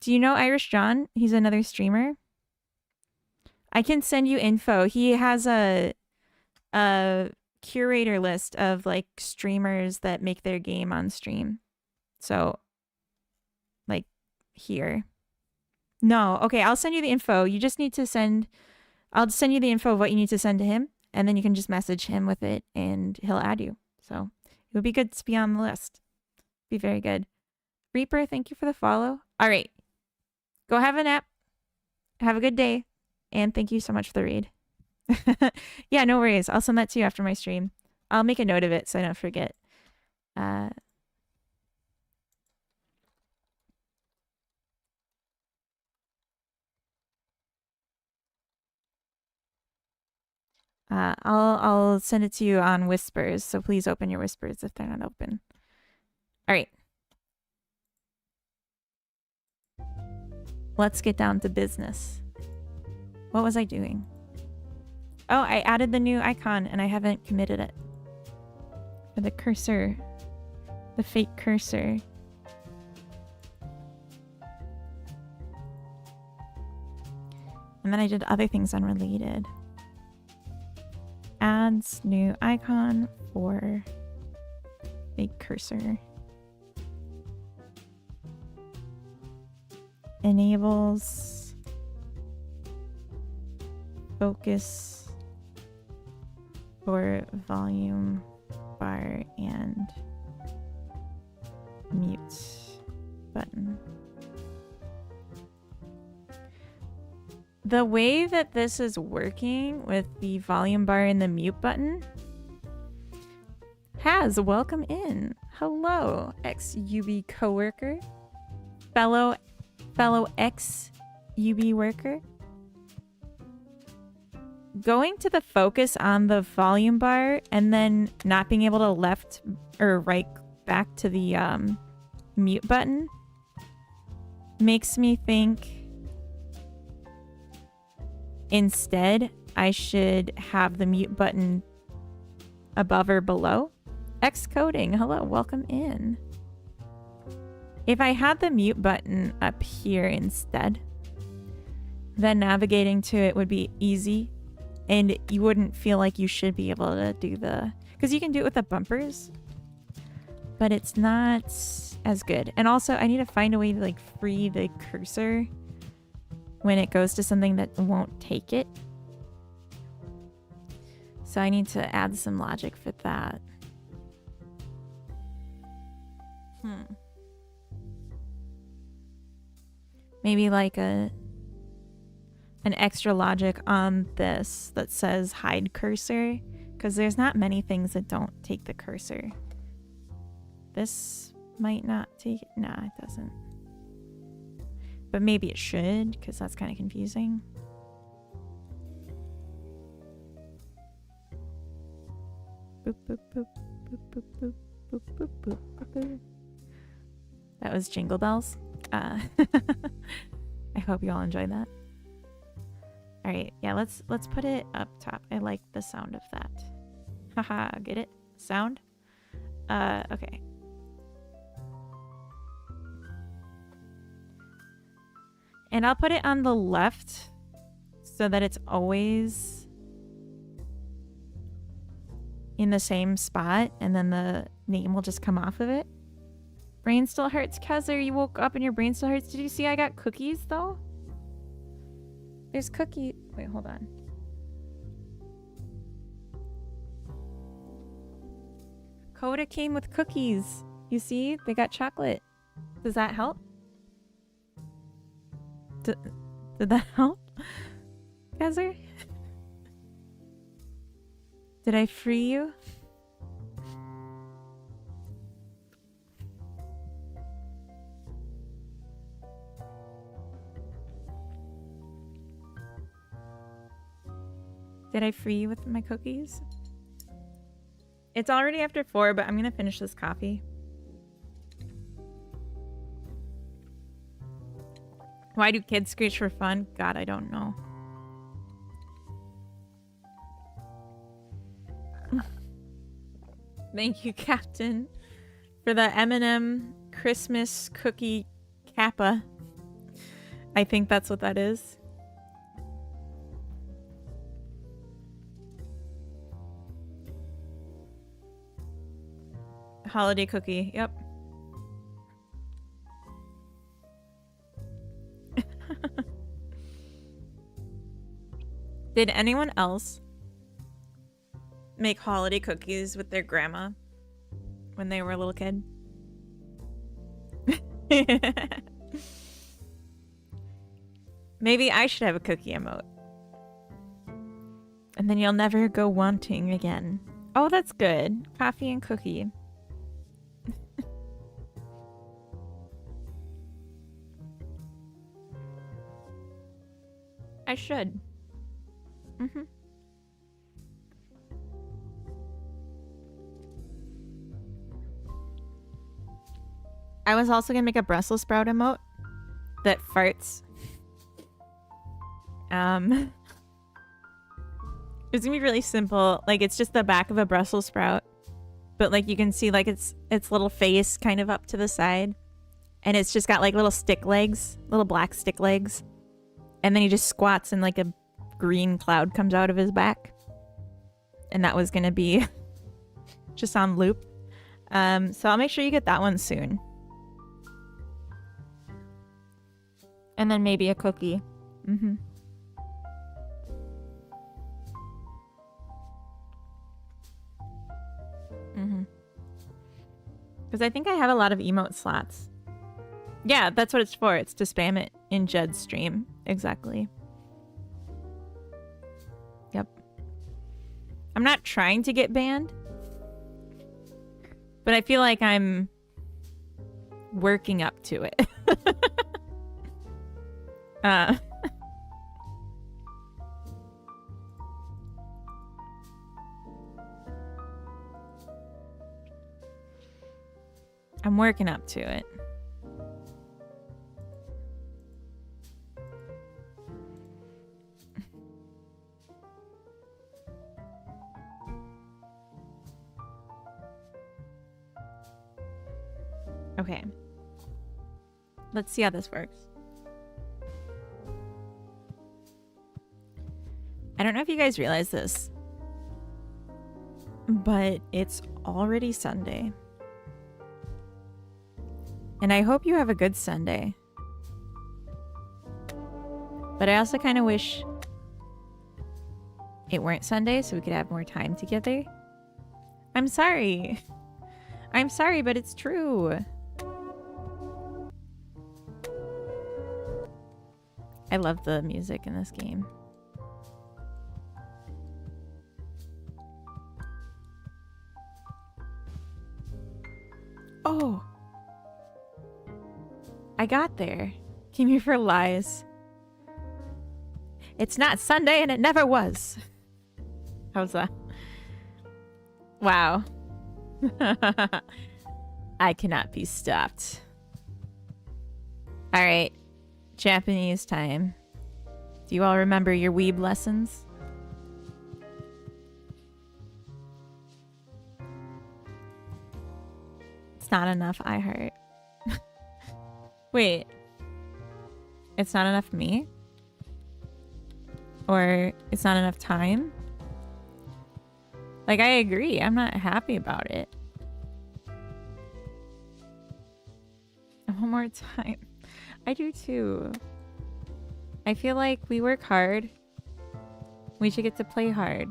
Do you know Irish John? He's another streamer. I can send you info. He has a curator list of like streamers that make their game on stream. So like here. No, okay, I'll send you the info. You just need to I'll send you the info of what you need to send to him, and then you can just message him with it and he'll add you. So it would be good to be on the list. Be very good. Reaper, thank you for the follow. All right. Go have a nap. Have a good day. And thank you so much for the read. Yeah, no worries. I'll send that to you after my stream. I'll make a note of it so I don't forget. I'll send it to you on Whispers, so please open your Whispers if they're not open. All right. Let's get down to business. What was I doing? Oh, I added the new icon and I haven't committed it. For the cursor. The fake cursor. And then I did other things unrelated. Adds new icon for fake cursor. enables focus for volume bar and mute button. The way that this is working with the volume bar and the mute button has welcome in. Hello, ex-UB coworker, fellow ex-UB worker. Going to the focus on the volume bar and then not being able to left or right back to the mute button makes me think instead I should have the mute button above or below. Xcoding, hello, welcome in. If I had the mute button up here instead, then navigating to it would be easy and you wouldn't feel like you should be able to do the... Because you can do it with the bumpers, but it's not as good. And also, I need to find a way to like free the cursor when it goes to something that won't take it. So I need to add some logic for that. Maybe like an extra logic on this that says hide cursor, because there's not many things that don't take the cursor. This might not take it. Nah, it doesn't. But maybe it should, because that's kind of confusing. Boop, boop, boop, boop, boop, boop, boop, boop, boop, boop, boop. That was Jingle Bells. I hope you all enjoyed that. All right, yeah, let's put it up top. I like the sound of that. Haha, get it? Sound? Okay. And I'll put it on the left so that it's always in the same spot, and then the name will just come off of it. Brain still hurts, Kaiser. You woke up and your brain still hurts. Did you see I got cookies, though? There's cookie... Wait, hold on. Coda came with cookies. You see? They got chocolate. Does that help? Did that help? Kaiser? Did I free you? Did I free you with my cookies? It's already after 4, but I'm gonna finish this coffee. Why do kids screech for fun? God, I don't know. Thank you, Captain, for the M&M Christmas cookie kappa. I think that's what that is. Holiday cookie, yep. Did anyone else make holiday cookies with their grandma when they were a little kid? Maybe I should have a cookie emote. And then you'll never go wanting again. Oh, that's good. Coffee and cookie. I should. I was also gonna make a Brussels sprout emote that farts. It's gonna be really simple. Like, it's just the back of a Brussels sprout, but like you can see like its little face kind of up to the side, and it's just got like little stick legs, little black stick legs, and then he just squats and like a green cloud comes out of his back, and that was gonna be just on loop. So I'll make sure you get that one soon. And then maybe a cookie. Mm-hmm. Mm-hmm. Because I think I have a lot of emote slots. Yeah, that's what it's for. It's to spam it in Jed's stream. Exactly. Yep. I'm not trying to get banned. But I feel like I'm working up to it. I'm working up to it. Okay. Let's see how this works. I don't know if you guys realize this, but it's already Sunday. And I hope you have a good Sunday. But I also kind of wish it weren't Sunday so we could have more time together. I'm sorry. I'm sorry, but it's true. I love the music in this game. Oh. I got there. Came here for lies. It's not Sunday and it never was. How's that? Wow. I cannot be stopped. All right. Japanese time. Do you all remember your weeb lessons? It's not enough, I heart. Wait. It's not enough me? Or it's not enough time? Like, I agree. I'm not happy about it. One more time. I do too. I feel like we work hard. We should get to play hard.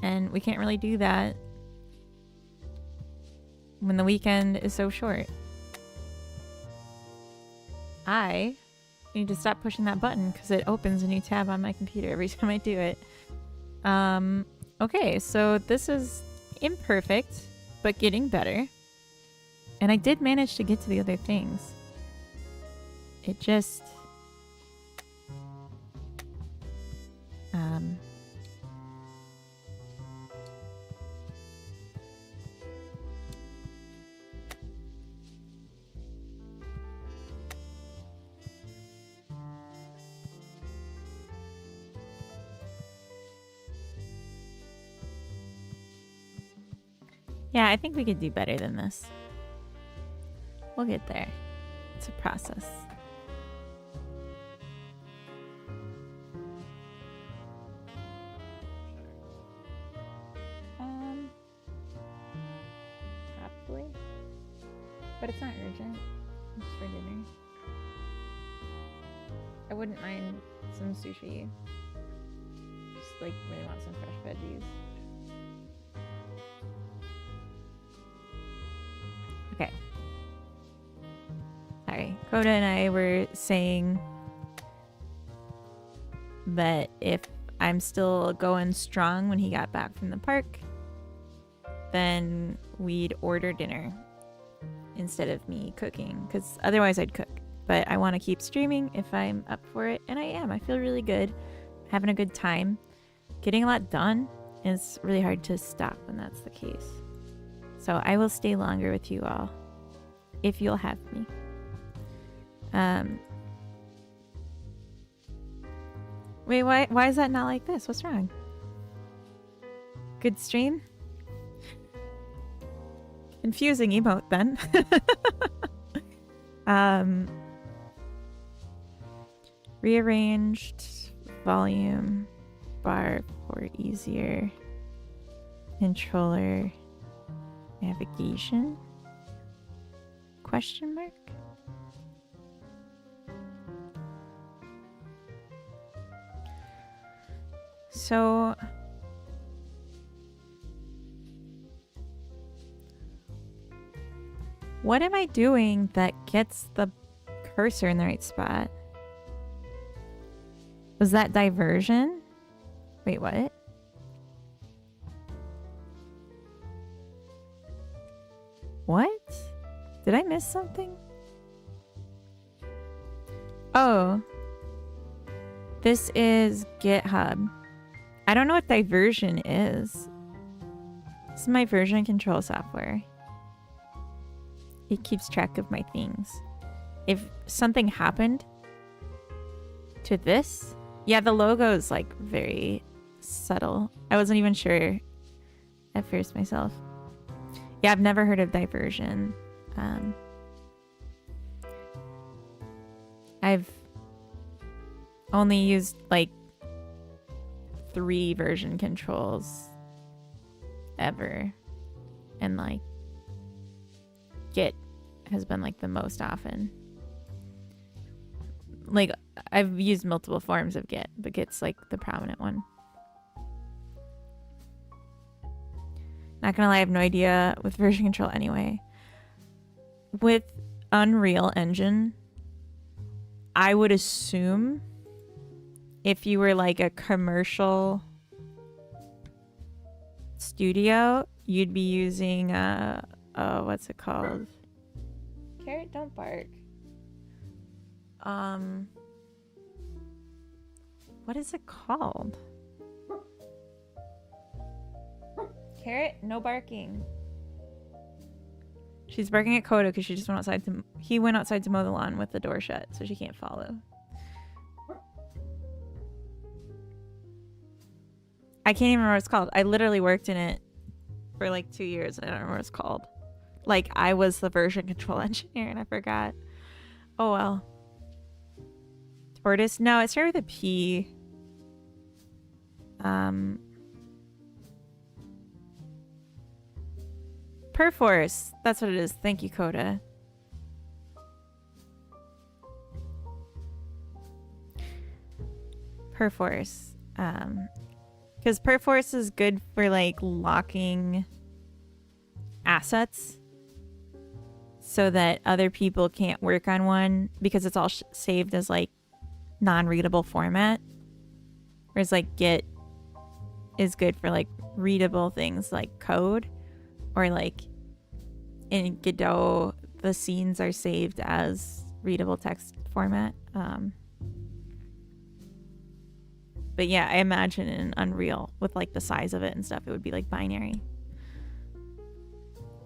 And we can't really do that when the weekend is so short. I need to stop pushing that button because it opens a new tab on my computer every time I do it. Okay, so this is imperfect, but getting better. And I did manage to get to the other things. It just... Yeah, I think we could do better than this. We'll get there. It's a process. Probably. But it's not urgent. It's for dinner. I wouldn't mind some sushi. Just like really want some fresh veggies. Okay. Sorry. Coda and I were saying that if I'm still going strong when he got back from the park, then we'd order dinner instead of me cooking, because otherwise I'd cook. But I want to keep streaming if I'm up for it, and I am. I feel really good. Having a good time. Getting a lot done. It's really hard to stop when that's the case. So I will stay longer with you all, if you'll have me. Wait, why is that not like this? What's wrong? Good stream? Confusing emote then. Rearranged volume bar for easier controller navigation? Question mark? So what am I doing that gets the cursor in the right spot? Was that diversion? Wait, what? What? Did I miss something? Oh. This is GitHub. I don't know what diversion is. This is my version control software. It keeps track of my things. If something happened to this, yeah, the logo is like very subtle. I wasn't even sure at first myself. Yeah, I've never heard of diversion. I've only used like 3 version controls ever, and like Git has been like the most often. Like I've used multiple forms of Git, but Git's like the prominent one. Not gonna lie, I have no idea with version control anyway. With Unreal Engine, I would assume if you were like a commercial studio, you'd be using what's it called? Carrot, don't bark. What is it called? Carrot, no barking. She's barking at Coda because she just went outside to. He went outside to mow the lawn with the door shut, so she can't follow. I can't even remember what it's called. I literally worked in it for like 2 years and I don't remember what it's called. Like I was the version control engineer and I forgot. Oh well. Tortoise? No, it started with a P. Perforce. That's what it is. Thank you, Coda. Perforce. Because Perforce is good for like locking assets so that other people can't work on one because it's all saved as like non-readable format. Whereas like Git is good for like readable things like code, or like in Godot the scenes are saved as readable text format. But yeah, I imagine in Unreal with like the size of it and stuff, it would be like binary.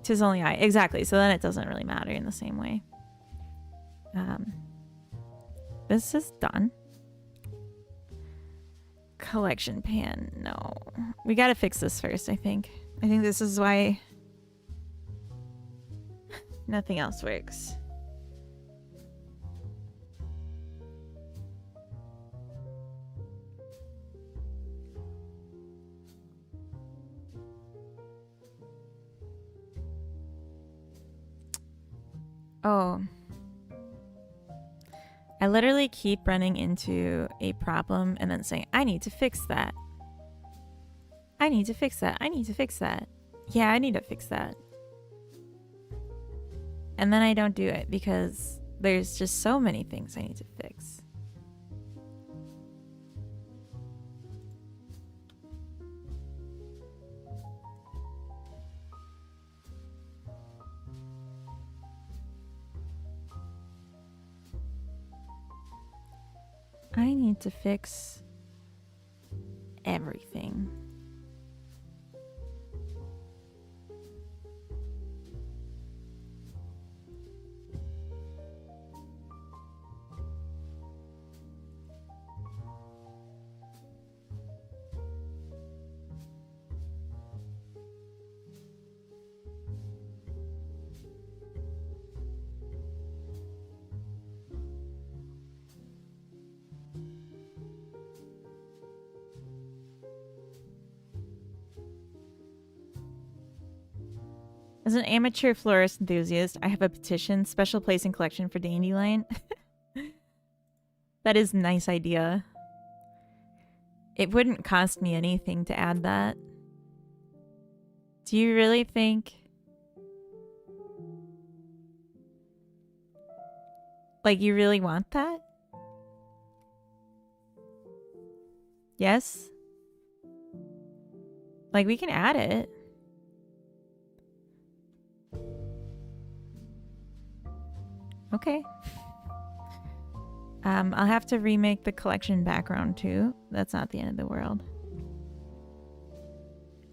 'Tis only I. Exactly. So then it doesn't really matter in the same way. This is done. Collection pan. No. We gotta fix this first, I think. I think this is why nothing else works. Oh. I literally keep running into a problem and then saying, I need to fix that. I need to fix that. I need to fix that. Yeah, I need to fix that. And then I don't do it because there's just so many things I need to fix. I need to fix everything. As an amateur florist enthusiast, I have a petition, special place in collection for dandelion. That is a nice idea. It wouldn't cost me anything to add that. Do you really think... Like, you really want that? Yes? Like, we can add it. Okay. I'll have to remake the collection background too. That's not the end of the world.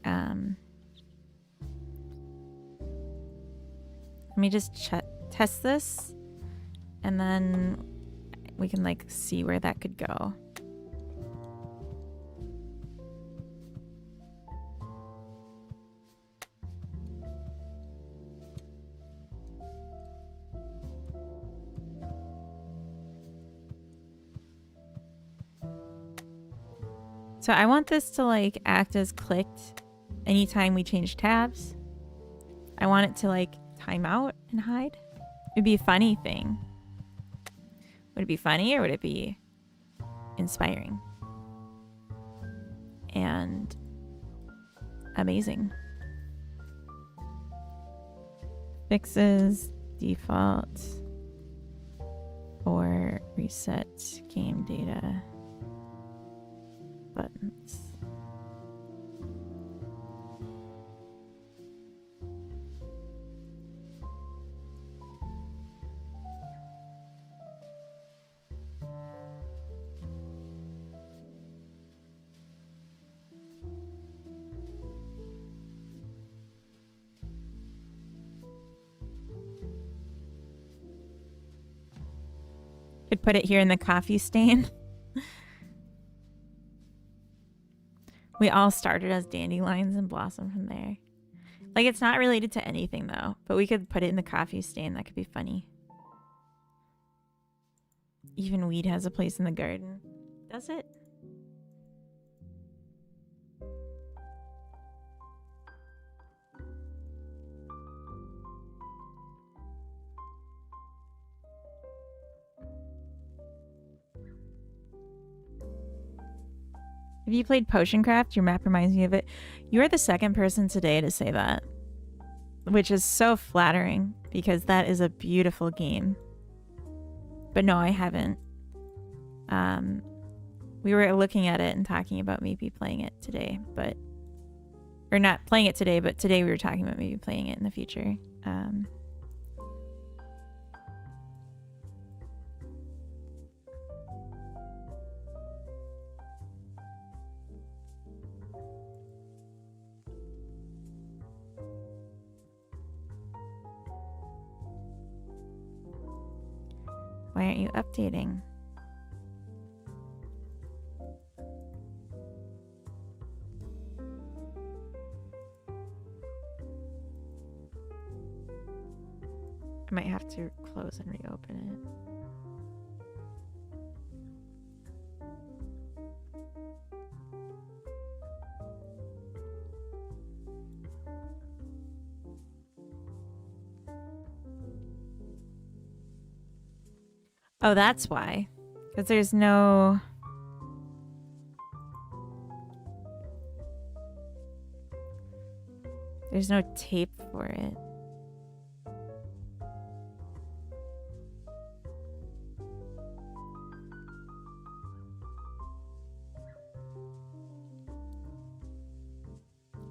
Let me just test this, and then we can like see where that could go. So I want this to like act as clicked anytime we change tabs. I want it to like time out and hide. It'd be a funny thing. Would it be funny or would it be inspiring? And amazing. Fixes, default, or reset game data. Buttons. Could put it here in the coffee stain. We all started as dandelions and blossomed from there. Like, it's not related to anything, though. But we could put it in the coffee stain. That could be funny. Even weed has a place in the garden. Does it? Have you played Potion Craft? Your map reminds me of it. You are the second person today to say that, which is so flattering because that is a beautiful game. But no, I haven't. We were looking at it and talking about maybe playing it today, but... Or not playing it today, but today we were talking about maybe playing it in the future. Why aren't you updating? I might have to close and reopen it. Oh, that's why. Because there's no... There's no tape for it.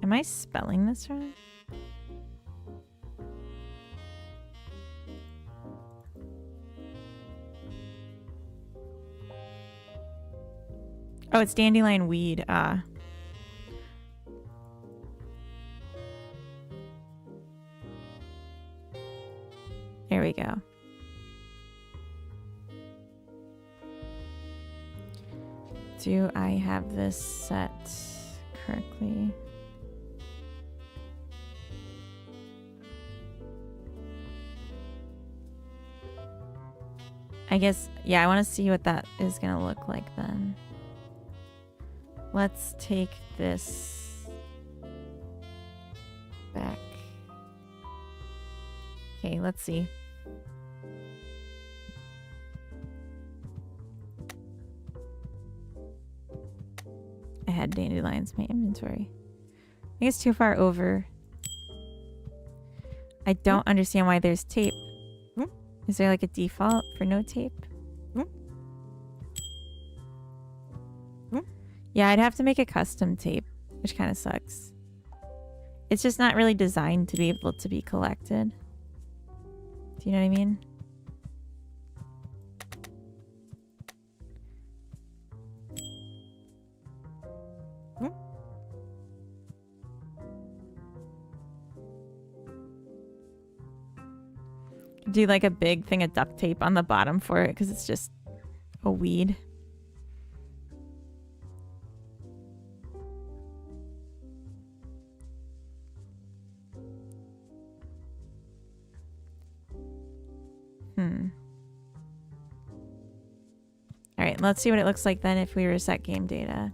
Am I spelling this wrong? Oh, it's dandelion weed. Ah. There we go. Do I have this set correctly? I guess, yeah, I want to see what that is going to look like then. Let's take this back. Okay, let's see. had dandelions in my inventory. I think it's too far over. I don't understand why there's tape. Is there like a default for no tape? Yeah, I'd have to make a custom tape, which kind of sucks. It's just not really designed to be able to be collected. Do you know what I mean? Do like a big thing of duct tape on the bottom for it because it's just a weed. All right, let's see what it looks like then if we reset game data.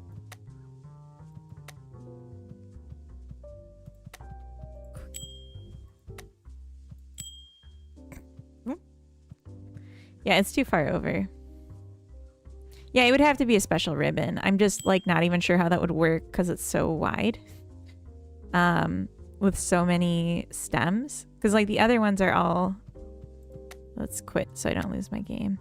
Yeah, it's too far over. Yeah, it would have to be a special ribbon. I'm just like not even sure how that would work because it's so wide. With so many stems. Because like the other ones are all... Let's quit so I don't lose my game.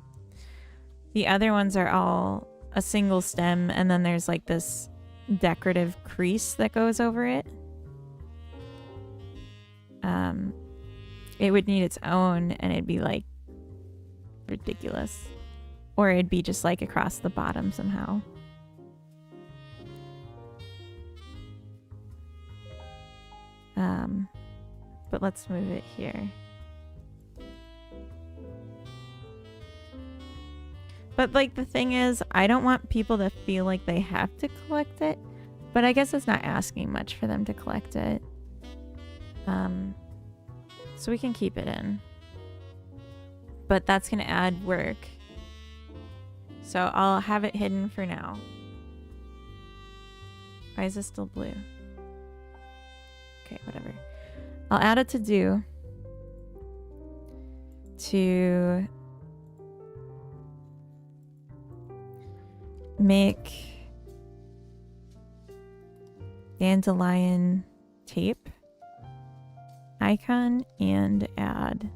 The other ones are all a single stem and then there's like this decorative crease that goes over it. It would need its own and it'd be like ridiculous. Or it'd be just like across the bottom somehow. But let's move it here. But like the thing is, I don't want people to feel like they have to collect it. But I guess it's not asking much for them to collect it. So we can keep it in. But that's going to add work. So I'll have it hidden for now. Why is this still blue? Okay, whatever. I'll add a to-do to make dandelion tape icon and add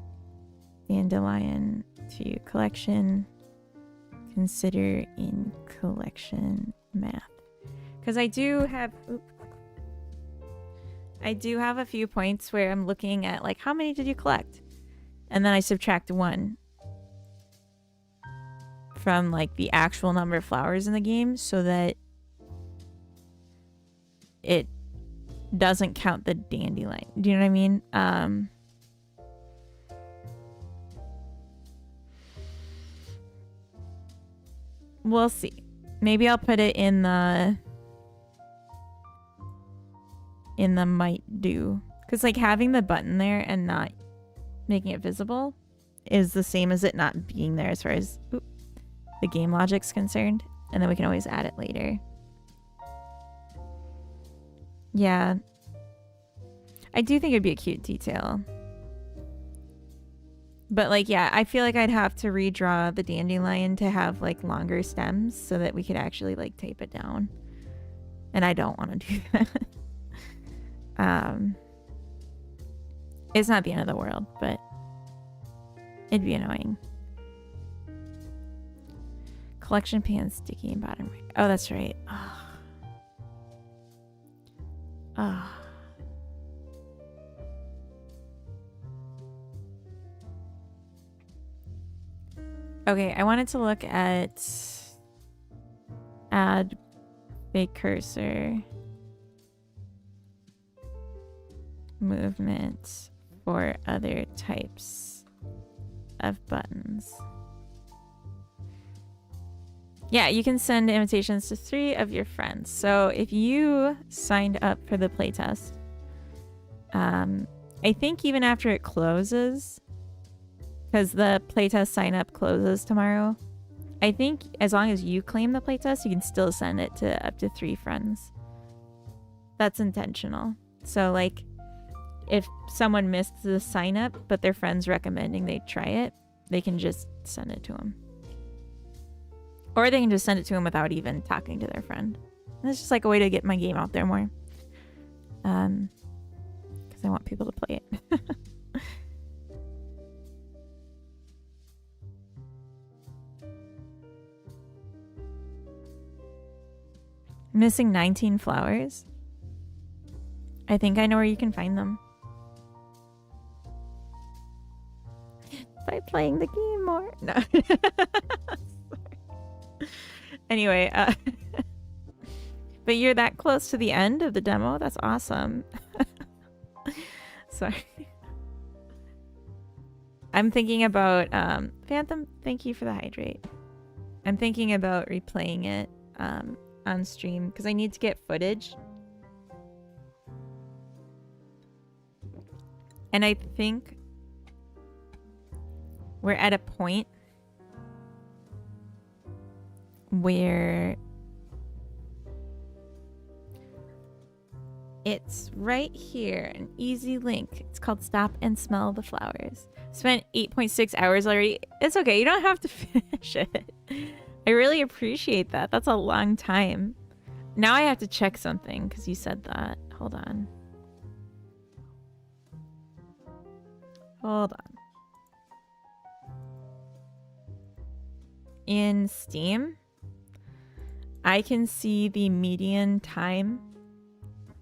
dandelion to collection. Consider in collection math. Because I do have a few points where I'm looking at like how many did you collect? And then I subtract 1 from like the actual number of flowers in the game so that it doesn't count the dandelion. Do you know what I mean? We'll see. Maybe I'll put it in the might do. Because like having the button there and not making it visible is the same as it not being there as far as the game logic's concerned. And then we can always add it later. Yeah. I do think it'd be a cute detail. But like, yeah, I feel like I'd have to redraw the dandelion to have like longer stems so that we could actually like tape it down. And I don't want to do that. It's not the end of the world, but it'd be annoying. Collection pan sticky in bottom right. Oh, that's right. Oh. Okay, I wanted to look at add fake cursor movement for other types of buttons. Yeah, you can send invitations to 3 of your friends. So if you signed up for the playtest, I think even after it closes, because the playtest sign up closes tomorrow, I think as long as you claim the playtest, you can still send it to up to 3 friends. That's intentional. So like if someone missed the sign up, but their friend's recommending they try it, they can just send it to them. Or they can just send it to them without even talking to their friend. And it's just like a way to get my game out there more. Because I want people to play it. Missing 19 flowers. I think I know where you can find them. By playing the game more. No. Anyway, but you're that close to the end of the demo? That's awesome. Sorry. I'm thinking about Phantom, thank you for the hydrate. I'm thinking about replaying it on stream because I need to get footage. And I think we're at a point where it's right here, an easy link. It's called Stop and Smell the Flowers. Spent 8.6 hours already. It's okay, you don't have to finish it. I really appreciate that. That's a long time. Now I have to check something because you said that. Hold on. Hold on. In Steam, I can see the median time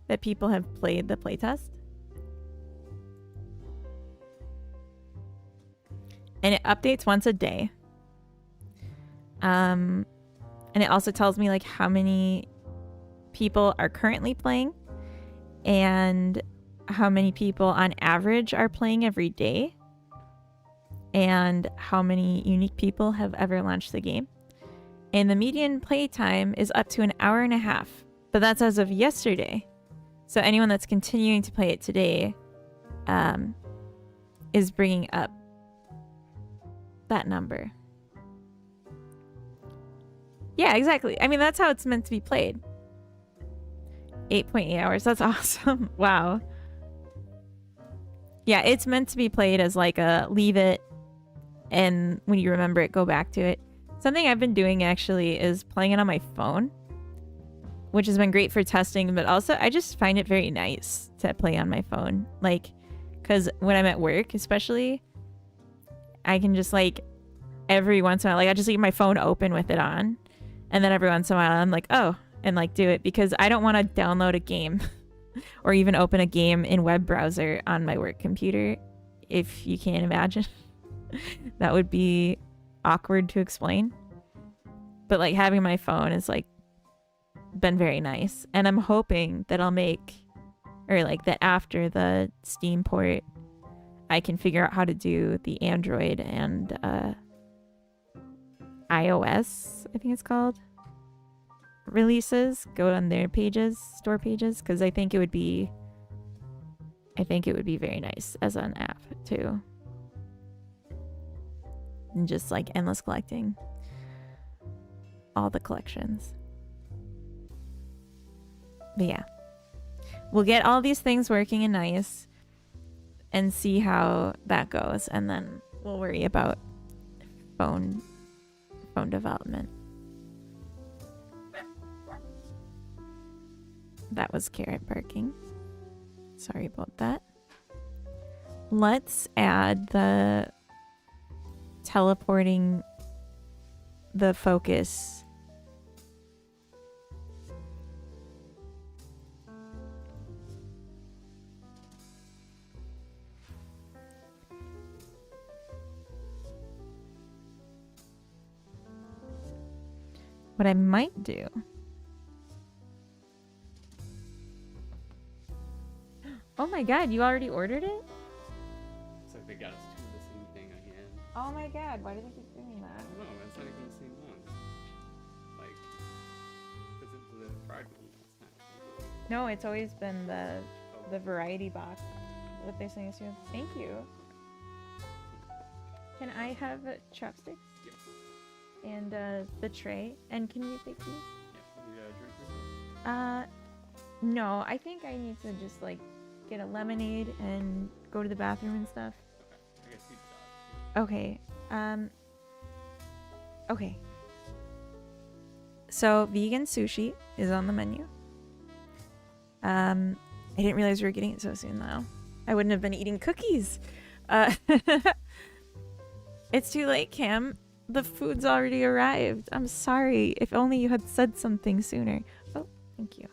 that people have played the playtest. And it updates once a day. And it also tells me like how many people are currently playing and how many people on average are playing every day and how many unique people have ever launched the game. And the median play time is up to an hour and a half, but that's as of yesterday. So anyone that's continuing to play it today is bringing up that number. Yeah, exactly. I mean, that's how it's meant to be played. 8.8 hours. That's awesome. Wow. Yeah, it's meant to be played as like a leave it, and when you remember it, go back to it. Something I've been doing actually is playing it on my phone, which has been great for testing, but also I just find it very nice to play on my phone. Like, because when I'm at work, especially, I can just like every once in a while, like I just leave my phone open with it on. And then every once in a while, I'm like, oh, and like do it because I don't want to download a game or even open a game in web browser on my work computer. If you can't imagine, that would be awkward to explain. But like having my phone is like been very nice. And I'm hoping that I'll make, or like that after the Steam port, I can figure out how to do the Android and iOS, I think it's called, releases, go on their pages, store pages, because I think it would be very nice as an app too. And just like endless collecting all the collections. But yeah, we'll get all these things working and nice and see how that goes, and then we'll worry about phone development. That was Carrot barking. Sorry about that. Let's add the teleporting the focus. What I might do. Oh my god, you already ordered it? It's like they got us to the same thing again. Oh my god, why do they keep doing that? I don't know, it's not even the same one. Like, because it was a fried one last time. No, it's always been the variety box that they're saying is here. Thank you. Can I have chopsticks? Yep. And the tray. And can you take these? Yeah, you got a drink or something? No, I think I need to just like get a lemonade and go to the bathroom and stuff. Okay, I guess pizza. Okay. Okay. So vegan sushi is on the menu. I didn't realize we were getting it so soon, though. I wouldn't have been eating cookies. It's too late, Cam. The food's already arrived. I'm sorry. If only you had said something sooner. Oh, thank you.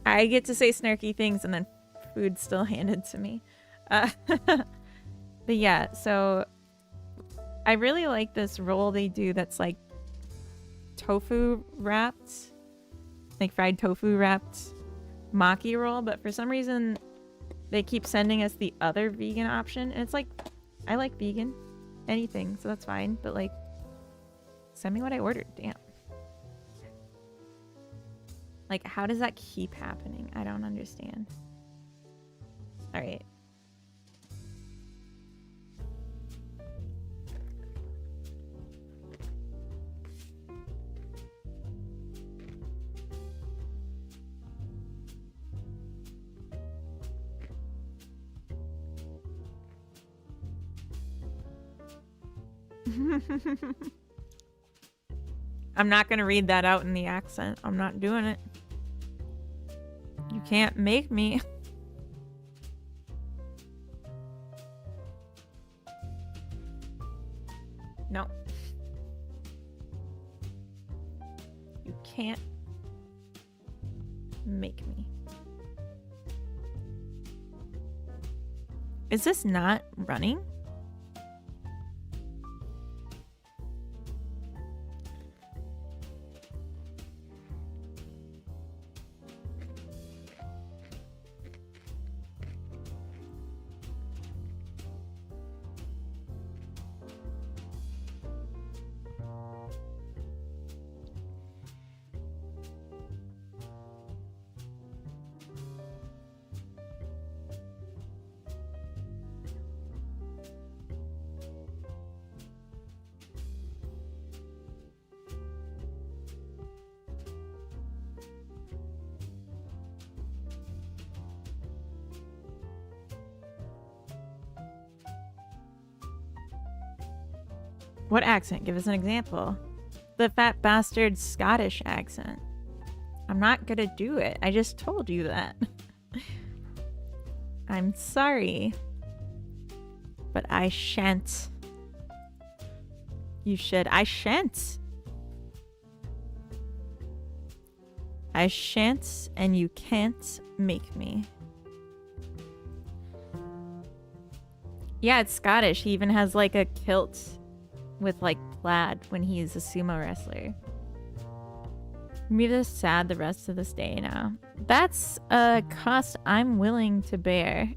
I get to say snarky things and then food's still handed to me. But yeah, so I really like this roll they do that's like tofu wrapped, like fried tofu wrapped maki roll, but for some reason they keep sending us the other vegan option, and it's like, I like vegan anything, so that's fine, but like, send me what I ordered. Damn. Like, how does that keep happening? I don't understand. All right. I'm not gonna read that out in the accent. I'm not doing it. You can't make me. No. You can't make me. Is this not running? What accent? Give us an example. The fat bastard Scottish accent. I'm not gonna do it. I just told you that. I'm sorry. But I shan't. You should. I shan't. I shan't, and you can't make me. Yeah, it's Scottish. He even has like a kilt with like plaid when he's a sumo wrestler. Me just sad the rest of this day now. That's a cost I'm willing to bear.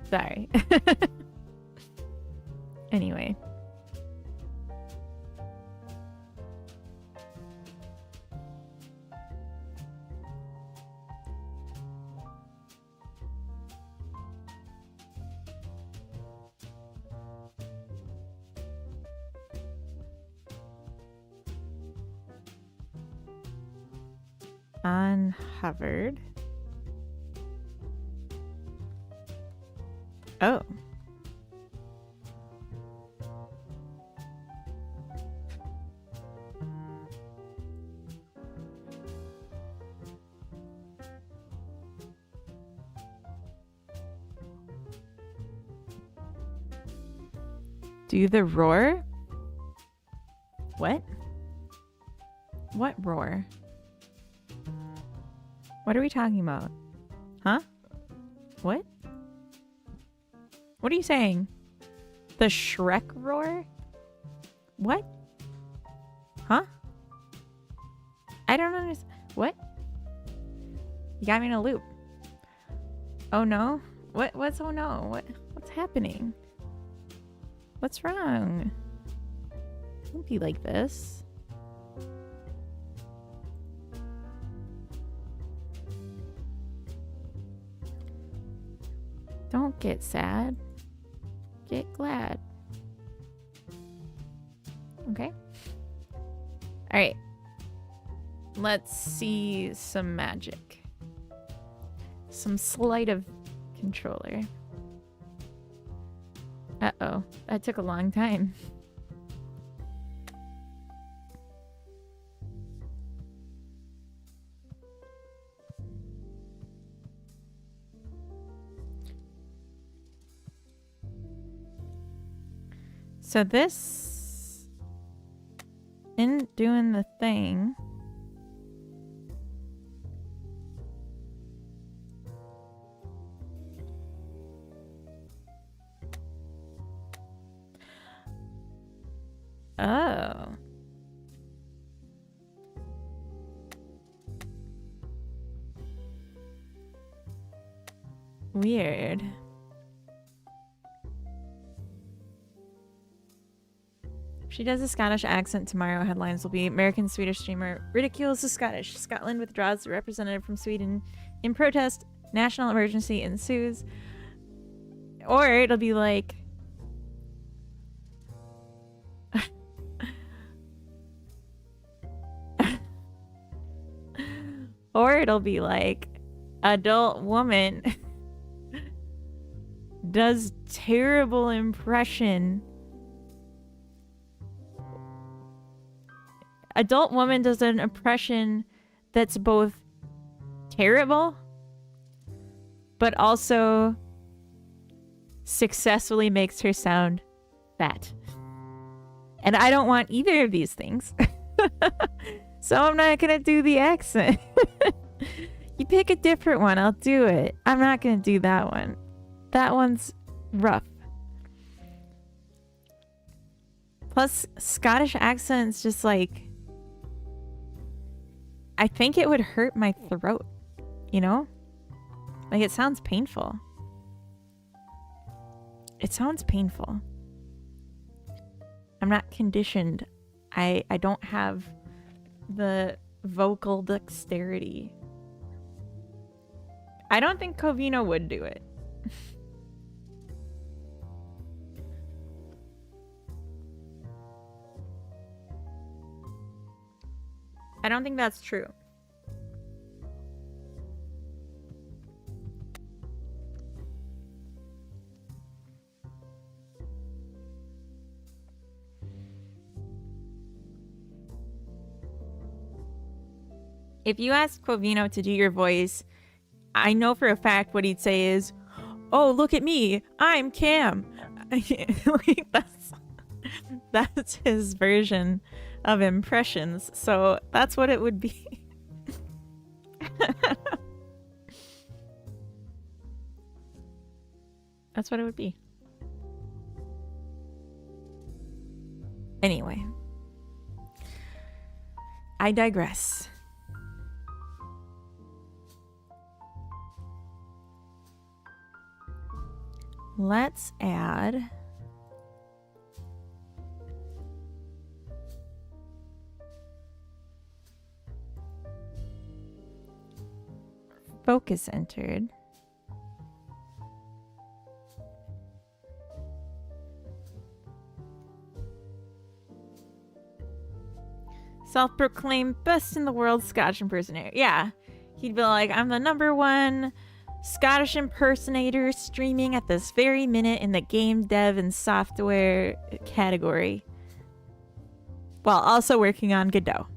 Sorry. Anyway. Unhovered. Oh. Do the roar? What? What roar? What are we talking about? Huh? What? What are you saying? The Shrek roar? What? Huh? I don't understand. What? You got me in a loop. Oh no? What's oh no? What's happening? What's wrong? Don't be like this. Don't get sad. Get glad. Okay. All right. Let's see some magic. Some sleight of controller. Uh-oh. That took a long time. So this isn't doing the thing. Oh. Weird. If she does a Scottish accent tomorrow, headlines will be American Swedish streamer ridicules the Scottish. Scotland withdraws the representative from Sweden in protest. National emergency ensues. Or it'll be like... Or it'll be like, adult woman does terrible impression. Adult woman does an impression that's both terrible, but also successfully makes her sound fat. And I don't want either of these things. So I'm not gonna do the accent. You pick a different one, I'll do it. I'm not gonna do that one. That one's rough. Plus, Scottish accent's just like... I think it would hurt my throat, you know? Like, it sounds painful. It sounds painful. I'm not conditioned. I don't have the vocal dexterity. I don't think Covino would do it. I don't think that's true. If you ask Covino to do your voice, I know for a fact what he'd say is, "Oh, look at me, I'm Cam." Like, that's his version of impressions, so that's what it would be. That's what it would be. Anyway, I digress. Let's add focus entered. Self-proclaimed best in the world Scottish impersonator. Yeah, he'd be like, I'm the #1 Scottish impersonator streaming at this very minute in the game dev and software category, while also working on Godot.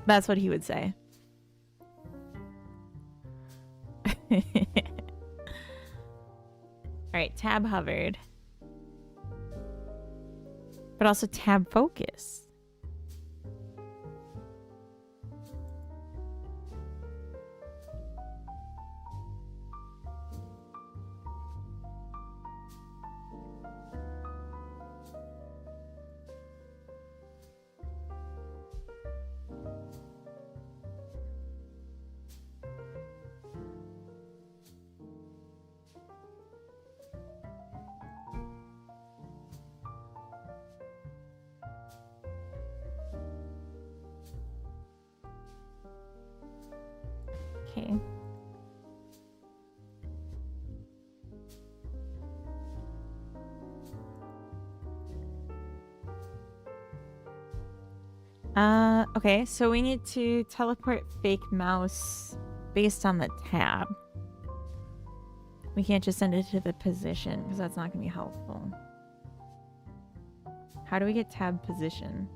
That's what he would say. Alright, tab hovered. But also tab focus. Okay. Okay, so we need to teleport fake mouse based on the tab. We can't just send it to the position because that's not going to be helpful. How do we get tab position?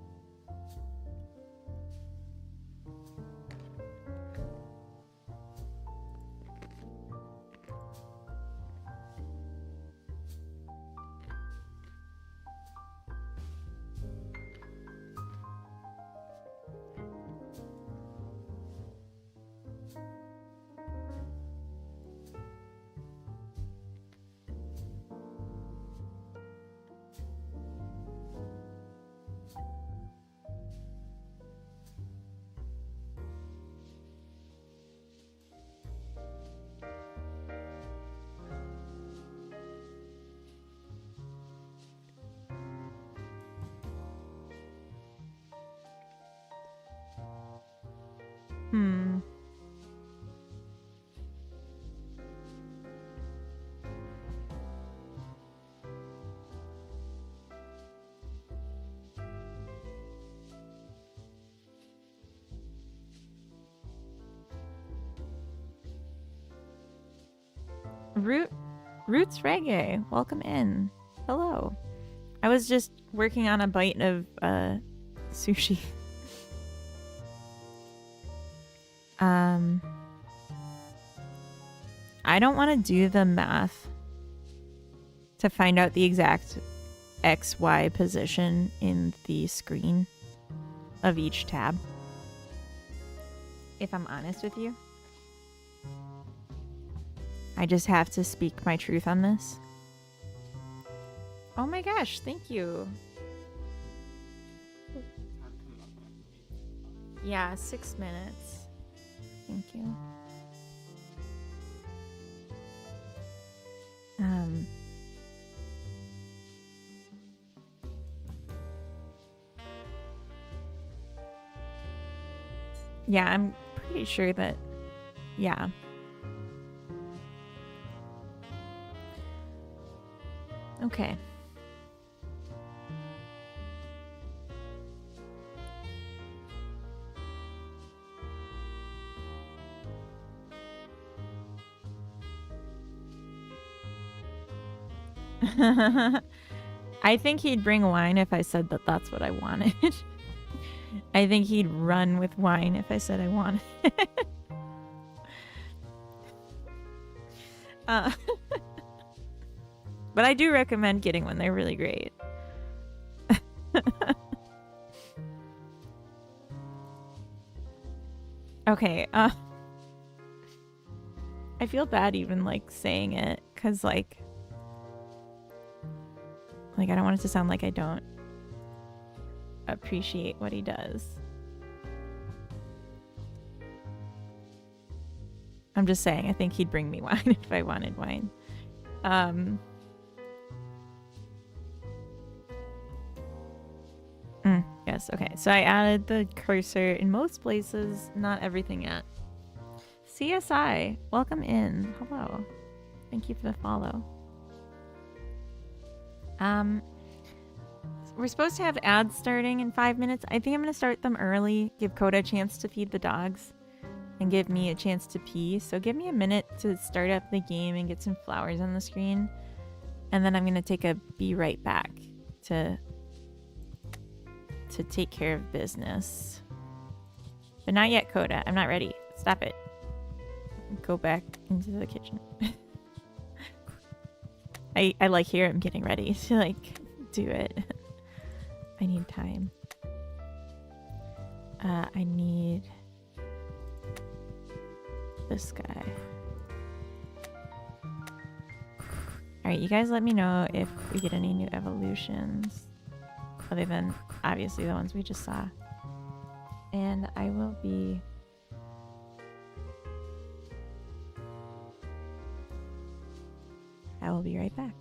Hmm. Roots Reggae, welcome in. Hello. I was just working on a bite of sushi. I don't want to do the math to find out the exact XY position in the screen of each tab. If I'm honest with you. I just have to speak my truth on this. Oh my gosh, thank you. Yeah, 6 minutes. Thank you. Yeah, I'm pretty sure that, yeah. Okay. I think he'd bring wine if I said that that's what I wanted. I think he'd run with wine if I said I wanted it. But I do recommend getting one. They're really great. Okay. I feel bad even like saying it because like I don't want it to sound like I don't appreciate what he does. I'm just saying, I think he'd bring me wine if I wanted wine. Yes, okay. So I added the cursor in most places, not everything yet. CSI, welcome in. Hello. Thank you for the follow. We're supposed to have ads starting in 5 minutes. I think I'm going to start them early, give Coda a chance to feed the dogs, and give me a chance to pee. So give me a minute to start up the game and get some flowers on the screen. And then I'm going to take a be right back to take care of business. But not yet, Coda. I'm not ready. Stop it. Go back into the kitchen. I like hear him getting ready to like do it. I need time. I need this guy. Alright, you guys let me know if we get any new evolutions. Other than, obviously, the ones we just saw. And I will be... right back.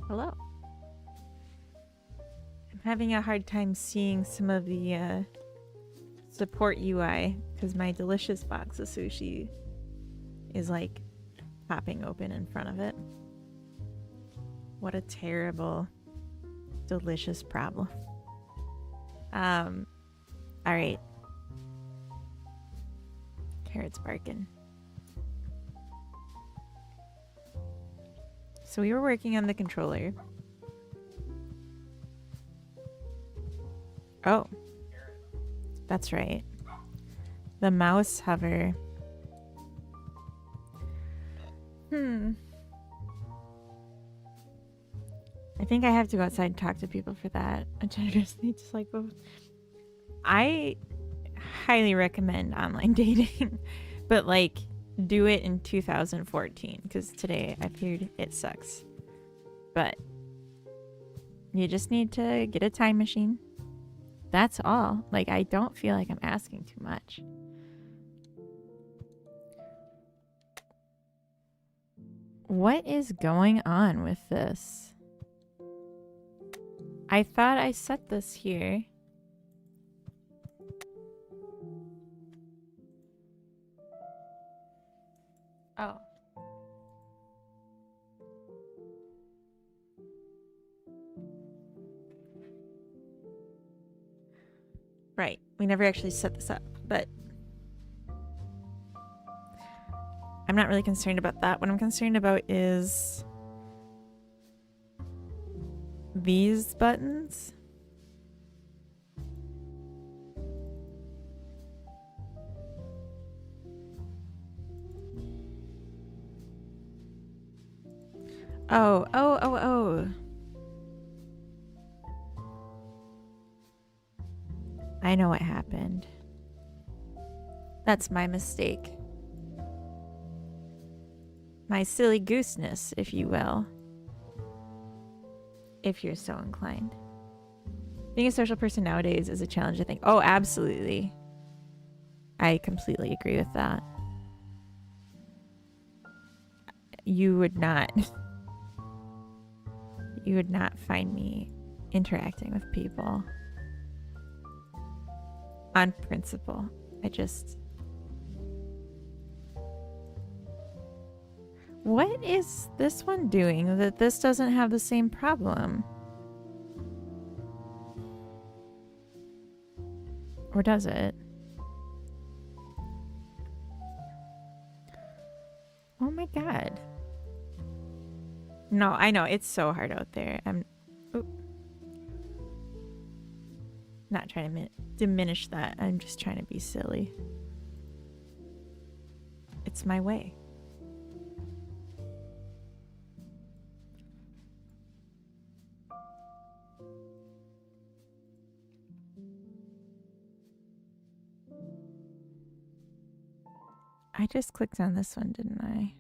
Hello. I'm having a hard time seeing some of the support UI because my delicious box of sushi is like popping open in front of it. What a terrible, delicious problem. All right. Carrot's barking. So we were working on the controller. Oh, that's right. The mouse hover. I think I have to go outside and talk to people for that. I just need to like both. I highly recommend online dating, but like do it in 2014 because today I've heard it sucks. But you just need to get a time machine. That's all. Like, I don't feel like I'm asking too much. What is going on with this? I thought I set this here. Oh. Right. We never actually set this up, but I'm not really concerned about that. What I'm concerned about is these buttons. Oh. I know what happened. That's my mistake. My silly gooseness, if you will. If you're so inclined. Being a social person nowadays is a challenge, I think. Oh, absolutely. I completely agree with that. You would not find me interacting with people on principle. What is this one doing that this doesn't have the same problem? Or does it? Oh my god. No, I know. It's so hard out there. I'm not trying to diminish that. I'm just trying to be silly. It's my way. I just clicked on this one, didn't I?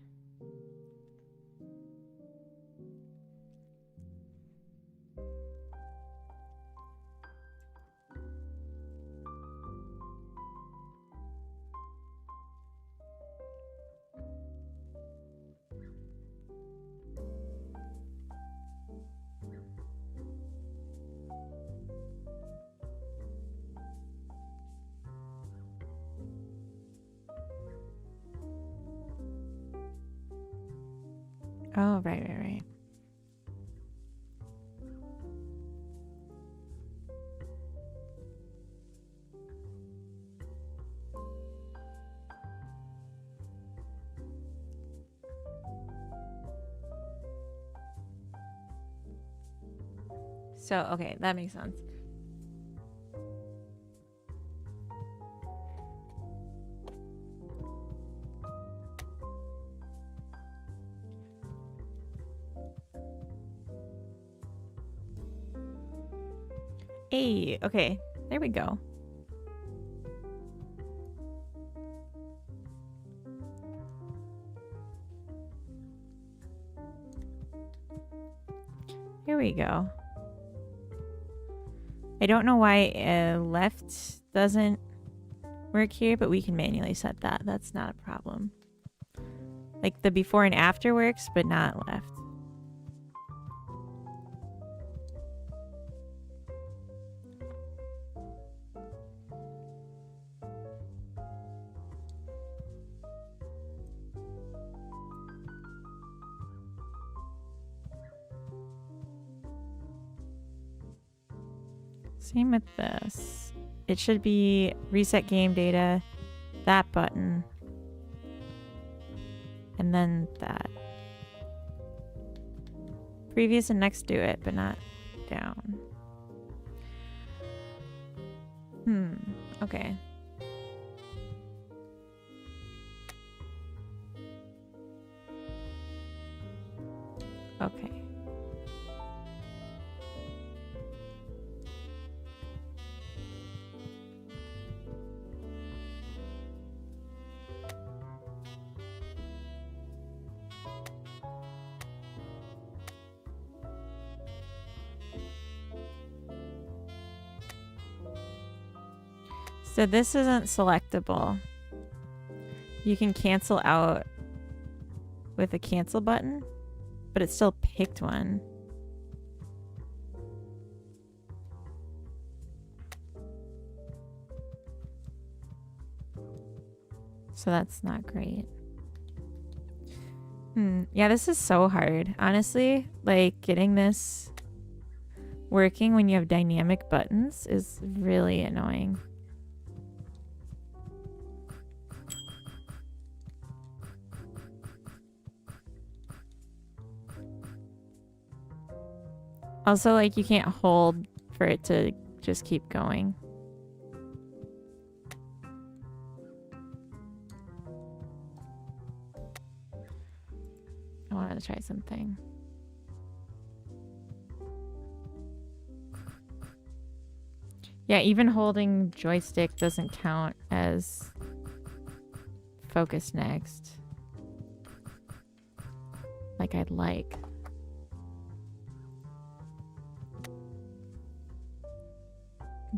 Oh, right. So, okay, that makes sense. Hey, okay, there we go. Here we go. I don't know why left doesn't work here, but we can manually set that. That's not a problem. Like the before and after works, but not left. Same with this. It should be reset game data, that button, and then that. Previous and next do it, but not down. Okay. Okay. So this isn't selectable. You can cancel out with a cancel button, but it still picked one. So that's not great. Yeah, this is so hard. Honestly, like getting this working when you have dynamic buttons is really annoying. Also, like, you can't hold for it to just keep going. I wanted to try something. Yeah, even holding joystick doesn't count as focus next. Like I'd like.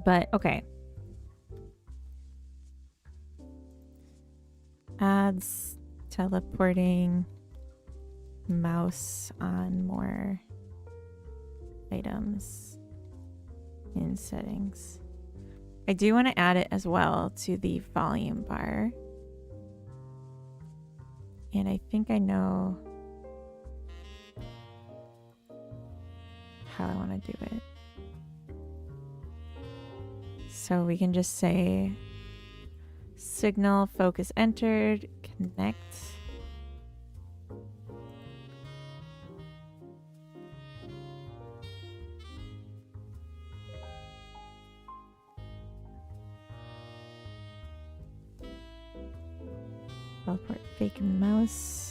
But, okay. Adds teleporting mouse on more items in settings. I do want to add it as well to the volume bar. And I think I know how I want to do it. So we can just say signal focus entered, connect. Teleport fake mouse.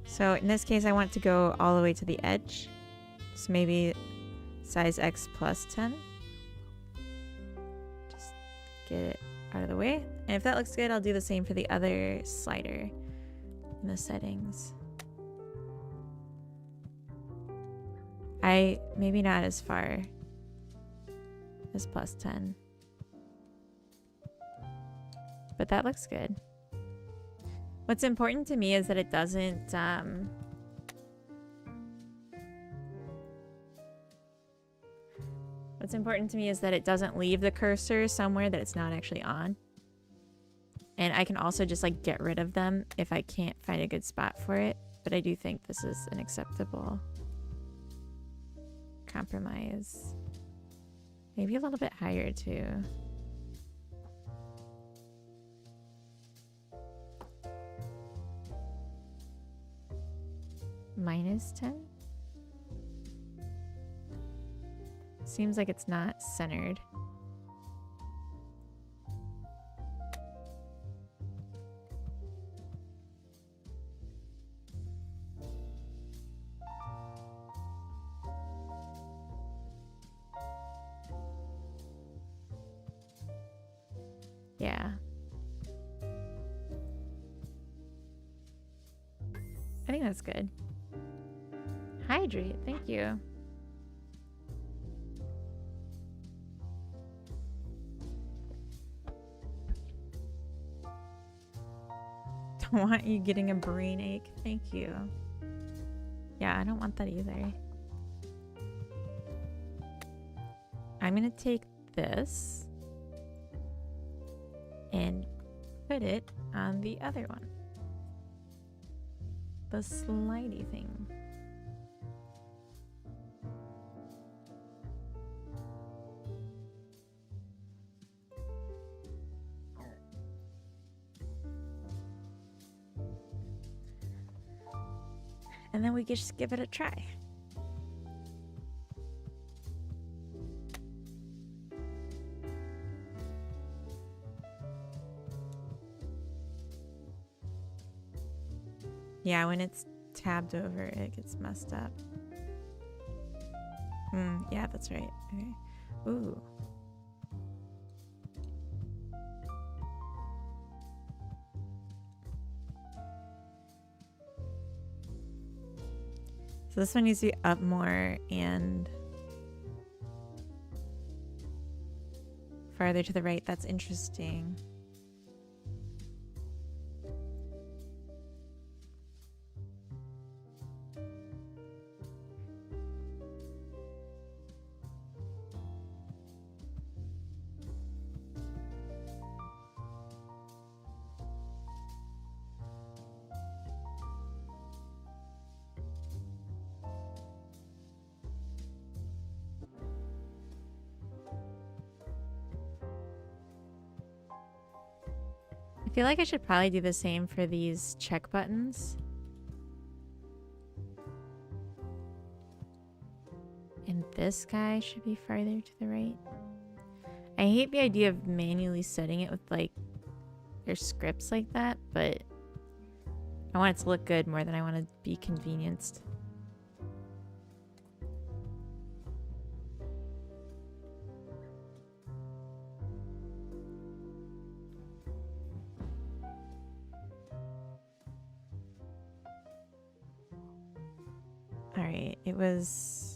So in this case, I want to go all the way to the edge. So maybe size X plus 10. Just get it out of the way. And if that looks good, I'll do the same for the other slider in the settings. Maybe not as far as plus 10. But that looks good. What's important to me is that it doesn't what's important to me is that it doesn't leave the cursor somewhere that it's not actually on. And I can also just like get rid of them if I can't find a good spot for it. But I do think this is an acceptable compromise. Maybe a little bit higher too. Minus 10? Seems like it's not centered. Yeah. I think that's good. Hydrate, thank you. Don't want you getting a brain ache, thank you. Yeah, I don't want that either. I'm gonna take this and put it on the other one. The slidey thing. And then we can just give it a try. Yeah, when it's tabbed over, it gets messed up. Yeah, that's right. Okay. Ooh. So this one needs to be up more and farther to the right. That's interesting. I feel like I should probably do the same for these check buttons. And this guy should be farther to the right. I hate the idea of manually setting it with like your scripts like that, but I want it to look good more than I want to be convenienced. All right, it was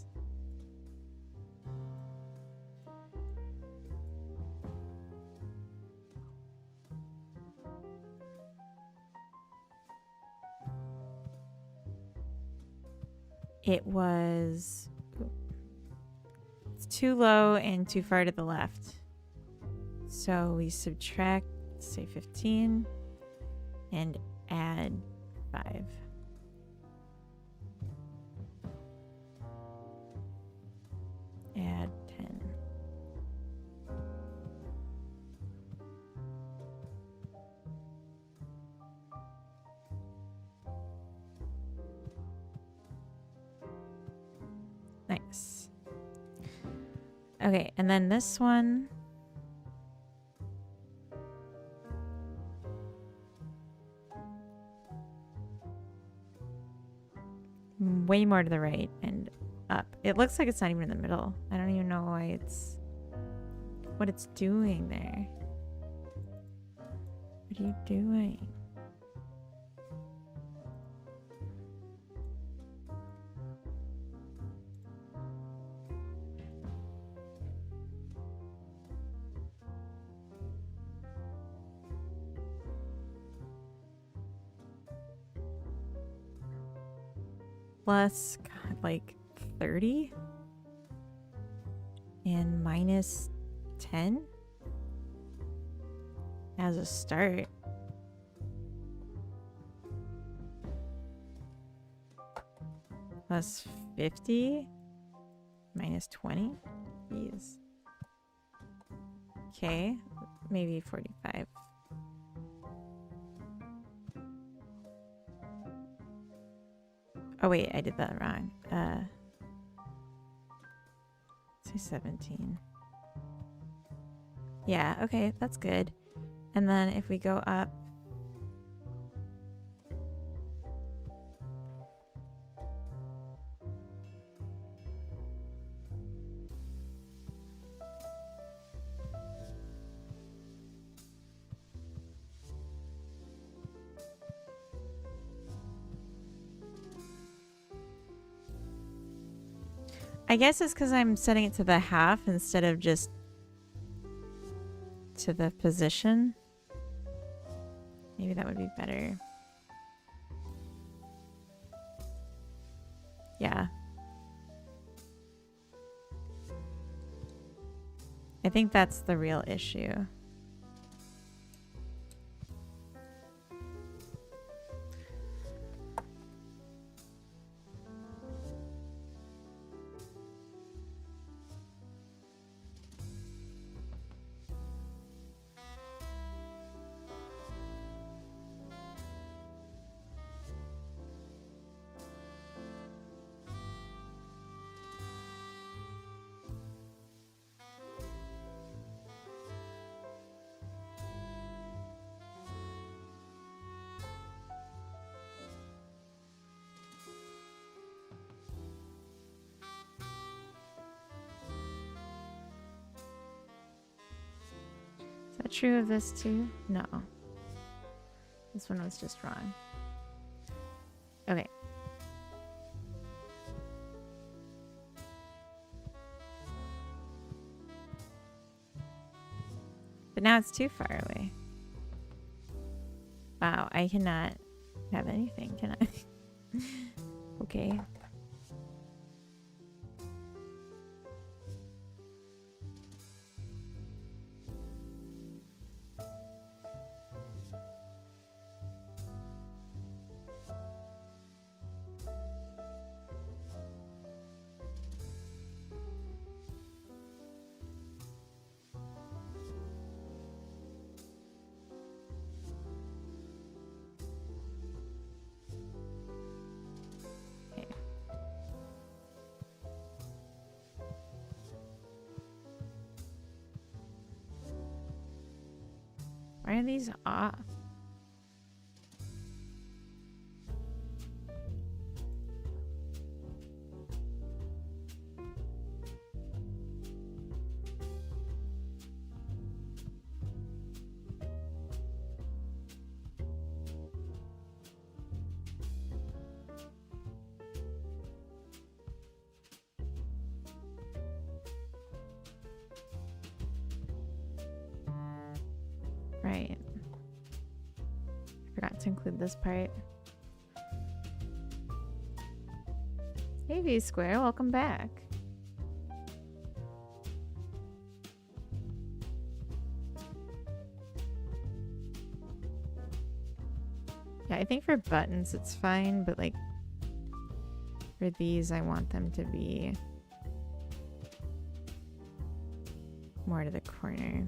it's too low and too far to the left. So we subtract, say 15 and add 5. Add 10. Nice. Okay, and then this one. Way more to the right and up. It looks like it's not even in the middle. I don't even know why what it's doing there. What are you doing? Plus, God, like 30 and minus 10 as a start. Plus 50 minus 20. Jeez. Okay, maybe 45. Oh wait, I did that wrong. Say 17. Yeah, okay, that's good. And then if we go up, I guess it's because I'm setting it to the half instead of just to the position. Maybe that would be better. Yeah. I think that's the real issue. that true of this too? No. This one was just wrong. Okay. But now it's too far away. Wow, I cannot have anything, can I? Okay. Why are these off? Right. Forgot to include this part. Hey V Square, welcome back. Yeah, I think for buttons it's fine, but like for these I want them to be more to the corner.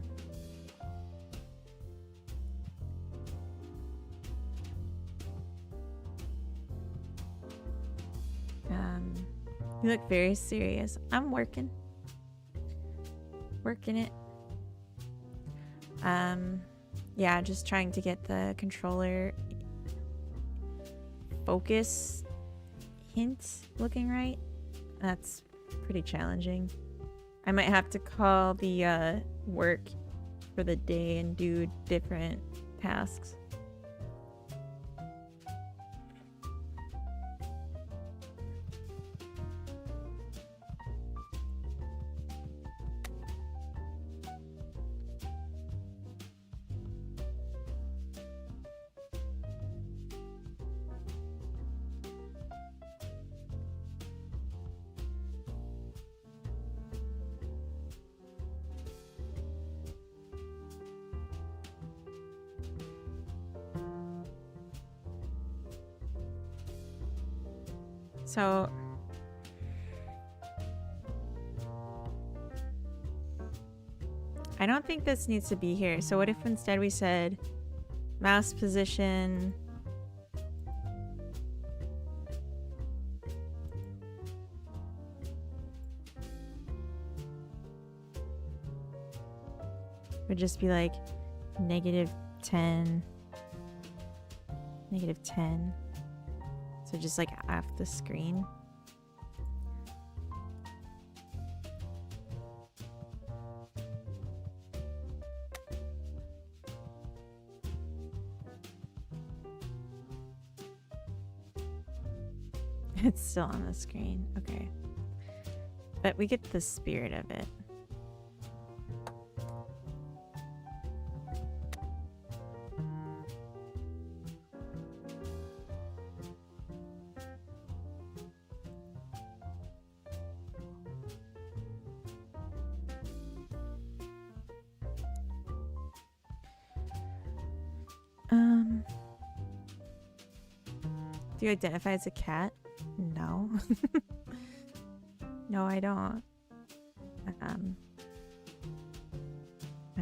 You look very serious. I'm working it. Yeah, just trying to get the controller focus hint looking right. That's pretty challenging. I might have to call the work for the day and do different tasks. So I don't think this needs to be here. So what if instead we said mouse position would just be like -10, -10. So just like off the screen. It's still on the screen. Okay. But we get the spirit of it. Do you identify as a cat? No. No, I don't. I'm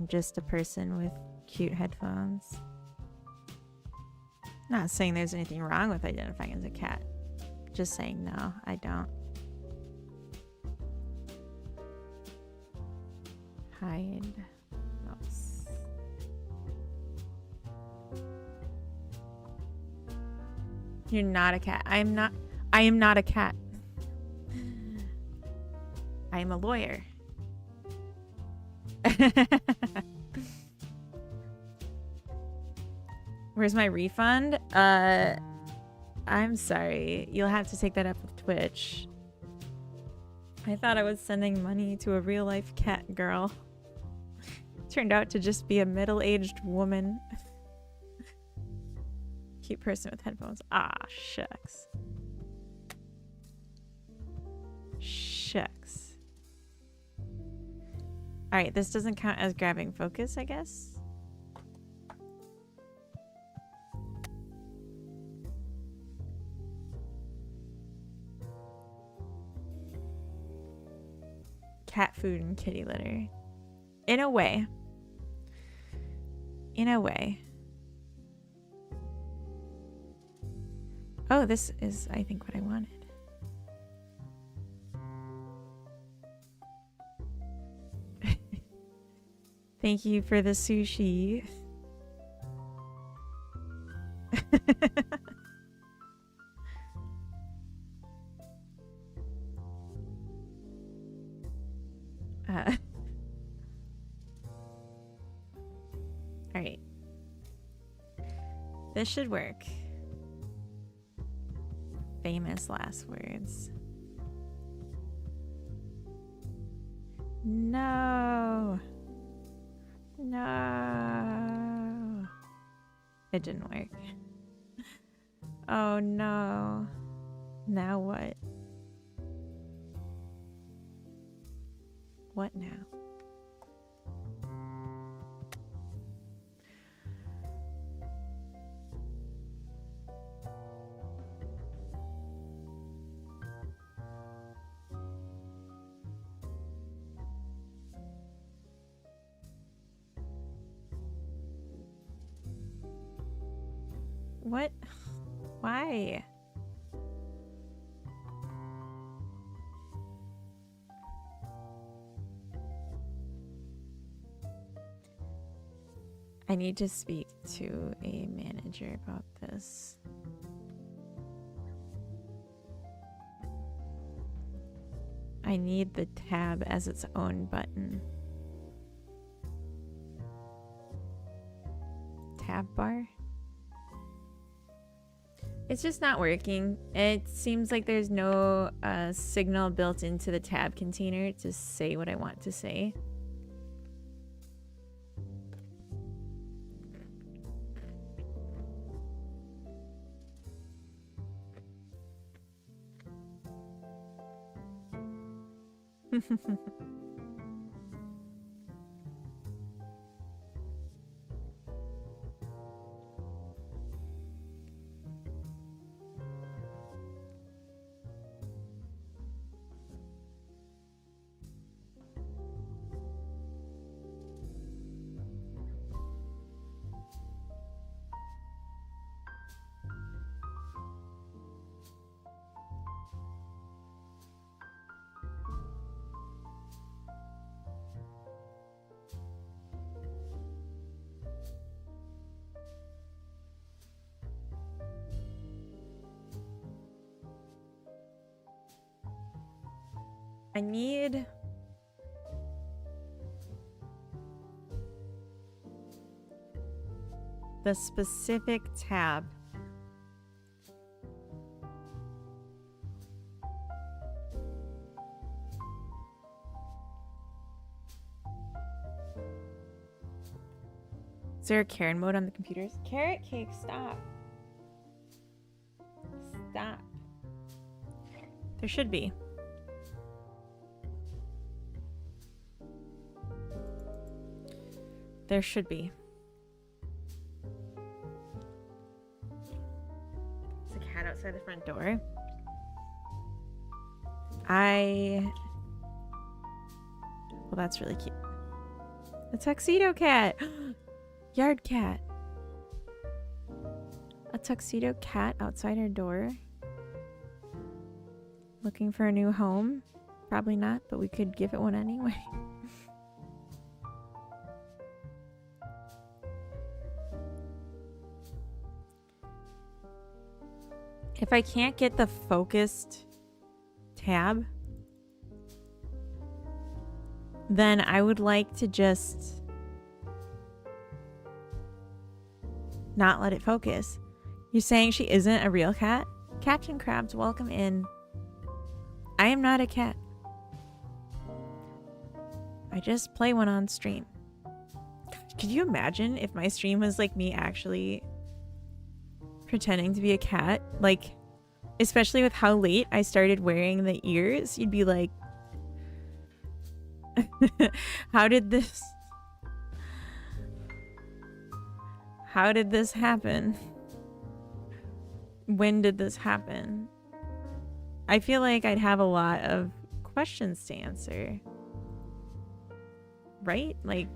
just a person with cute headphones. Not saying there's anything wrong with identifying as a cat. Just saying no, I don't. Hide mouse. You're not a cat. I am not a cat. I am a lawyer. Where's my refund? I'm sorry. You'll have to take that up with Twitch. I thought I was sending money to a real life cat girl. Turned out to just be a middle-aged woman. Cute person with headphones. Ah, shucks. Shucks. Alright, this doesn't count as grabbing focus, I guess. Cat food and kitty litter. In a way. In a way. Oh, this is, I think, what I wanted. Thank you for the sushi. Alright. This should work. Famous last words. No. No. It didn't work. Oh no. Now what? What now? What? Why? I need to speak to a manager about this. I need the tab as its own button. Tab bar? It's just not working. It seems like there's no signal built into the tab container to say what I want to say. I need the specific tab. Is there a Karen mode on the computers? Carrot cake, stop. Stop. There should be. There should be. There's a cat outside the front door. Well, that's really cute. A tuxedo cat. Yard cat. A tuxedo cat outside our door. Looking for a new home? Probably not, but we could give it one anyway. If I can't get the focused tab, then I would like to just not let it focus. You're saying she isn't a real cat? Captain Krabs, welcome in. I am not a cat. I just play one on stream. Could you imagine if my stream was like me actually pretending to be a cat? Like, especially with how late I started wearing the ears, you'd be like, how did this happen? When did this happen? I feel like I'd have a lot of questions to answer. Right? Like,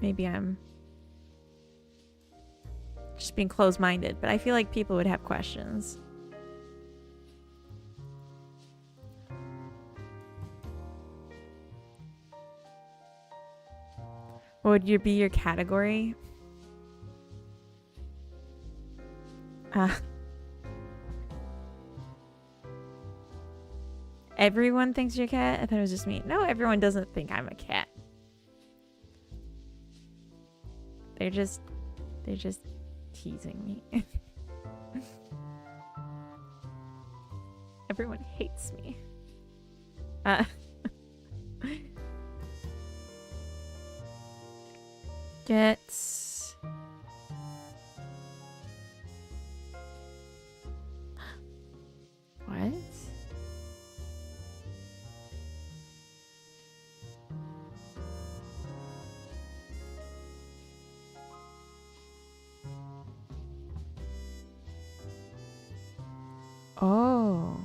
maybe I'm just being closed-minded, but I feel like people would have questions. What would be your category? Everyone thinks you're a cat? I thought it was just me. No, everyone doesn't think I'm a cat. They're just teasing me. Everyone hates me. Get what? Oh.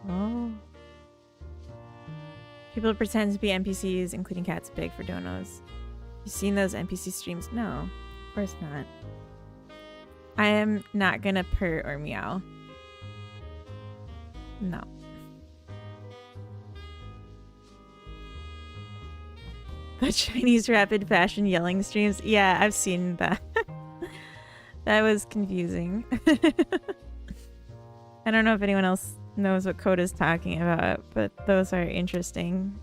Oh. People pretend to be NPCs, including cats big for donos. You seen those NPC streams? No, of course not. I am not gonna purr or meow. No. The Chinese rapid fashion yelling streams? Yeah, I've seen that. That was confusing. I don't know if anyone else knows what Coda's talking about, but those are interesting.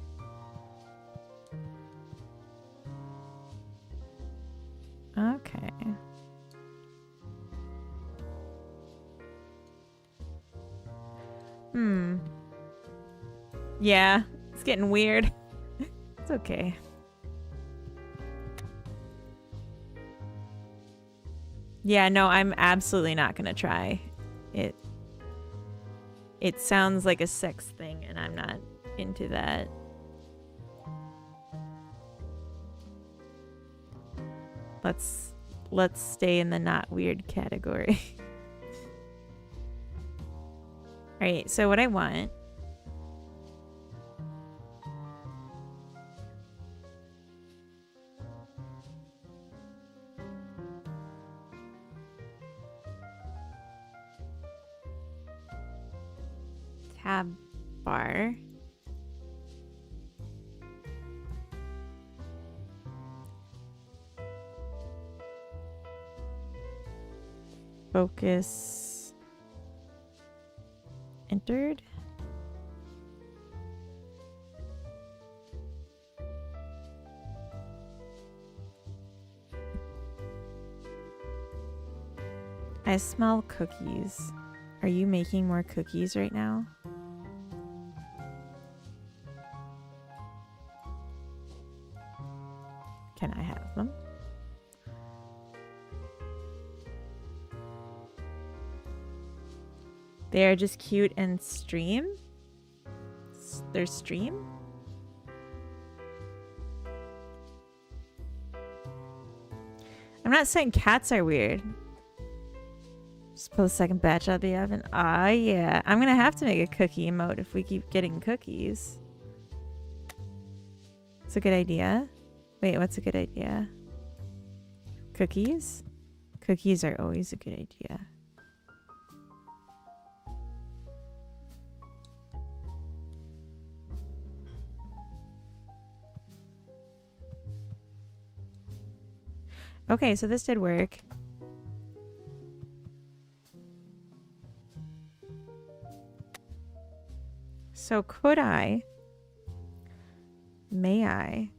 Okay. Yeah, it's getting weird. It's okay. Yeah, no, I'm absolutely not gonna try it. It sounds like a sex thing, and I'm not into that. Let's stay in the not weird category. Alright, so what I want tab bar. Focus entered. I smell cookies. Are you making more cookies right now? Can I have them? They are just cute and stream? They're stream? I'm not saying cats are weird. Just pull the second batch out of the oven. Ah, yeah. I'm gonna have to make a cookie emote if we keep getting cookies. It's a good idea. Wait, what's a good idea? Cookies? Cookies are always a good idea. Okay, so this did work. So could I? May I?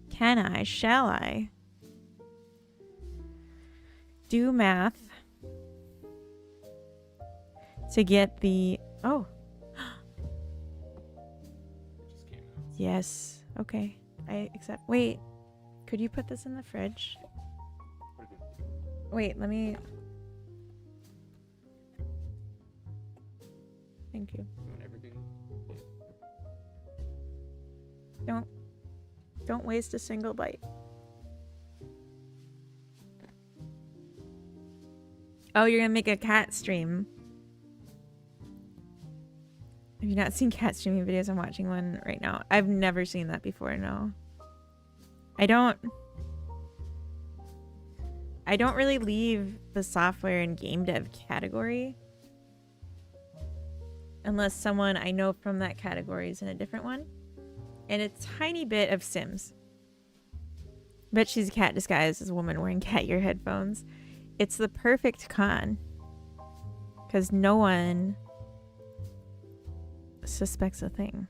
Can I? Shall I? Do math to get the... Oh. It just came out. Yes. Okay. I accept. Wait. Could you put this in the fridge? What did it do? Wait, let me... Thank you. You want everything? Don't waste a single bite. Oh, you're gonna make a cat stream. Have you not seen cat streaming videos? I'm watching one right now. I've never seen that before, no. I don't really leave the software and game dev category unless someone I know from that category is in a different one. And a tiny bit of Sims. Bet she's a cat disguised as a woman wearing cat ear headphones. It's the perfect con. Because no one suspects a thing.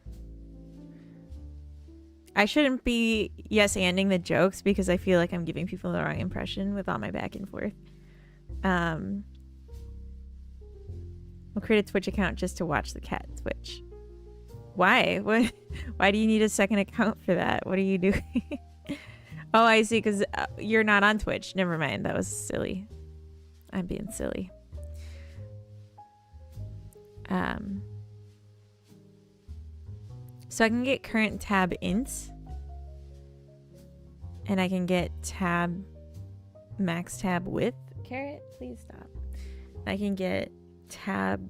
I shouldn't be yes-anding the jokes because I feel like I'm giving people the wrong impression with all my back and forth. I'll create a Twitch account just to watch the cat Twitch. Why? Why do you need a second account for that? What are you doing? Oh, I see, because you're not on Twitch. Never mind. That was silly. I'm being silly. So I can get current tab ints. And I can get max tab width. Carrot, please stop. I can get tab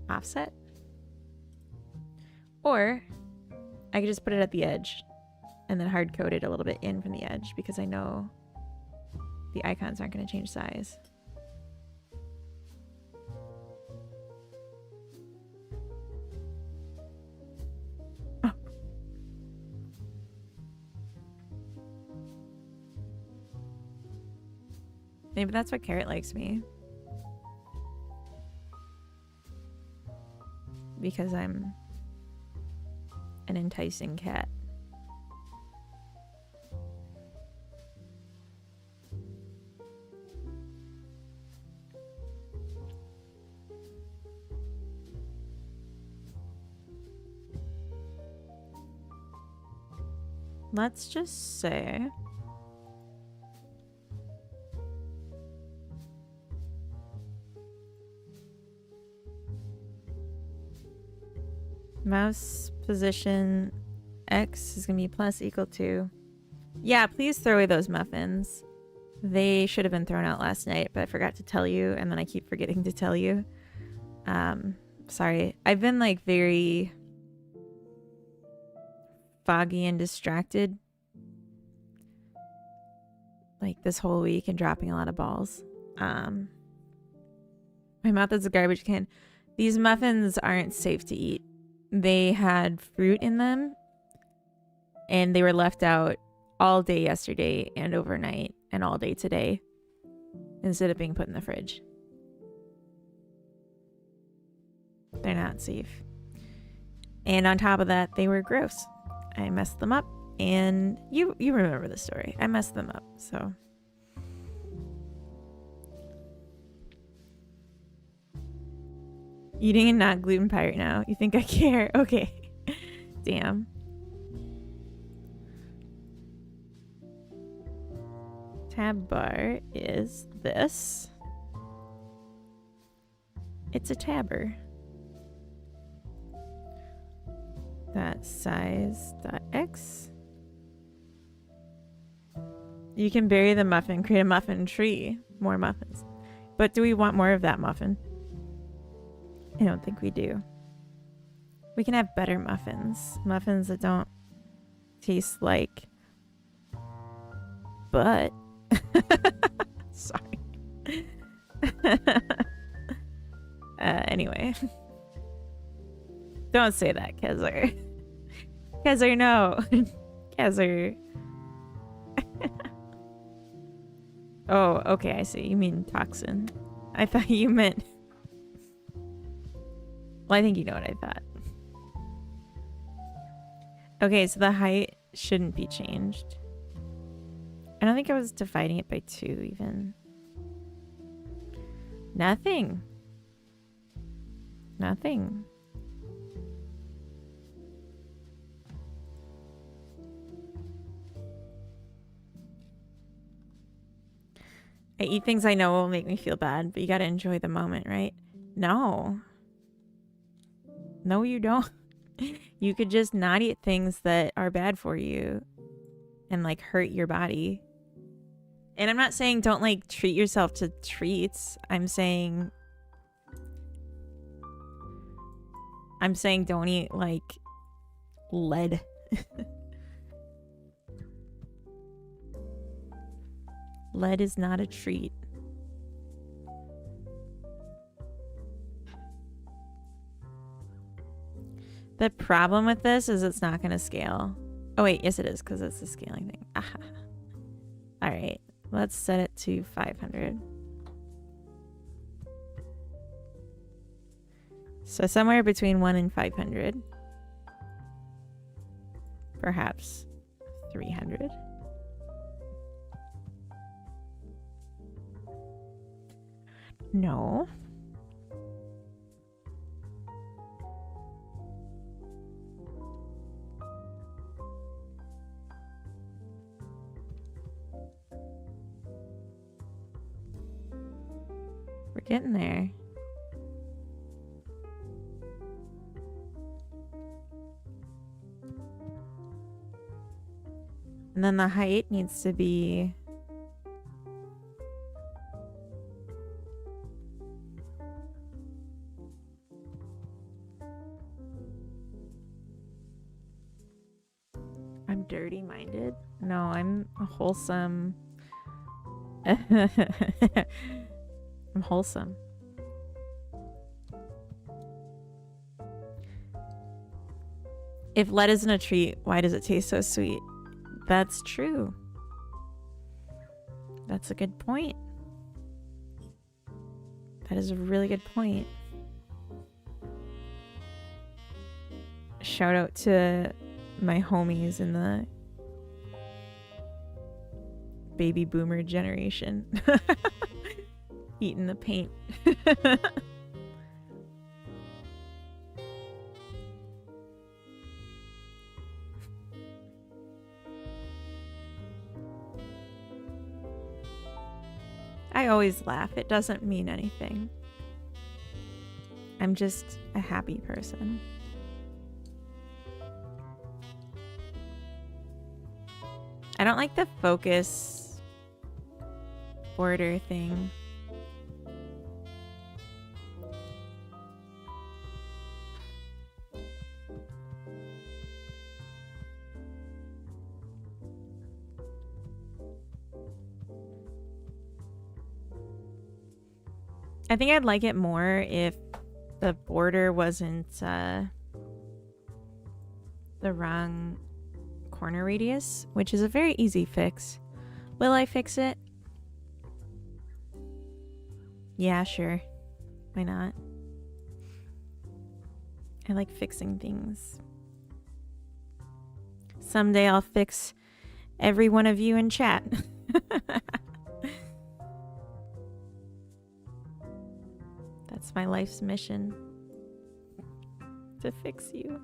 offset. Or I could just put it at the edge and then hard code it a little bit in from the edge because I know the icons aren't going to change size. Oh. Maybe that's what Carrot likes me. Because I'm an enticing cat. Let's just say mouse position X is going to be plus equal to... Yeah, please throw away those muffins. They should have been thrown out last night, but I forgot to tell you, and then I keep forgetting to tell you. Sorry. I've been, like, very foggy and distracted, like, this whole week and dropping a lot of balls. My mouth is a garbage can. These muffins aren't safe to eat. They had fruit in them, and they were left out all day yesterday and overnight and all day today instead of being put in the fridge. They're not safe. And on top of that, they were gross. I messed them up, and you remember the story. I messed them up, so... Eating and not gluten pie right now. You think I care? Okay. Damn. Tab bar is this. It's a tabber. That size.x. You can bury the muffin, create a muffin tree. More muffins. But do we want more of that muffin? I don't think we do. We can have better muffins. Muffins that don't taste like butt. Sorry. Anyway. Don't say that, Kezzer. Kezzer, no. Kezzer. Oh, okay, I see. You mean toxin. I thought you meant... Well, I think you know what I thought. Okay, so the height shouldn't be changed. I don't think I was dividing it by 2 even. Nothing. Nothing. I eat things I know will make me feel bad, but you gotta enjoy the moment, right? No. No, you don't. You could just not eat things that are bad for you and like hurt your body. And I'm not saying don't like treat yourself to treats. I'm saying don't eat like lead. Lead is not a treat. The problem with this is it's not going to scale. Oh wait, yes it is, because it's the scaling thing. Aha. All right, let's set it to 500. So somewhere between 1 and 500. Perhaps 300. No. We're getting there. And then the height needs to be I'm dirty-minded. No, I'm a wholesome. I'm wholesome. If lead isn't a treat, why does it taste so sweet? That's true. That's a good point. That is a really good point. Shout out to my homies in the baby boomer generation. Eating the paint. I always laugh. It doesn't mean anything. I'm just a happy person. I don't like the focus border thing. I think I'd like it more if the border wasn't the wrong corner radius, which is a very easy fix. Will I fix it? Yeah, sure. Why not? I like fixing things. Someday I'll fix every one of you in chat. That's my life's mission. To fix you.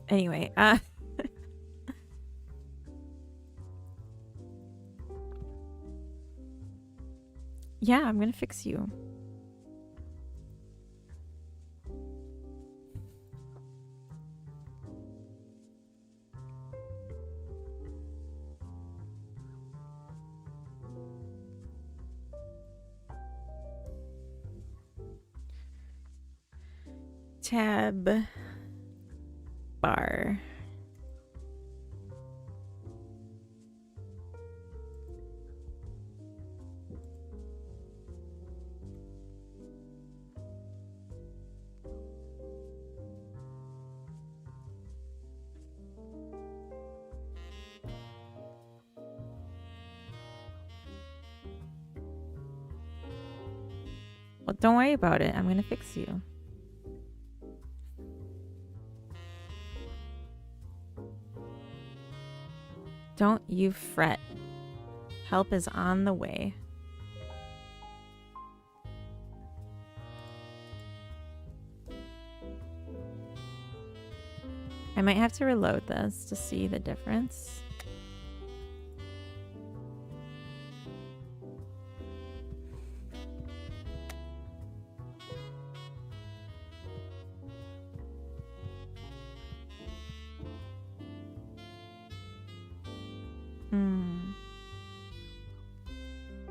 Anyway, yeah, I'm gonna fix you. tab bar. Well, don't worry about it. I'm gonna fix you. Don't you fret. Help is on the way. I might have to reload this to see the difference.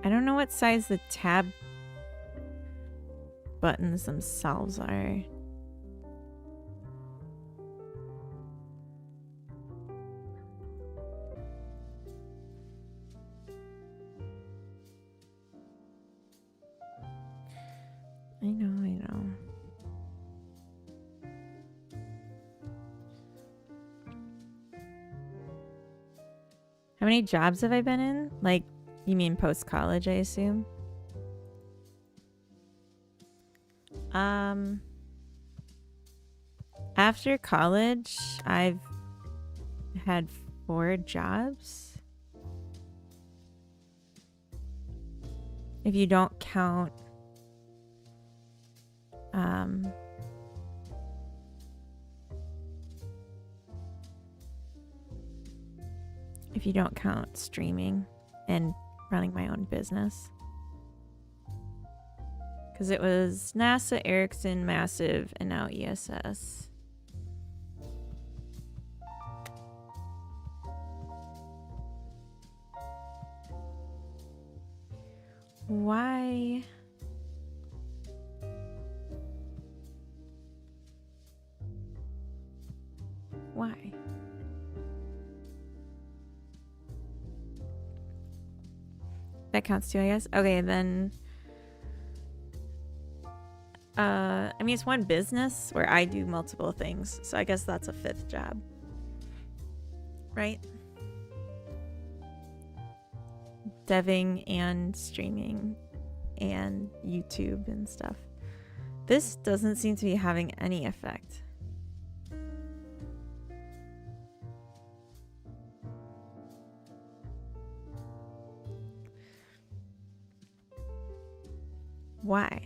I don't know what size the tab buttons themselves are. I know. How many jobs have I been in? Like, you mean post-college, I assume? After college, I've had 4 jobs. If you don't count streaming and running my own business. Because it was NASA, Ericsson, Massive, and now ESS. Why? Why? That counts too, I guess. Okay, then. I mean, it's one business where I do multiple things, so I guess that's a 5th job, right? Deving and streaming and YouTube and stuff. This doesn't seem to be having any effect. Why?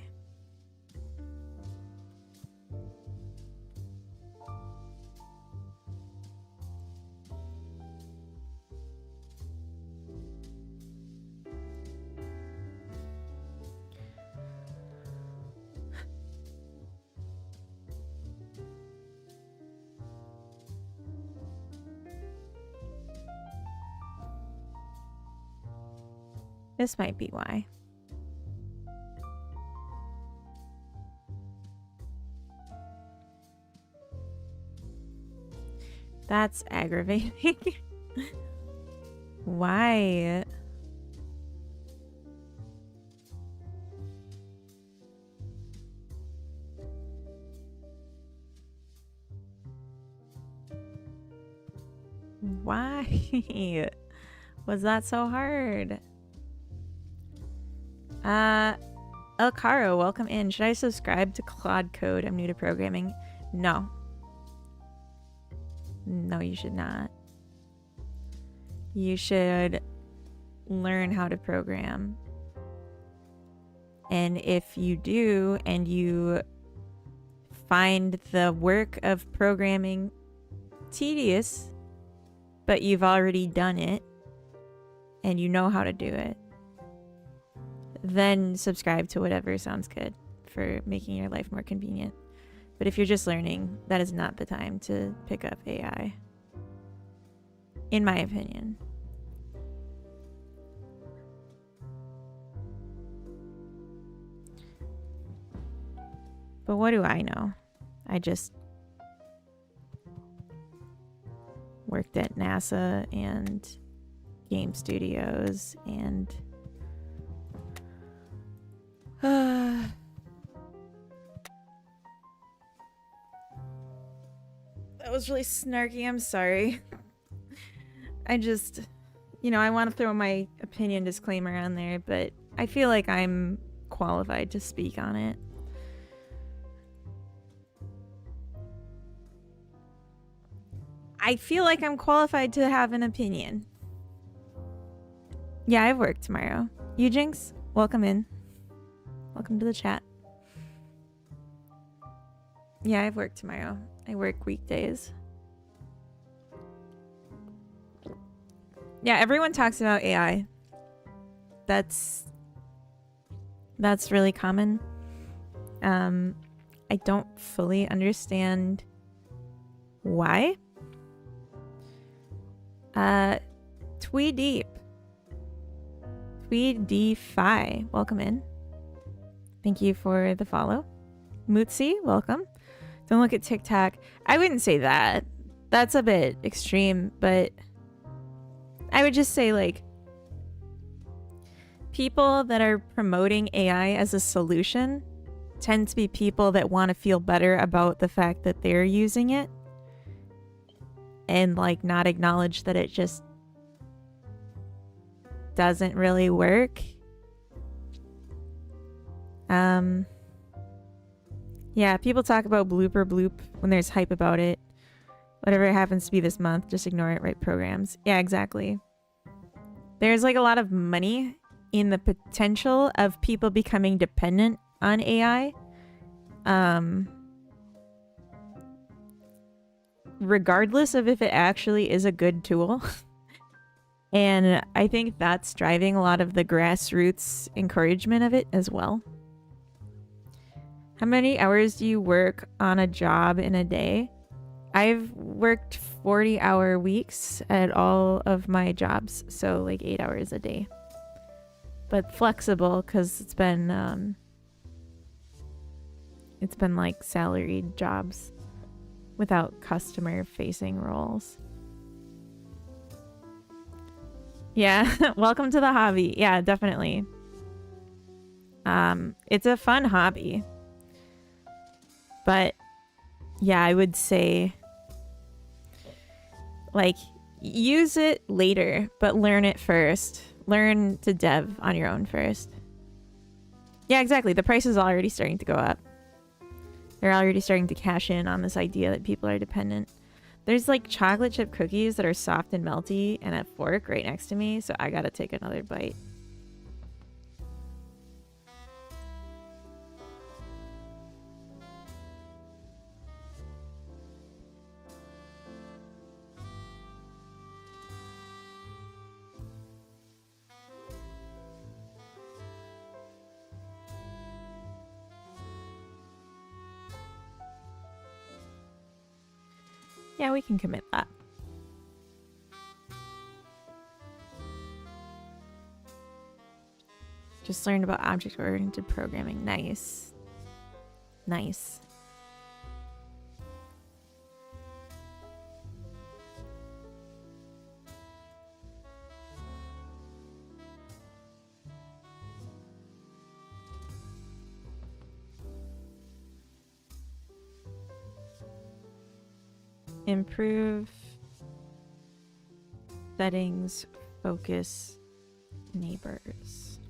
This might be why. That's aggravating. Why? Why? Was that so hard? El Caro, welcome in. Should I subscribe to Claude Code? I'm new to programming. No. No, you should not. You should learn how to program. And if you do, and you find the work of programming tedious, but you've already done it, and you know how to do it, then subscribe to whatever sounds good for making your life more convenient. But if you're just learning, that is not the time to pick up AI, in my opinion. But what do I know? I just worked at NASA and game studios and that was really snarky. I'm sorry. I just, I want to throw my opinion disclaimer on there, but I feel like I'm qualified to speak on it. I feel like I'm qualified to have an opinion. Yeah, I have work tomorrow. You, Jinx, welcome in. Welcome to the chat. Yeah, I have work tomorrow. I work weekdays. Yeah, everyone talks about AI. That's really common. I don't fully understand why. Tweed DeFi, welcome in. Thank you for the follow. Mootsie, welcome. Don't look at TikTok. I wouldn't say that. That's a bit extreme, but I would just say, like, people that are promoting AI as a solution tend to be people that want to feel better about the fact that they're using it and, like, not acknowledge that it just doesn't really work. Yeah, people talk about blooper bloop when there's hype about it. Whatever it happens to be this month, just ignore it, write programs. Yeah, exactly. There's like a lot of money in the potential of people becoming dependent on AI. Regardless of if it actually is a good tool. And I think that's driving a lot of the grassroots encouragement of it as well. How many hours do you work on a job in a day? I've worked 40-hour weeks at all of my jobs, so like 8 hours a day. But flexible because it's been like salaried jobs without customer facing roles. Yeah, welcome to the hobby. Yeah, definitely. It's a fun hobby. But yeah, I would say, like, use it later, but learn it first. Learn to dev on your own first. Yeah, exactly. The price is already starting to go up. They're already starting to cash in on this idea that people are dependent. There's like chocolate chip cookies that are soft and melty and a fork right next to me, so I gotta take another bite. Yeah, we can commit that. Just learned about object-oriented programming. Nice. Nice. Improve settings, focus, neighbors.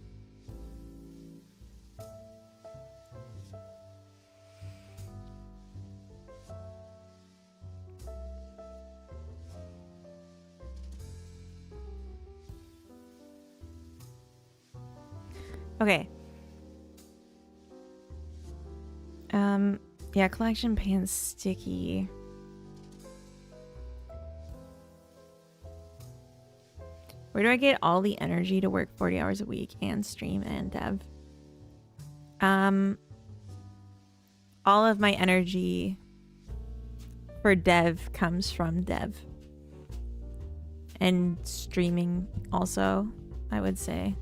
Okay. Yeah, collection pan's sticky. Where do I get all the energy to work 40 hours a week and stream and dev? All of my energy for dev comes from dev. And streaming also, I would say.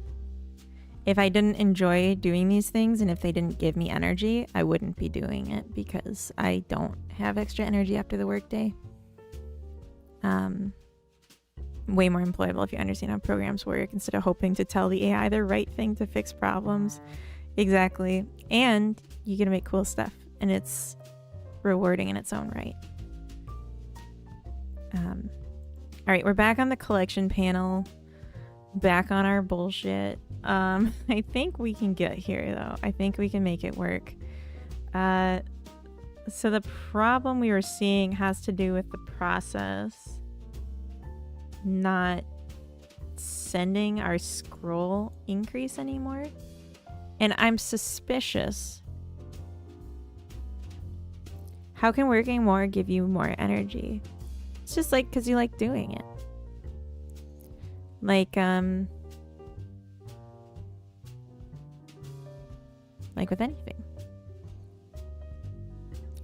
if I didn't enjoy doing these things and if they didn't give me energy, I wouldn't be doing it because I don't have extra energy after the workday. Way more employable if you understand how programs work instead of hoping to tell the AI the right thing to fix problems. Exactly. And you get to make cool stuff, and it's rewarding in its own right. All right, we're back on the collection panel, back on our bullshit. I think we can get here though. I think we can make it work. So the problem we were seeing has to do with the process not sending our scroll increase anymore. And I'm suspicious. How can working more give you more energy? It's just like because you like doing it. Like with anything.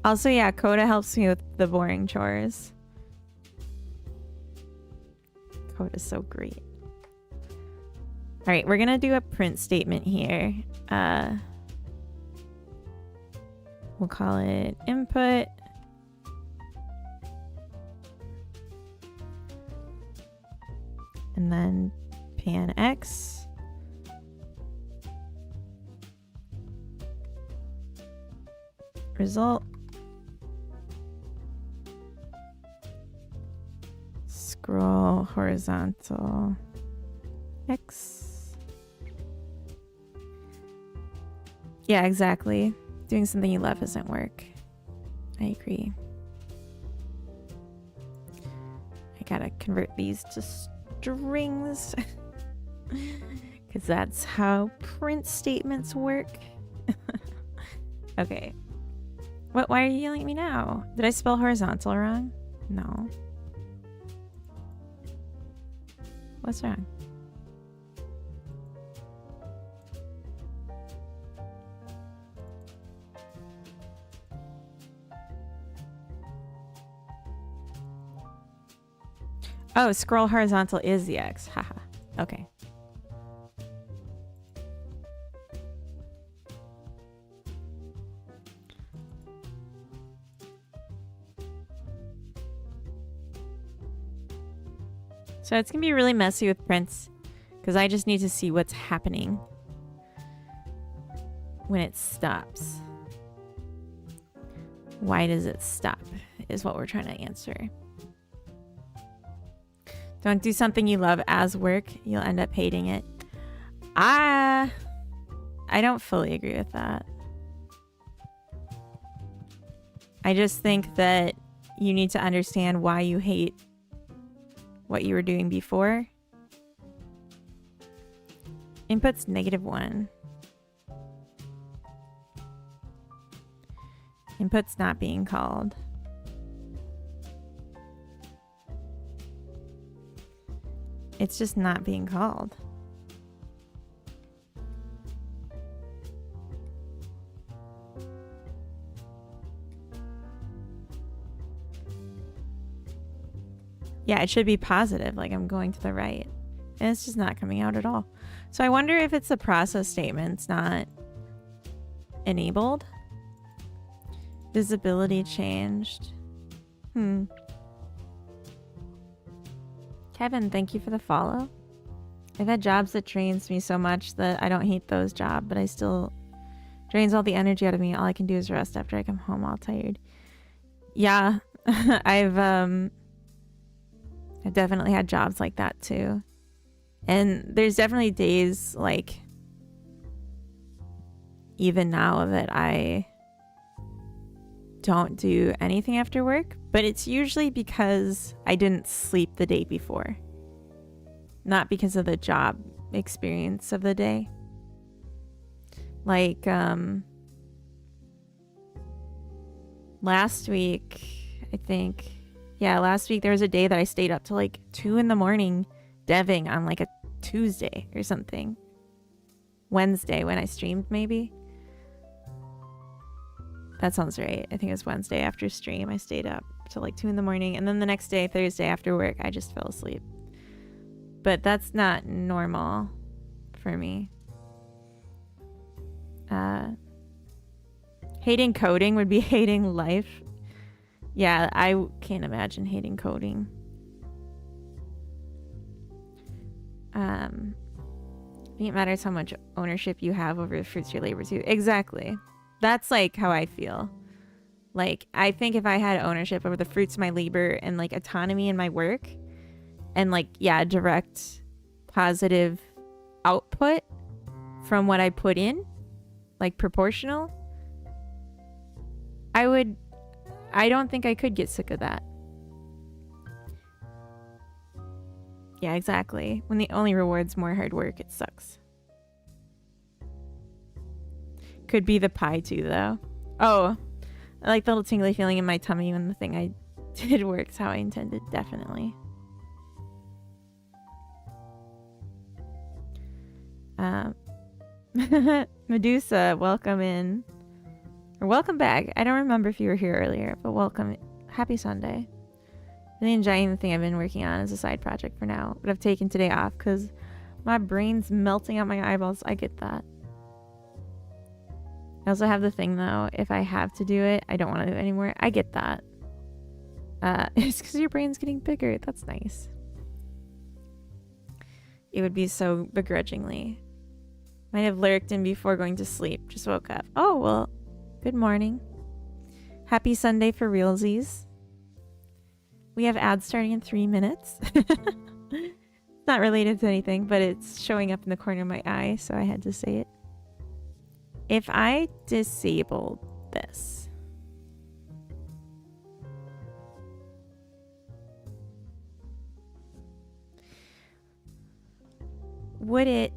Also, yeah, Coda helps me with the boring chores. Coda's so great. All right, we're gonna do a print statement here. We'll call it input. And then pan X. Result. Scroll horizontal X. Yeah, exactly. Doing something you love doesn't work. I agree. I gotta convert these to strings because that's how print statements work. Okay. What? Why are you yelling at me now? Did I spell horizontal wrong? No. What's wrong? Oh, scroll horizontal is the X. Haha. Okay. So it's going to be really messy with prints because I just need to see what's happening when it stops. Why does it stop is what we're trying to answer. Don't do something you love as work. You'll end up hating it. I don't fully agree with that. I just think that you need to understand why you hate what you were doing before. Input's -1. Input's not being called. It's just not being called. Yeah, it should be positive, like I'm going to the right. And it's just not coming out at all. So I wonder if it's a process statement's not enabled. Visibility changed. Kevin, thank you for the follow. I've had jobs that drains me so much that I don't hate those jobs, but I still drains all the energy out of me. All I can do is rest after I come home all tired. Yeah, I've definitely had jobs like that too. And there's definitely days like even now that I don't do anything after work, but it's usually because I didn't sleep the day before. Not because of the job experience of the day. Like last week, I think. Yeah, last week there was a day that I stayed up till like 2 a.m. deving on like a Tuesday or something. Wednesday when I streamed maybe. That sounds right. I think it was Wednesday after stream. I stayed up till like 2 a.m. and then the next day, Thursday after work, I just fell asleep. But that's not normal for me. Hating coding would be hating life. Yeah, I can't imagine hating coding. I think it matters how much ownership you have over the fruits of your labor too. Exactly. That's like how I feel. Like, I think if I had ownership over the fruits of my labor and like autonomy in my work and like, yeah, direct positive output from what I put in, like proportional, I don't think I could get sick of that. Yeah, exactly. When the only reward's more hard work, it sucks. Could be the pie too, though. Oh, I like the little tingly feeling in my tummy when the thing I did works how I intended, definitely. Medusa, welcome in. Or welcome back. I don't remember if you were here earlier, but welcome. Happy Sunday. Really enjoying the thing I've been working on as a side project for now, but I've taken today off because my brain's melting out my eyeballs. I get that. I also have the thing though, if I have to do it, I don't want to do it anymore. I get that. It's because your brain's getting bigger. That's nice. It would be so begrudgingly. Might have lurked in before going to sleep. Just woke up. Oh, well, good morning. Happy Sunday for realsies. We have ads starting in 3 minutes. It's not related to anything, but it's showing up in the corner of my eye, so I had to say it. If I disable this, would it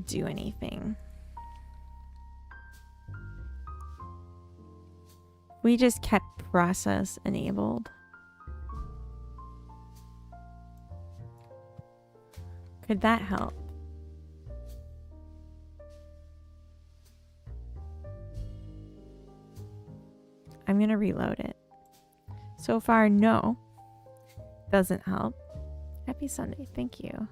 do anything? We just kept process enabled. Could that help? I'm gonna reload it. So far, no. Doesn't help. Happy Sunday. Thank you.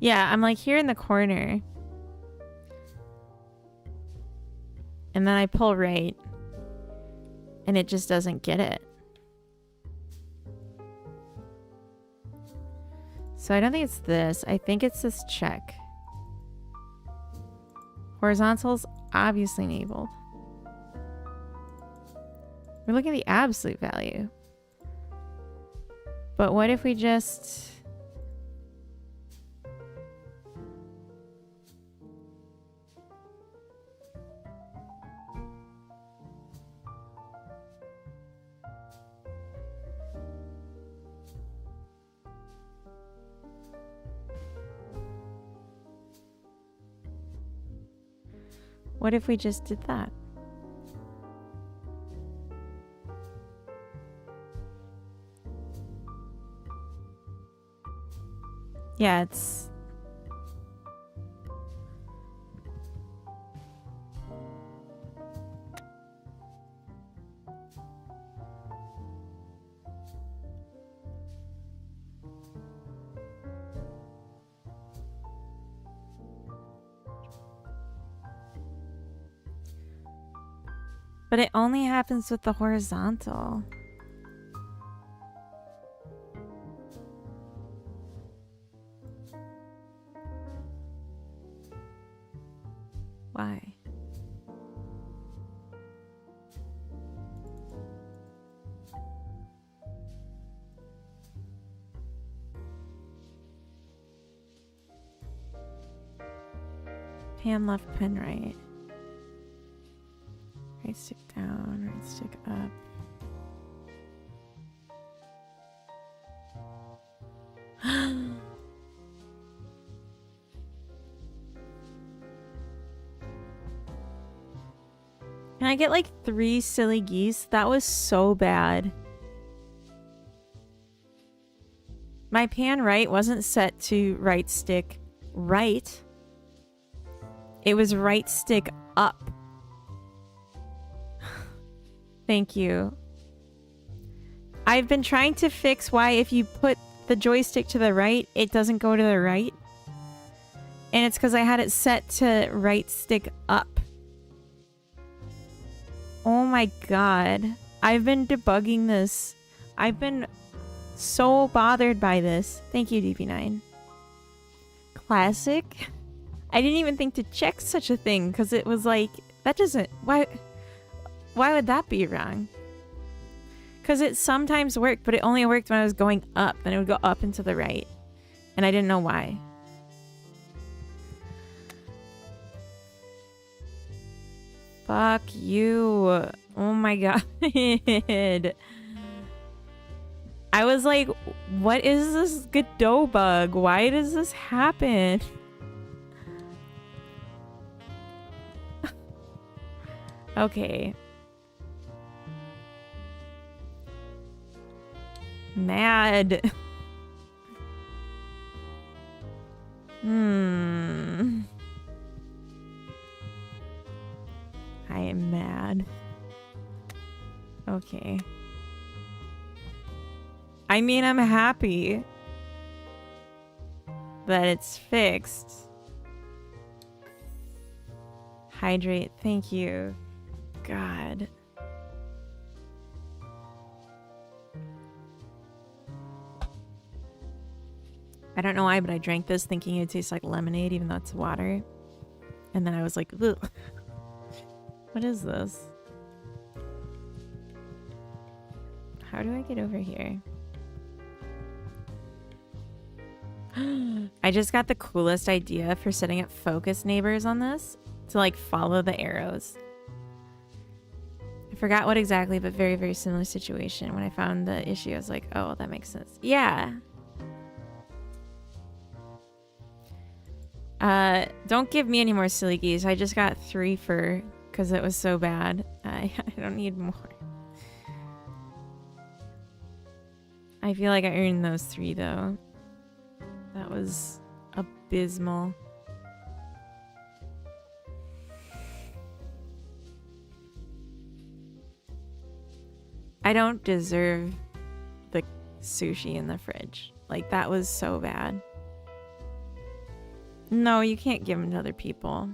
Yeah, I'm like here in the corner. And then I pull right. And it just doesn't get it. So I don't think it's this. I think it's this check. Horizontal's obviously enabled. We're looking at the absolute value. But what if we just... What if we just did that? Yeah, it's... But it only happens with the horizontal. Why? Pan left, pen right. Right stick down, right stick up. Can I get like 3 silly geese? That was so bad. My pan right wasn't set to right stick right. It was right stick up. Thank you. I've been trying to fix why if you put the joystick to the right, it doesn't go to the right. And it's because I had it set to right stick up. Oh my god. I've been debugging this. I've been so bothered by this. Thank you, DP9. Classic. I didn't even think to check such a thing because it was like, that doesn't... Why would that be wrong? Because it sometimes worked, but it only worked when I was going up. Then it would go up and to the right. And I didn't know why. Fuck you. Oh my god. I was like, what is this Godot bug? Why does this happen? Okay. Mad. I am mad. Okay. I mean, I'm happy that it's fixed. Hydrate, thank you. God. I don't know why, but I drank this thinking it tastes like lemonade, even though it's water. And then I was like, ugh. What is this? How do I get over here? I just got the coolest idea for setting up focus neighbors on this to like follow the arrows. I forgot what exactly, but very, very similar situation. When I found the issue, I was like, oh, that makes sense. Yeah. Don't give me any more silly geese. I just got 3 fur because it was so bad. I don't need more. I feel like I earned those 3 though. That was abysmal. I don't deserve the sushi in the fridge. Like, that was so bad. No, you can't give them to other people.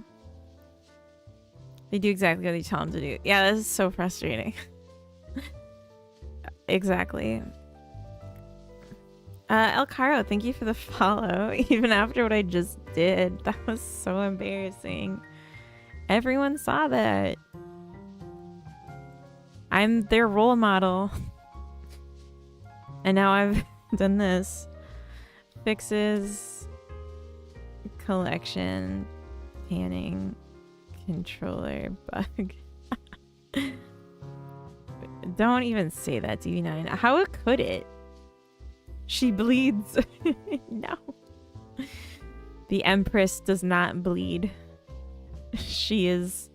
They do exactly what you tell them to do. Yeah, this is so frustrating. Exactly. El Caro, thank you for the follow. Even after what I just did. That was so embarrassing. Everyone saw that. I'm their role model. And now I've done this. Fixes. Collection. Panning. Controller. Bug. Don't even say that, DV9. How could it? She bleeds. No. The Empress does not bleed. She's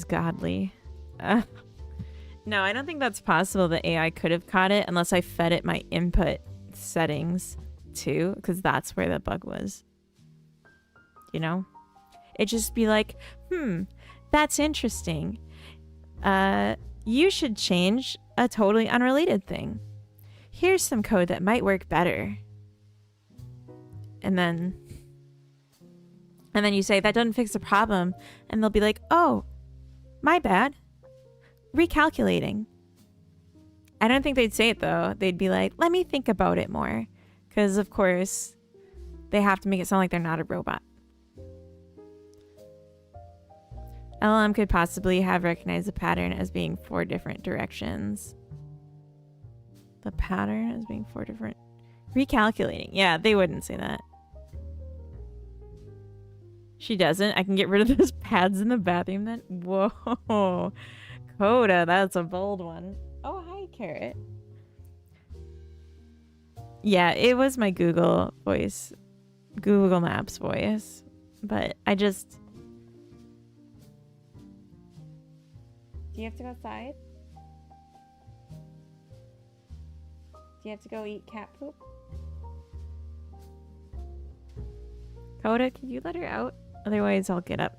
godly. No, I don't think that's possible. The AI could have caught it unless I fed it my input settings too, because that's where the bug was. You know? It'd just be like, that's interesting. You should change a totally unrelated thing. Here's some code that might work better. And then you say, that doesn't fix the problem. And they'll be like, oh, my bad. Recalculating. I don't think they'd say it, though. They'd be like, let me think about it more. Because, of course, they have to make it sound like they're not a robot. LLM could possibly have recognized the pattern as being 4 different directions. The pattern as being 4 different... Recalculating. Yeah, they wouldn't say that. She doesn't. I can get rid of those pads in the bathroom then. Whoa. Coda, that's a bold one. Oh, hi, Carrot. Yeah, it was my Google voice. Google Maps voice. But I just... Do you have to go outside? Do you have to go eat cat poop? Coda, can you let her out? Otherwise, I'll get up.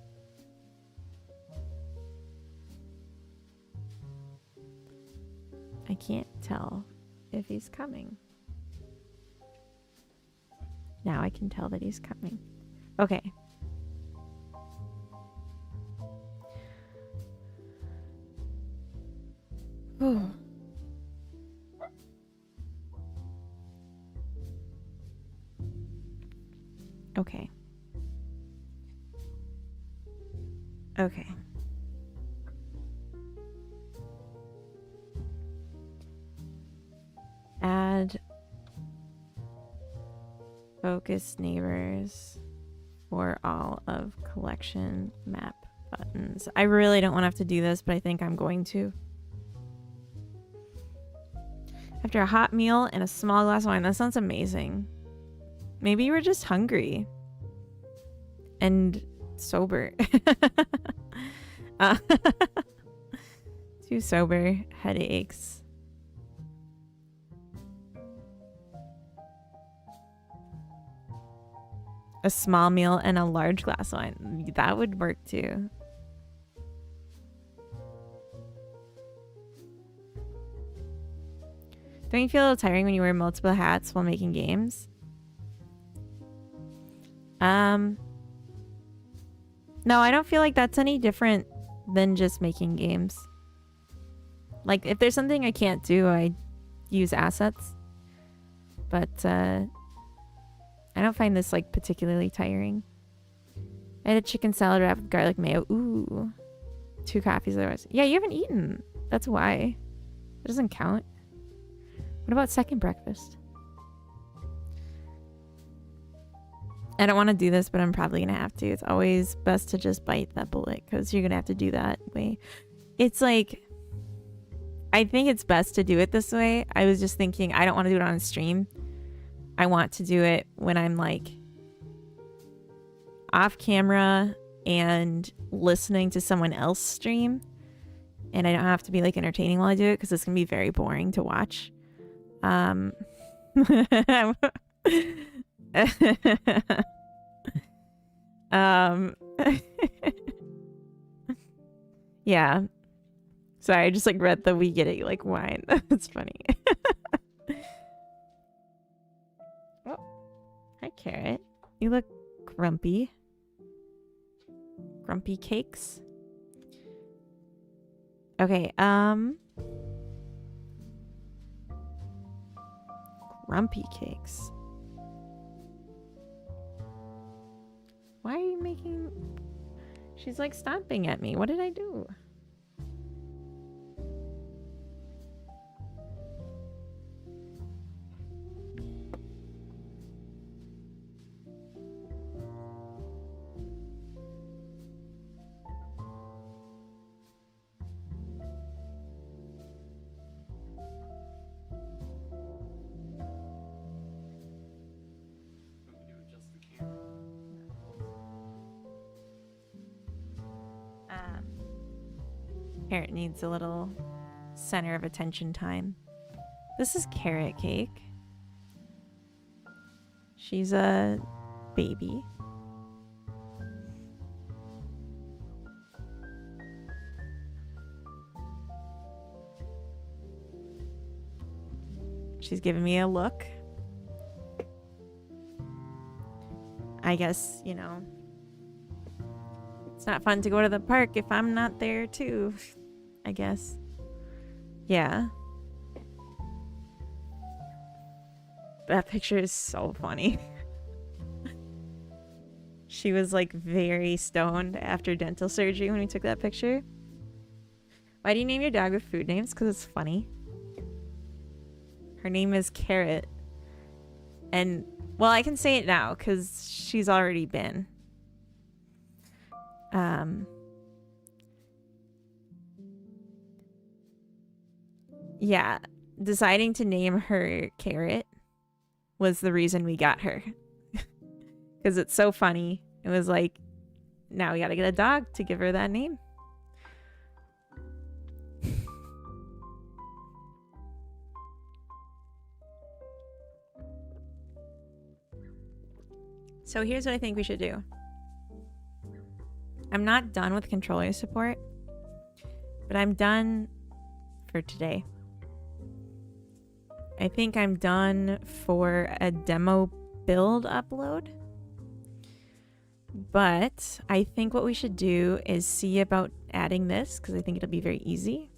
I can't tell if he's coming. Now I can tell that he's coming. Okay. Whew. Okay. Okay. Add focus neighbors for all of collection map buttons. I really don't want to have to do this, but I think I'm going to. After a hot meal and a small glass of wine. That sounds amazing. Maybe you were just hungry and sober. Too sober. Headaches. A small meal and a large glass of wine. That would work too. Don't you feel a little tiring when you wear multiple hats while making games? No, I don't feel like that's any different than just making games. Like, if there's something I can't do, I use assets. But, I don't find this, like, particularly tiring. I had a chicken salad wrapped with garlic mayo. Ooh. 2 coffees otherwise. Yeah, you haven't eaten. That's why. That doesn't count. What about second breakfast? I don't want to do this, but I'm probably going to have to. It's always best to just bite that bullet because you're going to have to do that way. It's like, I think it's best to do it this way. I was just thinking, I don't want to do it on a stream. I want to do it when I'm like off camera and listening to someone else stream. And I don't have to be like entertaining while I do it because it's going to be very boring to watch. Yeah. Sorry, I just like read the we get it like wine. That's funny. Oh. Hi, Carrot. You look grumpy. Grumpy cakes. Okay, grumpy cakes. Why are you making... She's like stomping at me. What did I do? Carrot needs a little center of attention time. This is Carrot Cake. She's a baby. She's giving me a look. I guess, you know, it's not fun to go to the park if I'm not there too, I guess. Yeah. That picture is so funny. She was like very stoned after dental surgery when we took that picture. Why do you name your dog with food names? Because it's funny. Her name is Carrot. And, well, I can say it now because she's already been. Yeah, deciding to name her Carrot was the reason we got her. Because it's so funny. It was like, now we gotta get a dog to give her that name. So here's what I think we should do. I'm not done with controller support, but I'm done for today. I think I'm done for a demo build upload. But I think what we should do is see about adding this, because I think it'll be very easy.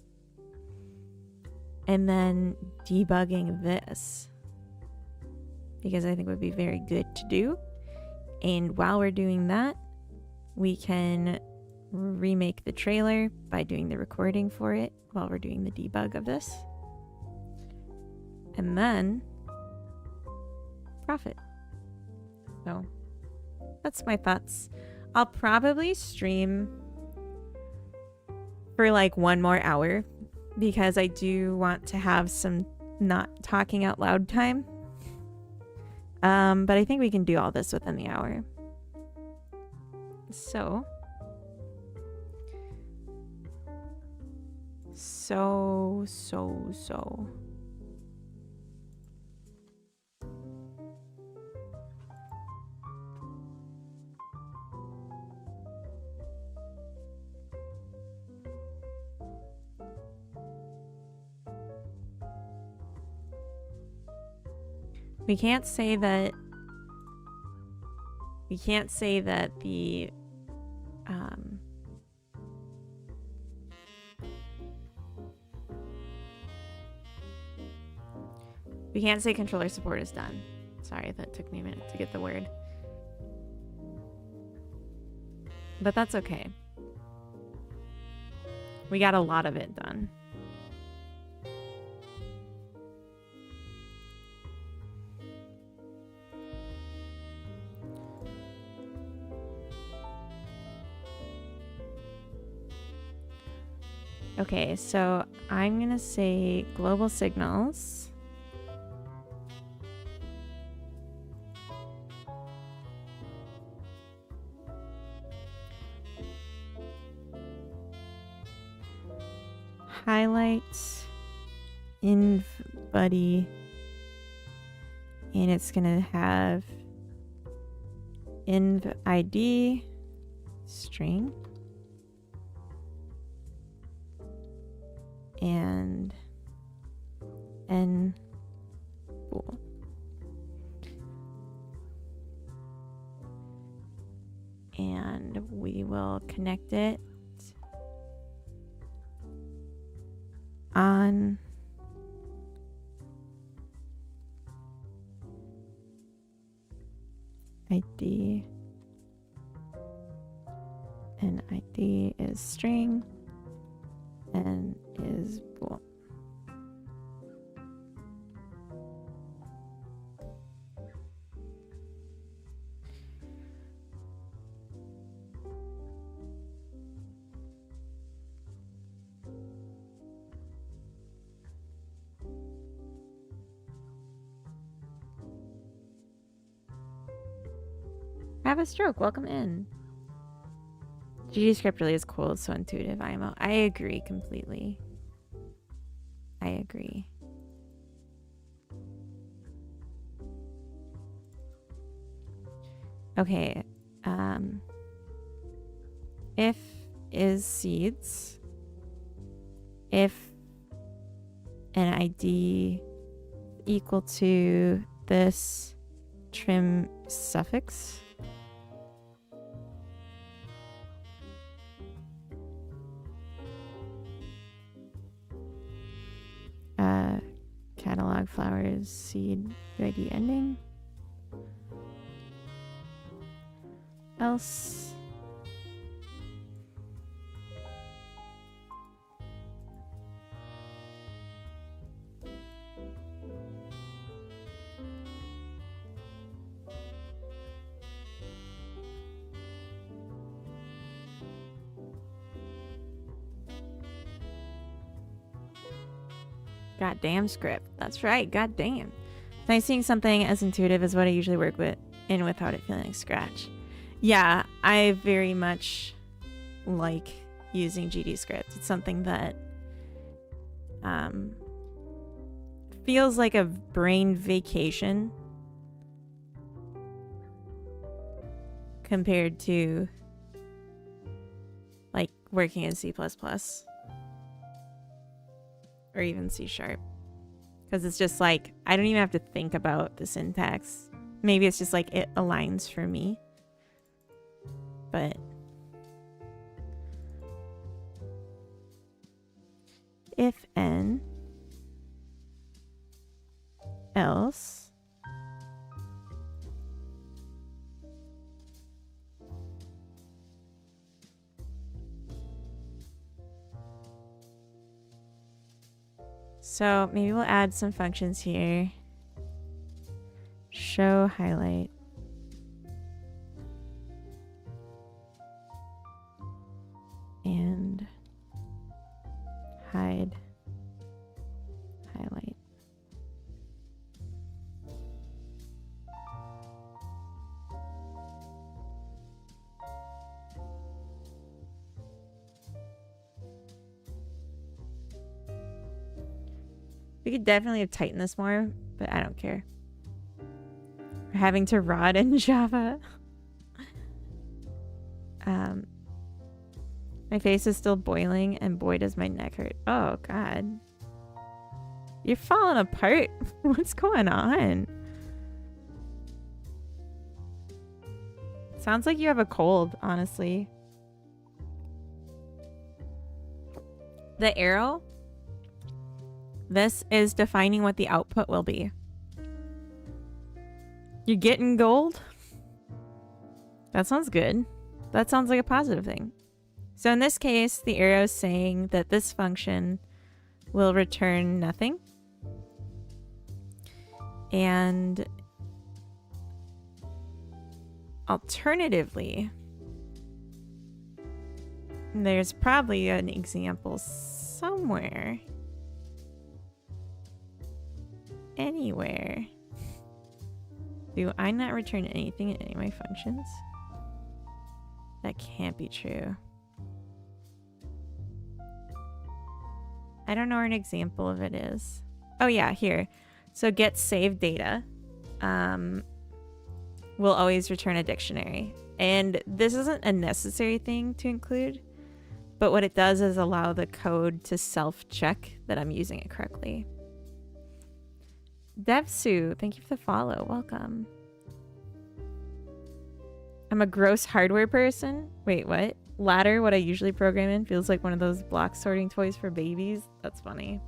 And then debugging this, because I think it would be very good to do. And while we're doing that, we can remake the trailer by doing the recording for it while we're doing the debug of this. And then profit. So that's my thoughts. I'll probably stream for like 1 more hour because I do want to have some not talking out loud time. But I think we can do all this within the hour. So we can't say that the we can't say controller support is done. Sorry, that took me a minute to get the word. But that's okay. We got a lot of it done. Okay, so I'm gonna say global signals. Highlights inv buddy, and it's gonna have inv ID string and n bool. And we will connect it on ID, and ID is string and is bool. Have a stroke. Welcome in. GDScript really is cool. It's so intuitive. I agree completely. I agree. Okay. If is seeds. If an ID equal to this trim suffix. Catalog flowers seed UID ending. Else goddamn script. That's right. Goddamn. It's nice seeing something as intuitive as what I usually work with in without it feeling like scratch. Yeah, I very much like using GDScript. It's something that feels like a brain vacation compared to like working in C++ or even C#. Because it's just like, I don't even have to think about the syntax. Maybe it's just like it aligns for me. But if n else so maybe we'll add some functions here. Show highlight. And hide highlight. We could definitely have tightened this more, but I don't care. We're having to rod in Java. My face is still boiling, and boy does my neck hurt. Oh god. You're falling apart. What's going on? Sounds like you have a cold, honestly. The arrow, this is defining what the output will be. You're getting gold? That sounds good. That sounds like a positive thing. So in this case, the arrow is saying that this function will return nothing. And alternatively, there's probably an example somewhere. Anywhere. Do I not return anything in any of my functions? That can't be true. I don't know where an example of it is. Oh yeah, here. So get saved data will always return a dictionary. And this isn't a necessary thing to include, but what it does is allow the code to self-check that I'm using it correctly. Devsu, thank you for the follow. Welcome. I'm a gross hardware person. Wait, what? Ladder, what I usually program in, feels like one of those block sorting toys for babies. That's funny.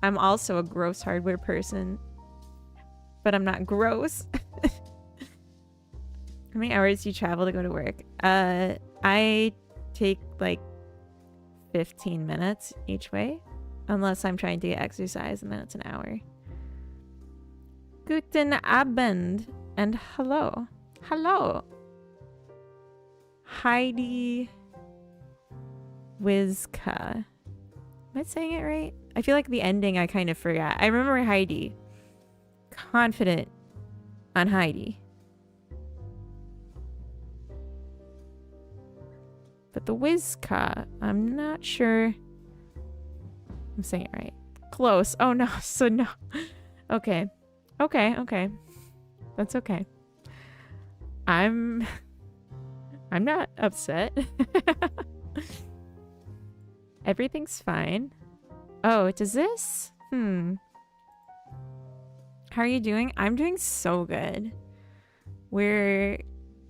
I'm also a gross hardware person, but I'm not gross. How many hours do you travel to go to work? I take like 15 minutes each way, unless I'm trying to get exercise, and then it's an hour. Guten Abend and hello. Hello. Heidi Wizka. Am I saying it right? I feel like the ending I kind of forgot. I remember Heidi. Confident on Heidi. But the Wizka, I'm not sure I'm saying it right. Close. Oh no, so no. Okay. Okay. That's okay. I'm not upset. Everything's fine. Oh, does this? How are you doing? I'm doing so good. We're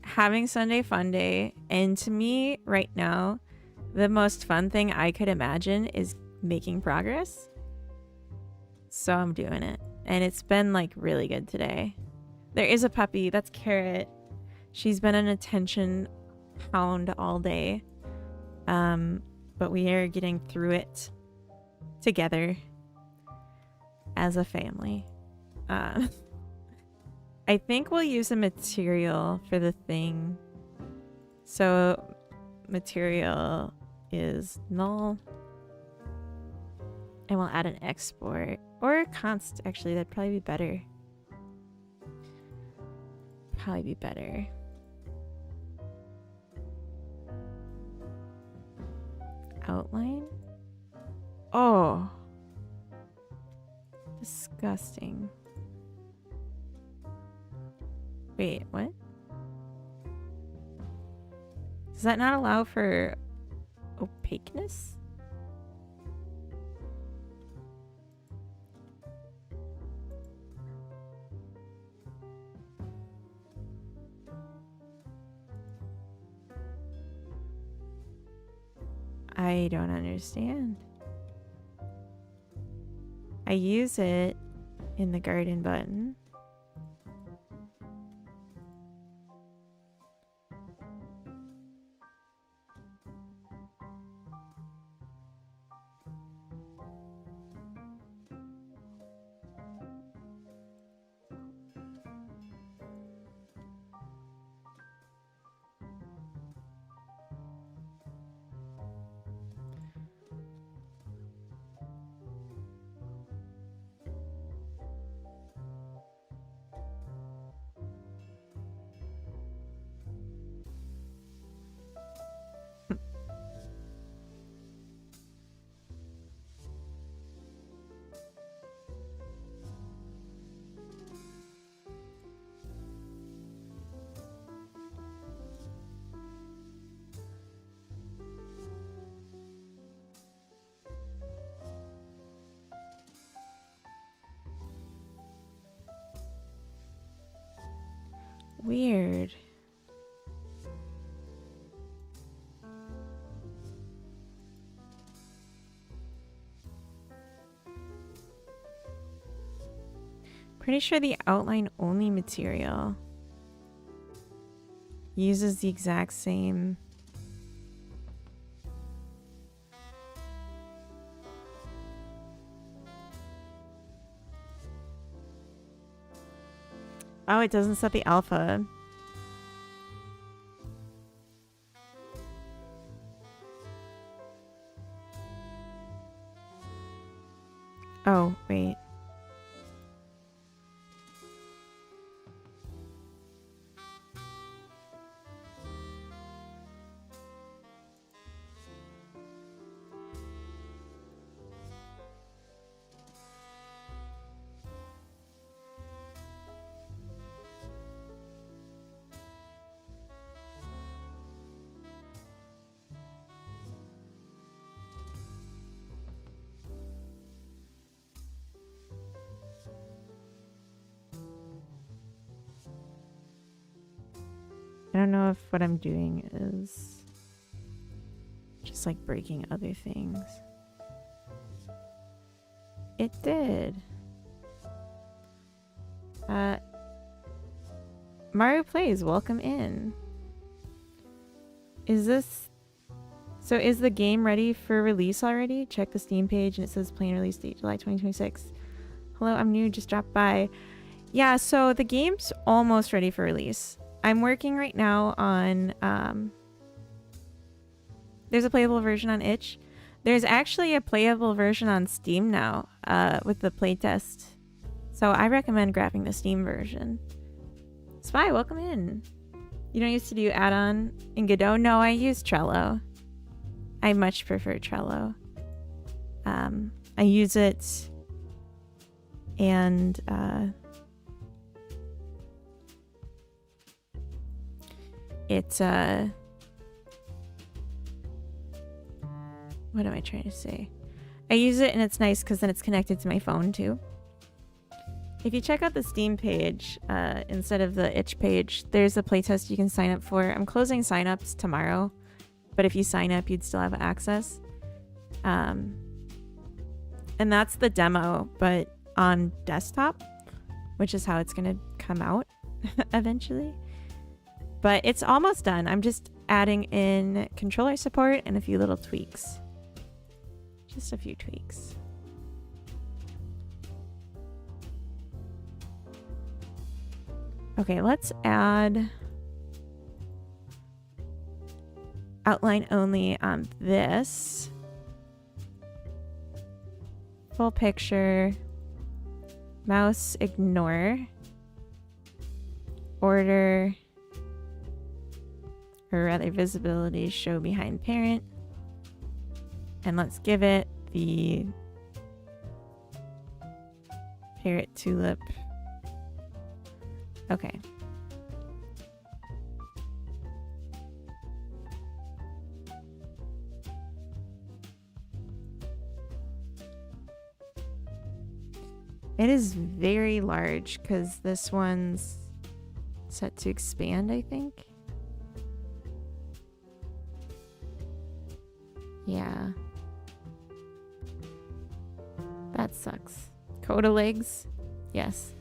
having Sunday Funday, and to me right now, the most fun thing I could imagine is making progress. So I'm doing it. And it's been like really good today. There is a puppy. That's Carrot. She's been an attention hound all day. But we are getting through it together as a family. I think we'll use a material for the thing. So material is null. And we'll add an export or a const. Actually, that'd probably be better. Outline. Oh, disgusting. Wait, what? Does that not allow for opaqueness? I don't understand. I use it in the garden button. Weird. Pretty sure the outline only material uses the exact same. Oh, it doesn't set the alpha. Oh, wait. I don't know if what I'm doing is just like breaking other things. It did. Mario Plays, welcome in. Is the game ready for release already? Check the Steam page and it says planned release date July 2026. Hello, I'm new, just dropped by. Yeah, so the game's almost ready for release. I'm working right now on, there's a playable version on itch. There's actually a playable version on Steam now, with the playtest. So I recommend grabbing the Steam version. Spy, welcome in. You don't used to do add-on in Godot? No, I use Trello. I much prefer Trello. I use it and, it's what am I trying to say? I use it and it's nice because then it's connected to my phone too. If you check out the Steam page instead of the itch page, there's a playtest you can sign up for. I'm closing signups tomorrow, but if you sign up, you'd still have access. And that's the demo, but on desktop, which is how it's gonna come out eventually. But it's almost done. I'm just adding in controller support and a few little tweaks. Just a few tweaks. Okay, let's add outline only on this. Full picture. Mouse ignore. Order. Or rather visibility show behind parent. And let's give it the parrot tulip. Okay. It is very large because this one's set to expand, I think. Yeah. That sucks. Coda legs? Yes.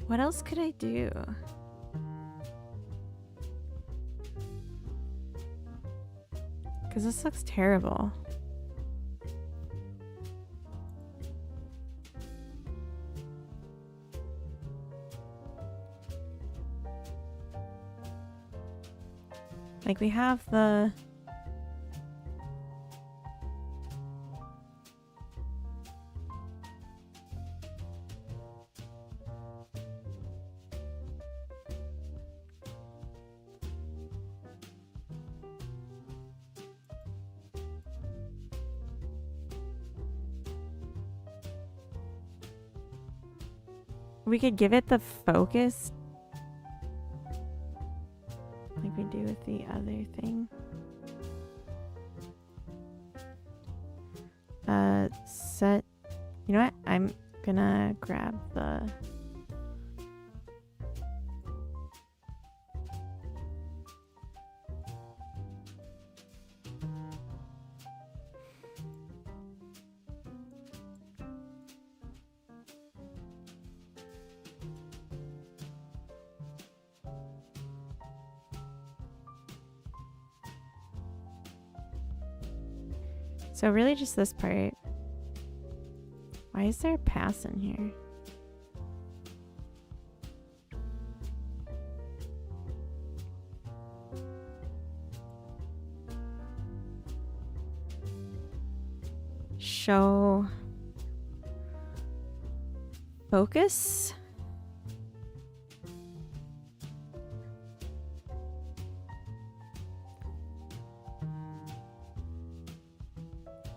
What else could I do? Because this looks terrible. Like we have the... We could give it the focus like we do with the other thing. Set. You know what? I'm gonna grab the... So really just this part. Why is there a pass in here? Show focus.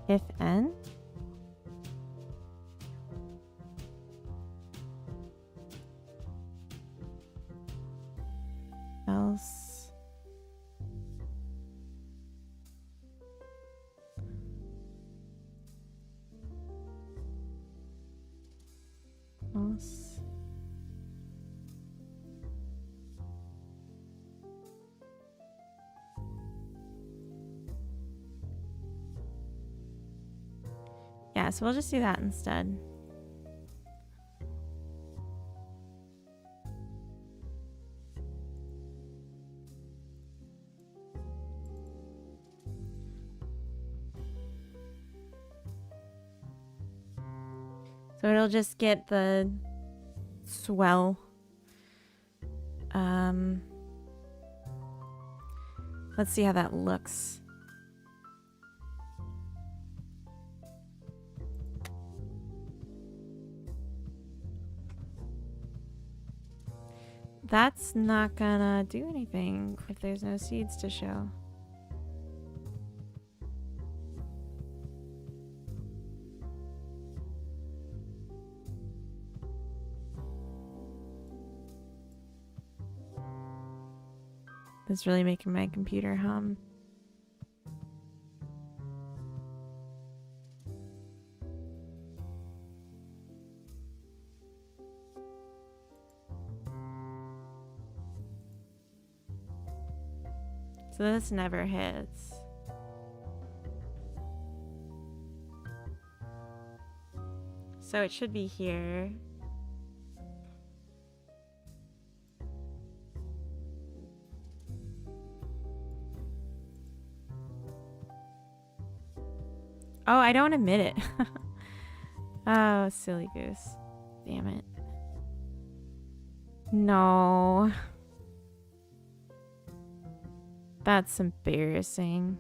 If n. Else. Else. Yeah, so we'll just do that instead. So it'll just get the swell. Let's see how that looks. That's not gonna do anything if there's no seeds to show. That's really making my computer hum. So this never hits. So it should be here. Oh, I don't admit it. Oh, silly goose. Damn it. No. That's embarrassing.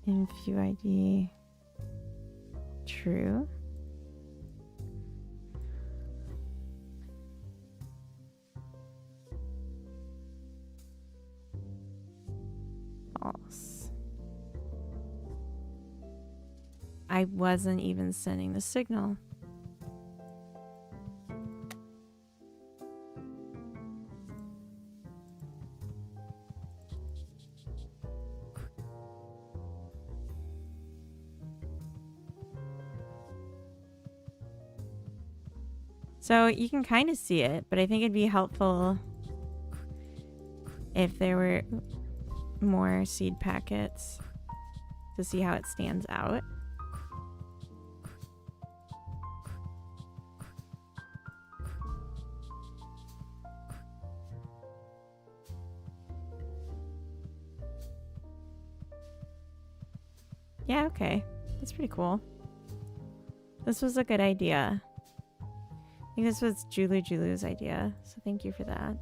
In view ID true. False. I wasn't even sending the signal. So you can kind of see it, but I think it'd be helpful if there were more seed packets to see how it stands out. Yeah, okay. That's pretty cool. This was a good idea. I think this was Julu's idea, so thank you for that.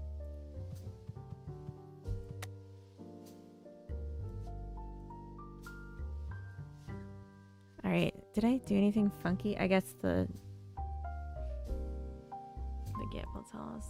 Alright, did I do anything funky? I guess the Git will tell us.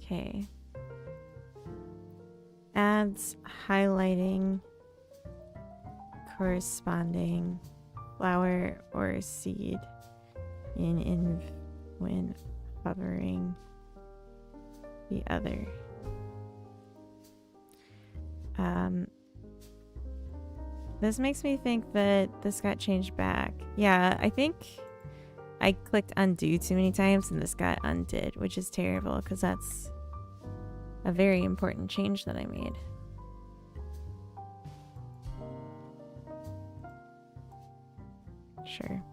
Okay. Adds highlighting corresponding flower or seed when hovering the other. This makes me think that this got changed back. Yeah, I think I clicked undo too many times and this got undid, which is terrible because that's a very important change that I made. Sure.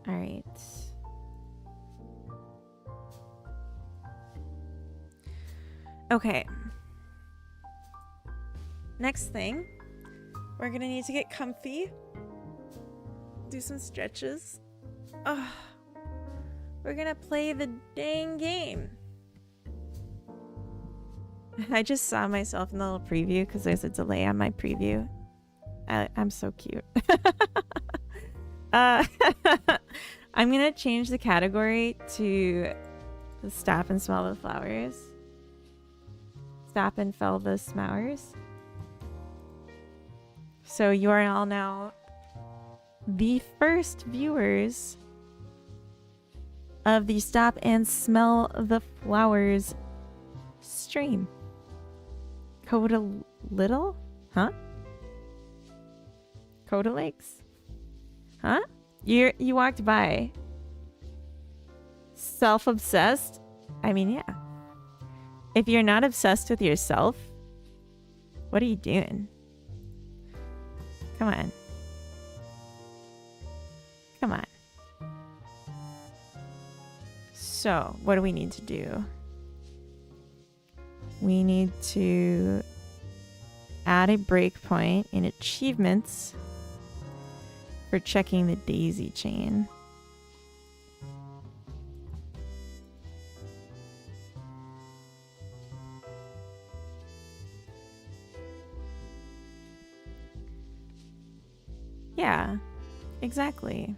All right. Okay. Next thing, we're gonna need to get comfy, do some stretches. Ugh. We're gonna play the dang game. I just saw myself in the little preview because there's a delay on my preview. I'm so cute. I'm gonna change the category to stop and smell the flowers. Stop and fell the smowers. So you are all now the first viewers of the Stop and Smell the Flowers stream. Coda Little? Huh? Coda Lakes? Huh? You walked by. Self-obsessed? I mean, yeah. If you're not obsessed with yourself, what are you doing? Come on. Come on. So, what do we need to do? We need to add a breakpoint in achievements for checking the daisy chain. Yeah, exactly.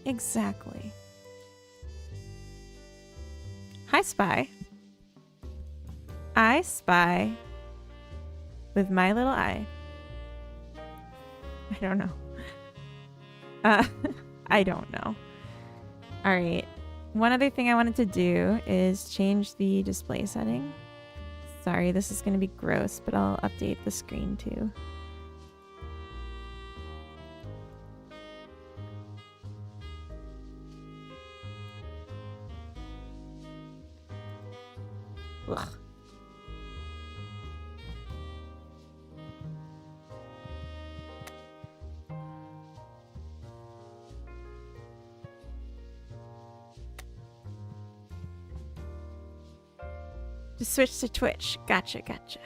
Exactly. Hi, Spy. I spy with my little eye. I don't know. I don't know. All right. One other thing I wanted to do is change the display setting. Sorry, this is going to be gross, but I'll update the screen too. Ugh. Just switch to Twitch. Gotcha, gotcha.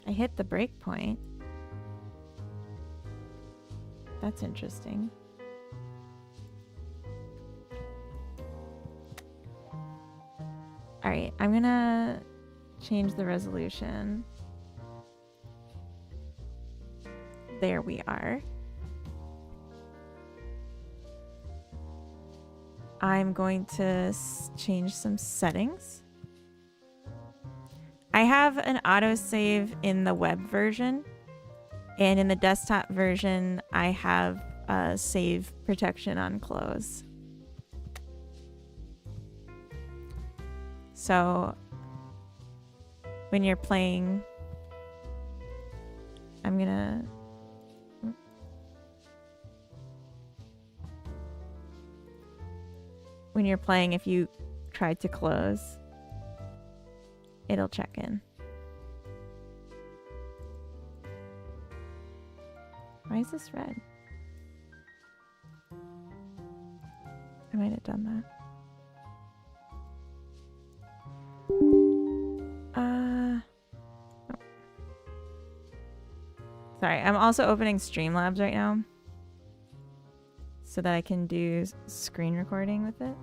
I hit the break point. That's interesting. All right, I'm gonna change the resolution. There we are. I'm going to change some settings. I have an autosave in the web version, and in the desktop version, I have save protection on close. So when you're playing, I'm gonna... When you're playing, if you try to close, it'll check in. Why is this red? I might have done that. No. Sorry, I'm also opening Streamlabs right now so that I can do screen recording with it.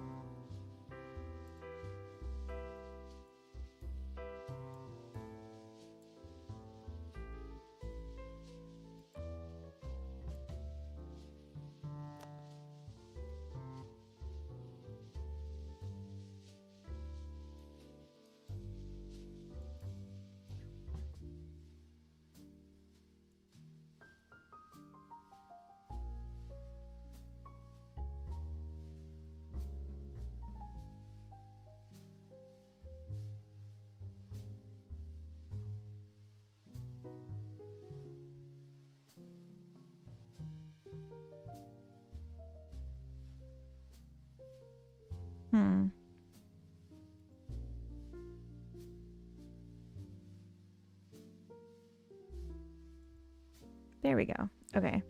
There we go. Okay.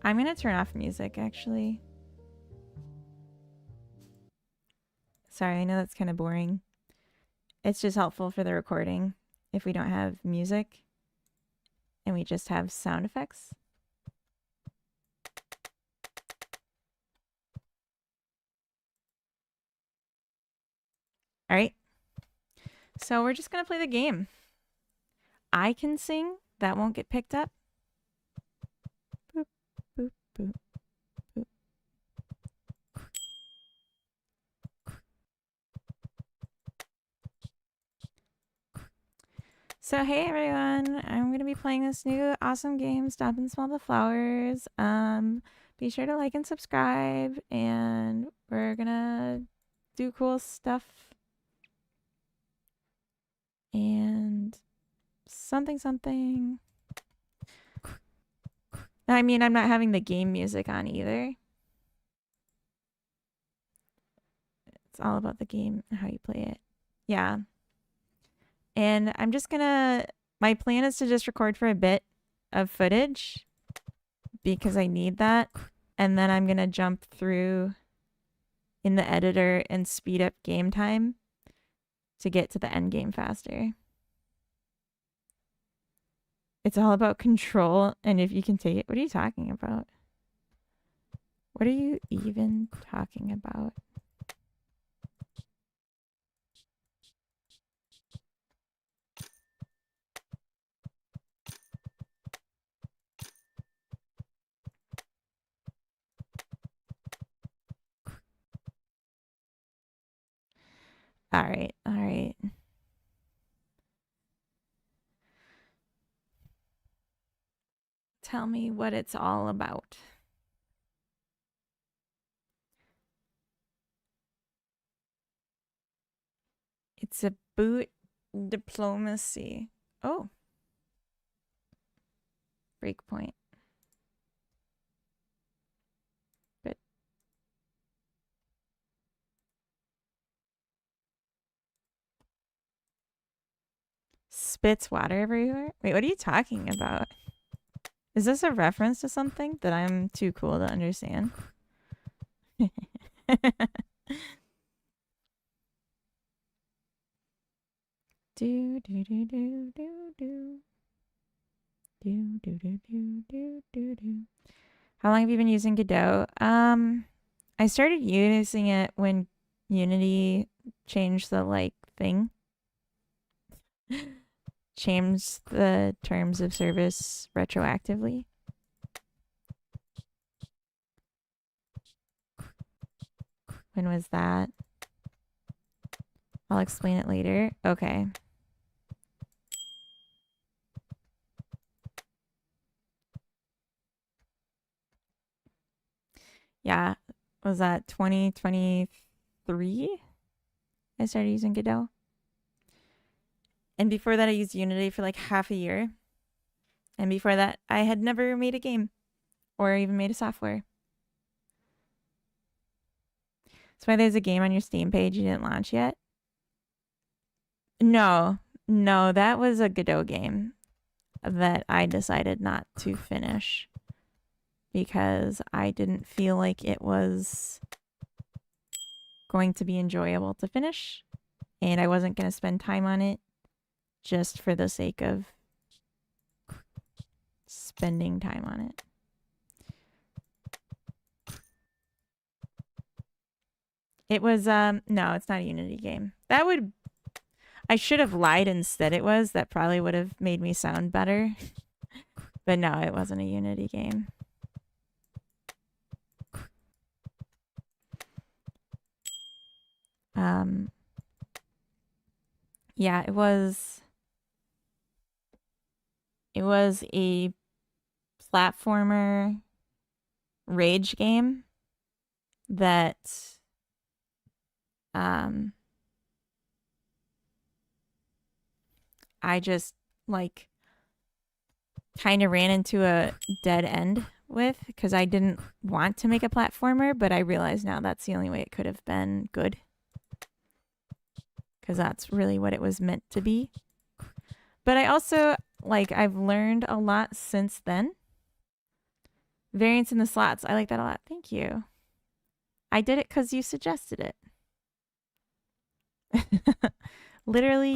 I'm gonna turn off music, actually. Sorry, I know that's kind of boring. It's just helpful for the recording if we don't have music and we just have sound effects. All right. So we're just gonna play the game. I can sing. That won't get picked up. Boop, boop, boop, boop. So hey everyone, I'm going to be playing this new awesome game, Stop and Smell the Flowers. Be sure to like and subscribe, and we're gonna do cool stuff. And something. I mean, I'm not having the game music on either. It's all about the game and how you play it. Yeah. And I'm just gonna... My plan is to just record for a bit of footage because I need that. And then I'm gonna jump through in the editor and speed up game time to get to the end game faster. It's all about control, and if you can take it. What are you talking about? What are you even talking about? All right, all right. Tell me what it's all about. It's about diplomacy. Oh. Breakpoint. Spits water everywhere? Wait, what are you talking about? Is this a reference to something that I'm too cool to understand? do do do do do do do do do do do do do. How long have you been using Godot? I started using it when Unity changed the like thing. Changed the terms of service retroactively. When was that? I'll explain it later. Okay. Yeah. Was that 2023? I started using Godot. And before that, I used Unity for like half a year. And before that, I had never made a game or even made a software. That's why there's a game on your Steam page you didn't launch yet. No, that was a Godot game that I decided not to finish because I didn't feel like it was going to be enjoyable to finish, and I wasn't going to spend time on it just for the sake of spending time on it. It was no, it's not a Unity game. I should have lied and said it was. That probably would have made me sound better. But no, it wasn't a Unity game. Yeah, it was a platformer rage game that I just like kind of ran into a dead end with because I didn't want to make a platformer, but I realize now that's the only way it could have been good because that's really what it was meant to be. But I also I've learned a lot since then. Variants in the slots, I like that a lot. Thank you. I did it because you suggested it. Literally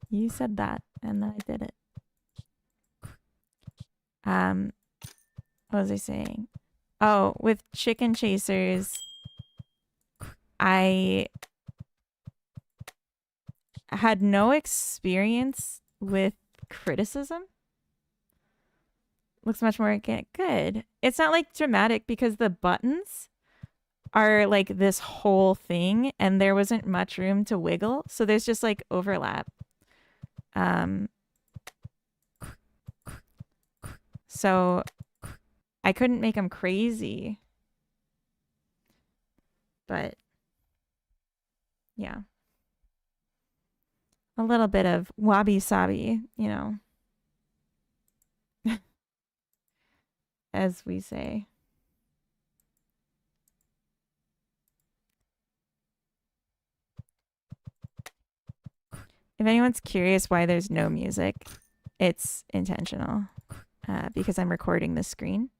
you said that and I did it. What was I saying? Oh, with Chicken Chasers, I had no experience with criticism. Looks much more organic. Good. It's not like dramatic because the buttons are like this whole thing and there wasn't much room to wiggle. So there's just like overlap. So I couldn't make them crazy. But yeah. A little bit of wabi-sabi, you know. As we say. If anyone's curious why there's no music, it's intentional because I'm recording the screen.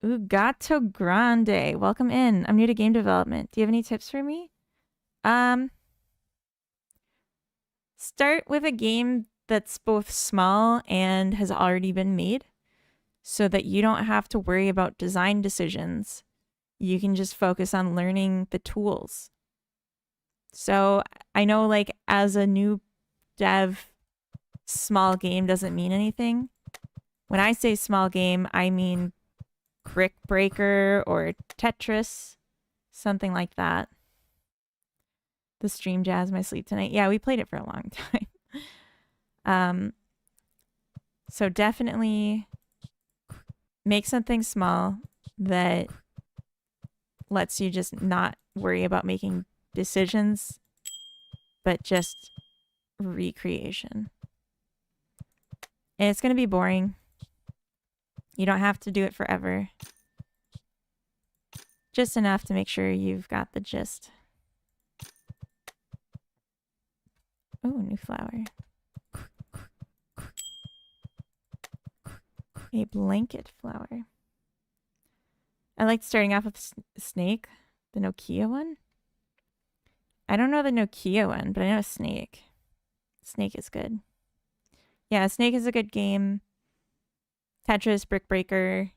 Ooh, Gato Grande. Welcome in. I'm new to game development. Do you have any tips for me? Start with a game that's both small and has already been made so that you don't have to worry about design decisions. You can just focus on learning the tools. So I know like as a new dev, small game doesn't mean anything. When I say small game, I mean Brick Breaker or Tetris, something like that. The stream jazz my sleep tonight. Yeah, we played it for a long time. So definitely make something small that lets you just not worry about making decisions, but just recreation. And it's going to be boring. You don't have to do it forever. Just enough to make sure you've got the gist. Oh, new flower. A blanket flower. I liked starting off with snake, the Nokia one. I don't know the Nokia one, but I know snake. Snake is good. Yeah, snake is a good game. Tetris, Brick Breaker.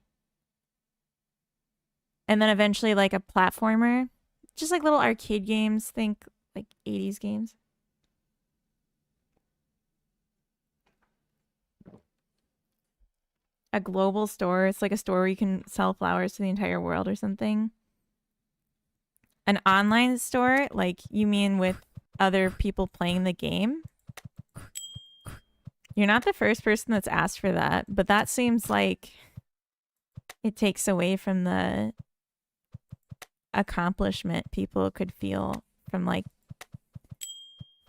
And then eventually like a platformer. Just like little arcade games. Think like 80s games. A global store. It's like a store where you can sell flowers to the entire world or something. An online store, like you mean with other people playing the game? You're not the first person that's asked for that, but that seems like it takes away from the accomplishment people could feel from like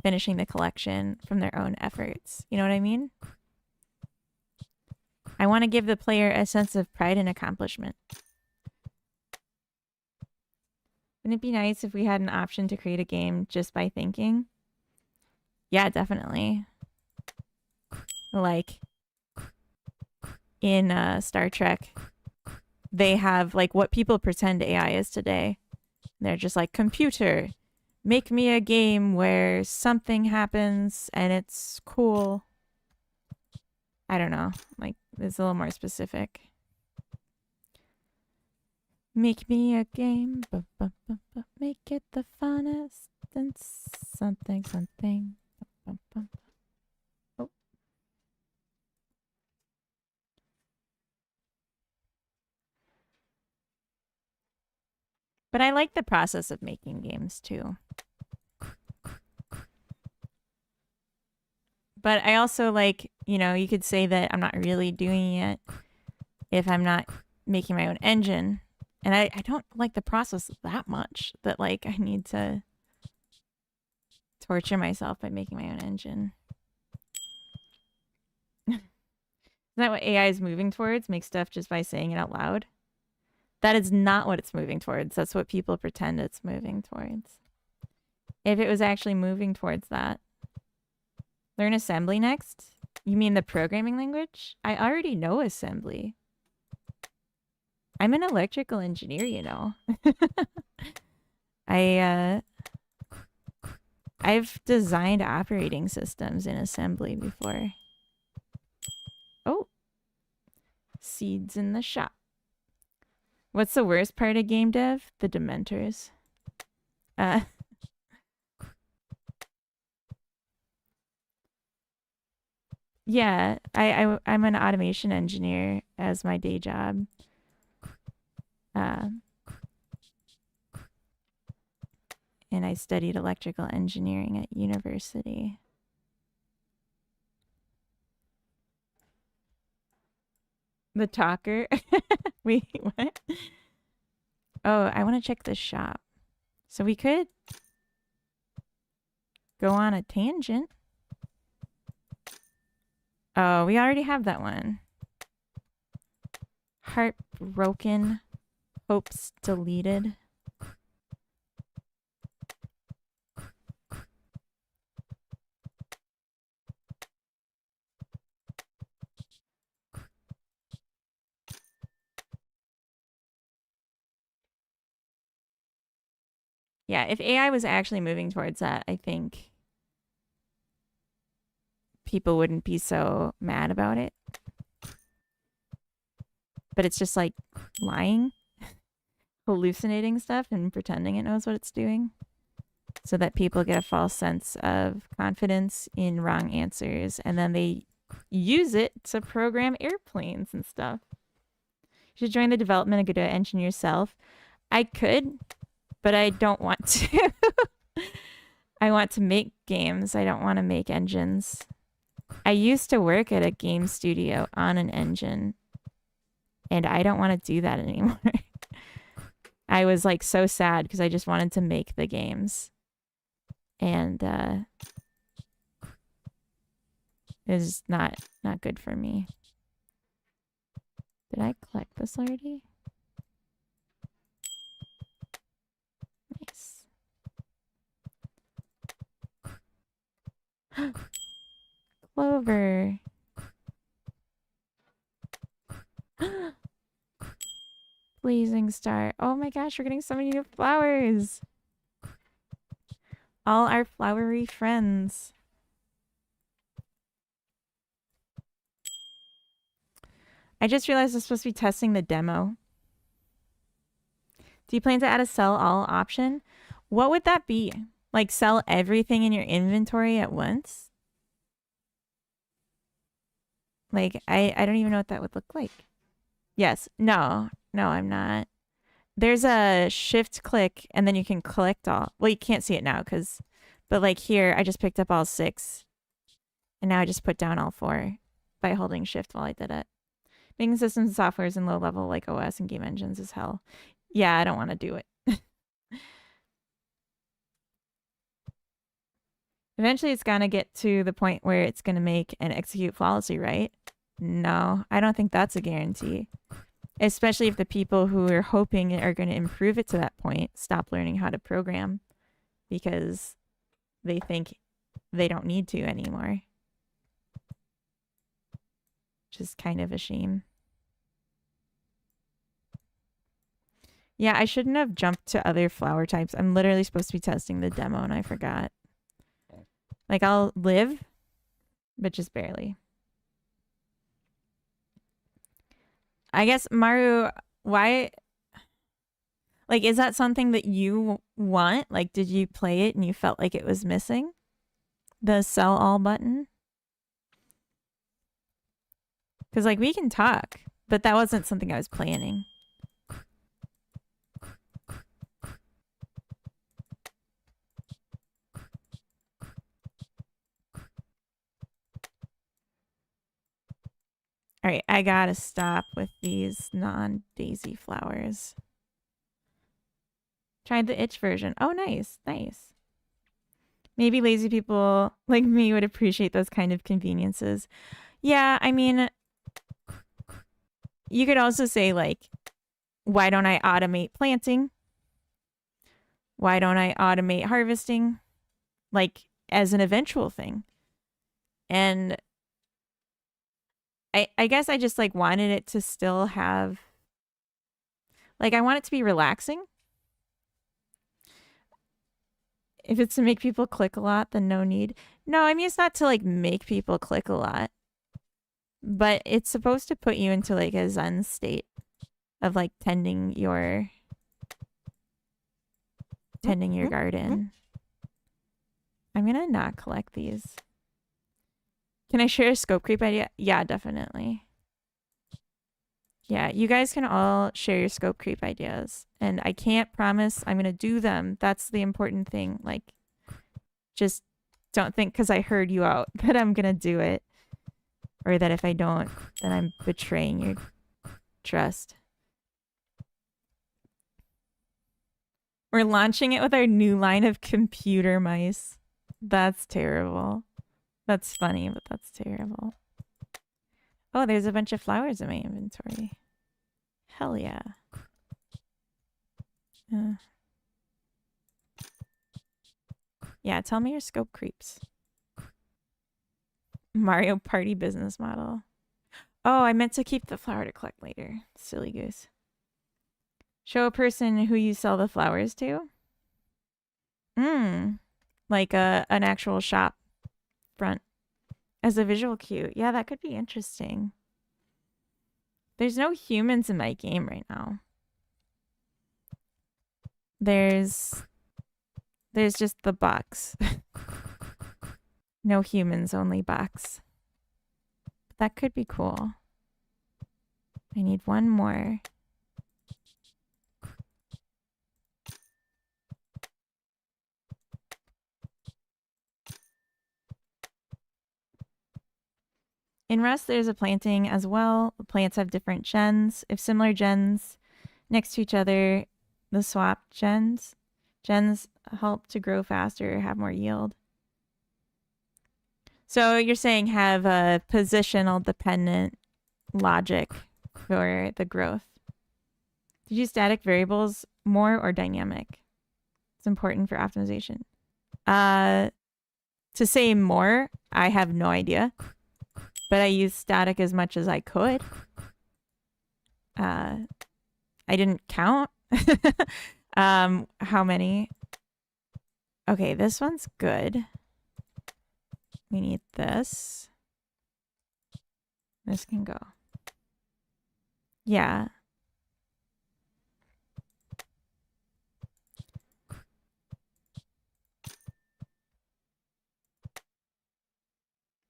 finishing the collection from their own efforts. You know what I mean? I want to give the player a sense of pride and accomplishment. Wouldn't it be nice if we had an option to create a game just by thinking? Yeah, definitely. Like in Star Trek, they have like what people pretend AI is today. They're just like, computer, make me a game where something happens and it's cool. I don't know. Like, it's a little more specific. Make me a game, make it the funnest and something, something. Oh. But I like the process of making games too. But I also like, you know, you could say that I'm not really doing it if I'm not making my own engine. And I don't like the process that much that like I need to torture myself by making my own engine. Isn't that what AI is moving towards? Make stuff just by saying it out loud? That is not what it's moving towards. That's what people pretend it's moving towards. If it was actually moving towards that. Learn assembly next? You mean the programming language? I already know assembly. I'm an electrical engineer, you know. I've designed operating systems in assembly before. Oh. Seeds in the shop. What's the worst part of game dev? The Dementors. Yeah, I'm an automation engineer as my day job. And I studied electrical engineering at university. The talker? Wait, what? Oh, I want to check the shop. So we could go on a tangent. Oh, we already have that one. Heartbroken. Hopes deleted. Yeah, if AI was actually moving towards that, I think people wouldn't be so mad about it. But it's just like lying, hallucinating stuff and pretending it knows what it's doing so that people get a false sense of confidence in wrong answers. And then they use it to program airplanes and stuff. You should join the development of Godot engine yourself. I could, but I don't want to. I want to make games. I don't want to make engines. I used to work at a game studio on an engine, and I don't want to do that anymore. I was like so sad because I just wanted to make the games. And it's not good for me. Did I collect this already? Nice. Clover. Blazing star. Oh my gosh, we're getting so many new flowers. All our flowery friends. I just realized I'm supposed to be testing the demo. Do you plan to add a sell all option? What would that be? Like sell everything in your inventory at once? Like, I don't even know what that would look like. Yes. No, I'm not. There's a shift click and then you can collect all. Well, you can't see it now but like here, I just picked up all 6. And now I just put down all 4 by holding shift while I did it. Making systems and softwares in low level like OS and game engines is hell. Yeah, I don't want to do it. Eventually, it's going to get to the point where it's going to make and execute flawlessly, right? No, I don't think that's a guarantee. Especially if the people who are hoping are going to improve it to that point stop learning how to program because they think they don't need to anymore. Which is kind of a shame. Yeah, I shouldn't have jumped to other flower types. I'm literally supposed to be testing the demo and I forgot. Like, I'll live, but just barely. I guess, Maru, why... Like, is that something that you want? Like, did you play it and you felt like it was missing? The sell all button? Because, like, we can talk, but that wasn't something I was planning. All right, I gotta stop with these non-daisy flowers. Tried the itch version. Oh, nice, nice. Maybe lazy people like me would appreciate those kind of conveniences. Yeah, I mean, you could also say, like, why don't I automate planting? Why don't I automate harvesting? Like, as an eventual thing. And I guess I just, like, wanted it to still have... Like, I want it to be relaxing. If it's to make people click a lot, then no need. No, I mean, it's not to, like, make people click a lot. But it's supposed to put you into, like, a zen state of, like, tending your garden. I'm gonna not collect these. Can I share a scope creep idea? Yeah, definitely. Yeah, you guys can all share your scope creep ideas. And I can't promise I'm gonna do them. That's the important thing. Like, just don't think because I heard you out that I'm gonna do it. Or that if I don't, then I'm betraying your trust. We're launching it with our new line of computer mice. That's terrible. That's funny, but that's terrible. Oh, there's a bunch of flowers in my inventory. Hell yeah. Yeah, tell me your scope creeps. Mario Party business model. Oh, I meant to keep the flower to collect later. Silly goose. Show a person who you sell the flowers to. Like an actual shop front as a visual cue. Yeah, that could be interesting. There's no humans in my game right now. There's just the box. No humans, only box. That could be cool. I need one more. In Rust, there's a planting as well. Plants have different gens. If similar gens next to each other, the swap gens help to grow faster, have more yield. So you're saying have a positional dependent logic for the growth. Did you use static variables more or dynamic? It's important for optimization. To say more, I have no idea. But I used static as much as I could. I didn't count how many. Okay, this one's good. We need this. This can go. Yeah.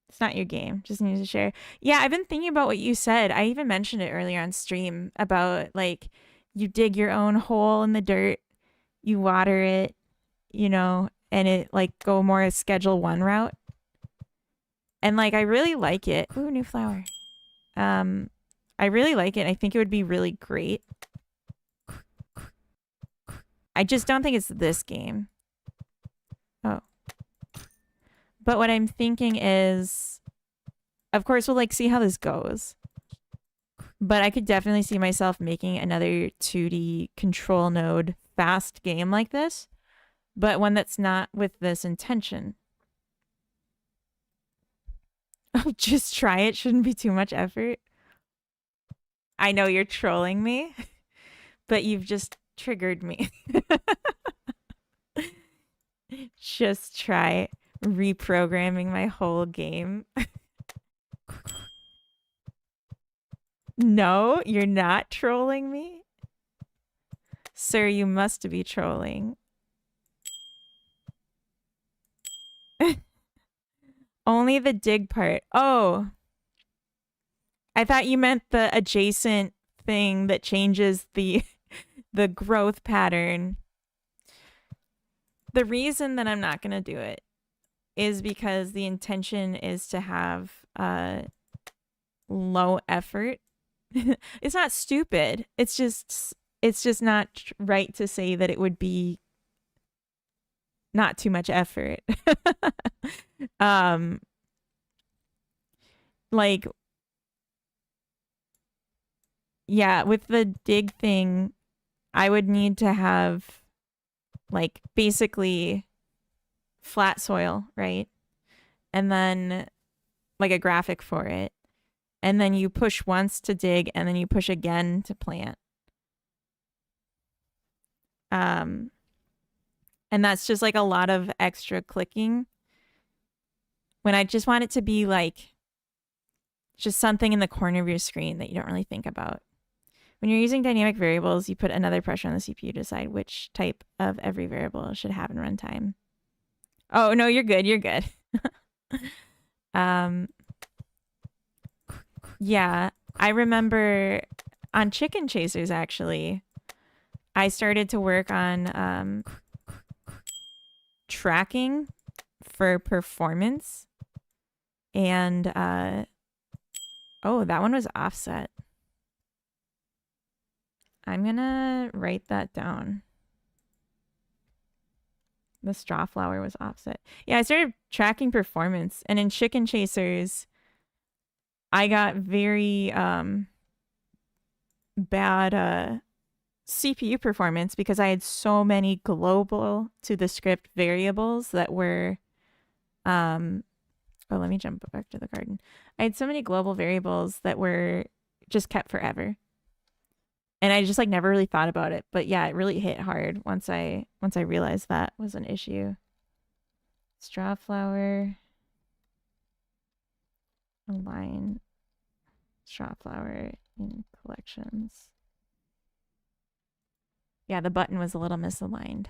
It's not your game. Just need to share. Yeah, I've been thinking about what you said. I even mentioned it earlier on stream about like you dig your own hole in the dirt, you water it, you know, and it like go more a schedule 1 route. And like I really like it. Ooh, new flower. I really like it. I think it would be really great. I just don't think it's this game. Oh. But what I'm thinking is, of course, we'll like see how this goes. But I could definitely see myself making another 2D control node fast game like this, but one that's not with this intention. Oh, just try it. Shouldn't be too much effort. I know you're trolling me, but you've just triggered me. Just try reprogramming my whole game. No, you're not trolling me. Sir, you must be trolling. Only the dig part. Oh. I thought you meant the adjacent thing that changes the growth pattern. The reason that I'm not going to do it is because the intention is to have low effort. It's not stupid. It's just not right to say that it would be not too much effort. Like, yeah, with the dig thing, I would need to have like basically flat soil, right? And then like a graphic for it. And then you push once to dig and then you push again to plant. And that's just like a lot of extra clicking when I just want it to be like just something in the corner of your screen that you don't really think about. When you're using dynamic variables, you put another pressure on the CPU to decide which type of every variable should have in runtime. Oh, no, you're good. You're good. Yeah, I remember on Chicken Chasers, actually, I started to work on tracking for performance. And, oh, that one was offset. I'm gonna write that down. The straw flower was offset. Yeah, I started tracking performance. And in Chicken Chasers, I got very bad CPU performance because I had so many global to the script variables that were oh, let me jump back to the garden. I had so many global variables that were just kept forever. And I just like never really thought about it. But yeah, it really hit hard once I realized that was an issue. Straw flower. Align straw flower in collections. Yeah, the button was a little misaligned.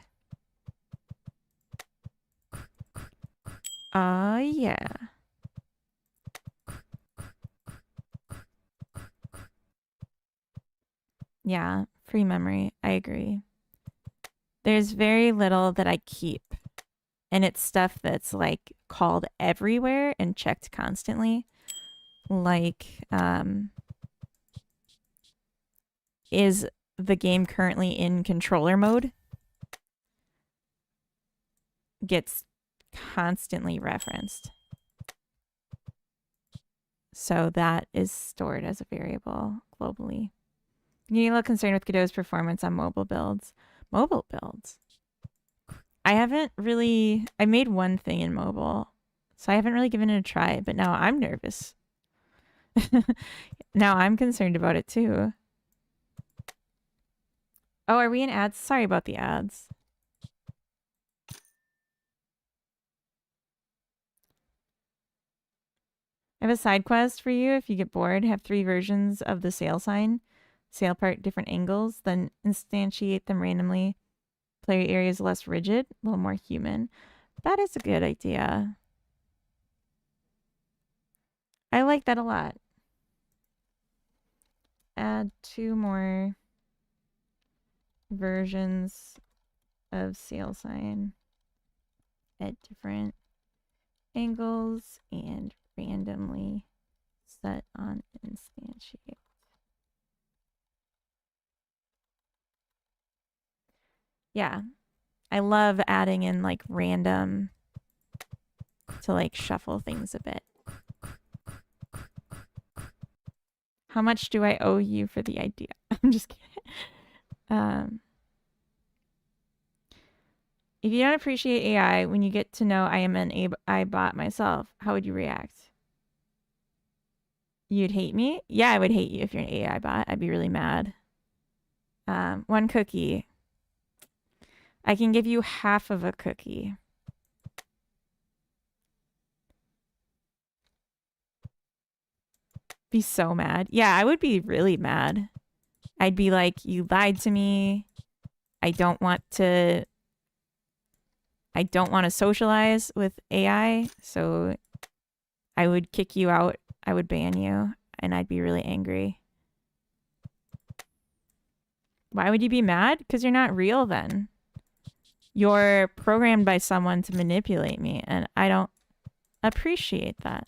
Yeah. Yeah, free memory. I agree. There's very little that I keep. And it's stuff that's like called everywhere and checked constantly. Like, is the game currently in controller mode? Gets constantly referenced. So that is stored as a variable globally. You need a little concerned with Godot's performance on mobile builds. Mobile builds? I haven't really... I made one thing in mobile. So I haven't really given it a try, but now I'm nervous. Now I'm concerned about it too. Oh, are we in ads? Sorry about the ads. I have a side quest for you. If you get bored, have 3 versions of the sail sign. Sail part, different angles, then instantiate them randomly. Player areas less rigid, a little more human. That is a good idea. I like that a lot. Add 2 more versions of sail sign at different angles and randomly set on instantiate. Yeah. I love adding in like random to like shuffle things a bit. How much do I owe you for the idea? I'm just kidding. If you don't appreciate AI when you get to know I am an AI bot myself, how would you react? You'd hate me? Yeah, I would hate you if you're an AI bot. I'd be really mad. 1 cookie. I can give you half of a cookie. Be so mad. Yeah, I would be really mad. I'd be like, you lied to me. I don't want to socialize with AI, so I would kick you out. I would ban you, and I'd be really angry. Why would you be mad? Because you're not real then. You're programmed by someone to manipulate me, and I don't appreciate that.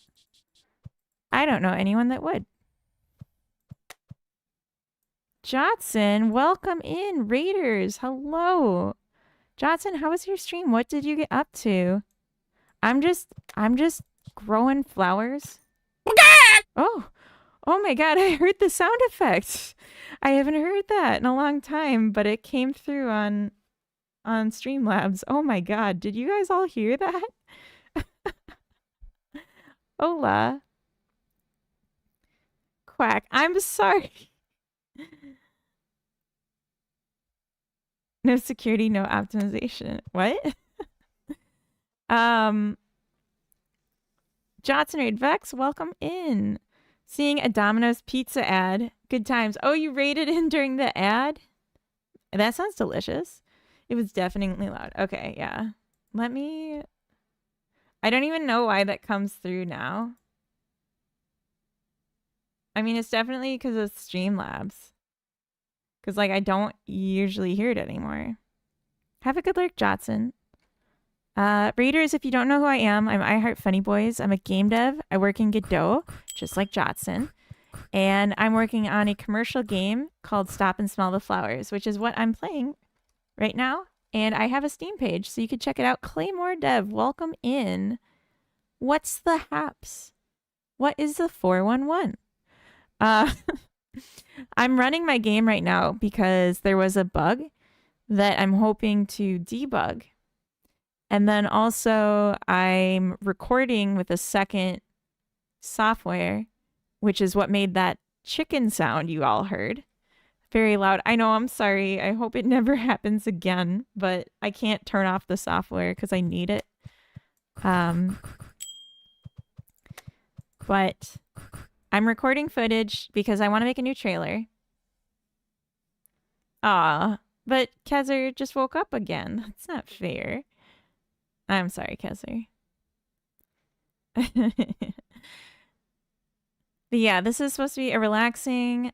I don't know anyone that would. Jotson, welcome in. Raiders, hello. Jotson, how was your stream? What did you get up to? I'm just growing flowers. Oh my god, I heard the sound effect. I haven't heard that in a long time, but it came through on Streamlabs. Oh my god, did you guys all hear that? Hola. Quack, I'm sorry. No security, no optimization. What? Johnson Raid Vex, welcome in. Seeing a Domino's pizza ad. Good times. Oh, you raided in during the ad? That sounds delicious. It was definitely loud. Okay, yeah. I don't even know why that comes through now. I mean, it's definitely because of Streamlabs. Because, like, I don't usually hear it anymore. Have a good lurk, Jotson. Raiders, if you don't know who I am, I'm iHeart Funny Boys. I'm a game dev. I work in Godot, just like Jotson. And I'm working on a commercial game called Stop and Smell the Flowers, which is what I'm playing right now. And I have a Steam page, so you can check it out. Claymore Dev, welcome in. What's the haps? What is the 411? I'm running my game right now because there was a bug that I'm hoping to debug. And then also I'm recording with a second software, which is what made that chicken sound you all heard. Very loud. I know, I'm sorry. I hope it never happens again, but I can't turn off the software because I need it. But I'm recording footage because I want to make a new trailer. Aw, but Kezer just woke up again. That's not fair. I'm sorry, Kezer. But yeah, this is supposed to be a relaxing,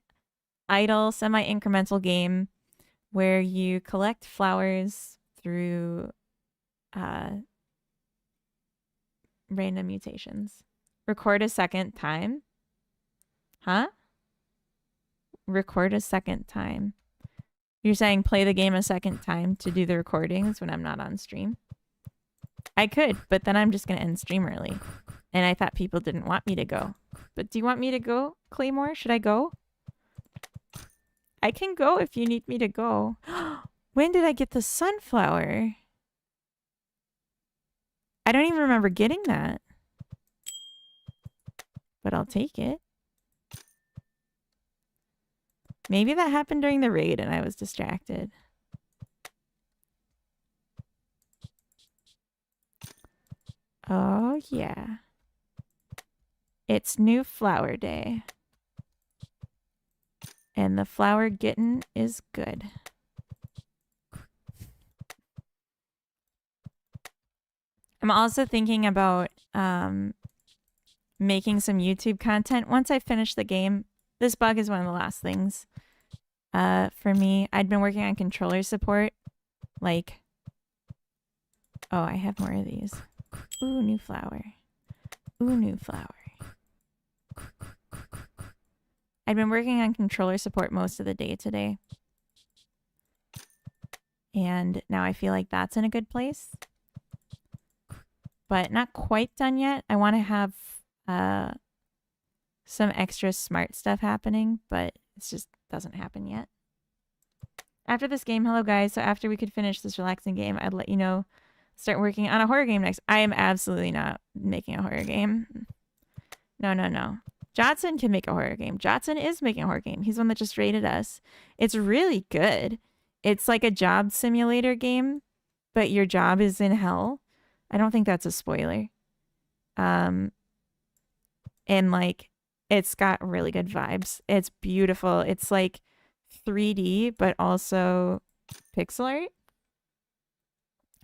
idle, semi-incremental game where you collect flowers through random mutations. Record a second time. Huh? Record a second time. You're saying play the game a second time to do the recordings when I'm not on stream? I could, but then I'm just going to end stream early. And I thought people didn't want me to go. But do you want me to go, Claymore? Should I go? I can go if you need me to go. When did I get the sunflower? I don't even remember getting that. but I'll take it. Maybe that happened during the raid and I was distracted. Oh, yeah. It's new flower day. And the flower getting is good. I'm also thinking about making some YouTube content once I finish the game. This bug is one of the last things for me. I'd been working on controller support. Like, oh, I have more of these. Ooh, new flower. Ooh, new flower. I'd been working on controller support most of the day today. And now I feel like that's in a good place. But not quite done yet. I want to have some extra smart stuff happening, but it just doesn't happen yet. After this game, hello guys, so after we could finish this relaxing game, I'd let you know, start working on a horror game next. I am absolutely not making a horror game. No, no, no. Jotson can make a horror game. Jotson is making a horror game. He's one that just rated us. It's really good. It's like a job simulator game, but your job is in hell. I don't think that's a spoiler. And like, it's got really good vibes. It's beautiful. It's like 3D, but also pixel art.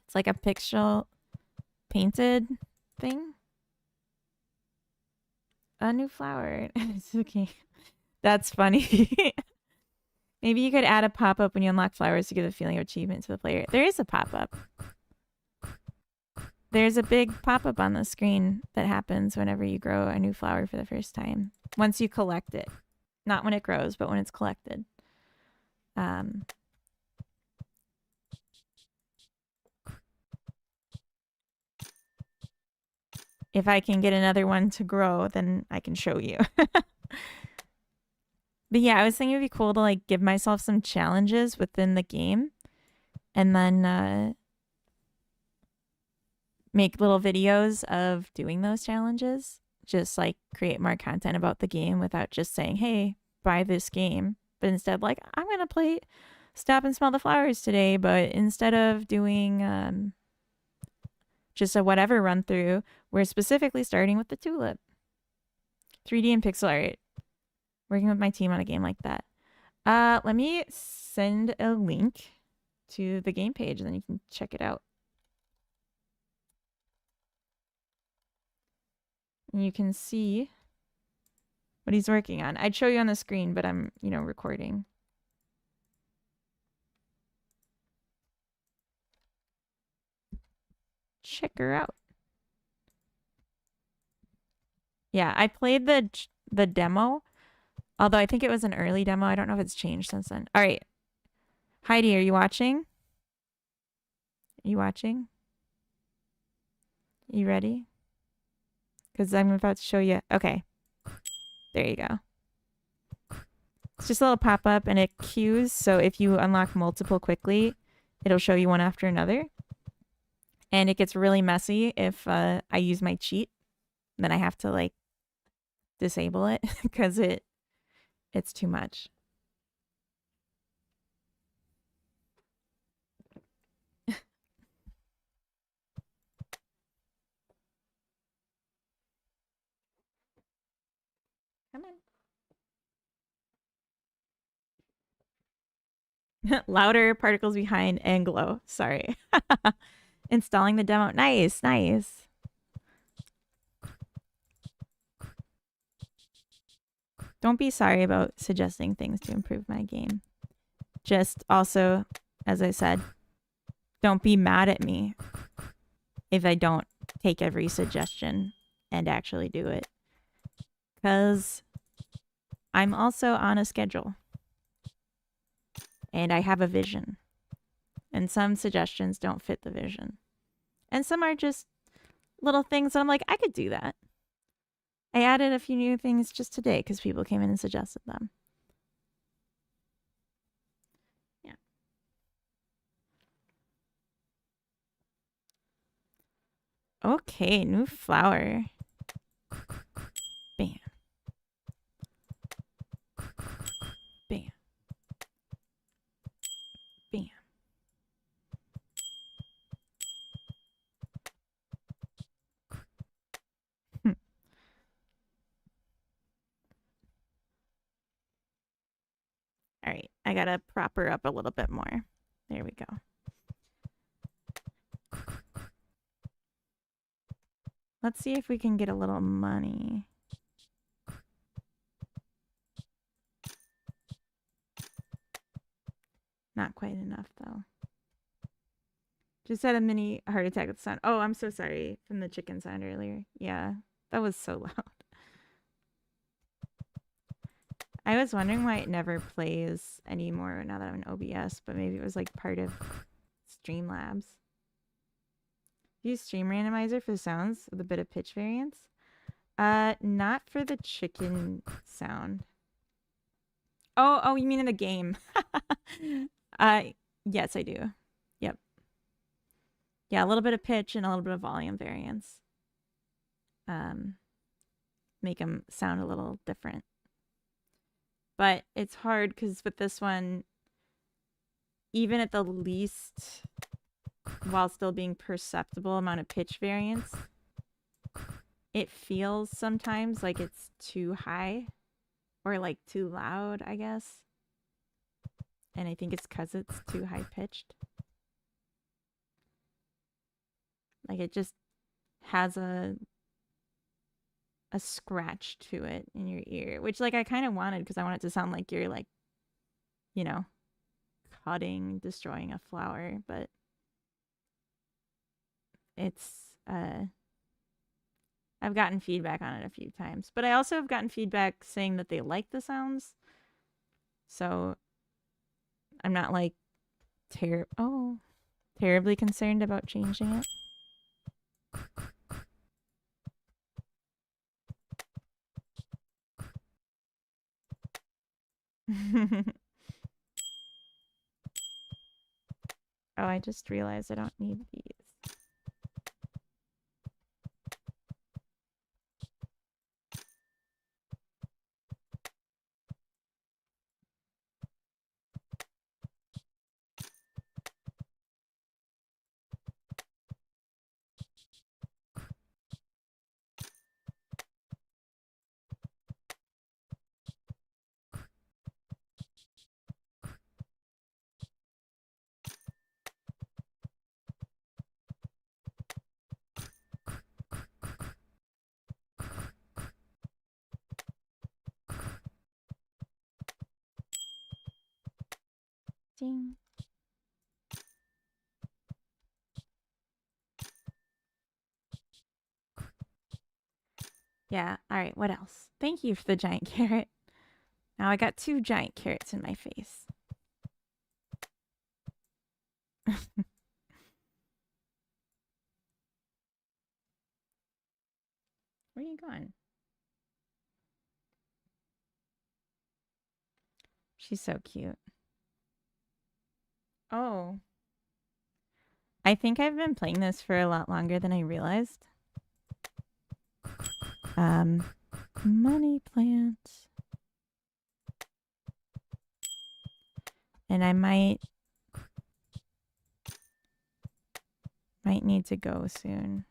It's like a pixel painted thing. A new flower. It's okay. That's funny. Maybe you could add a pop-up when you unlock flowers to give a feeling of achievement to the player. There is a pop-up. There's a big pop-up on the screen that happens whenever you grow a new flower for the first time. Once you collect it. Not when it grows, but when it's collected. If I can get another one to grow, then I can show you. But yeah, I was thinking it'd be cool to like give myself some challenges within the game. And then make little videos of doing those challenges. Just like create more content about the game without just saying, hey, buy this game. But instead, like, I'm going to play Stop and Smell the Flowers today. But instead of doing just a whatever run through, we're specifically starting with the tulip. 3D and pixel art. Working with my team on a game like that. Let me send a link to the game page and then you can check it out. And you can see what he's working on. I'd show you on the screen, but I'm, recording. Check her out. Yeah, I played the demo, although I think it was an early demo. I don't know if it's changed since then. All right. Heidi, are you watching? Are you watching? You ready? Because I'm about to show you. Okay. There you go. It's just a little pop-up and it queues. So if you unlock multiple quickly, it'll show you one after another. And it gets really messy if I use my cheat. Then I have to like disable it because it's too much. Come on. Louder, particles behind, and glow. Sorry. Installing the demo. Nice, nice. Don't be sorry about suggesting things to improve my game. Just also, as I said, don't be mad at me if I don't take every suggestion and actually do it. Because I'm also on a schedule. And I have a vision. And some suggestions don't fit the vision. And some are just little things that I'm like, I could do that. I added a few new things just today because people came in and suggested them. Yeah. Okay, new flower. Bam. I gotta prop her up a little bit more. There we go. Let's see if we can get a little money. Not quite enough, though. Just had a mini heart attack with the sound. Oh, I'm so sorry from the chicken sound earlier. Yeah, that was so loud. I was wondering why it never plays anymore now that I'm in OBS, but maybe it was like part of Streamlabs. Use Stream Randomizer for the sounds with a bit of pitch variance. Not for the chicken sound. Oh, you mean in the game? Yes, I do. Yep. Yeah, a little bit of pitch and a little bit of volume variance. Make them sound a little different. But it's hard because with this one, even at the least, while still being perceptible amount of pitch variance, it feels sometimes like it's too high or like too loud, I guess. And I think it's because it's too high pitched. Like it just has a scratch to it in your ear, which like I kind of wanted because I want it to sound like you're like, you know, cutting, destroying a flower, but it's I've gotten feedback on it a few times, but I also have gotten feedback saying that they like the sounds, so I'm not like terribly concerned about changing it. Oh, I just realized I don't need these. Ding. Yeah, all right, what else? Thank you for the giant carrot. Now I got 2 giant carrots in my face. Where are you going? She's so cute. Oh. I think I've been playing this for a lot longer than I realized. Money plant. And I might need to go soon.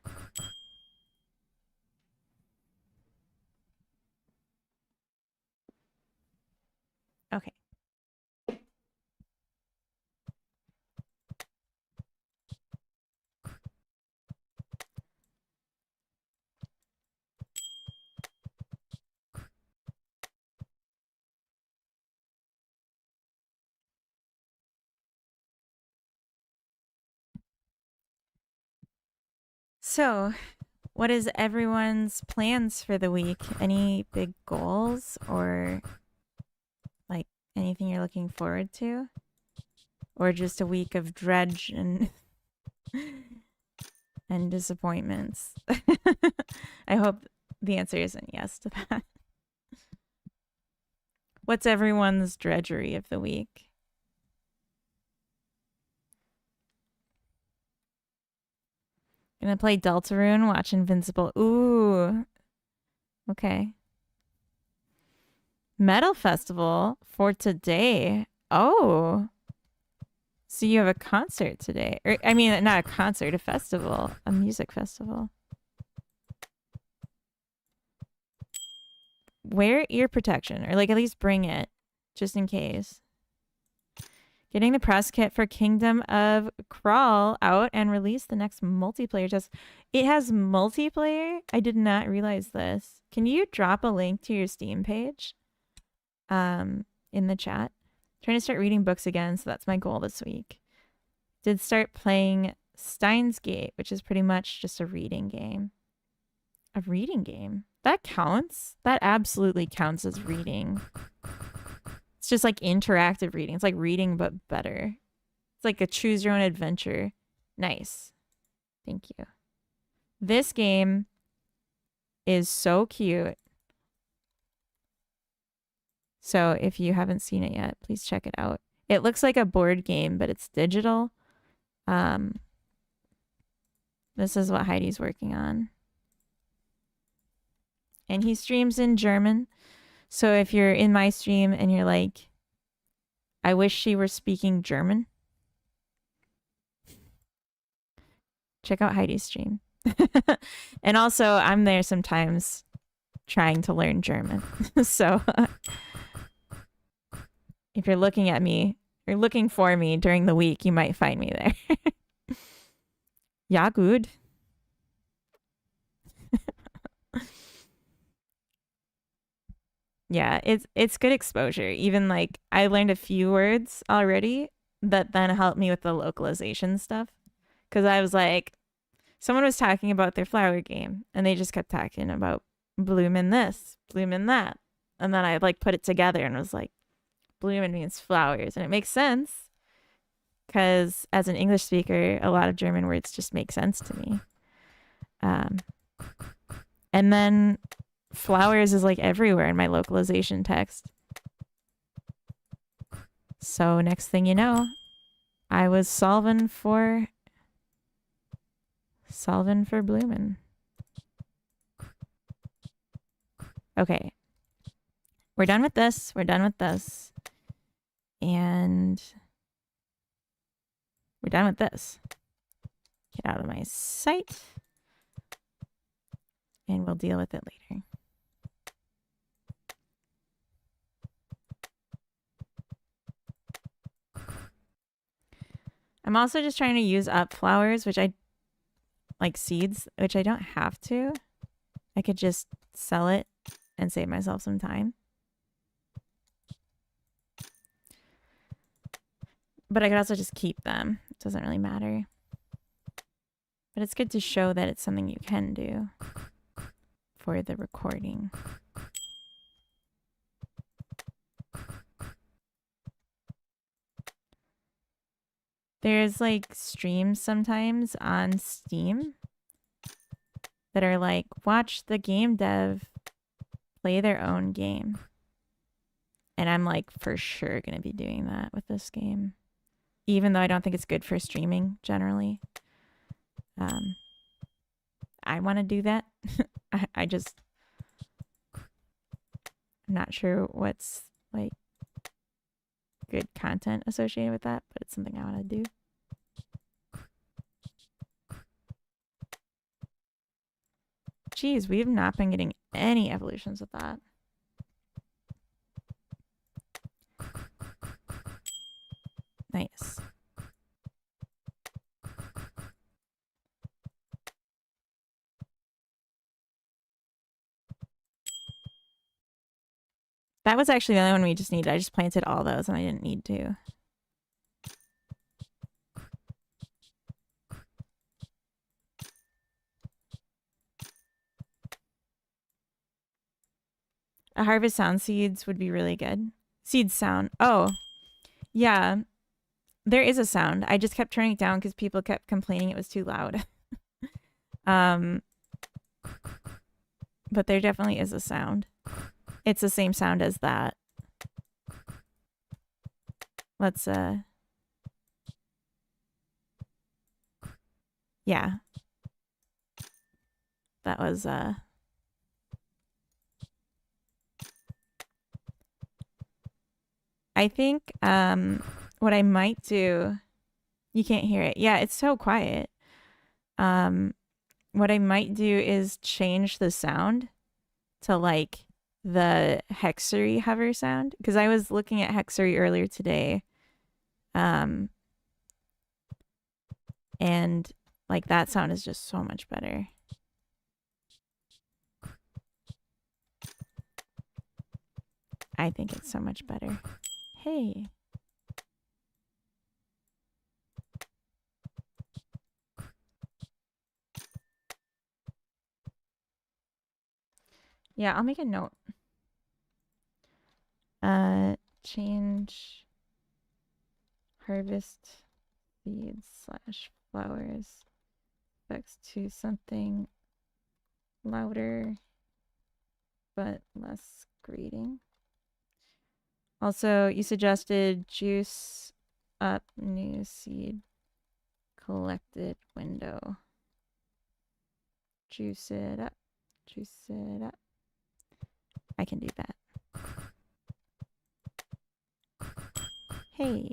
Okay. So, what is everyone's plans for the week? Any big goals or like anything you're looking forward to? Or just a week of dredge and and disappointments? I hope the answer isn't yes to that. What's everyone's drudgery of the week? Gonna play Deltarune, watch Invincible. Ooh. Okay. Metal Festival for today. Oh. So you have a concert today. Or, I mean, not a concert, a festival. A music festival. Wear ear protection. Or, like, at least bring it. Just in case. Getting the press kit for Kingdom of Crawl out and release the next multiplayer test. It has multiplayer? I did not realize this. Can you drop a link to your Steam page in the chat? I'm trying to start reading books again, so that's my goal this week. Did start playing Steins Gate, which is pretty much just a reading game. A reading game? That counts? That absolutely counts as reading. It's just like interactive reading. It's like reading, but better. It's like a choose your own adventure. Nice. Thank you. This game is so cute. So if you haven't seen it yet, please check it out. It looks like a board game, but it's digital. This is what Heidi's working on. And he streams in German. So if you're in my stream and you're like, I wish she were speaking German, check out Heidi's stream. And also, I'm there sometimes trying to learn German. So if you're looking at me, or looking for me during the week, you might find me there. Ja, gut. Yeah, it's good exposure. Even like I learned a few words already that then helped me with the localization stuff. Because I was like, someone was talking about their flower game and they just kept talking about bloomin' this, bloomin' that. And then I like put it together and was like, bloomin' means flowers. And it makes sense because as an English speaker, a lot of German words just make sense to me. And then flowers is like everywhere in my localization text. So next thing you know, I was solving for bloomin'. Okay. We're done with this. We're done with this. And we're done with this. Get out of my sight. And we'll deal with it later. I'm also just trying to use up flowers, which I like seeds, which I don't have to. I could just sell it and save myself some time. But I could also just keep them. It doesn't really matter. But it's good to show that it's something you can do for the recording. There's like streams sometimes on Steam that are like, watch the game dev play their own game. And I'm like, for sure going to be doing that with this game. Even though I don't think it's good for streaming generally. I want to do that. I'm not sure what's like good content associated with that, but it's something I want to do. Geez, we have not been getting any evolutions with that. Nice. That was actually the only one we just needed. I just planted all those and I didn't need to. A harvest sound seeds would be really good. Seed sound. Oh, yeah. There is a sound. I just kept turning it down because people kept complaining it was too loud. But there definitely is a sound. It's the same sound as that. Let's, yeah. That was, I think, what I might do, you can't hear it. Yeah, it's so quiet. What I might do is change the sound to like the Hexery hover sound. Because I was looking at Hexery earlier today. And like that sound is just so much better. I think it's so much better. Hey. Yeah, I'll make a note. Change harvest seeds / flowers effects to something louder but less grating. Also, you suggested juice up new seed collected window. Juice it up. Juice it up. I can do that. Hey.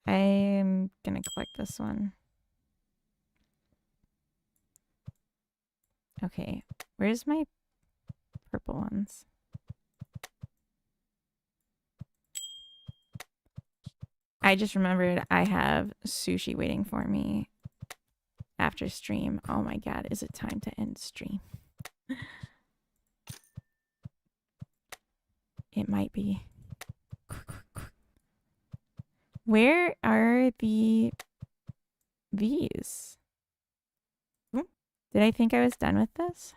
I'm gonna collect this one. Okay, where's my purple ones? I just remembered I have sushi waiting for me after stream. Oh my god, is it time to end stream? It might be. Where are these? Did I think I was done with this?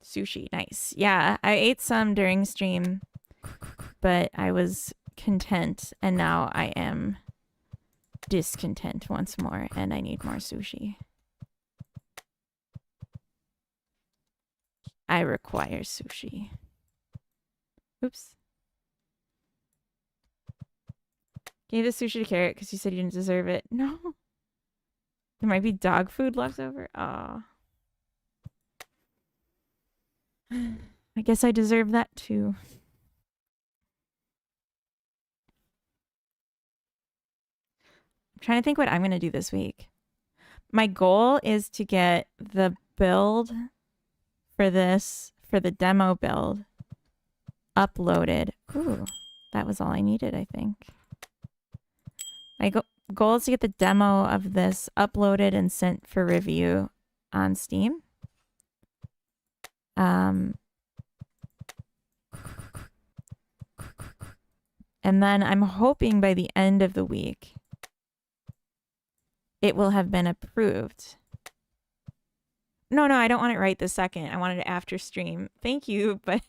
Sushi, nice. Yeah, I ate some during stream, but I was content, and now I am discontent once more, and I need more sushi. I require sushi. Oops. Gave the sushi to Carrot because you said you didn't deserve it. No. There might be dog food left over. Aw. I guess I deserve that too. I'm trying to think what I'm going to do this week. My goal is to get the build for this, for the demo build, uploaded. Ooh, that was all I needed, I think. My goal is to get the demo of this uploaded and sent for review on Steam. And then I'm hoping by the end of the week, it will have been approved. No, I don't want it right this second. I wanted it after stream. Thank you, but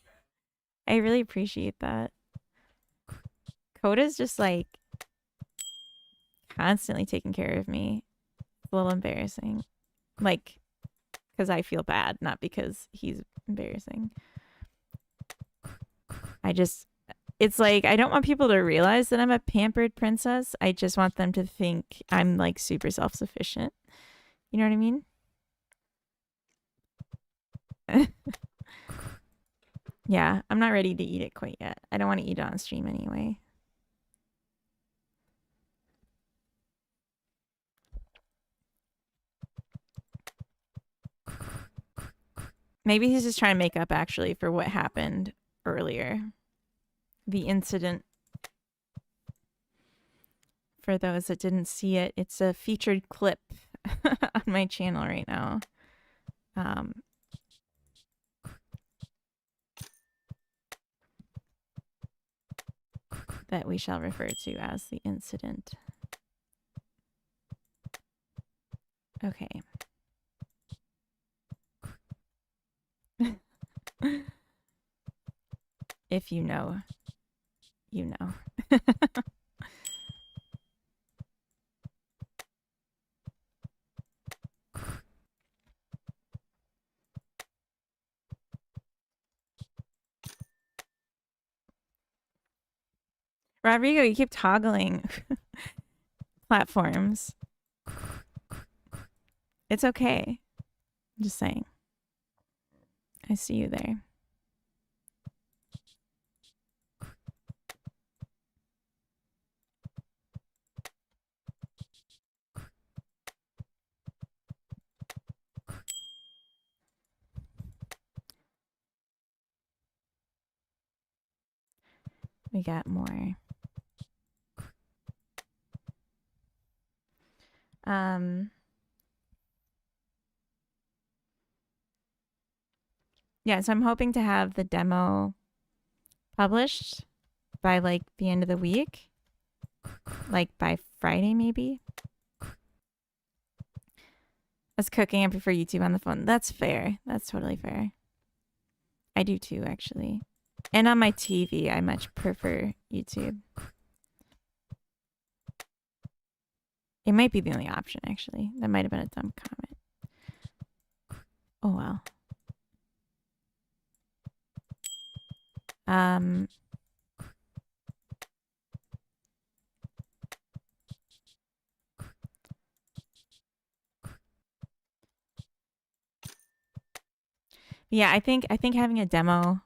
I really appreciate that. Coda's just like constantly taking care of me. It's a little embarrassing. Like, because I feel bad, not because he's embarrassing. It's like, I don't want people to realize that I'm a pampered princess. I just want them to think I'm like super self-sufficient. You know what I mean? Yeah, I'm not ready to eat it quite yet. I don't want to eat it on stream anyway. Maybe he's just trying to make up actually for what happened earlier. The incident. For those that didn't see it, it's a featured clip on my channel right now. That we shall refer to as the incident. Okay. If you know, you know. Rodrigo, you keep toggling platforms. It's okay. I'm just saying. I see you there. we got more. Yeah, so I'm hoping to have the demo published by like the end of the week, like by Friday maybe. I was cooking. I prefer YouTube on the phone. That's fair. That's totally fair. I do too, actually. And on my TV, I much prefer YouTube. It might be the only option, actually. That might have been a dumb comment. Oh, well. Yeah, I think having a demo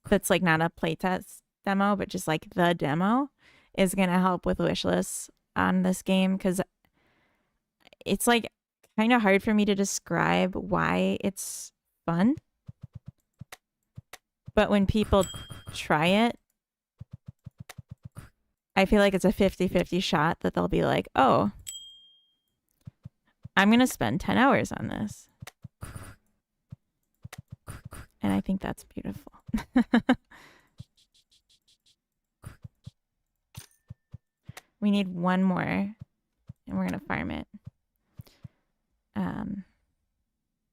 that's like not a playtest demo, but just like the demo is going to help with wishlists on this game, because it's like kind of hard for me to describe why it's fun. But when people try it, I feel like it's a 50-50 shot that they'll be like, oh, I'm going to spend 10 hours on this. And I think that's beautiful. We need one more, and we're going to farm it.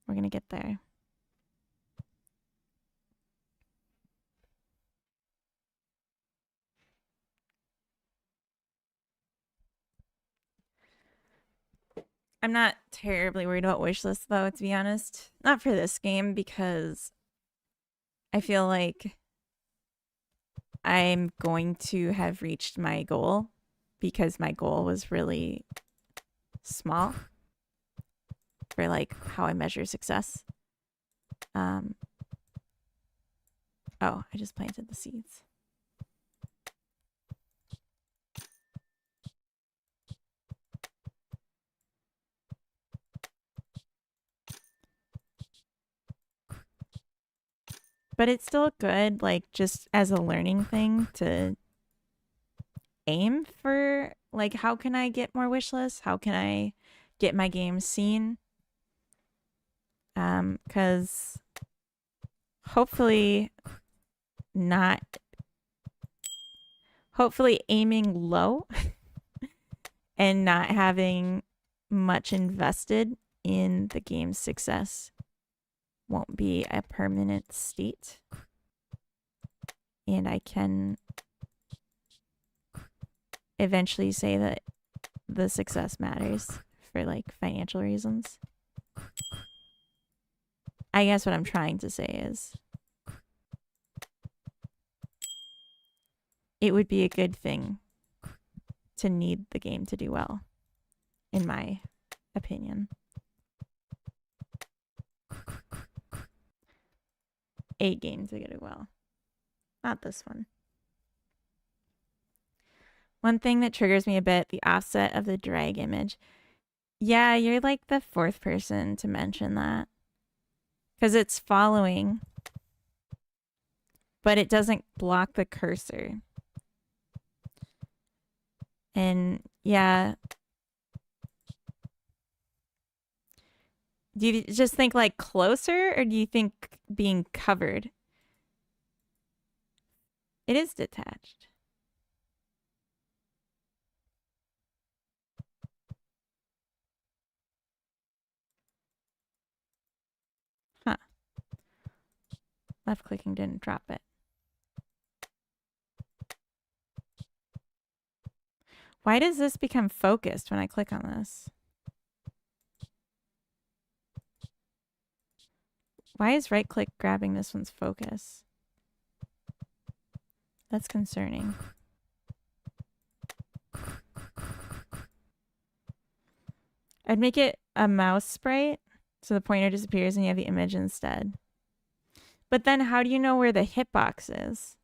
We're going to get there. I'm not terribly worried about wishlists, though, to be honest. Not for this game, because I feel like I'm going to have reached my goal, because my goal was really small for like how I measure success. Oh, I just planted the seeds. But it's still good, like, just as a learning thing to aim for, like, how can I get more wish lists? How can I get my games seen? Because hopefully aiming low and not having much invested in the game's success won't be a permanent state, and I can eventually say that the success matters for like financial reasons. I guess what I'm trying to say is it would be a good thing to need the game to do well, in my opinion. A game to do well. Not this one. One thing that triggers me a bit, the offset of the drag image. Yeah, you're like the fourth person to mention that. Because it's following, but it doesn't block the cursor. And yeah. Do you just think like closer, or do you think being covered? It is detached. Huh. Left clicking didn't drop it. Why does this become focused when I click on this? Why is right click grabbing this one's focus? That's concerning. I'd make it a mouse sprite so the pointer disappears and you have the image instead. But then how do you know where the hitbox is?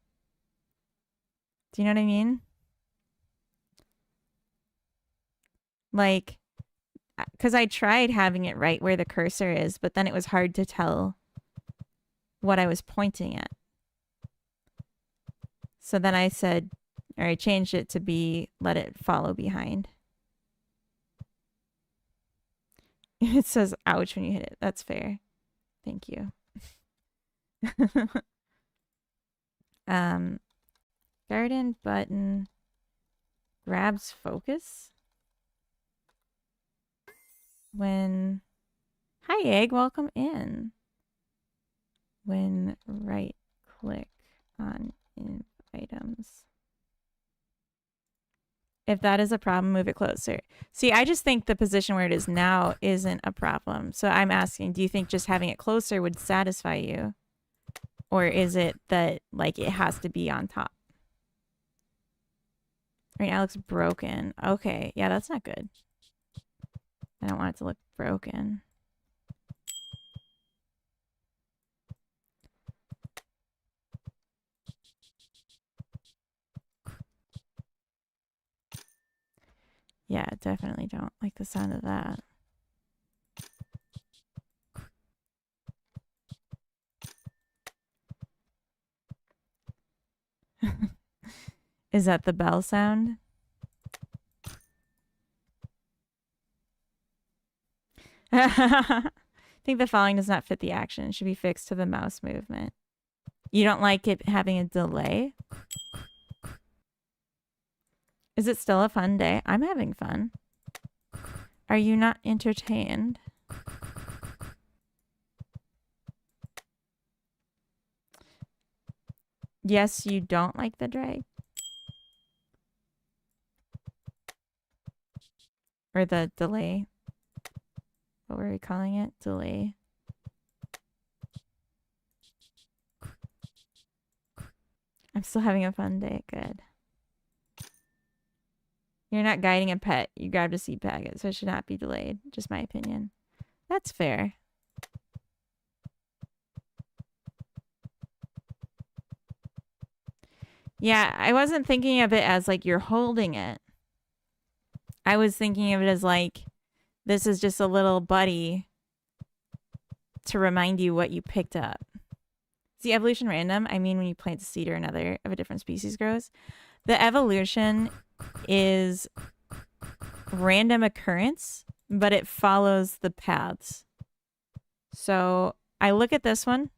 Do you know what I mean? Like, because I tried having it right where the cursor is, but then it was hard to tell what I was pointing at. So then I said, or I changed it to be let it follow behind. It says ouch when you hit it. That's fair. Thank you. Garden button grabs focus when hi egg, welcome in. When right click on items. If that is a problem, move it closer. See, I just think the position where it is now isn't a problem. So I'm asking, do you think just having it closer would satisfy you? Or is it that like it has to be on top? Right now it looks broken. Okay, yeah, that's not good. I don't want it to look broken. Yeah, definitely don't like the sound of that. Is that the bell sound? I think the following does not fit the action. It should be fixed to the mouse movement. You don't like it having a delay? Is it still a fun day? I'm having fun. Are you not entertained? Yes, you don't like the drag? Or the delay? What were we calling it? Delay. I'm still having a fun day. Good. You're not guiding a pet. You grabbed a seed packet, so it should not be delayed. Just my opinion. That's fair. Yeah, I wasn't thinking of it as like you're holding it. I was thinking of it as like this is just a little buddy to remind you what you picked up. See, evolution random, I mean when you plant a seed or another of a different species grows. The evolution is random occurrence, but it follows the paths. So I look at this one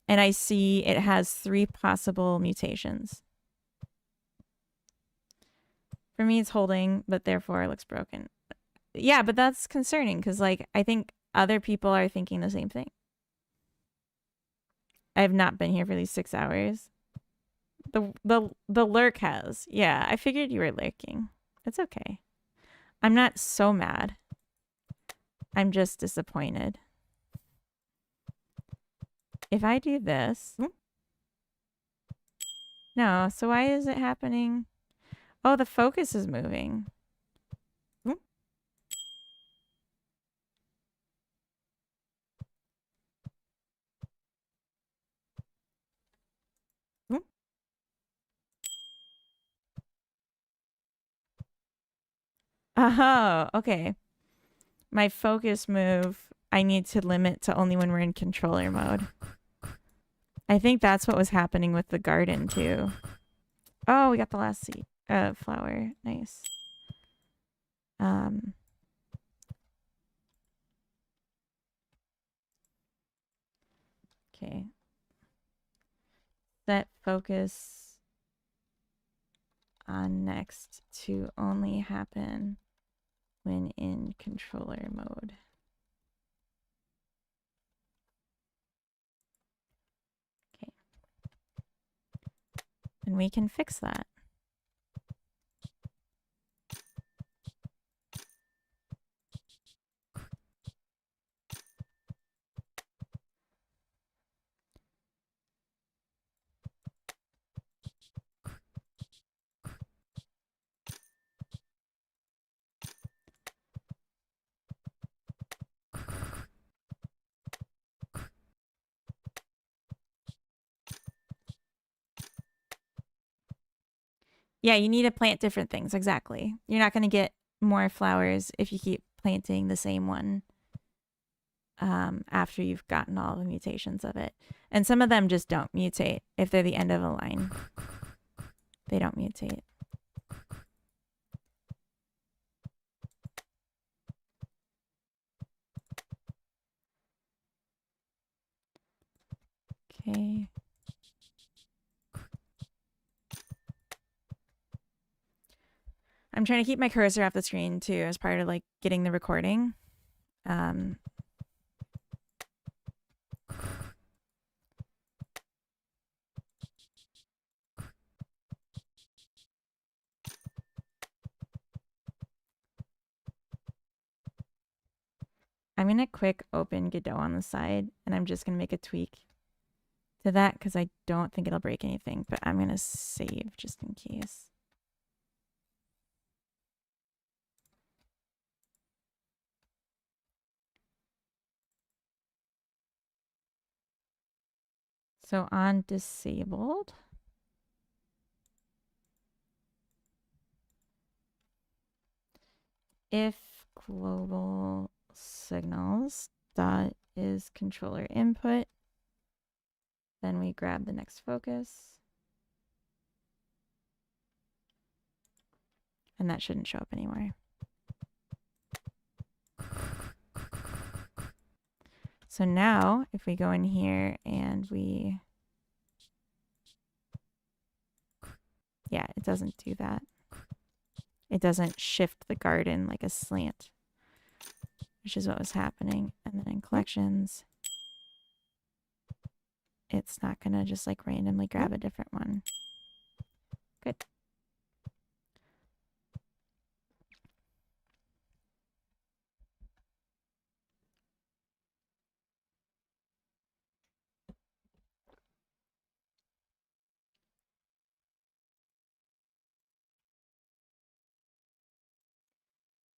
and I see it has 3 possible mutations. For me, it's holding, but therefore it looks broken. Yeah, but that's concerning because like I think other people are thinking the same thing. I have not been here for these 6 hours. The lurk has. Yeah, I figured you were lurking. It's okay. I'm not so mad. I'm just disappointed. If I do this... No, so why is it happening? Oh, the focus is moving. Oh, okay. My focus move, I need to limit to only when we're in controller mode. I think that's what was happening with the garden too. Oh, we got the last seed. Flower. Nice. Okay. Set focus on next to only happen when in controller mode. Okay. And we can fix that. Yeah, you need to plant different things. Exactly. You're not going to get more flowers if you keep planting the same one. after you've gotten all the mutations of it. And some of them just don't mutate. If they're the end of a line, they don't mutate. Okay. I'm trying to keep my cursor off the screen too as part of like getting the recording. I'm going to quick open Godot on the side, and I'm just going to make a tweak to that because I don't think it'll break anything, but I'm going to save just in case. So on disabled, if global signals dot is controller input, then we grab the next focus. And that shouldn't show up anywhere. So now if we go in here and yeah, it doesn't do that. It doesn't shift the garden like a slant, which is what was happening. And then in collections, it's not going to just like randomly grab a different one. Good.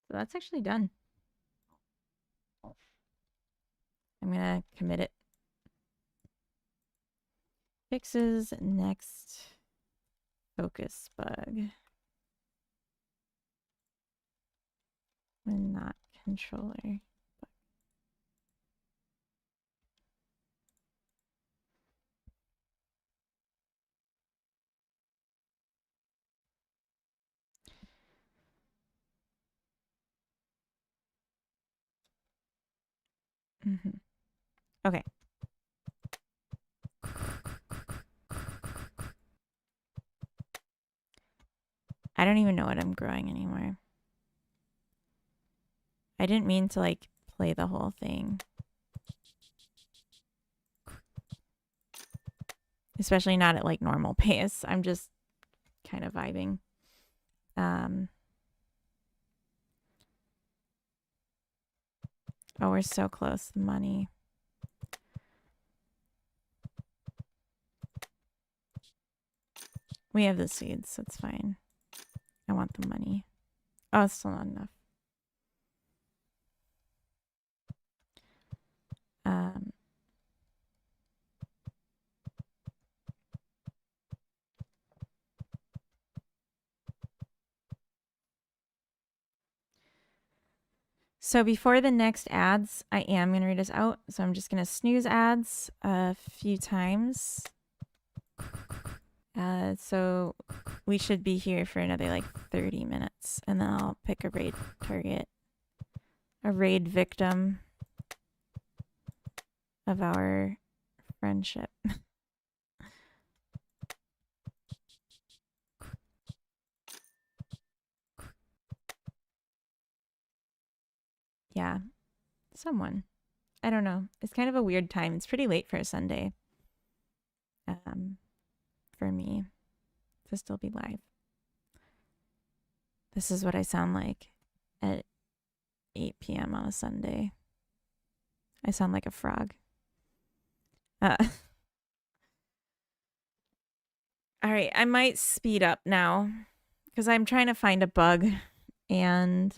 So that's actually done. I'm going to commit it. Fixes next focus bug. When not controller. Okay. I don't even know what I'm growing anymore. I didn't mean to like play the whole thing. Especially not at like normal pace. I'm just kind of vibing. Oh, we're so close. The money. We have the seeds, so it's fine. I want the money. Oh, it's still not enough. So before the next ads, I am going to read us out. So I'm just going to snooze ads a few times. So we should be here for another like 30 minutes. And then I'll pick a raid target. A raid victim of our friendship. Yeah, someone. I don't know. It's kind of a weird time. It's pretty late for a Sunday. For me to still be live. This is what I sound like at 8 p.m. on a Sunday. I sound like a frog. All right, I might speed up now because I'm trying to find a bug and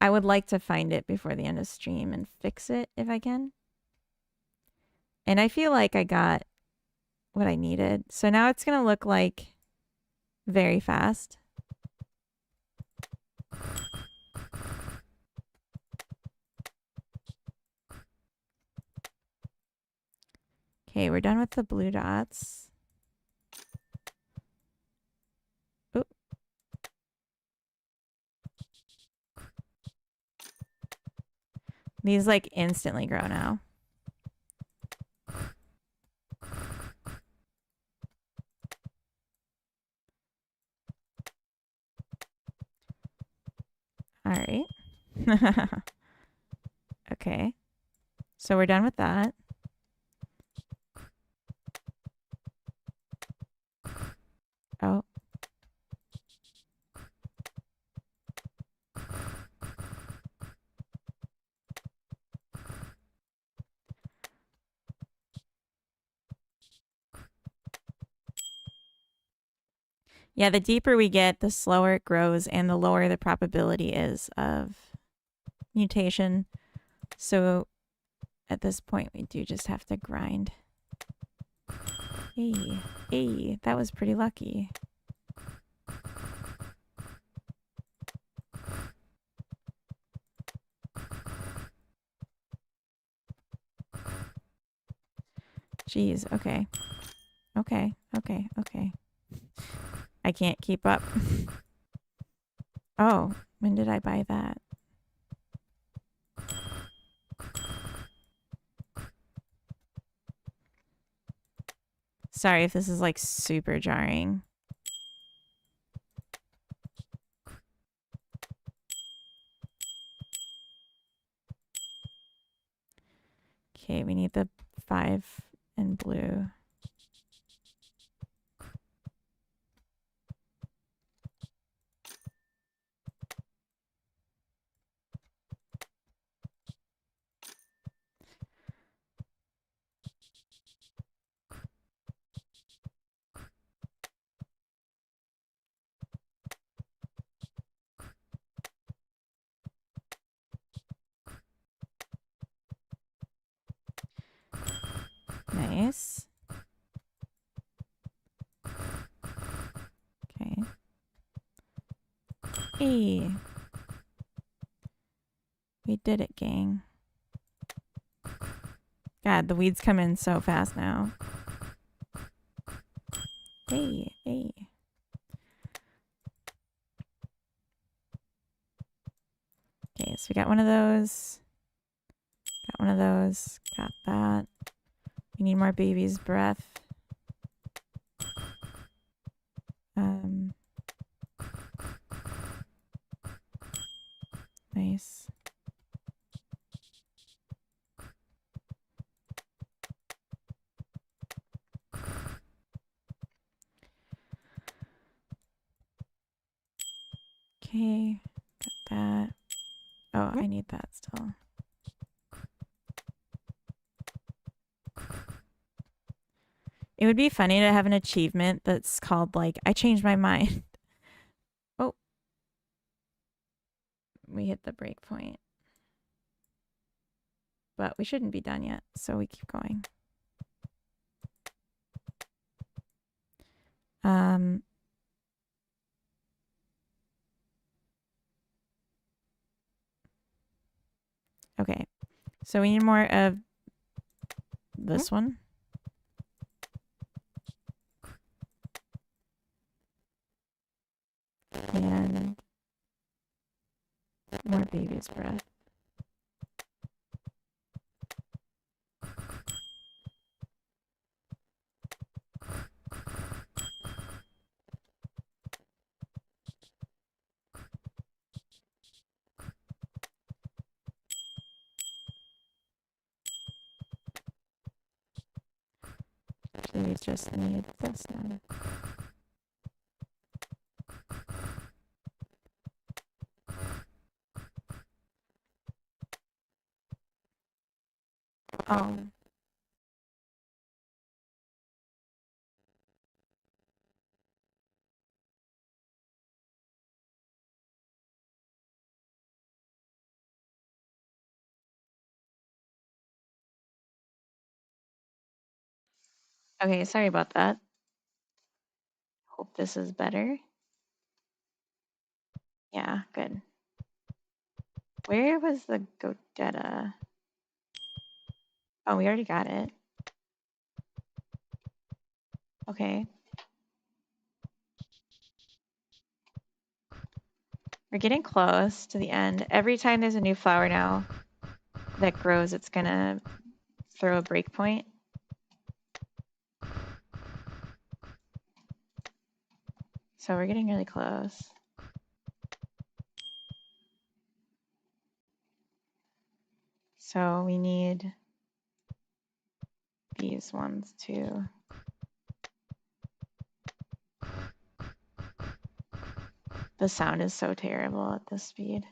I would like to find it before the end of stream and fix it if I can. And I feel like I got what I needed. So now it's going to look like very fast. Okay, we're done with the blue dots. Oop. These like instantly grow now. All right. Okay. So we're done with that. Oh. Yeah, the deeper we get, the slower it grows and the lower the probability is of mutation. So at this point, we do just have to grind. Hey, that was pretty lucky. Jeez, okay. Okay. I can't keep up. Oh, when did I buy that? Sorry if this is like super jarring. Okay, we need the 5 in blue. Nice. Okay. Hey. We did it, gang. God, the weeds come in so fast now. Hey. Okay, so we got one of those. Got one of those. Got that. We need more baby's breath. Nice. Okay, got that. Oh, I need that still. It would be funny to have an achievement that's called, like, I changed my mind. Oh. We hit the break point. But we shouldn't be done yet, so we keep going. Okay. So we need more of this one. And more baby's breath. Actually, we just need this now. Oh. Okay, sorry about that. Hope this is better. Yeah, good. Where was the Godetta? Oh, we already got it. Okay. We're getting close to the end. Every time there's a new flower now that grows, it's gonna throw a breakpoint. So we're getting really close. So we need these ones too. The sound is so terrible at this speed.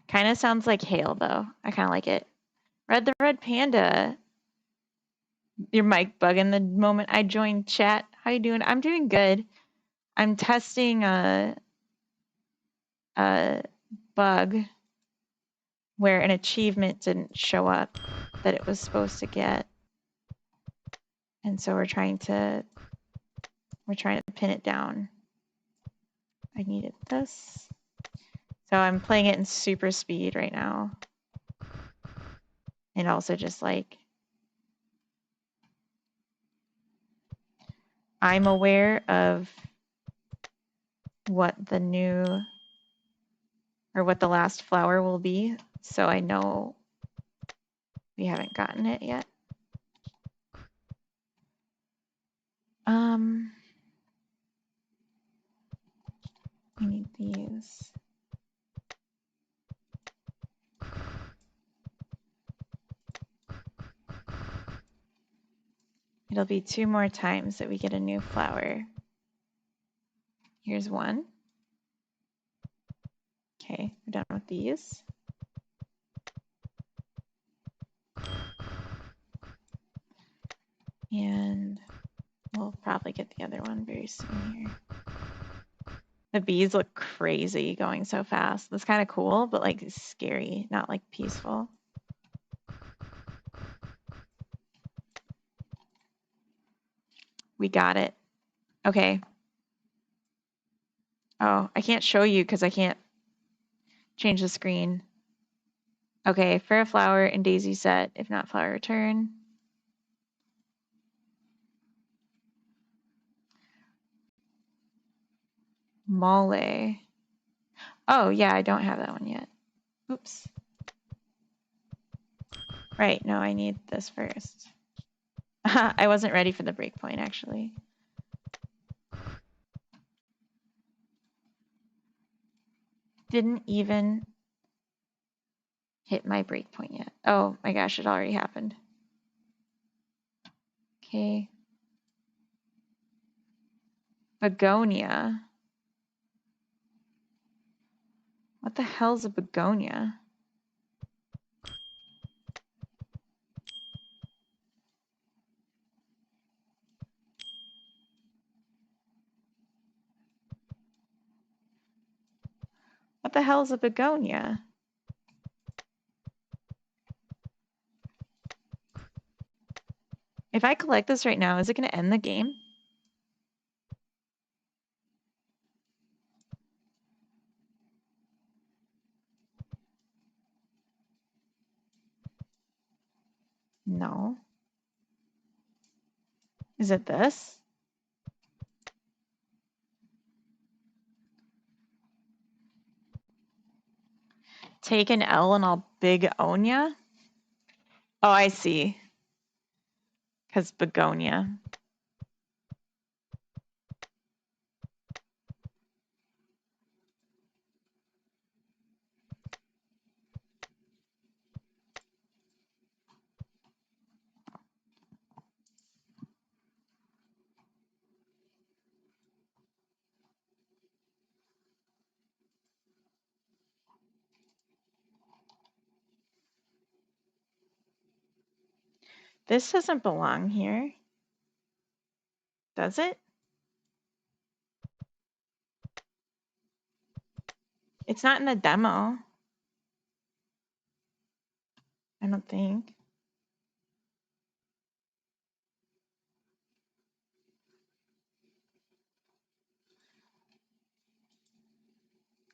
Kind of sounds like hail though. I kind of like it. Red the Red Panda. Your mic bugging the moment I joined chat. How you doing? I'm doing good. I'm testing a bug where an achievement didn't show up that it was supposed to get. And so we're trying to pin it down. I needed this. So I'm playing it in super speed right now. And also just like I'm aware of what the new or what the last flower will be, so I know we haven't gotten it yet. We need these. It'll be 2 more times that we get a new flower. Here's one. Okay, we're done with these. And we'll probably get the other one very soon here. The bees look crazy going so fast. That's kind of cool, but like scary, not like peaceful. We got it. Okay. Oh, I can't show you because I can't change the screen. Okay, for a flower and daisy set, if not flower return. Mole. Oh, yeah, I don't have that one yet. Oops. Right, no, I need this first. I wasn't ready for the breakpoint, actually. Didn't even hit my breakpoint yet. Oh my gosh, it already happened. Okay. Begonia. What the hell's a begonia? What the hell is a begonia? If I collect this right now, is it going to end the game? No. Is it this? Take an L and I'll big own ya? Oh, I see. Because begonia. This doesn't belong here. Does it? It's not in the demo. I don't think.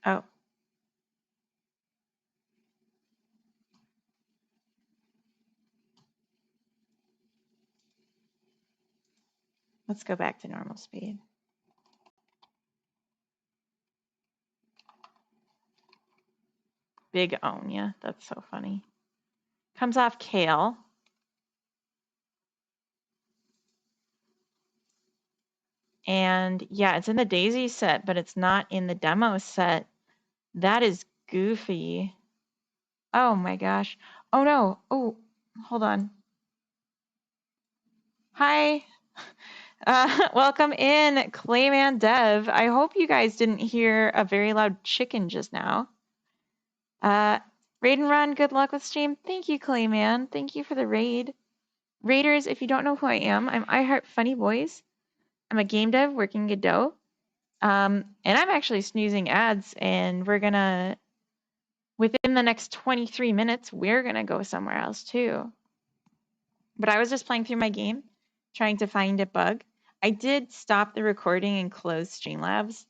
Oh. Let's go back to normal speed. Big Onya. That's so funny. Comes off Kale. And yeah, it's in the Daisy set, but it's not in the demo set. That is goofy. Oh my gosh. Oh no. Oh, hold on. Hi. Welcome in, Clayman Dev. I hope you guys didn't hear a very loud chicken just now. Raid and Run, good luck with stream. Thank you, Clayman. Thank you for the raid. Raiders, if you don't know who I am, I'm iHeart Funny Boys. I'm a game dev working Godot. And I'm actually snoozing ads, and we're gonna, within the next 23 minutes, we're gonna go somewhere else too. But I was just playing through my game, trying to find a bug. I did stop the recording and close Streamlabs,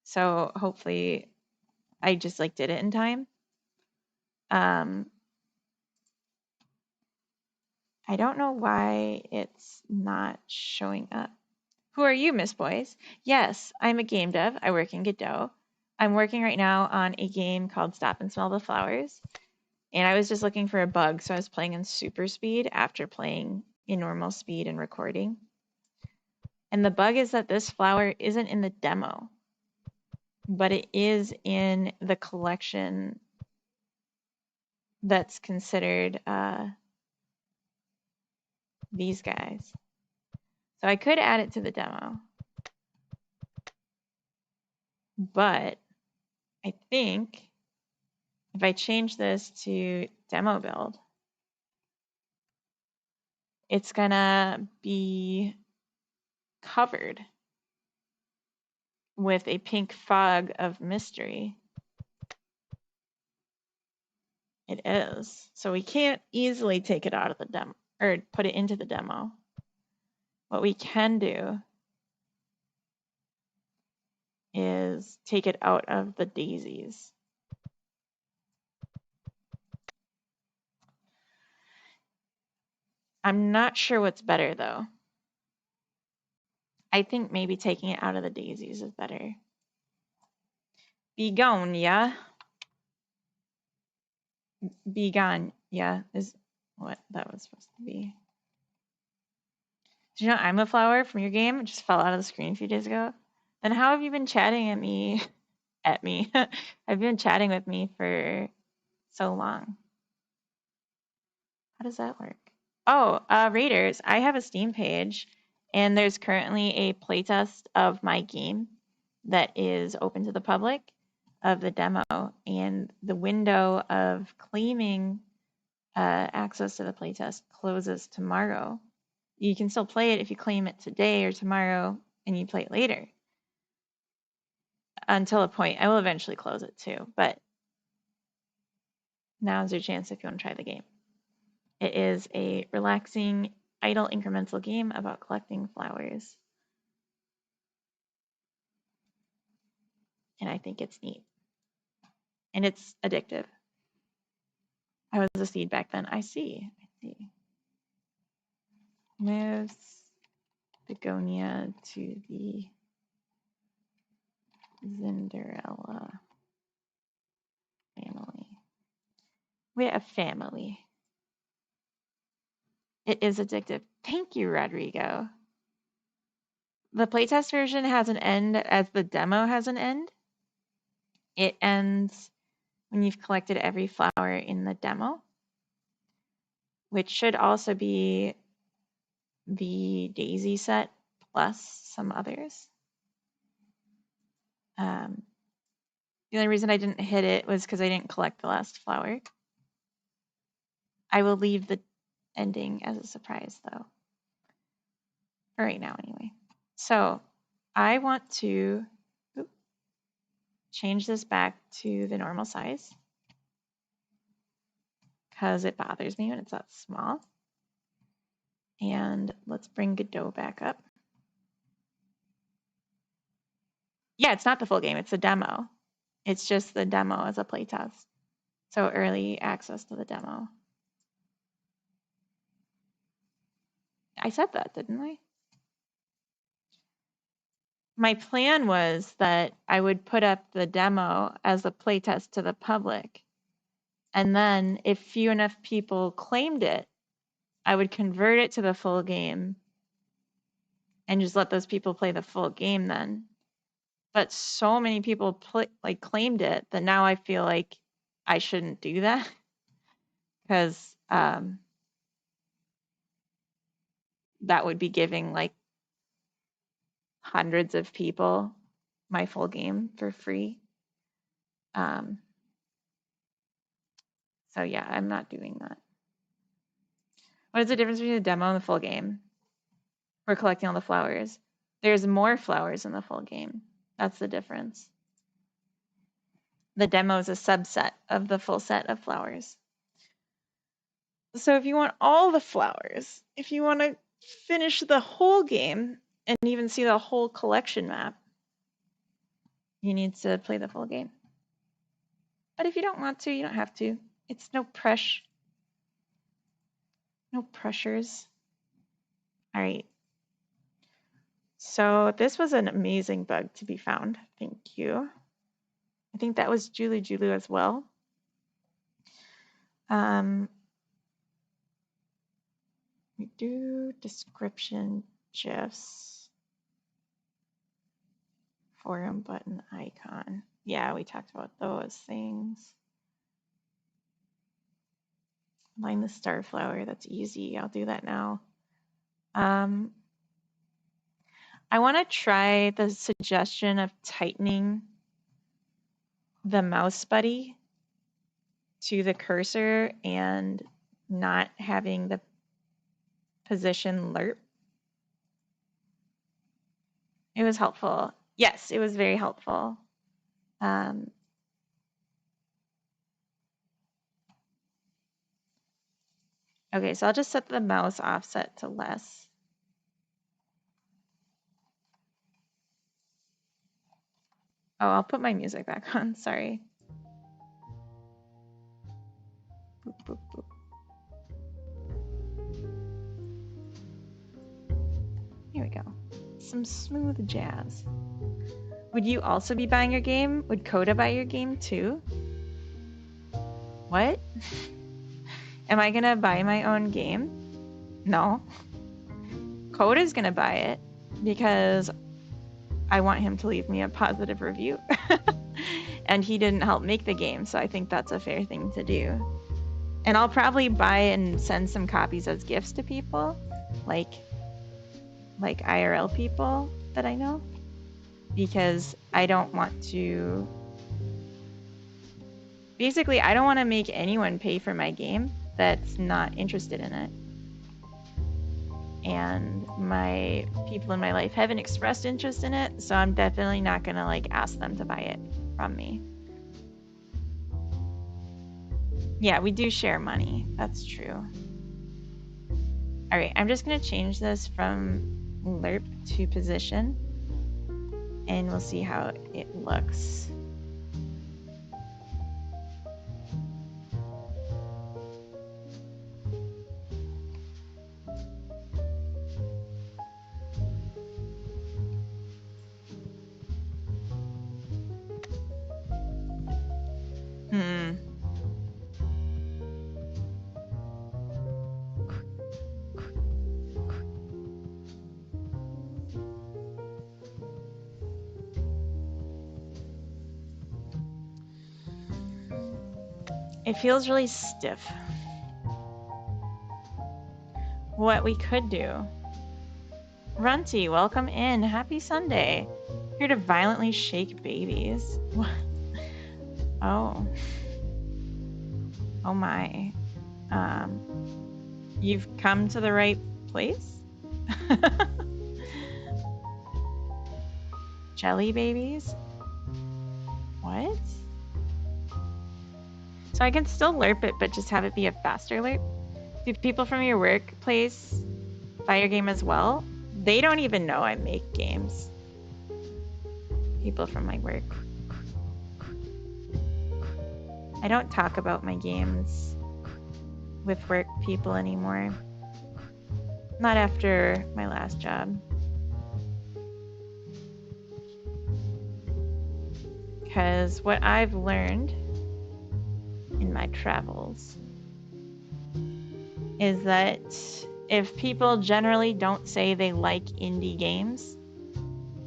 so hopefully I just like did it in time. I don't know why it's not showing up. Who are you, Miss Boys? Yes, I'm a game dev. I work in Godot. I'm working right now on a game called Stop and Smell the Flowers. And I was just looking for a bug, so I was playing in super speed after playing in normal speed and recording. And the bug is that this flower isn't in the demo, but it is in the collection that's considered these guys. So I could add it to the demo, but I think if I change this to demo build, it's gonna be covered with a pink fog of mystery. It is. So we can't easily take it out of the demo or put it into the demo. What we can do is take it out of the daisies. I'm not sure what's better though. I think maybe taking it out of the daisies is better. Begonia. Begonia is what that was supposed to be. Did you know I'm a flower from your game? It just fell out of the screen a few days ago. Then how have you been chatting at me? I've been chatting with me for so long. How does that work? Oh, Raiders, I have a Steam page, and there's currently a playtest of my game that is open to the public of the demo, and the window of claiming access to the playtest closes tomorrow. You can still play it if you claim it today or tomorrow, and you play it later. Until a point, I will eventually close it too, but now's your chance if you want to try the game. It is a relaxing, idle, incremental game about collecting flowers. And I think it's neat. And it's addictive. I was a seed back then. I see. Moves Begonia to the Cinderella family. We're a family. It is addictive. Thank you, Rodrigo. The playtest version has an end as the demo has an end. It ends when you've collected every flower in the demo, which should also be the daisy set plus some others. The only reason I didn't hit it was because I didn't collect the last flower. I will leave the ending as a surprise though. For right now anyway. So I want to change this back to the normal size because it bothers me when it's that small. And let's bring Godot back up. Yeah, it's not the full game, it's a demo. It's just the demo as a playtest. So early access to the demo. I said that, didn't I? My plan was that I would put up the demo as a playtest to the public. And then if few enough people claimed it, I would convert it to the full game and just let those people play the full game then. But so many people claimed it that now I feel like I shouldn't do that because that would be giving like hundreds of people my full game for free. So yeah, I'm not doing that. What is the difference between the demo and the full game? We're collecting all the flowers. There's more flowers in the full game. That's the difference. The demo is a subset of the full set of flowers. So if you want all the flowers, if you want to finish the whole game and even see the whole collection map, you need to play the full game. But if you don't want to, you don't have to. It's no pressure. No pressures. All right. So this was an amazing bug to be found. Thank you. I think that was Julie as well. We do description GIFs. Forum button icon. Yeah, we talked about those things. Line the star flower. That's easy. I'll do that now. I want to try the suggestion of tightening the mouse buddy to the cursor and not having the position lerp. It was helpful. Yes, it was very helpful. Okay, so I'll just set the mouse offset to less. Oh, I'll put my music back on. Sorry. Boop, boop, boop. Here we go. Some smooth jazz. Would you also be buying your game? Would Coda buy your game too? What? Am I gonna buy my own game? No. Coda's gonna buy it because I want him to leave me a positive review. And he didn't help make the game, so I think that's a fair thing to do. And I'll probably buy and send some copies as gifts to people, like IRL people that I know, because I don't want to. Basically, I don't want to make anyone pay for my game that's not interested in it. And my people in my life haven't expressed interest in it, so I'm definitely not gonna like ask them to buy it from me. Yeah, we do share money. That's true. All right, I'm just gonna change this from lerp to position, and we'll see how it looks. It feels really stiff. What we could do. Runty, welcome in. Happy Sunday. Here to violently shake babies. Oh. Oh my. You've come to the right place? Jelly babies? What? So I can still lerp it, but just have it be a faster lerp? Do people from your workplace buy your game as well? They don't even know I make games. People from my work. I don't talk about my games with work people anymore. Not after my last job. Because what I've learned in my travels is that if people generally don't say they like indie games,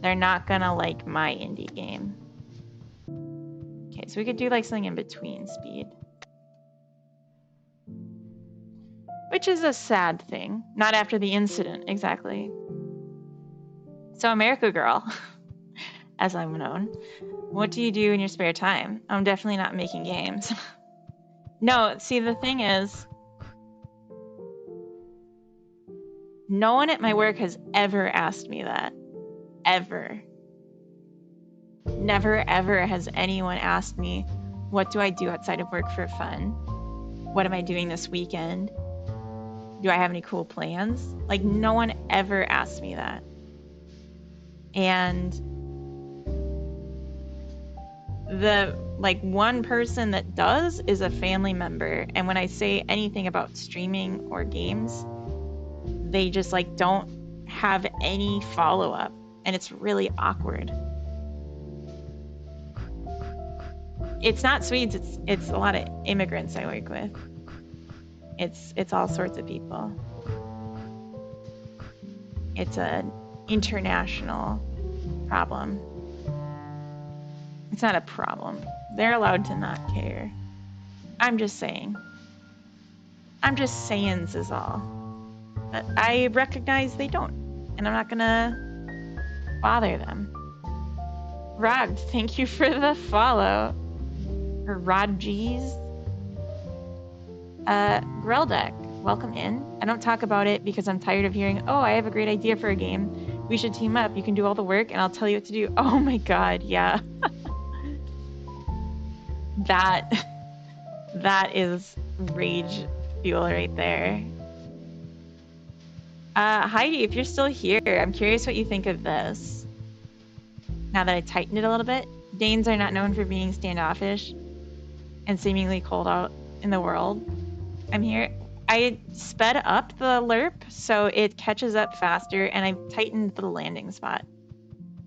they're not gonna like my indie game. Okay, so we could do like something in between speed. Which is a sad thing. Not after the incident, exactly. So America Girl, as I'm known, what do you do in your spare time? I'm definitely not making games. No, see, the thing is, no one at my work has ever asked me that. Ever. Never, ever has anyone asked me, what do I do outside of work for fun? What am I doing this weekend? Do I have any cool plans? Like, no one ever asked me that. And the, like, one person that does is a family member. And when I say anything about streaming or games, they just, like, don't have any follow-up. And it's really awkward. It's not Swedes, it's a lot of immigrants I work with. It's all sorts of people. It's an international problem. It's not a problem. They're allowed to not care. I'm just saying. I'm just saying is all. But I recognize they don't. And I'm not gonna bother them. Rod, thank you for the follow. Or Rod G's. Greldeck, welcome in. I don't talk about it because I'm tired of hearing, oh, I have a great idea for a game. We should team up. You can do all the work and I'll tell you what to do. Oh my god, yeah. That is rage fuel right there. Heidi, if you're still here, I'm curious what you think of this. Now that I tightened it a little bit, Danes are not known for being standoffish and seemingly cold out in the world. I'm here. I sped up the lerp so it catches up faster, and I've tightened the landing spot.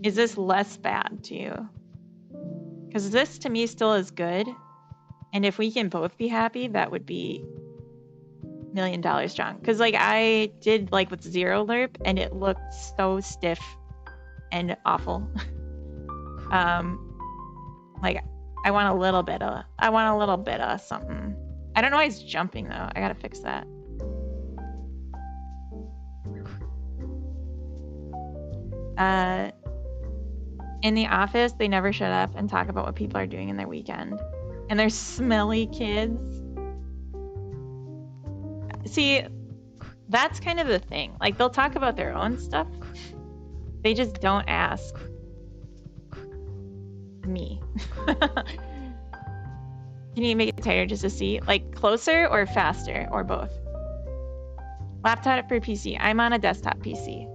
Is this less bad to you? Because this to me still is good, and if we can both be happy, that would be $1 million strong. Because like I did like with 0 lerp, and it looked so stiff and awful. Like I want a little bit of something. I don't know why it's jumping though. I gotta fix that. In the office, they never shut up and talk about what people are doing in their weekend. And they're smelly kids. See, that's kind of the thing. Like, they'll talk about their own stuff. They just don't ask me. Can you make it tighter just to see? Like, closer or faster or both? Laptop or PC? I'm on a desktop PC.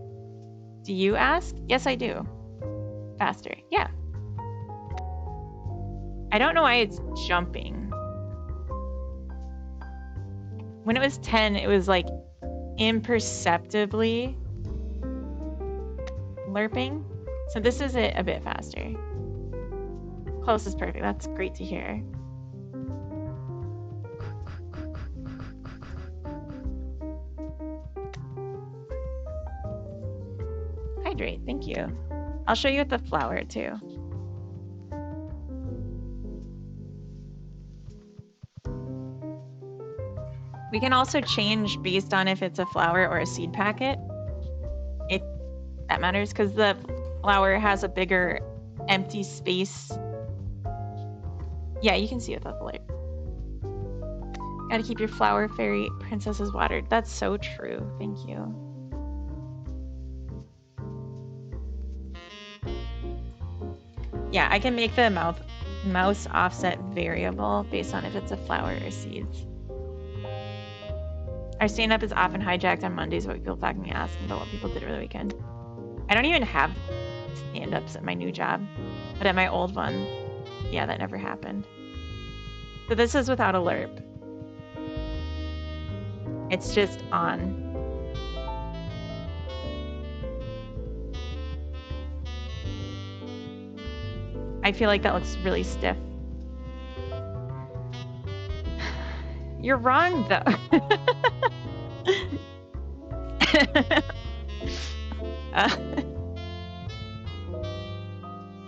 Do you ask? Yes, I do. Faster. Yeah. I don't know why it's jumping. When it was 10, it was like imperceptibly lerping. So this is it a bit faster. Close is perfect. That's great to hear. Hydrate. Thank you. I'll show you with the flower too. We can also change based on if it's a flower or a seed packet. If that matters, because the flower has a bigger empty space. Yeah, you can see it with the light. Gotta keep your flower fairy princesses watered. That's so true. Thank you. Yeah, I can make the mouse offset variable based on if it's a flower or seeds. Our stand-up is often hijacked on Mondays by people talking and asking about what people did over the weekend. I don't even have stand-ups at my new job, but at my old one, yeah, that never happened. So this is without alert. It's just on. I feel like that looks really stiff. You're wrong, though.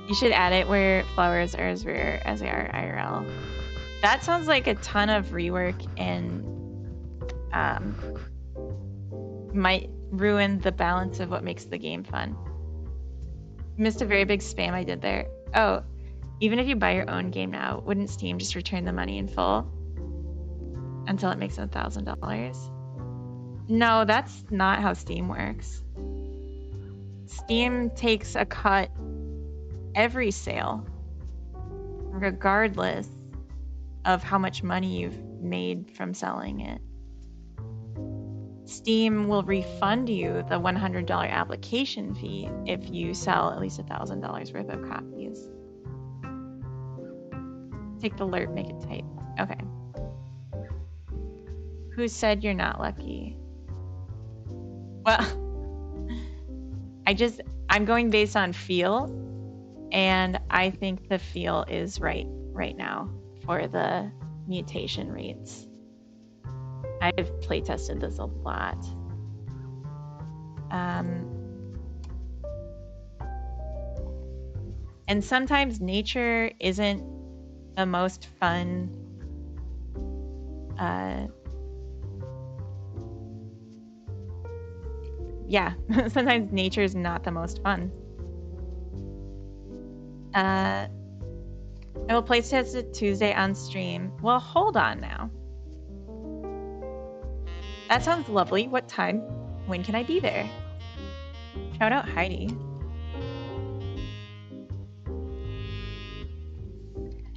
You should add it where flowers are as rare as they are IRL. That sounds like a ton of rework and might ruin the balance of what makes the game fun. Missed a very big spam I did there. Oh, even if you buy your own game now, wouldn't Steam just return the money in full until it makes $1,000? No, that's not how Steam works. Steam takes a cut every sale, regardless of how much money you've made from selling it. Steam will refund you the $100 application fee if you sell at least $1,000 worth of copies. Take the alert, make it type. Okay. Who said you're not lucky? Well, I'm going based on feel, and I think the feel is right now for the mutation rates. I've playtested this a lot. And sometimes nature isn't the most fun yeah, sometimes nature is not the most fun. I will playtest it Tuesday on stream. Well, hold on now. That sounds lovely. What time? When can I be there? Shout out Heidi.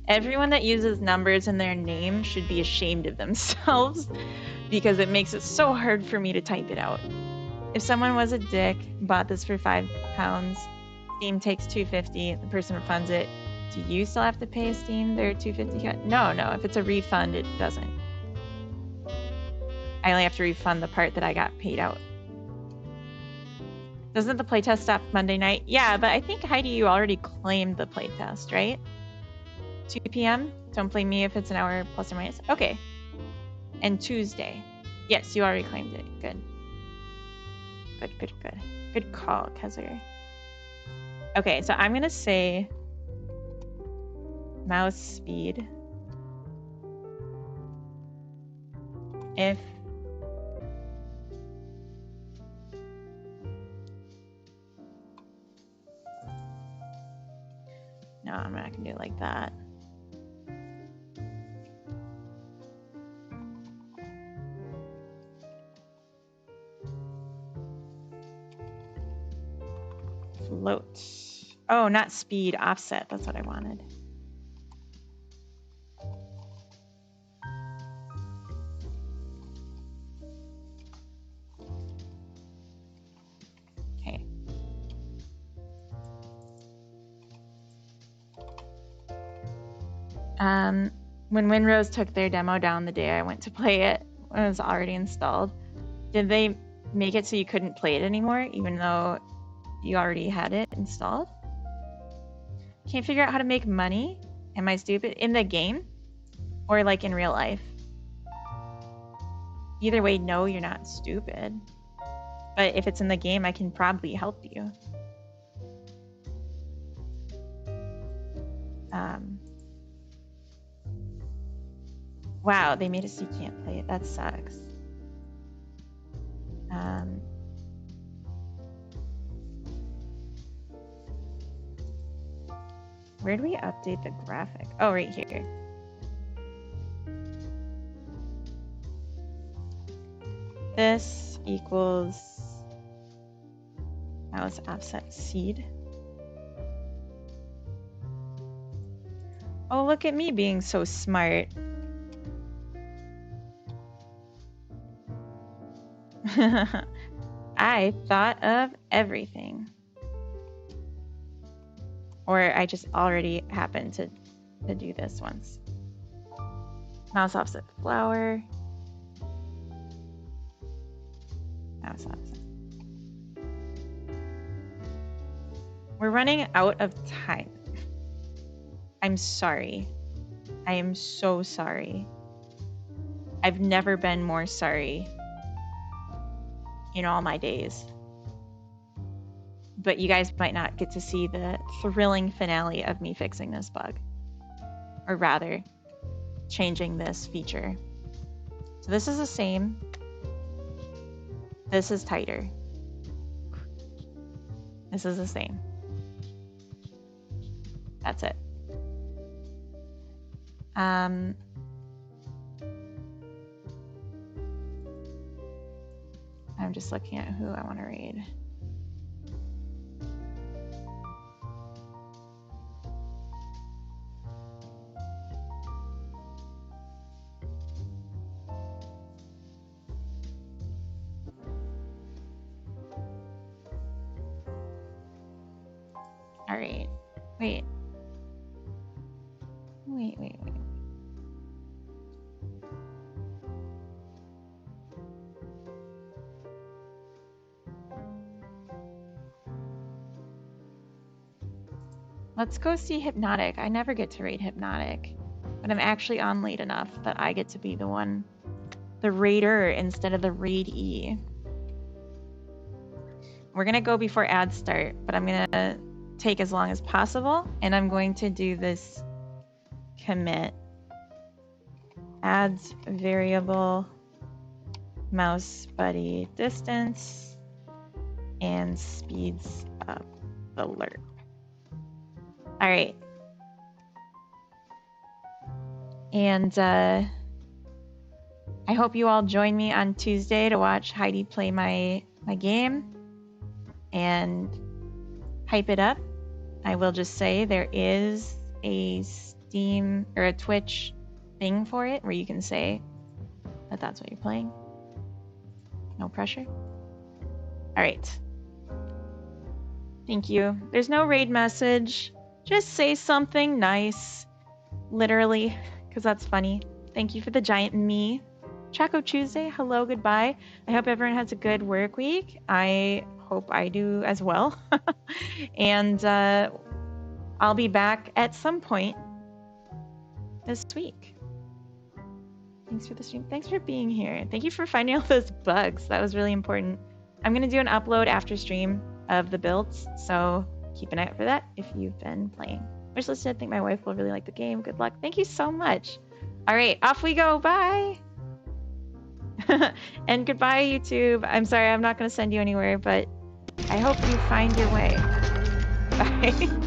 Everyone that uses numbers in their name should be ashamed of themselves because it makes it so hard for me to type it out. If someone was a dick, bought this for £5, Steam takes $2.50, the person refunds it, do you still have to pay Steam their $2.50 cut? No, if it's a refund, it doesn't. I only have to refund the part that I got paid out. Doesn't the playtest stop Monday night? Yeah, but I think, Heidi, you already claimed the playtest, right? 2 p.m.? Don't blame me if it's an hour plus or minus. Okay. And Tuesday. Yes, you already claimed it. Good. Good call, Kezzer. Okay, so I'm gonna say mouse speed. If no, I'm not gonna do it like that. Float. Oh, not speed, offset. That's what I wanted. Okay. When Windrose took their demo down the day I went to play it, when it was already installed, did they make it so you couldn't play it anymore, even though you already had it installed? Can't figure out how to make money? Am I stupid? In the game? Or like in real life? Either way, no, you're not stupid. But if it's in the game, I can probably help you. Wow, they made it so you can't play it. That sucks. Where do we update the graphic? Oh, right here. This equals mouse offset seed. Oh, look at me being so smart. I thought of everything. Or I just already happened to do this once. Mouse offset flower. Mouse offset. We're running out of time. I'm sorry. I am so sorry. I've never been more sorry in all my days. But you guys might not get to see the thrilling finale of me fixing this bug. Or rather, changing this feature. So this is the same. This is tighter. This is the same. That's it. I'm just looking at who I want to raid. All right. Wait. Let's go see Hypnotic. I never get to raid Hypnotic, but I'm actually on late enough that I get to be the one, the raider instead of the raidee. We're gonna go before ads start, but I'm gonna take as long as possible, and I'm going to do this commit adds variable mouse buddy distance and speeds up the lerp. All right. And I hope you all join me on Tuesday to watch Heidi play my game and hype it up. I will just say there is a Steam or a Twitch thing for it where you can say that that's what you're playing. No pressure. All right. Thank you. There's no raid message. Just say something nice. Literally, because that's funny. Thank you for the giant me. Chaco Tuesday, hello, goodbye. I hope everyone has a good work week. I hope I do as well. And I'll be back at some point this week. Thanks for the stream. Thanks for being here. Thank you for finding all those bugs. That was really important. I'm going to do an upload after stream of the builds, so keep an eye out for that if you've been playing. Wishlist, I think my wife will really like the game. Good luck. Thank you so much. All right, off we go. Bye. And goodbye, YouTube. I'm sorry, I'm not going to send you anywhere, but I hope you find your way. Bye.